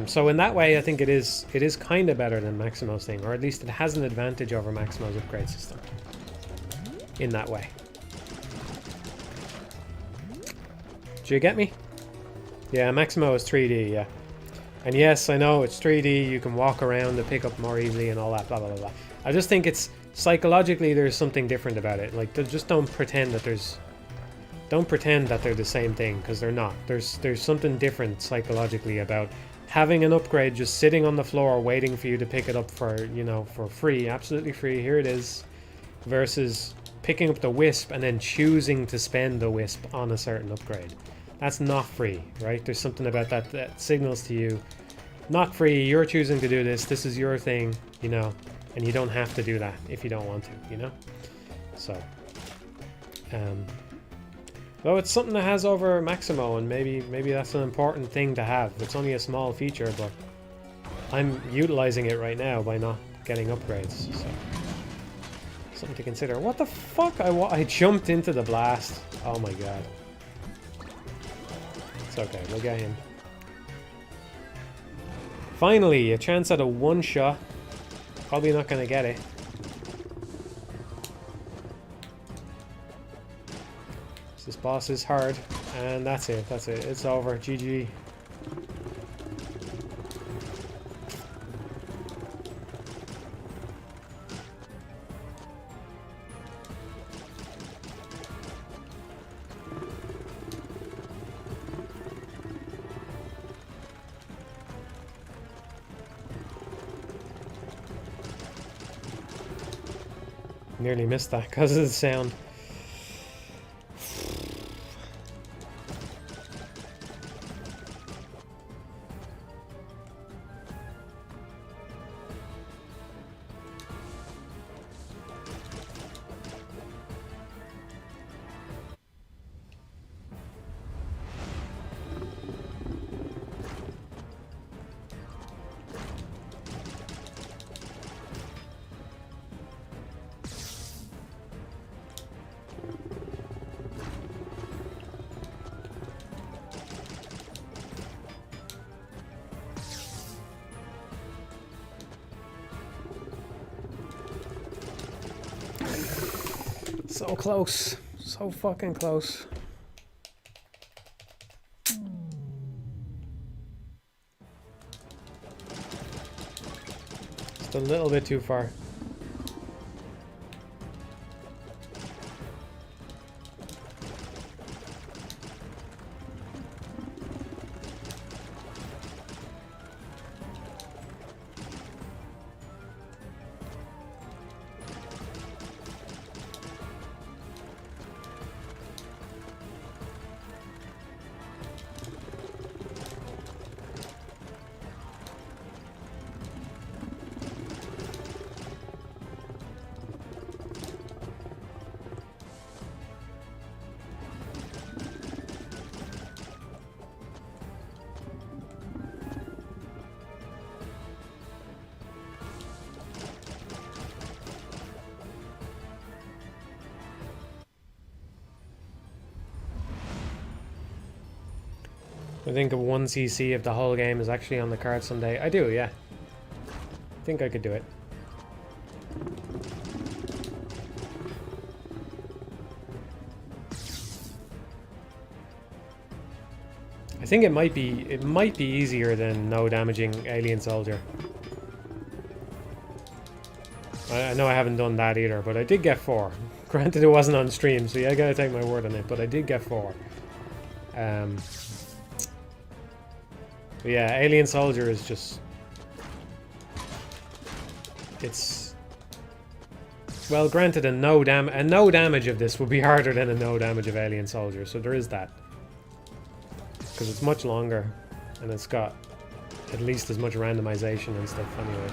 So in that way, I think it is kind of better than Maximo's thing, or at least it has an advantage over Maximo's upgrade system. In that way. Do you get me? Yeah, Maximo is 3D, yeah. And yes, I know it's 3D, you can walk around and pick up more easily and all that, blah, blah, blah, blah. I just think it's, psychologically, there's something different about it. Like, just don't pretend that they're the same thing, because they're not. There's something different psychologically about having an upgrade just sitting on the floor waiting for you to pick it up for, for free, absolutely free, here it is, versus picking up the Wisp and then choosing to spend the Wisp on a certain upgrade. That's not free, right? There's something about that signals to you, not free, you're choosing to do this is your thing, and you don't have to do that if you don't want to, So, though it's something that has over Maximo, and maybe that's an important thing to have. It's only a small feature, but I'm utilizing it right now by not getting upgrades, so something to consider. What the fuck? I jumped into the blast. Oh my god. It's okay, we'll get him. Finally, a chance at a one-shot. Probably not gonna get it. Boss is hard. And that's it. That's it. It's over. GG. Nearly missed that because of the sound. So close. So fucking close. Just a little bit too far. I think of 1cc if the whole game is actually on the card someday. I do, yeah. I think I could do it. I think it might be easier than no damaging alien soldier. I know I haven't done that either, but I did get 4. Granted it wasn't on stream, so I gotta take my word on it, but I did get 4. But yeah, alien soldier is just... It's... Well, granted, a no damage of this would be harder than a no damage of alien soldier, so there is that. Because it's much longer, and it's got at least as much randomization and stuff anyway.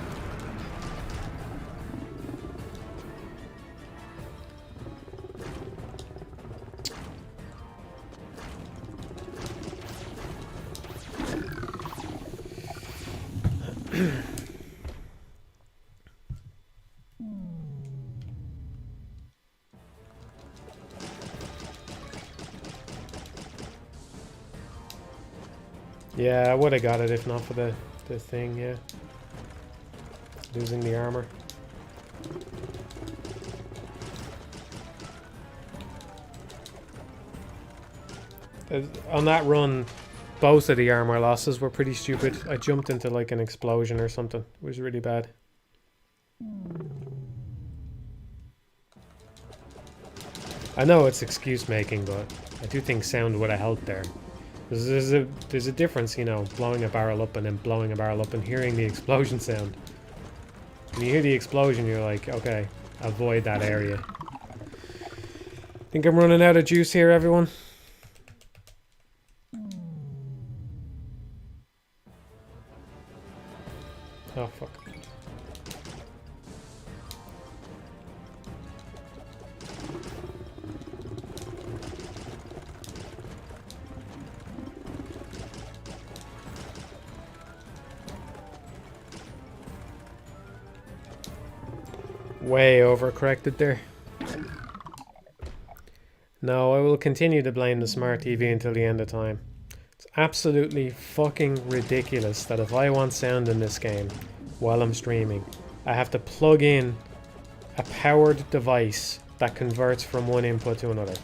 Yeah, I would have got it if not for the thing, yeah. Losing the armor. On that run, both of the armor losses were pretty stupid. I jumped into like an explosion or something. It was really bad. I know it's excuse making, but I do think sound would have helped there. There's a difference, you know, blowing a barrel up and then blowing a barrel up and hearing the explosion sound. When you hear the explosion, you're like, okay, avoid that area. Think I'm running out of juice here, everyone? Oh, fuck. Way overcorrected there. No, I will continue to blame the smart TV until the end of time. It's absolutely fucking ridiculous that if I want sound in this game while I'm streaming, I have to plug in a powered device that converts from one input to another.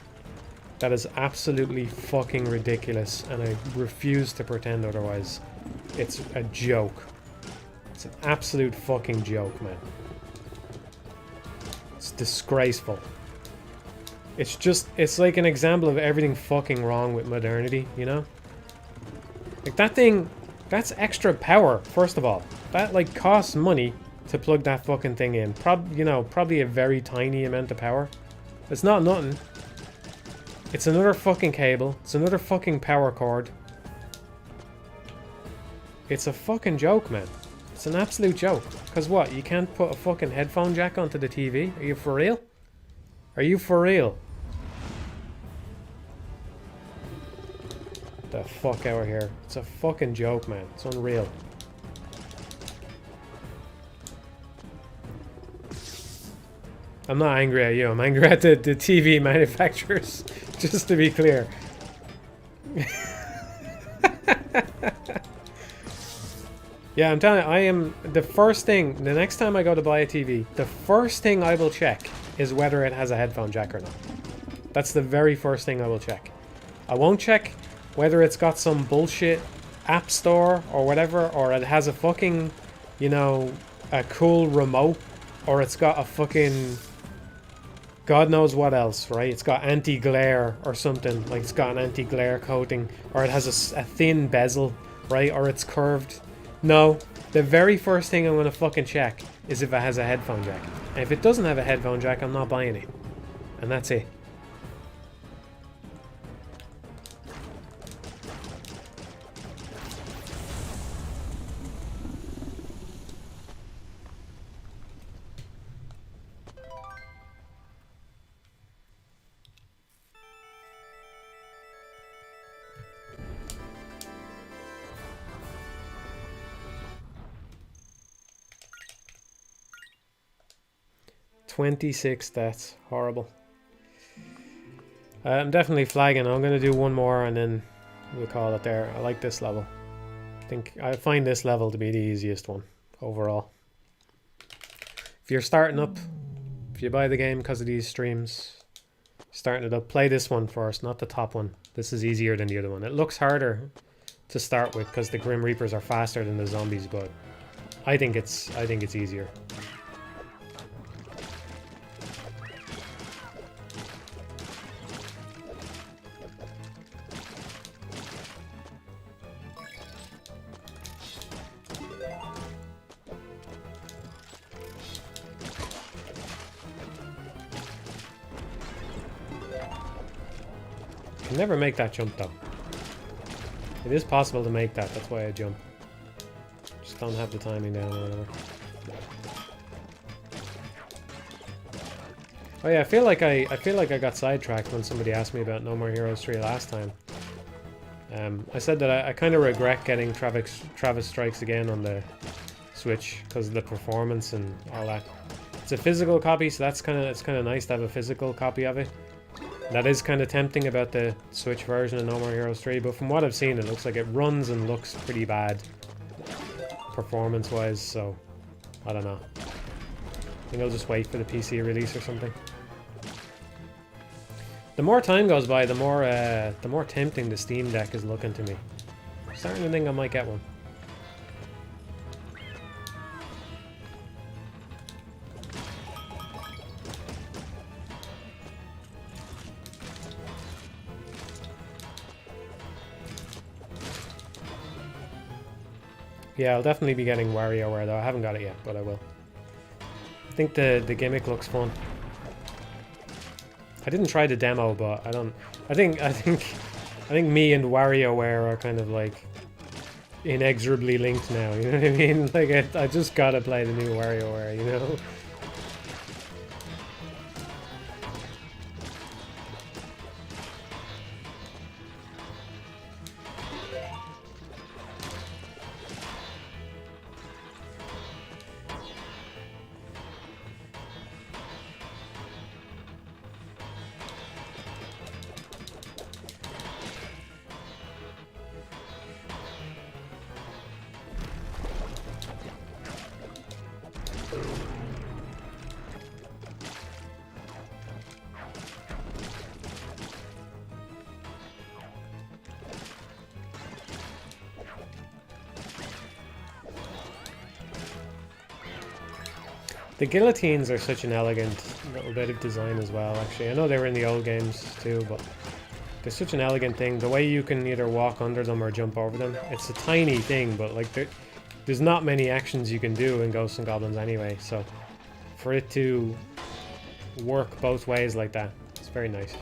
That is absolutely fucking ridiculous, and I refuse to pretend otherwise. It's a joke. It's an absolute fucking joke, man. It's disgraceful. It's like an example of everything fucking wrong with modernity, you know? Like, that thing, that's extra power, first of all. That, like, costs money to plug that fucking thing in. Probably a very tiny amount of power. It's not nothing. It's another fucking cable. It's another fucking power cord. It's a fucking joke, man. It's an absolute joke. Because what? You can't put a fucking headphone jack onto the TV? Are you for real? Are you for real? Get the fuck out of here. It's a fucking joke, man. It's unreal. I'm not angry at you. I'm angry at the TV manufacturers. Just to be clear. Yeah, I'm telling you, I am... The next time I go to buy a TV, the first thing I will check is whether it has a headphone jack or not. That's the very first thing I will check. I won't check whether it's got some bullshit app store or whatever, or it has a fucking, you know, a cool remote, or it's got a fucking... God knows what else, right? It's got anti-glare or something. Like, it's got an anti-glare coating. Or it has a thin bezel, right? Or it's curved. No. The very first thing I'm going to fucking check is if it has a headphone jack. And if it doesn't have a headphone jack, I'm not buying it. And that's it. $26 deaths. Horrible. I'm definitely flagging. I'm going to do one more and then we'll call it there. I like this level. I find this level to be the easiest one overall. If you're starting up, if you buy the game because of these streams, starting it up, play this one first, not the top one. This is easier than the other one. It looks harder to start with because the Grim Reapers are faster than the zombies, but I think it's easier. Never make that jump though. It is possible to make that, that's why I jump. Just don't have the timing down or whatever. Oh yeah, I feel like I got sidetracked when somebody asked me about No More Heroes 3 last time. I said that I kind of regret getting Travis Strikes Again on the Switch because of the performance and all that. It's a physical copy, so it's kind of nice to have a physical copy of it. That is kind of tempting about the Switch version of No More Heroes 3, but from what I've seen, it looks like it runs and looks pretty bad performance-wise, so I don't know. I think I'll just wait for the PC release or something. The more time goes by, the more tempting the Steam Deck is looking to me. I'm starting to think I might get one. Yeah, I'll definitely be getting WarioWare though. I haven't got it yet, but I will. I think the gimmick looks fun. I didn't try the demo, but I think me and WarioWare are kind of like inexorably linked now. You know what I mean? Like I just gotta play the new WarioWare, you know? The guillotines are such an elegant little bit of design as well, actually. I know they were in the old games too, but they're such an elegant thing. The way you can either walk under them or jump over them. It's a tiny thing, but like there's not many actions you can do in Ghosts and Goblins anyway, so for it to work both ways like that, it's very nice.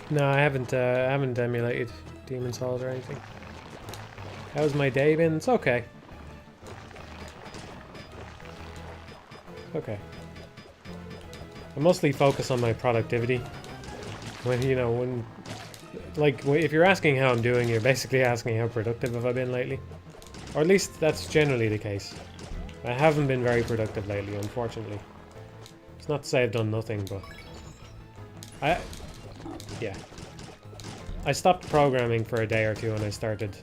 No, I haven't emulated Demon's Souls or anything. How's my day been? It's okay. Okay. I mostly focus on my productivity. If you're asking how I'm doing, you're basically asking how productive have I been lately. Or at least that's generally the case. I haven't been very productive lately, unfortunately. It's not to say I've done nothing, but... Yeah. I stopped programming for a day or two and I started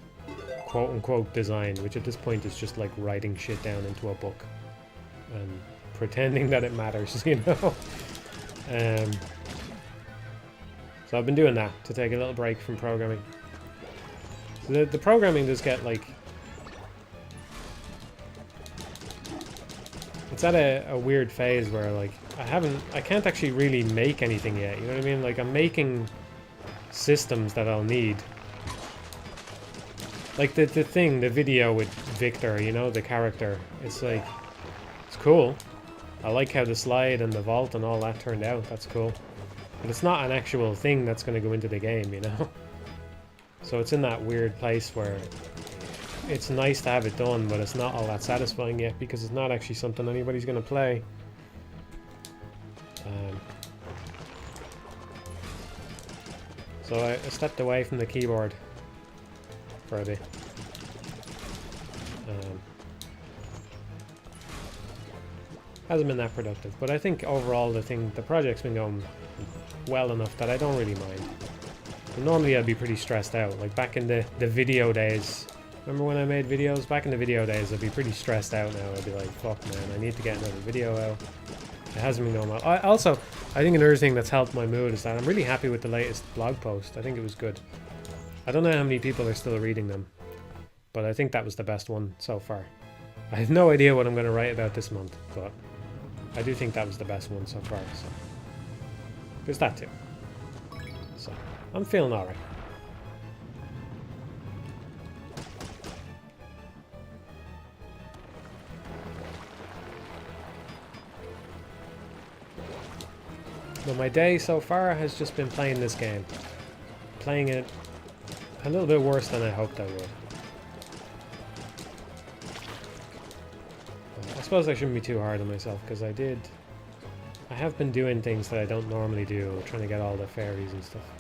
quote-unquote design, which at this point is just like writing shit down into a book and pretending that it matters, you know? So I've been doing that to take a little break from programming. So the programming does get like... It's at a weird phase where like I can't actually really make anything yet, you know what I mean? Like I'm making systems that I'll need. Like the video with Victor, you know, the character. It's like, it's cool. I like how the slide and the vault and all that turned out, that's cool. But it's not an actual thing that's going to go into the game, you know? So it's in that weird place where it's nice to have it done, but it's not all that satisfying yet because it's not actually something anybody's going to play. So I stepped away from the keyboard for a bit. Hasn't been that productive, but I think overall the project's been going well enough that I don't really mind. And normally I'd be pretty stressed out, like back in the video days. Remember when I made videos? Back in the video days I'd be pretty stressed out now. I'd be like, fuck man, I need to get another video out. It hasn't been going well. I think another thing that's helped my mood is that I'm really happy with the latest blog post. I think it was good. I don't know how many people are still reading them, but I think that was the best one so far. I have no idea what I'm going to write about this month, but I do think that was the best one so far. So there's that too. So I'm feeling alright. But my day so far has just been playing this game. Playing it a little bit worse than I hoped I would. I suppose I shouldn't be too hard on myself, because I have been doing things that I don't normally do, trying to get all the fairies and stuff.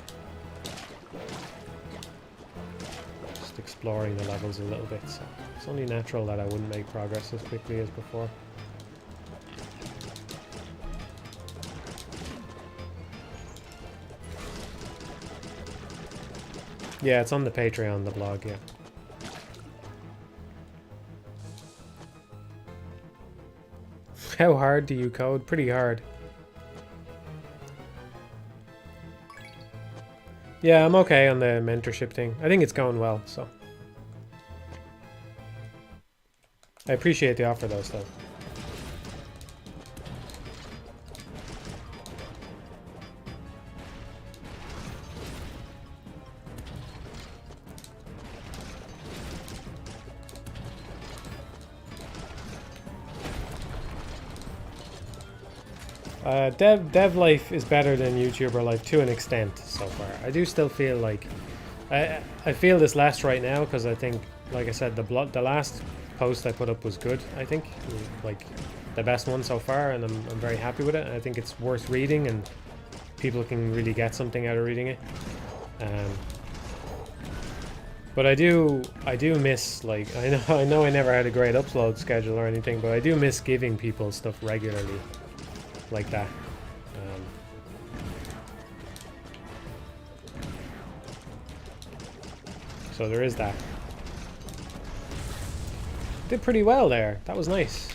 Just exploring the levels a little bit, so it's only natural that I wouldn't make progress as quickly as before. Yeah, it's on the Patreon, the blog, yeah. How hard do you code? Pretty hard. Yeah, I'm okay on the mentorship thing. I think it's going well, so. I appreciate the offer though, still. Dev life is better than YouTuber life to an extent so far. I do still feel like I feel this less right now because I think, like I said, the last post I put up was good. I think like the best one so far, and I'm very happy with it. I think it's worth reading, and people can really get something out of reading it. But I do miss, like, I know I never had a great upload schedule or anything, but I do miss giving people stuff regularly like that. So there is that. Did pretty well there. That was nice.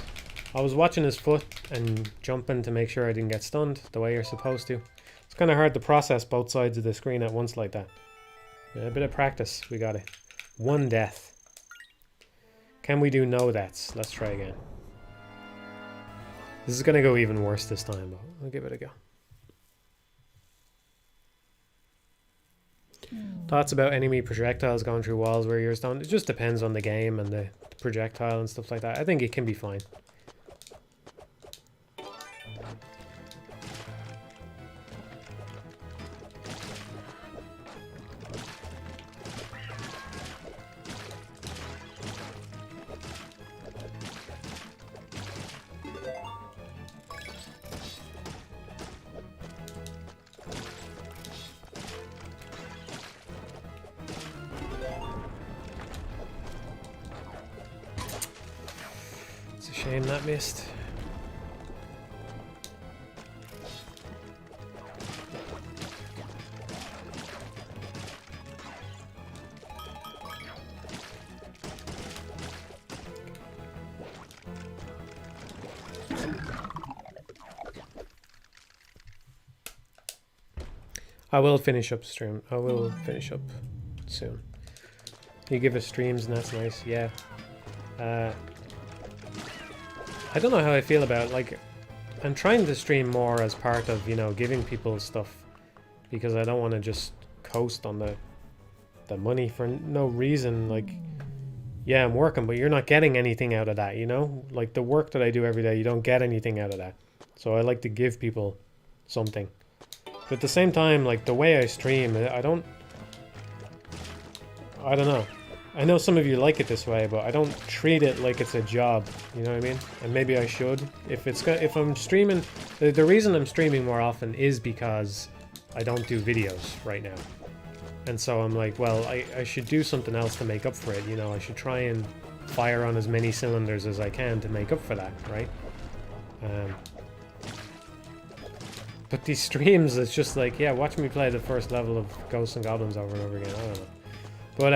I was watching his foot and jumping to make sure I didn't get stunned the way you're supposed to. It's kind of hard to process both sides of the screen at once like that. Yeah, a bit of practice, we got it. 1 death. Can we do no deaths? Let's try again. This is going to go even worse this time, but I'll give it a go. Thoughts about enemy projectiles going through walls where yours don't? It just depends on the game and the projectile and stuff like that. I think it can be fine. Shame that missed. I will finish up stream. I will finish up soon. You give us streams and that's nice. Yeah. I don't know how I feel about it. Like, I'm trying to stream more as part of, you know, giving people stuff, because I don't want to just coast on the money for no reason. Like, yeah, I'm working, but you're not getting anything out of that, you know? Like, the work that I do every day, you don't get anything out of that. So I like to give people something. But at the same time, like, the way I stream, I don't know. I know some of you like it this way, but I don't treat it like it's a job. You know what I mean? And maybe I should. If I'm streaming, the reason I'm streaming more often is because I don't do videos right now, and so I'm like, well, I should do something else to make up for it. You know, I should try and fire on as many cylinders as I can to make up for that, right? But these streams, it's just like, yeah, watch me play the first level of Ghosts and Goblins over and over again. I don't know, but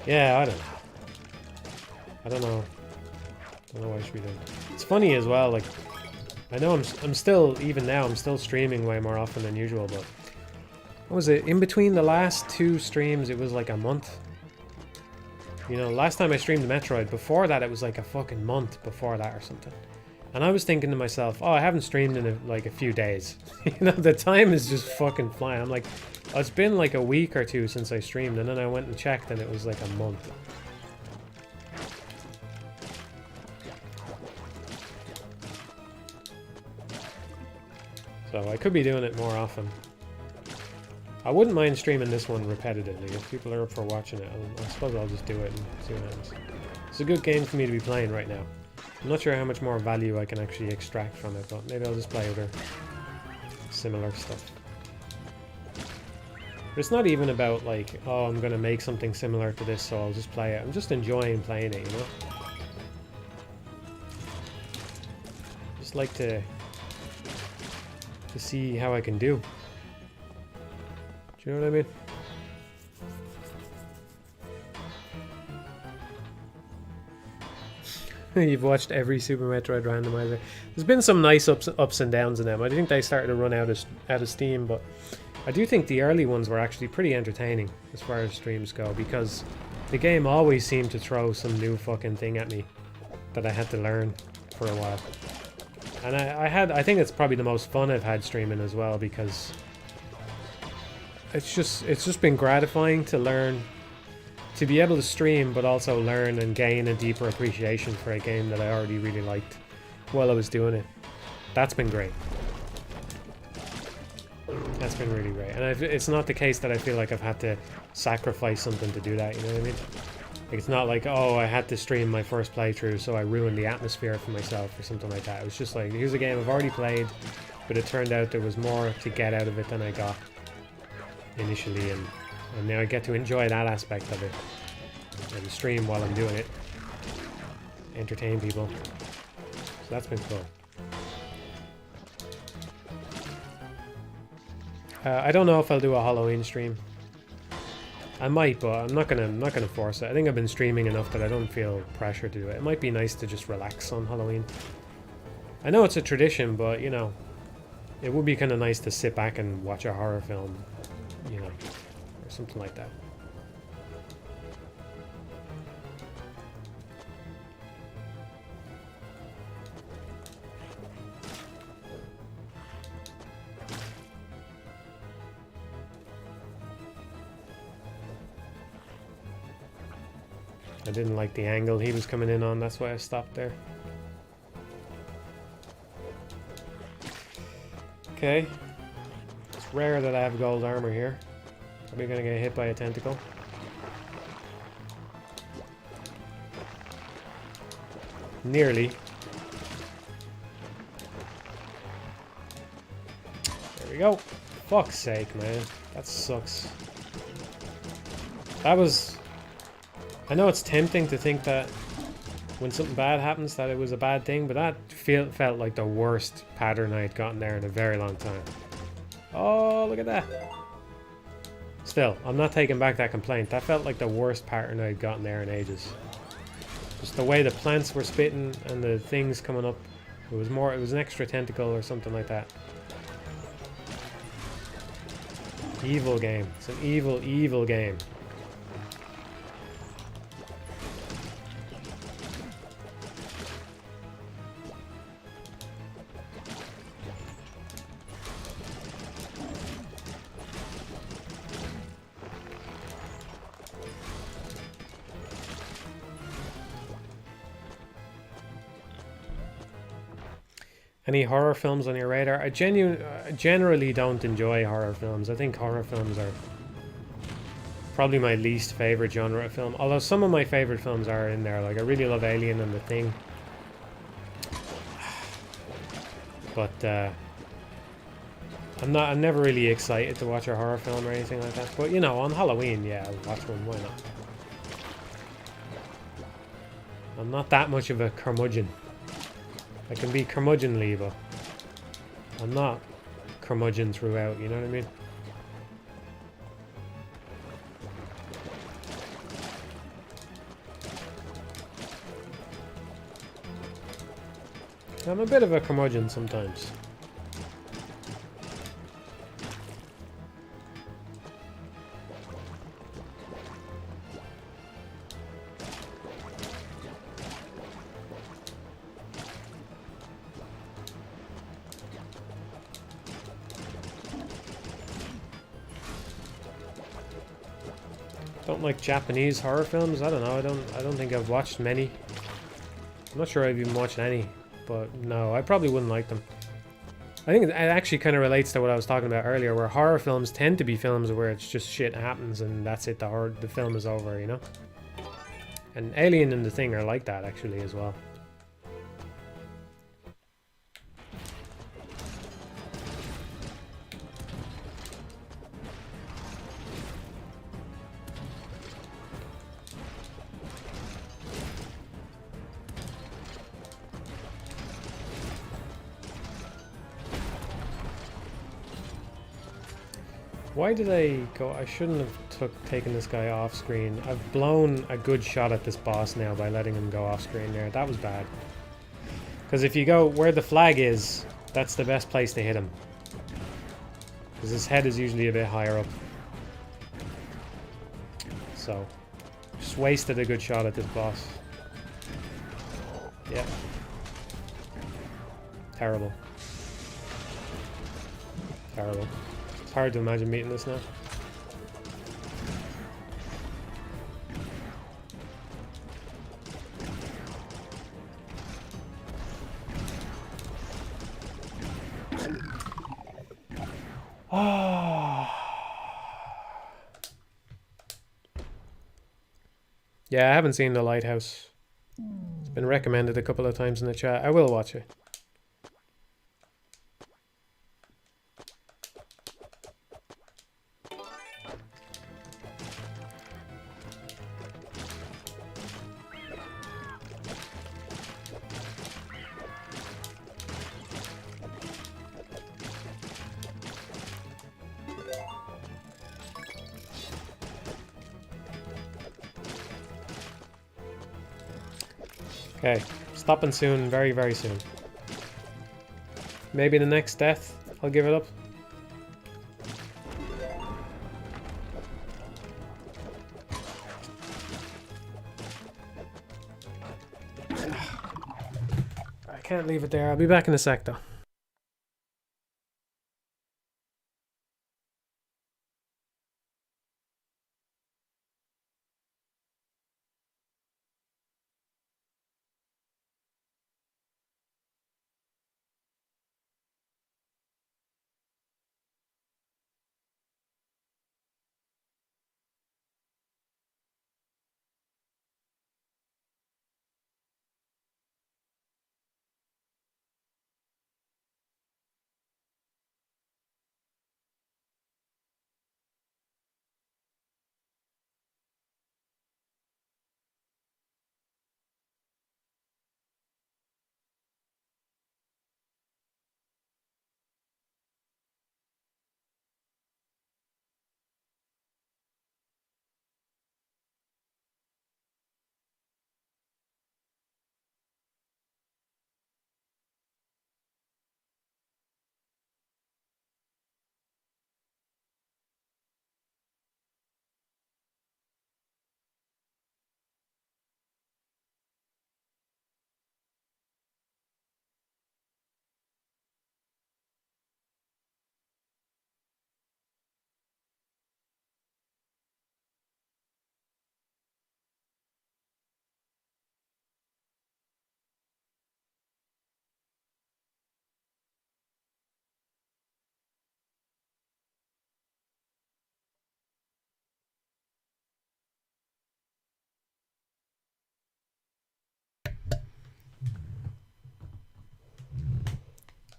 yeah, I don't know. I don't know what I should be doing. It's funny as well, like, I know I'm still, even now, I'm still streaming way more often than usual, but what was it? In between the last 2 streams, it was like a month. You know, last time I streamed Metroid, before that it was like a fucking month before that or something. And I was thinking to myself, oh, I haven't streamed in like a few days. You know, the time is just fucking flying. I'm like, oh, it's been like a week or 2 since I streamed, and then I went and checked and it was like a month. So I could be doing it more often. I wouldn't mind streaming this one repetitively. If people are up for watching it, I suppose I'll just do it and see what happens. It's a good game for me to be playing right now. I'm not sure how much more value I can actually extract from it, but maybe I'll just play other similar stuff. But it's not even about like, oh, I'm gonna make something similar to this, so I'll just play it. I'm just enjoying playing it, you know? Just like to see how I can do. Do you know what I mean? You've watched every Super Metroid randomizer. There's been some nice ups and downs in them. I think they started to run out of steam, but I do think the early ones were actually pretty entertaining as far as streams go, because the game always seemed to throw some new fucking thing at me that I had to learn for a while. And I think it's probably the most fun I've had streaming as well, because it's just been gratifying to learn, to be able to stream but also learn and gain a deeper appreciation for a game that I already really liked while I was doing it. That's been great. That's been really great. And it's not the case that I feel like I've had to sacrifice something to do that, you know what I mean? Like, it's not like, oh, I had to stream my first playthrough, so I ruined the atmosphere for myself or something like that. It was just like, here's a game I've already played, but it turned out there was more to get out of it than I got initially, and now I get to enjoy that aspect of it and stream while I'm doing it, entertain people. So that's been cool. I don't know if I'll do a Halloween stream. I might, but I'm not gonna force it. I think I've been streaming enough that I don't feel pressure to do it. It might be nice to just relax on Halloween. I know it's a tradition, but you know, it would be kind of nice to sit back and watch a horror film, you know, or something like that. I didn't like the angle he was coming in on, that's why I stopped there. Okay. It's rare that I have gold armor here. Probably gonna get hit by a tentacle. Nearly. There we go. Fuck's sake, man. That sucks. That was... I know it's tempting to think that when something bad happens that it was a bad thing, but that felt like the worst pattern I'd gotten there in a very long time. Oh, look at that. Still, I'm not taking back that complaint. That felt like the worst pattern I'd gotten there in ages. Just the way the plants were spitting and the things coming up. It was an extra tentacle or something like that. Evil game. It's an evil, evil game. Any horror films on your radar? I generally don't enjoy horror films. I think horror films are probably my least favorite genre of film. Although some of my favorite films are in there. Like I really love Alien and The Thing. But I'm never really excited to watch a horror film or anything like that. But you know, on Halloween, yeah, I'll watch one. Why not? I'm not that much of a curmudgeon. I can be curmudgeonly, but I'm not curmudgeon throughout, you know what I mean? I'm a bit of a curmudgeon sometimes. Don't like Japanese horror films. I don't know. I don't think I've watched many. I'm not sure I've even watched any, but no, I probably wouldn't like them. I think it actually kind of relates to what I was talking about earlier, where horror films tend to be films where it's just shit happens and that's it. The film is over, you know. And Alien and The Thing are like that actually as well. Why did I go? I shouldn't have taken this guy off screen. I've blown a good shot at this boss now by letting him go off screen there. That was bad. Because if you go where the flag is, that's the best place to hit him. Because his head is usually a bit higher up. So, just wasted a good shot at this boss. Yeah. Terrible. Terrible. Hard to imagine meeting this now. Yeah, I haven't seen The Lighthouse. It's been recommended a couple of times in the chat. I will watch it. Okay, stopping soon, very, very soon. Maybe the next death, I'll give it up. I can't leave it there. I'll be back in a sec though.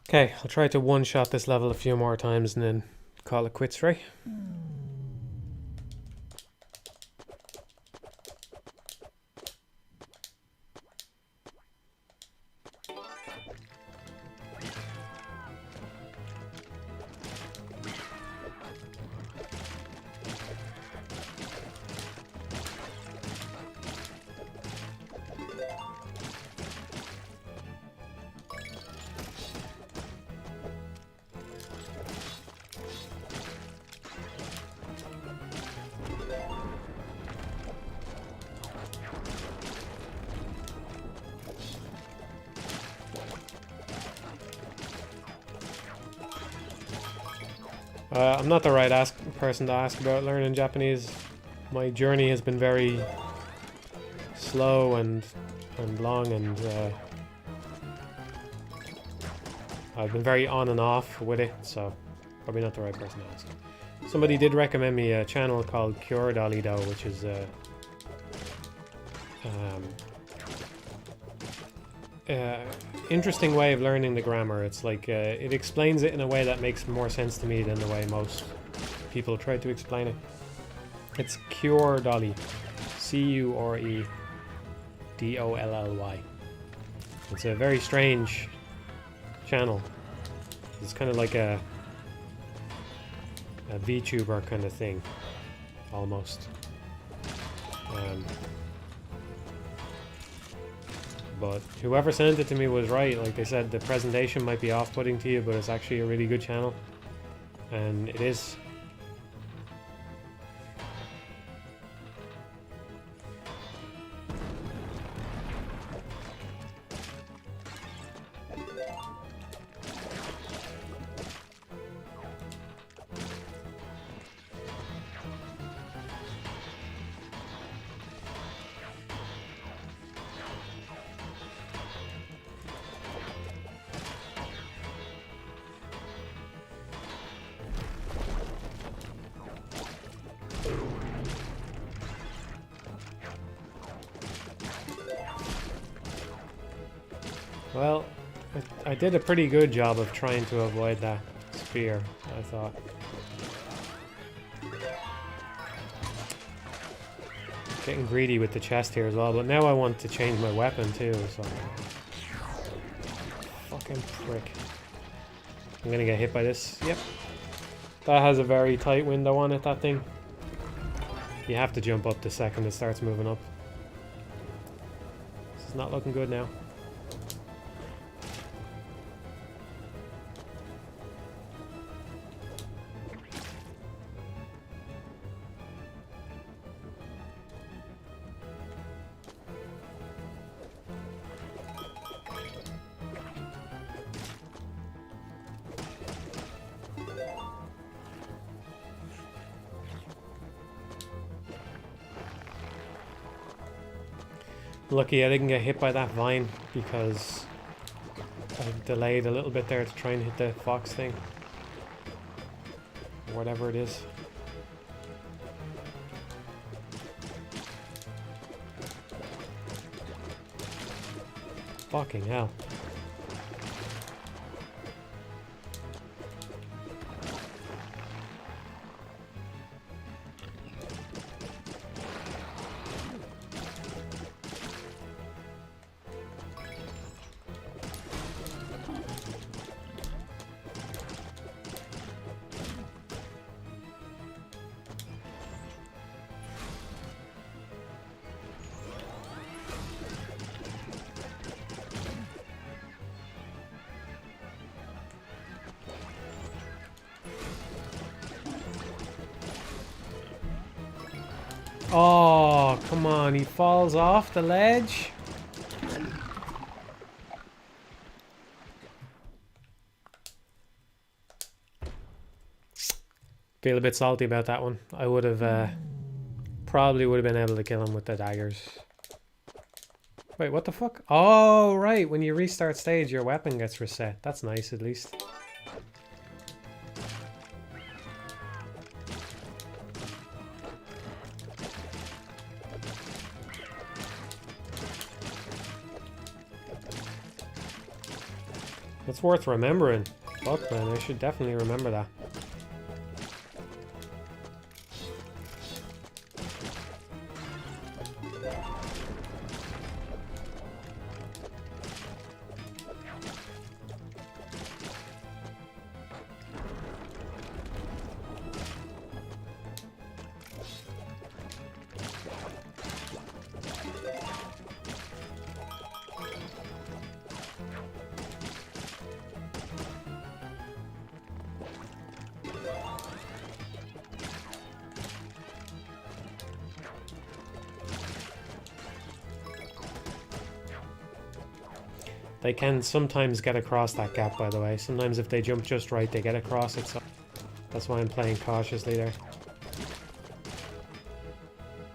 Okay, I'll try to one-shot this level a few more times and then call it quits, right? I'm not the right person to ask about learning Japanese. My journey has been very slow and long, and I've been very on and off with it, so probably not the right person to ask. Somebody did recommend me a channel called Cure Dolly though, which is interesting way of learning the grammar. It's like it explains it in a way that makes more sense to me than the way most people try to explain it. It's Cure Dolly, Curedolly. It's a very strange channel. It's kind of like a VTuber kind of thing, almost. But whoever sent it to me was right. Like they said, the presentation might be off-putting to you, but it's actually a really good channel. And it is. Well, I did a pretty good job of trying to avoid that spear, I thought. Getting greedy with the chest here as well, but now I want to change my weapon too, so... Fucking prick. I'm gonna get hit by this. Yep. That has a very tight window on it, that thing. You have to jump up the second it starts moving up. This is not looking good now. Lucky I didn't get hit by that vine because I delayed a little bit there to try and hit the fox thing. Whatever it is. Fucking hell. Oh, come on, he falls off the ledge. Feel a bit salty about that one. I would have, probably would have been able to kill him with the daggers. Wait, what the fuck? Oh, right, when you restart stage, your weapon gets reset. That's nice, at least. That's worth remembering. Fuck, man, I should definitely remember that. They can sometimes get across that gap, by the way. Sometimes if they jump just right, they get across it, so that's why I'm playing cautiously there.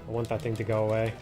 I want that thing to go away.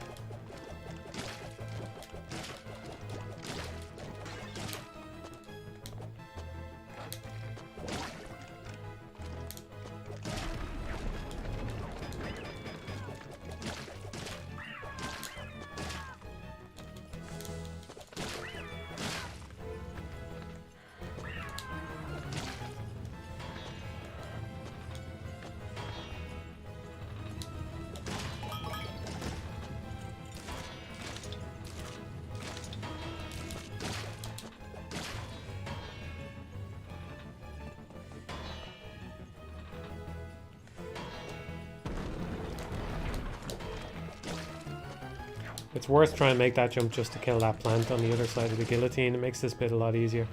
It's worth trying to make that jump just to kill that plant on the other side of the guillotine. It makes this bit a lot easier.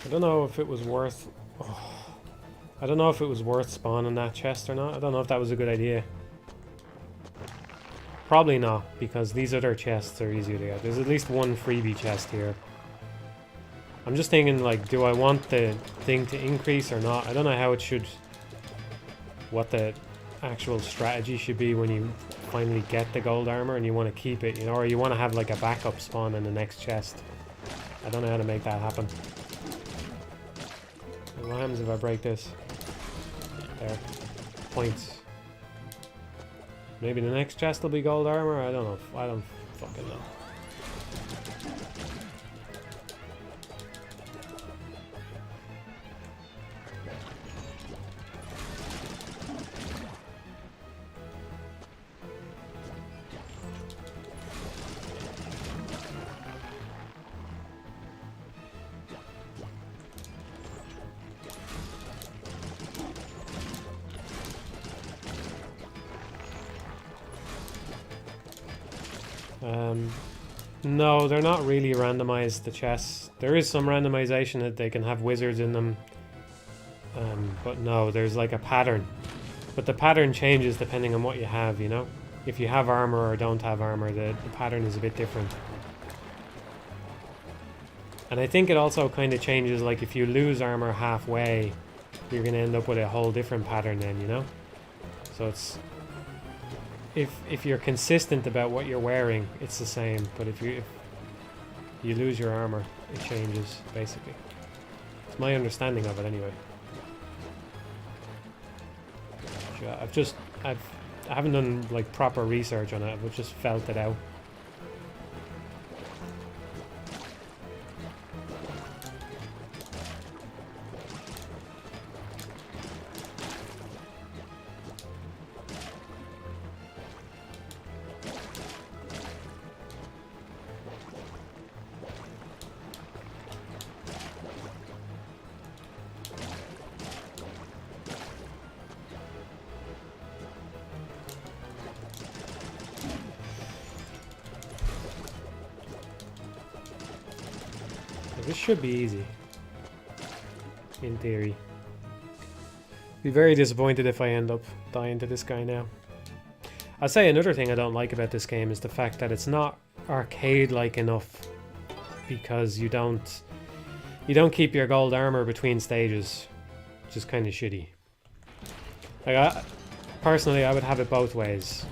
I don't know if it was worth... Oh, I don't know if it was worth spawning that chest or not. I don't know if that was a good idea. Probably not, because these other chests are easier to get. There's at least one freebie chest here. I'm just thinking, like, do I want the thing to increase or not? I don't know how it should... What the actual strategy should be when you finally get the gold armor and you want to keep it, you know? Or you want to have, like, a backup spawn in the next chest. I don't know how to make that happen. What happens if I break this? There. Points. Maybe the next chest will be gold armor? I don't know. I don't fucking know. No, they're not really randomized, the chests. There is some randomization that they can have wizards in them. But no, there's like a pattern. But the pattern changes depending on what you have, you know? If you have armor or don't have armor, the pattern is a bit different. And I think it also kind of changes, like if you lose armor halfway, you're going to end up with a whole different pattern then, you know? So it's... If you're consistent about what you're wearing, it's the same. But if you lose your armor, it changes, basically. It's my understanding of it, anyway. I haven't done, like, proper research on it. I've just felt it out. This should be easy, in theory. Be very disappointed if I end up dying to this guy now. I'll say another thing I don't like about this game is the fact that it's not arcade-like enough, because you don't keep your gold armor between stages, which is kind of shitty. Like personally, I would have it both ways,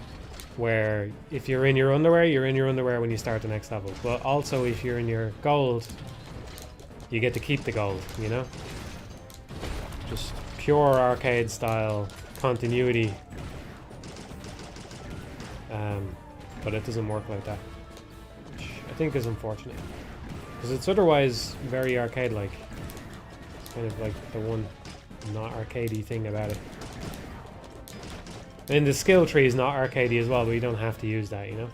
where if you're in your underwear, you're in your underwear when you start the next level, but also if you're in your gold, you get to keep the gold, you know? Just pure arcade style continuity. But it doesn't work like that, which I think is unfortunate, because it's otherwise very arcade-like. It's kind of like the one not arcadey thing about it. And the skill tree is not arcadey as well, but you don't have to use that, you know?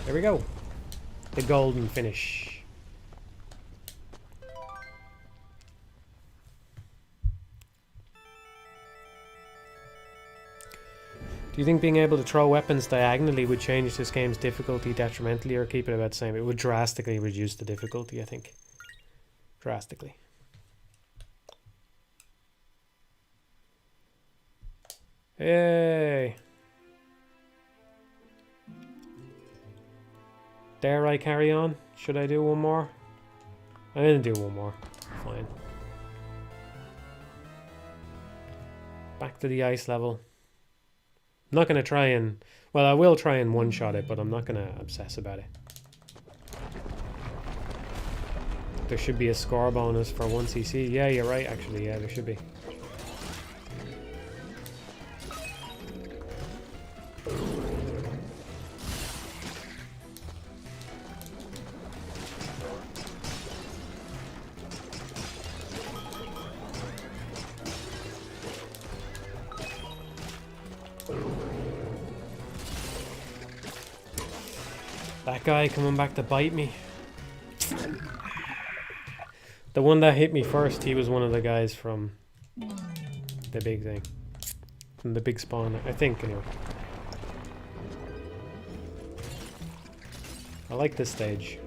There we go. The golden finish. Do you think being able to throw weapons diagonally would change this game's difficulty detrimentally or keep it about the same? It would drastically reduce the difficulty, I think. Drastically. Hey! Dare I carry on? Should I do one more? I'm gonna do one more. Fine. Back to the ice level. I'm not gonna try and... Well, I will try and one-shot it, but I'm not gonna obsess about it. There should be a score bonus for 1cc. Yeah, you're right, actually. Yeah, there should be. That guy coming back to bite me. The one that hit me first, he was one of the guys from the big thing. From the big spawn, I think, anyway. I like this stage.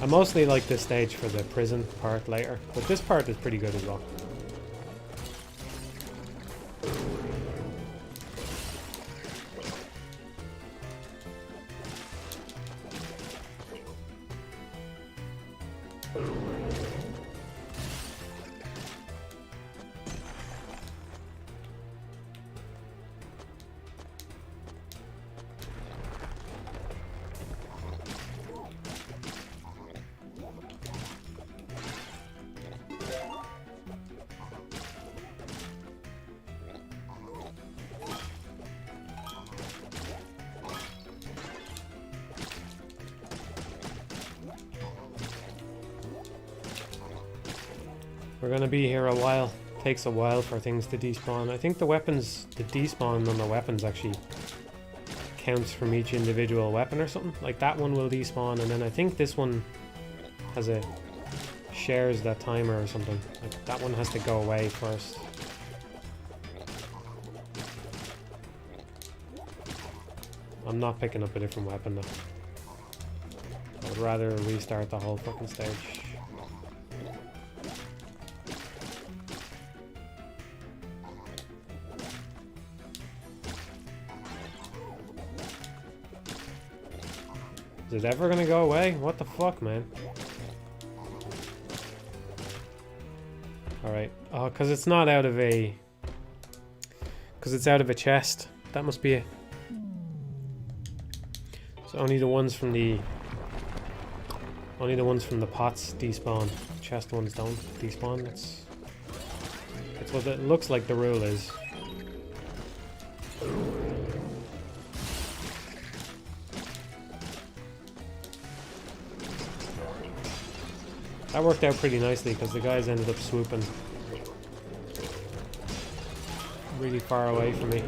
I mostly like this stage for the prison part later, but this part is pretty good as well. We're gonna be here a while. Takes a while for things to despawn. I think the weapons, the despawn on the weapons actually counts from each individual weapon or something. Like that one will despawn, and then I think this one has a shares that timer or something. Like that one has to go away first. I'm not picking up a different weapon though. I would rather restart the whole fucking stage. Is it ever gonna go away? What the fuck, man? Alright. Oh, because it's not out of a... Because it's out of a chest. That must be it. So only the ones from the... Only the ones from the pots despawn. Chest ones don't despawn. That's what it looks like the rule is. That worked out pretty nicely because the guys ended up swooping really far away from me.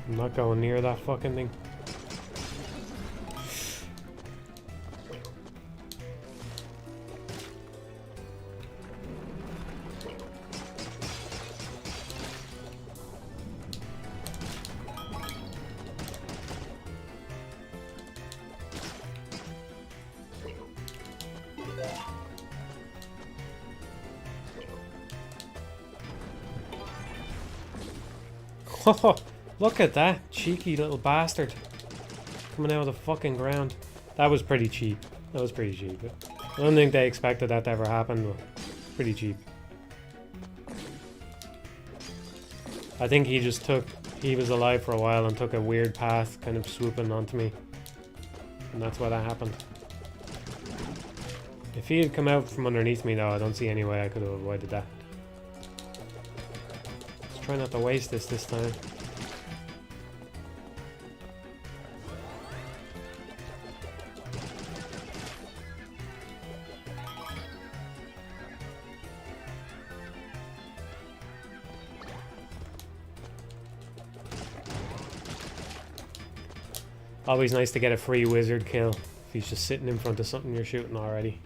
I'm not going near that fucking thing. Oh, look at that cheeky little bastard coming out of the fucking ground. That was pretty cheap. That was pretty cheap. I don't think they expected that to ever happen, but pretty cheap. I think he just he was alive for a while and took a weird path, kind of swooping onto me. And that's why that happened. If he had come out from underneath me though, I don't see any way I could have avoided that. Let's try not to waste this time. Always nice to get a free wizard kill if he's just sitting in front of something you're shooting already.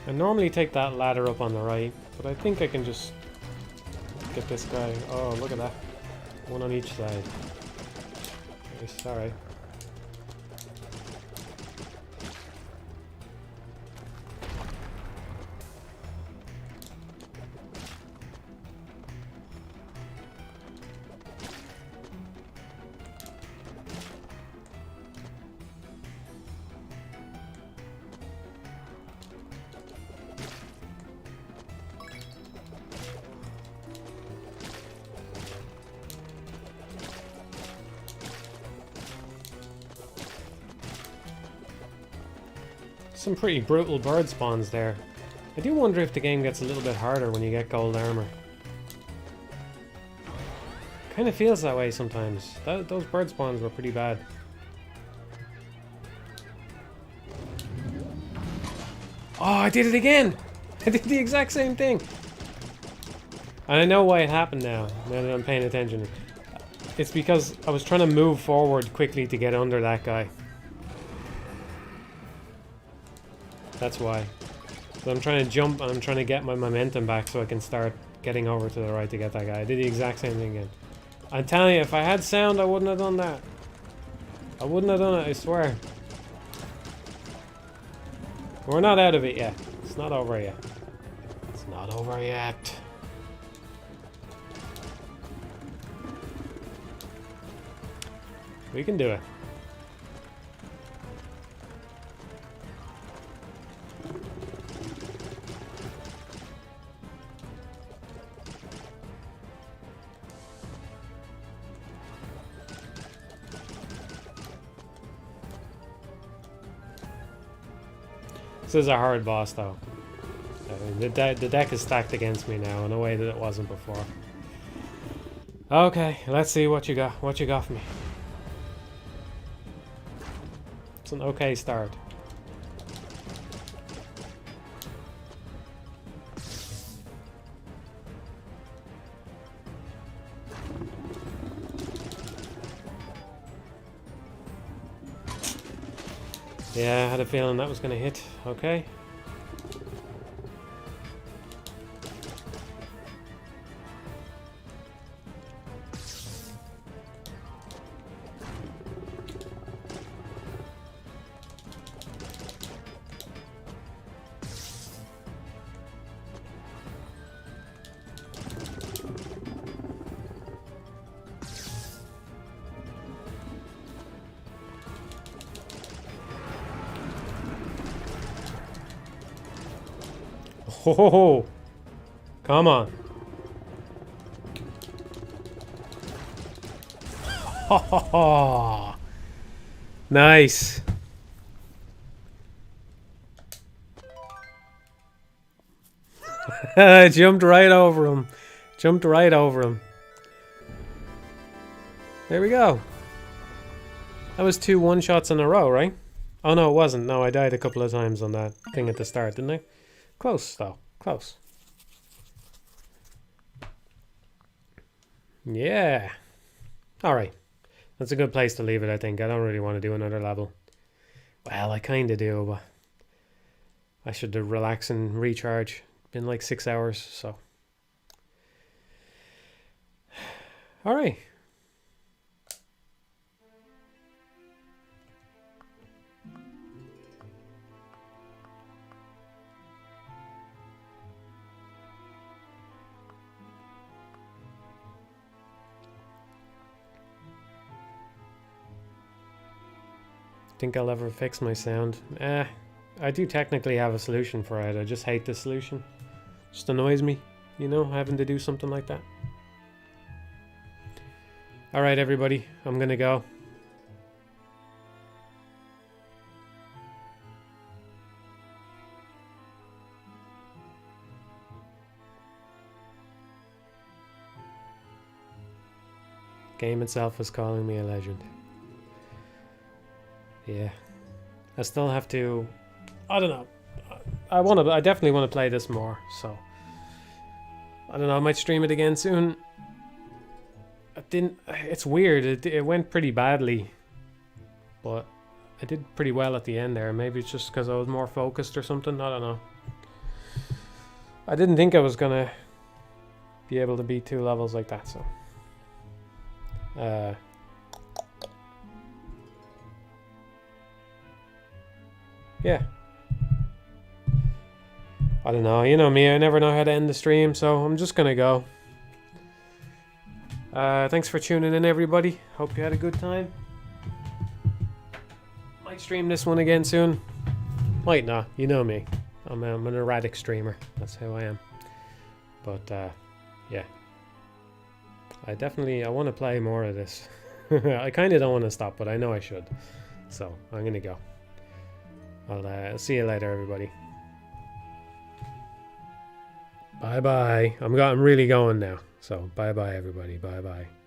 I normally take that ladder up on the right, but I think I can just get this guy. Oh, look at that. One on each side. Nice, alright. Some pretty brutal bird spawns there. I do wonder if the game gets a little bit harder when you get gold armor. Kind of feels that way sometimes. Those bird spawns were pretty bad. Oh, I did it again! I did the exact same thing! And I know why it happened now that I'm paying attention. It's because I was trying to move forward quickly to get under that guy. That's why. So I'm trying to jump and I'm trying to get my momentum back so I can start getting over to the right to get that guy. I did the exact same thing again. I'm telling you, if I had sound, I wouldn't have done that. I wouldn't have done it, I swear. We're not out of it yet. It's not over yet. It's not over yet. We can do it. This is a hard boss, though. The deck is stacked against me now in a way that it wasn't before. Okay, let's see what you got. What you got for me? It's an okay start. Yeah, I had a feeling that was going to hit. Okay. Ho ho ho! Come on. Ho ho ho! Nice. Jumped right over him. Jumped right over him. There we go. That was 2 one-shots in a row, right? Oh no, it wasn't. No, I died a couple of times on that thing at the start, didn't I? Close, though. Close. Yeah. Alright. That's a good place to leave it, I think. I don't really want to do another level. Well, I kind of do, but I should relax and recharge. Been like 6 hours, so. All right. Think I'll ever fix my sound? I do technically have a solution for it. I just hate the solution. Just annoys me, you know, having to do something like that. All right, everybody, I'm gonna go. Game itself is calling me a legend. Yeah. I still have to... I don't know. I definitely want to play this more, so... I don't know, I might stream it again soon. It's weird, it went pretty badly. But I did pretty well at the end there. Maybe it's just because I was more focused or something, I don't know. I didn't think I was gonna be able to beat 2 levels like that, so... yeah. I don't know, you know me, I never know how to end the stream, so I'm just gonna go. Thanks for tuning in, everybody. Hope you had a good time. Might stream this one again soon. Might not, you know me. I'm an erratic streamer, that's who I am. But, yeah. I want to play more of this. I kind of don't want to stop, but I know I should. So, I'm gonna go. I'll see you later, everybody. Bye bye. I'm really going now. So bye bye, everybody. Bye bye.